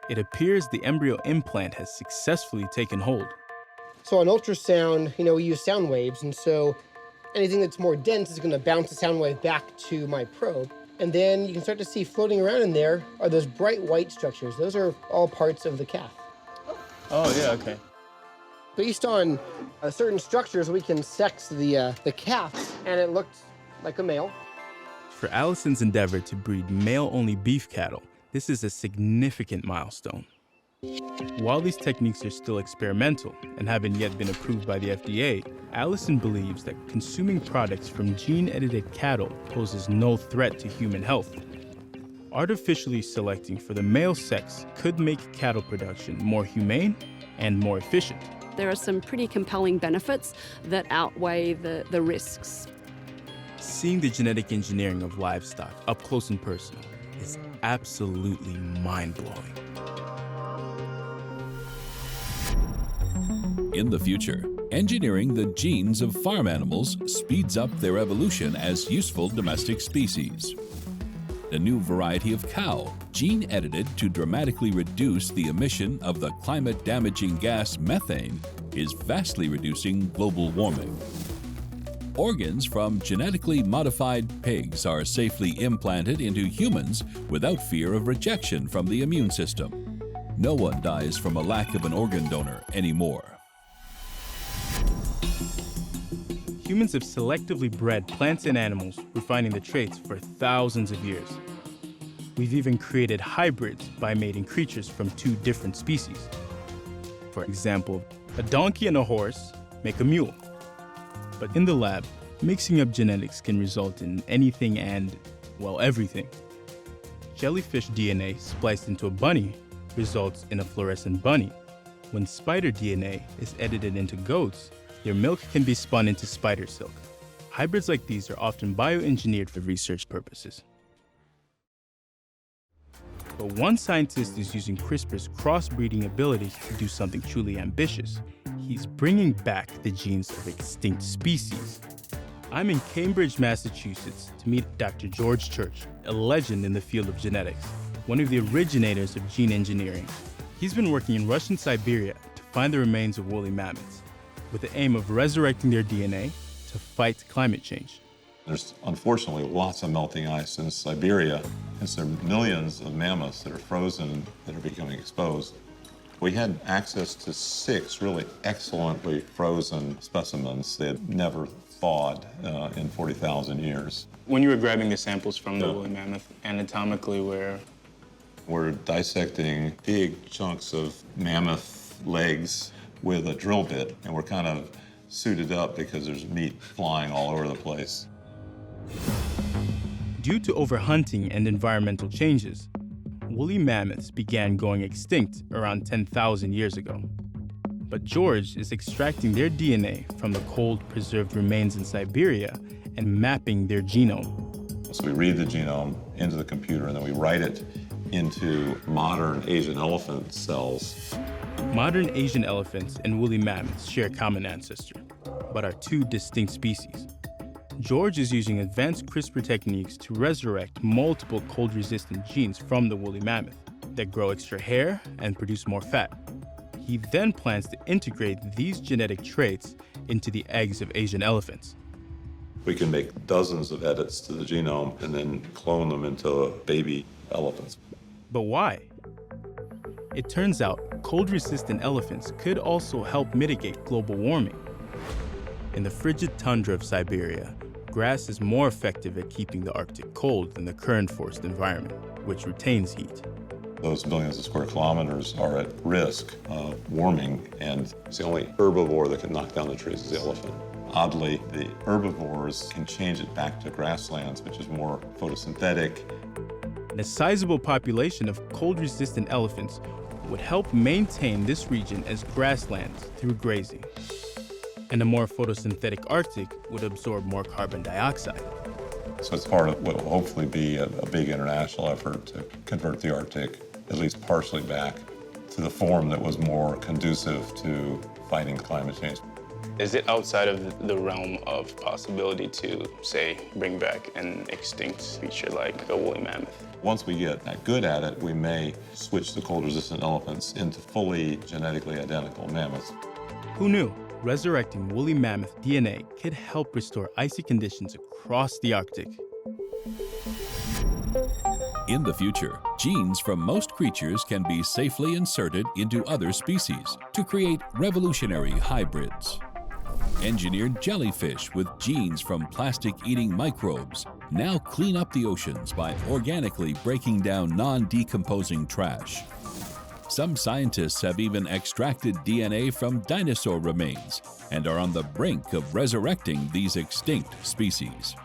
It appears the embryo implant has successfully taken hold. So on ultrasound, we use sound waves, and so anything that's more dense is going to bounce the sound wave back to my probe. And then you can start to see floating around in there are those bright white structures. Those are all parts of the calf. Oh, yeah, okay. Based on certain structures, we can sex the calf, and it looked like a male. For Allison's endeavor to breed male-only beef cattle, this is a significant milestone. While these techniques are still experimental and haven't yet been approved by the FDA, Allison believes that consuming products from gene-edited cattle poses no threat to human health. Artificially selecting for the male sex could make cattle production more humane and more efficient. There are some pretty compelling benefits that outweigh the risks. Seeing the genetic engineering of livestock up close and personal is absolutely mind-blowing. In the future, engineering the genes of farm animals speeds up their evolution as useful domestic species. A new variety of cow, gene-edited to dramatically reduce the emission of the climate-damaging gas methane, is vastly reducing global warming. Organs from genetically modified pigs are safely implanted into humans without fear of rejection from the immune system. No one dies from a lack of an organ donor anymore. Humans have selectively bred plants and animals, refining the traits for thousands of years. We've even created hybrids by mating creatures from two different species. For example, a donkey and a horse make a mule. But in the lab, mixing up genetics can result in anything and, well, everything. Jellyfish DNA spliced into a bunny results in a fluorescent bunny. When spider DNA is edited into goats, their milk can be spun into spider silk. Hybrids like these are often bioengineered for research purposes. But one scientist is using CRISPR's crossbreeding abilities to do something truly ambitious. He's bringing back the genes of extinct species. I'm in Cambridge, Massachusetts to meet Dr. George Church, a legend in the field of genetics, one of the originators of gene engineering. He's been working in Russian Siberia to find the remains of woolly mammoths, with the aim of resurrecting their DNA to fight climate change. There's unfortunately lots of melting ice in Siberia, and so there are millions of mammoths that are frozen that are becoming exposed. We had access to 6 really excellently frozen specimens that had never thawed in 40,000 years. When you were grabbing the samples from the woolly mammoth, anatomically we're dissecting big chunks of mammoth legs with a drill bit, and we're kind of suited up because there's meat flying all over the place. Due to overhunting and environmental changes, woolly mammoths began going extinct around 10,000 years ago. But George is extracting their DNA from the cold, preserved remains in Siberia and mapping their genome. So we read the genome into the computer, and then we write it into modern Asian elephant cells. Modern Asian elephants and woolly mammoths share a common ancestor, but are 2 distinct species. George is using advanced CRISPR techniques to resurrect multiple cold-resistant genes from the woolly mammoth that grow extra hair and produce more fat. He then plans to integrate these genetic traits into the eggs of Asian elephants. We can make dozens of edits to the genome and then clone them into baby elephants. But why? It turns out cold-resistant elephants could also help mitigate global warming. In the frigid tundra of Siberia, grass is more effective at keeping the Arctic cold than the current forest environment, which retains heat. Those millions of square kilometers are at risk of warming, and it's the only herbivore that can knock down the trees is the elephant. Oddly, the herbivores can change it back to grasslands, which is more photosynthetic. And a sizable population of cold-resistant elephants would help maintain this region as grasslands through grazing. And a more photosynthetic Arctic would absorb more carbon dioxide. So it's part of what will hopefully be a big international effort to convert the Arctic, at least partially back, to the form that was more conducive to fighting climate change. Is it outside of the realm of possibility to, say, bring back an extinct creature like a woolly mammoth? Once we get good at it, we may switch the cold-resistant elephants into fully genetically identical mammoths. Who knew? Resurrecting woolly mammoth DNA could help restore icy conditions across the Arctic. In the future, genes from most creatures can be safely inserted into other species to create revolutionary hybrids. Engineered jellyfish with genes from plastic-eating microbes now clean up the oceans by organically breaking down non-decomposing trash. Some scientists have even extracted DNA from dinosaur remains and are on the brink of resurrecting these extinct species.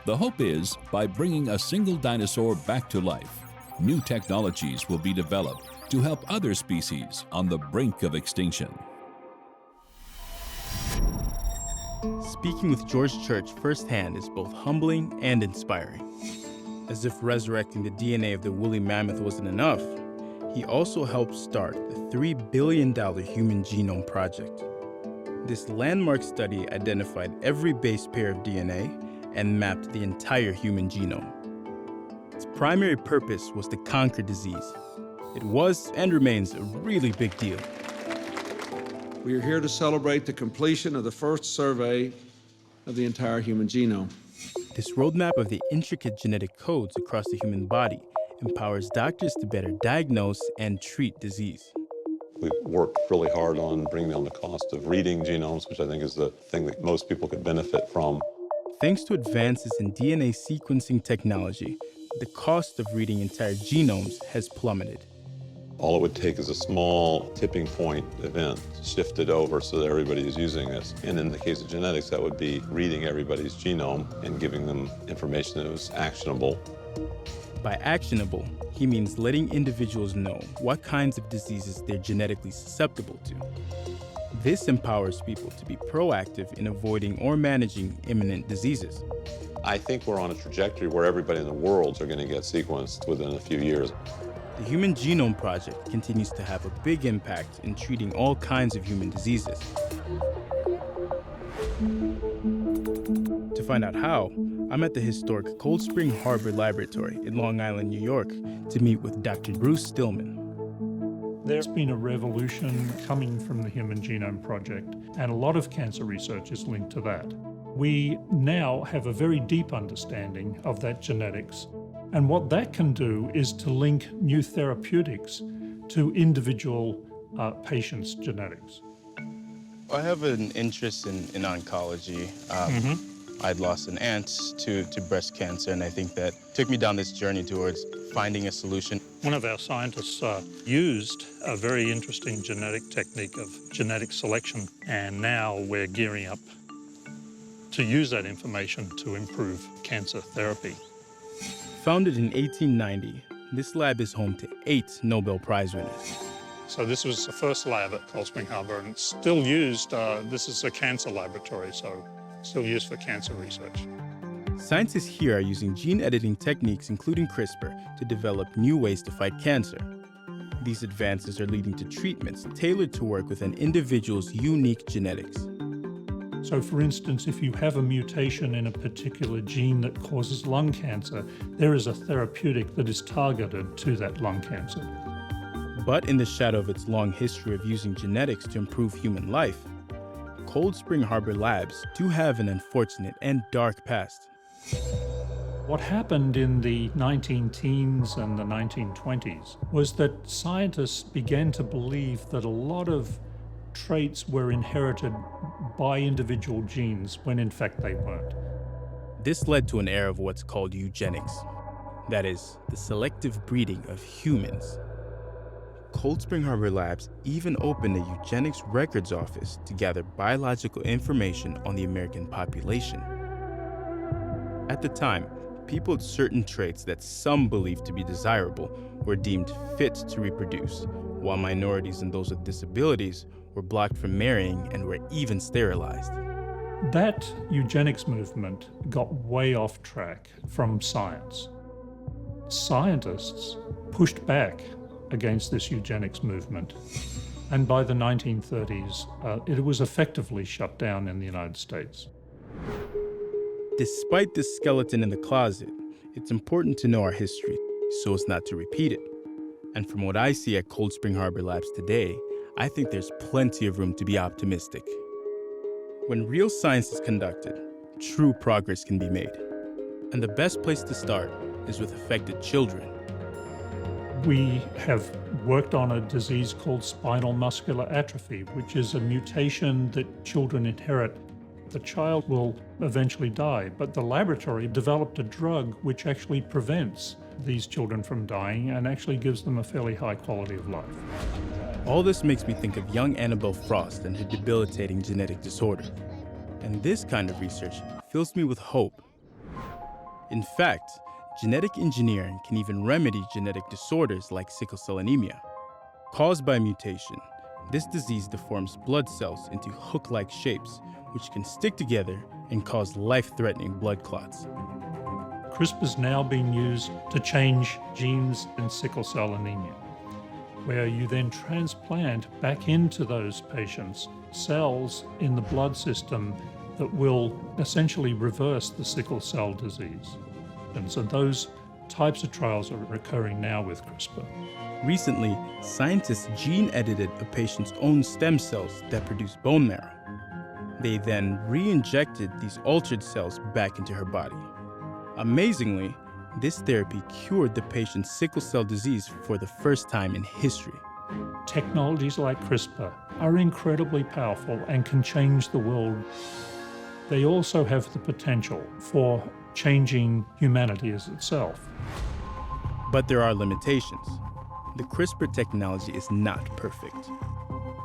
The hope is, by bringing a single dinosaur back to life, new technologies will be developed to help other species on the brink of extinction. Speaking with George Church firsthand is both humbling and inspiring. As if resurrecting the DNA of the woolly mammoth wasn't enough, he also helped start the $3 billion Human Genome Project. This landmark study identified every base pair of DNA and mapped the entire human genome. Its primary purpose was to conquer disease. It was and remains a really big deal. We are here to celebrate the completion of the first survey of the entire human genome. This roadmap of the intricate genetic codes across the human body empowers doctors to better diagnose and treat disease. We've worked really hard on bringing down the cost of reading genomes, which I think is the thing that most people could benefit from. Thanks to advances in DNA sequencing technology, the cost of reading entire genomes has plummeted. All it would take is a small tipping point event, shift it over so that everybody is using this. And in the case of genetics, that would be reading everybody's genome and giving them information that was actionable. By actionable, he means letting individuals know what kinds of diseases they're genetically susceptible to. This empowers people to be proactive in avoiding or managing imminent diseases. I think we're on a trajectory where everybody in the world are going to get sequenced within a few years. The Human Genome Project continues to have a big impact in treating all kinds of human diseases. To find out how, I'm at the historic Cold Spring Harbor Laboratory in Long Island, New York, to meet with Dr. Bruce Stillman. There's been a revolution coming from the Human Genome Project, and a lot of cancer research is linked to that. We now have a very deep understanding of that genetics, and what that can do is to link new therapeutics to individual patients' genetics. I have an interest in oncology. I'd lost an aunt to breast cancer, and I think that took me down this journey towards finding a solution. One of our scientists used a very interesting genetic technique of genetic selection, and now we're gearing up to use that information to improve cancer therapy. Founded in 1890, this lab is home to 8 Nobel Prize winners. So this was the first lab at Cold Spring Harbor, and it's still used. This is a cancer laboratory, so still used for cancer research. Scientists here are using gene editing techniques, including CRISPR, to develop new ways to fight cancer. These advances are leading to treatments tailored to work with an individual's unique genetics. So for instance, if you have a mutation in a particular gene that causes lung cancer, there is a therapeutic that is targeted to that lung cancer. But in the shadow of its long history of using genetics to improve human life, Cold Spring Harbor Labs do have an unfortunate and dark past. What happened in the 19-teens and the 1920s was that scientists began to believe that a lot of traits were inherited by individual genes when in fact they weren't. This led to an era of what's called eugenics. That is, the selective breeding of humans. Cold Spring Harbor Labs even opened a eugenics records office to gather biological information on the American population. At the time, people with certain traits that some believed to be desirable were deemed fit to reproduce, while minorities and those with disabilities were blocked from marrying and were even sterilized. That eugenics movement got way off track from science. Scientists pushed back against this eugenics movement, and by the 1930s, it was effectively shut down in the United States. Despite this skeleton in the closet, it's important to know our history so as not to repeat it. And from what I see at Cold Spring Harbor Labs today, I think there's plenty of room to be optimistic. When real science is conducted, true progress can be made. And the best place to start is with affected children. We have worked on a disease called spinal muscular atrophy, which is a mutation that children inherit. The child will eventually die, but the laboratory developed a drug which actually prevents these children from dying and actually gives them a fairly high quality of life. All this makes me think of young Annabelle Frost and her debilitating genetic disorder. And this kind of research fills me with hope. In fact, genetic engineering can even remedy genetic disorders like sickle cell anemia. Caused by mutation, this disease deforms blood cells into hook-like shapes, which can stick together and cause life-threatening blood clots. CRISPR is now being used to change genes in sickle cell anemia, where you then transplant back into those patients cells in the blood system that will essentially reverse the sickle cell disease. And so those types of trials are occurring now with CRISPR. Recently, scientists gene-edited a patient's own stem cells that produce bone marrow. They then re-injected these altered cells back into her body. Amazingly, this therapy cured the patient's sickle cell disease for the first time in history. Technologies like CRISPR are incredibly powerful and can change the world. They also have the potential for changing humanity as itself. But there are limitations. The CRISPR technology is not perfect.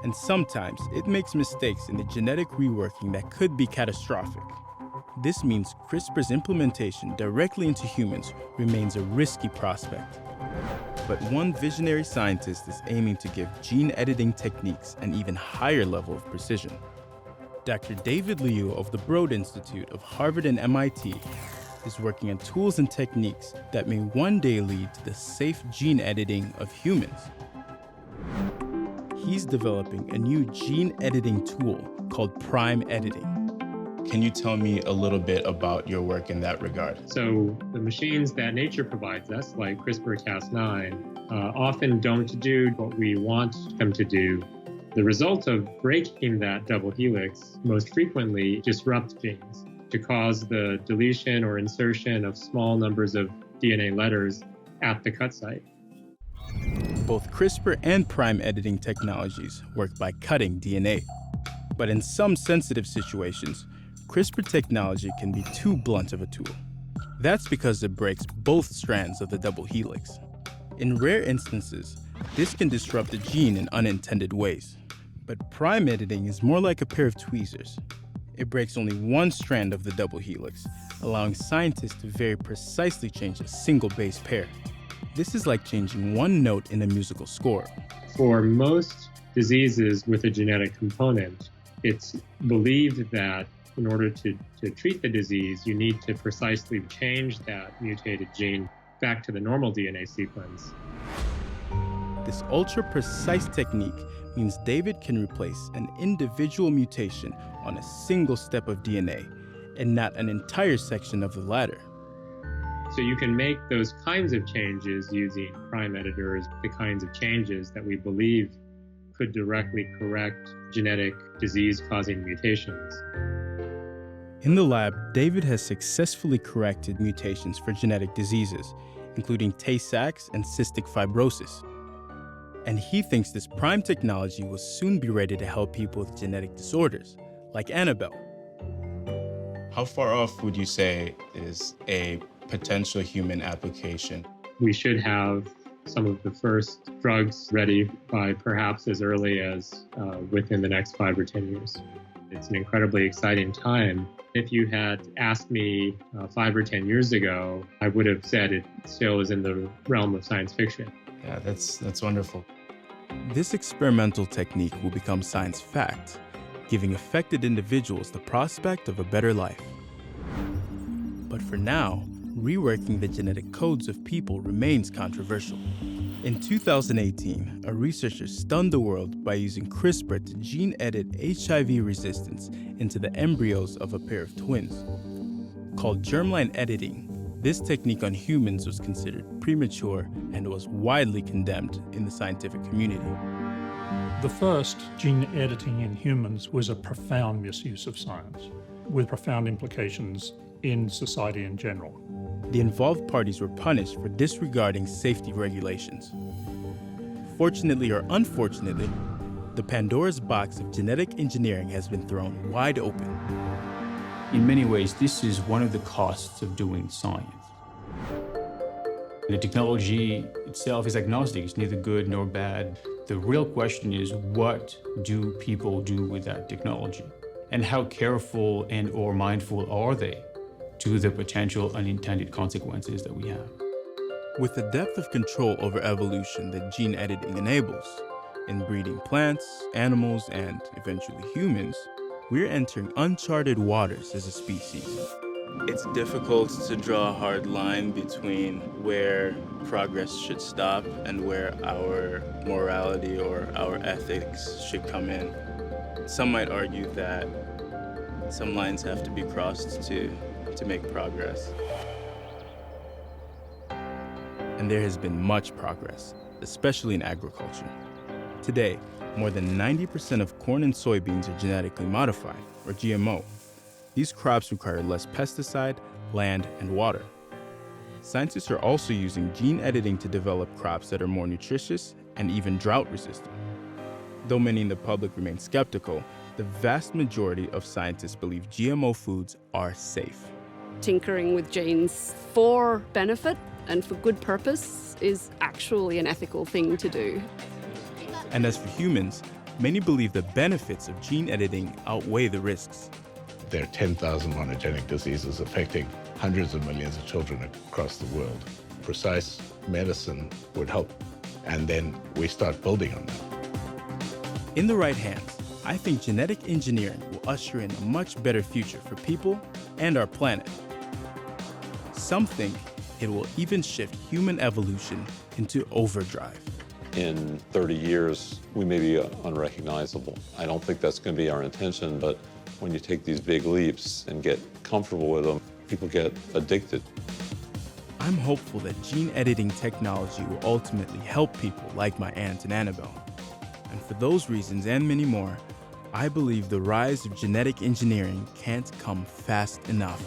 And sometimes it makes mistakes in the genetic reworking that could be catastrophic. This means CRISPR's implementation directly into humans remains a risky prospect. But one visionary scientist is aiming to give gene editing techniques an even higher level of precision. Dr. David Liu of the Broad Institute of Harvard and MIT is working on tools and techniques that may one day lead to the safe gene editing of humans. He's developing a new gene editing tool called prime editing. Can you tell me a little bit about your work in that regard? So the machines that nature provides us, like CRISPR-Cas9, often don't do what we want them to do. The result of breaking that double helix most frequently disrupts genes to cause the deletion or insertion of small numbers of DNA letters at the cut site. Both CRISPR and prime editing technologies work by cutting DNA. But in some sensitive situations, CRISPR technology can be too blunt of a tool. That's because it breaks both strands of the double helix. In rare instances, this can disrupt a gene in unintended ways. But prime editing is more like a pair of tweezers. It breaks only one strand of the double helix, allowing scientists to very precisely change a single base pair. This is like changing one note in a musical score. For most diseases with a genetic component, it's believed that in order to treat the disease, you need to precisely change that mutated gene back to the normal DNA sequence. This ultra-precise technique means David can replace an individual mutation on a single step of DNA and not an entire section of the latter. So you can make those kinds of changes using prime editors, the kinds of changes that we believe could directly correct genetic disease-causing mutations. In the lab, David has successfully corrected mutations for genetic diseases, including Tay-Sachs and cystic fibrosis. And he thinks this prime technology will soon be ready to help people with genetic disorders, like Annabelle. How far off would you say is a potential human application? We should have some of the first drugs ready by perhaps as early as within the next 5 or 10 years. It's an incredibly exciting time. If you had asked me 5 or 10 years ago, I would have said it still is in the realm of science fiction. Yeah, that's wonderful. This experimental technique will become science fact, giving affected individuals the prospect of a better life. But for now, reworking the genetic codes of people remains controversial. In 2018, a researcher stunned the world by using CRISPR to gene-edit HIV resistance into the embryos of a pair of twins. Called germline editing, this technique on humans was considered premature and was widely condemned in the scientific community. The first gene editing in humans was a profound misuse of science, with profound implications in society in general. The involved parties were punished for disregarding safety regulations. Fortunately or unfortunately, the Pandora's box of genetic engineering has been thrown wide open. In many ways, this is one of the costs of doing science. The technology itself is agnostic. It's neither good nor bad. The real question is, what do people do with that technology? And how careful and or mindful are they to the potential unintended consequences that we have? With the depth of control over evolution that gene editing enables, in breeding plants, animals, and eventually humans, we're entering uncharted waters as a species. It's difficult to draw a hard line between where progress should stop and where our morality or our ethics should come in. Some might argue that some lines have to be crossed to make progress. And there has been much progress, especially in agriculture. Today, more than 90% of corn and soybeans are genetically modified, or GMO. These crops require less pesticide, land, and water. Scientists are also using gene editing to develop crops that are more nutritious and even drought-resistant. Though many in the public remain skeptical, the vast majority of scientists believe GMO foods are safe. Tinkering with genes for benefit and for good purpose is actually an ethical thing to do. And as for humans, many believe the benefits of gene editing outweigh the risks. There are 10,000 monogenic diseases affecting hundreds of millions of children across the world. Precise medicine would help, and then we start building on that. In the right hands, I think genetic engineering will usher in a much better future for people and our planet. Some think it will even shift human evolution into overdrive. In 30 years, we may be unrecognizable. I don't think that's going to be our intention, but when you take these big leaps and get comfortable with them, people get addicted. I'm hopeful that gene editing technology will ultimately help people like my aunt and Annabelle. And for those reasons and many more, I believe the rise of genetic engineering can't come fast enough.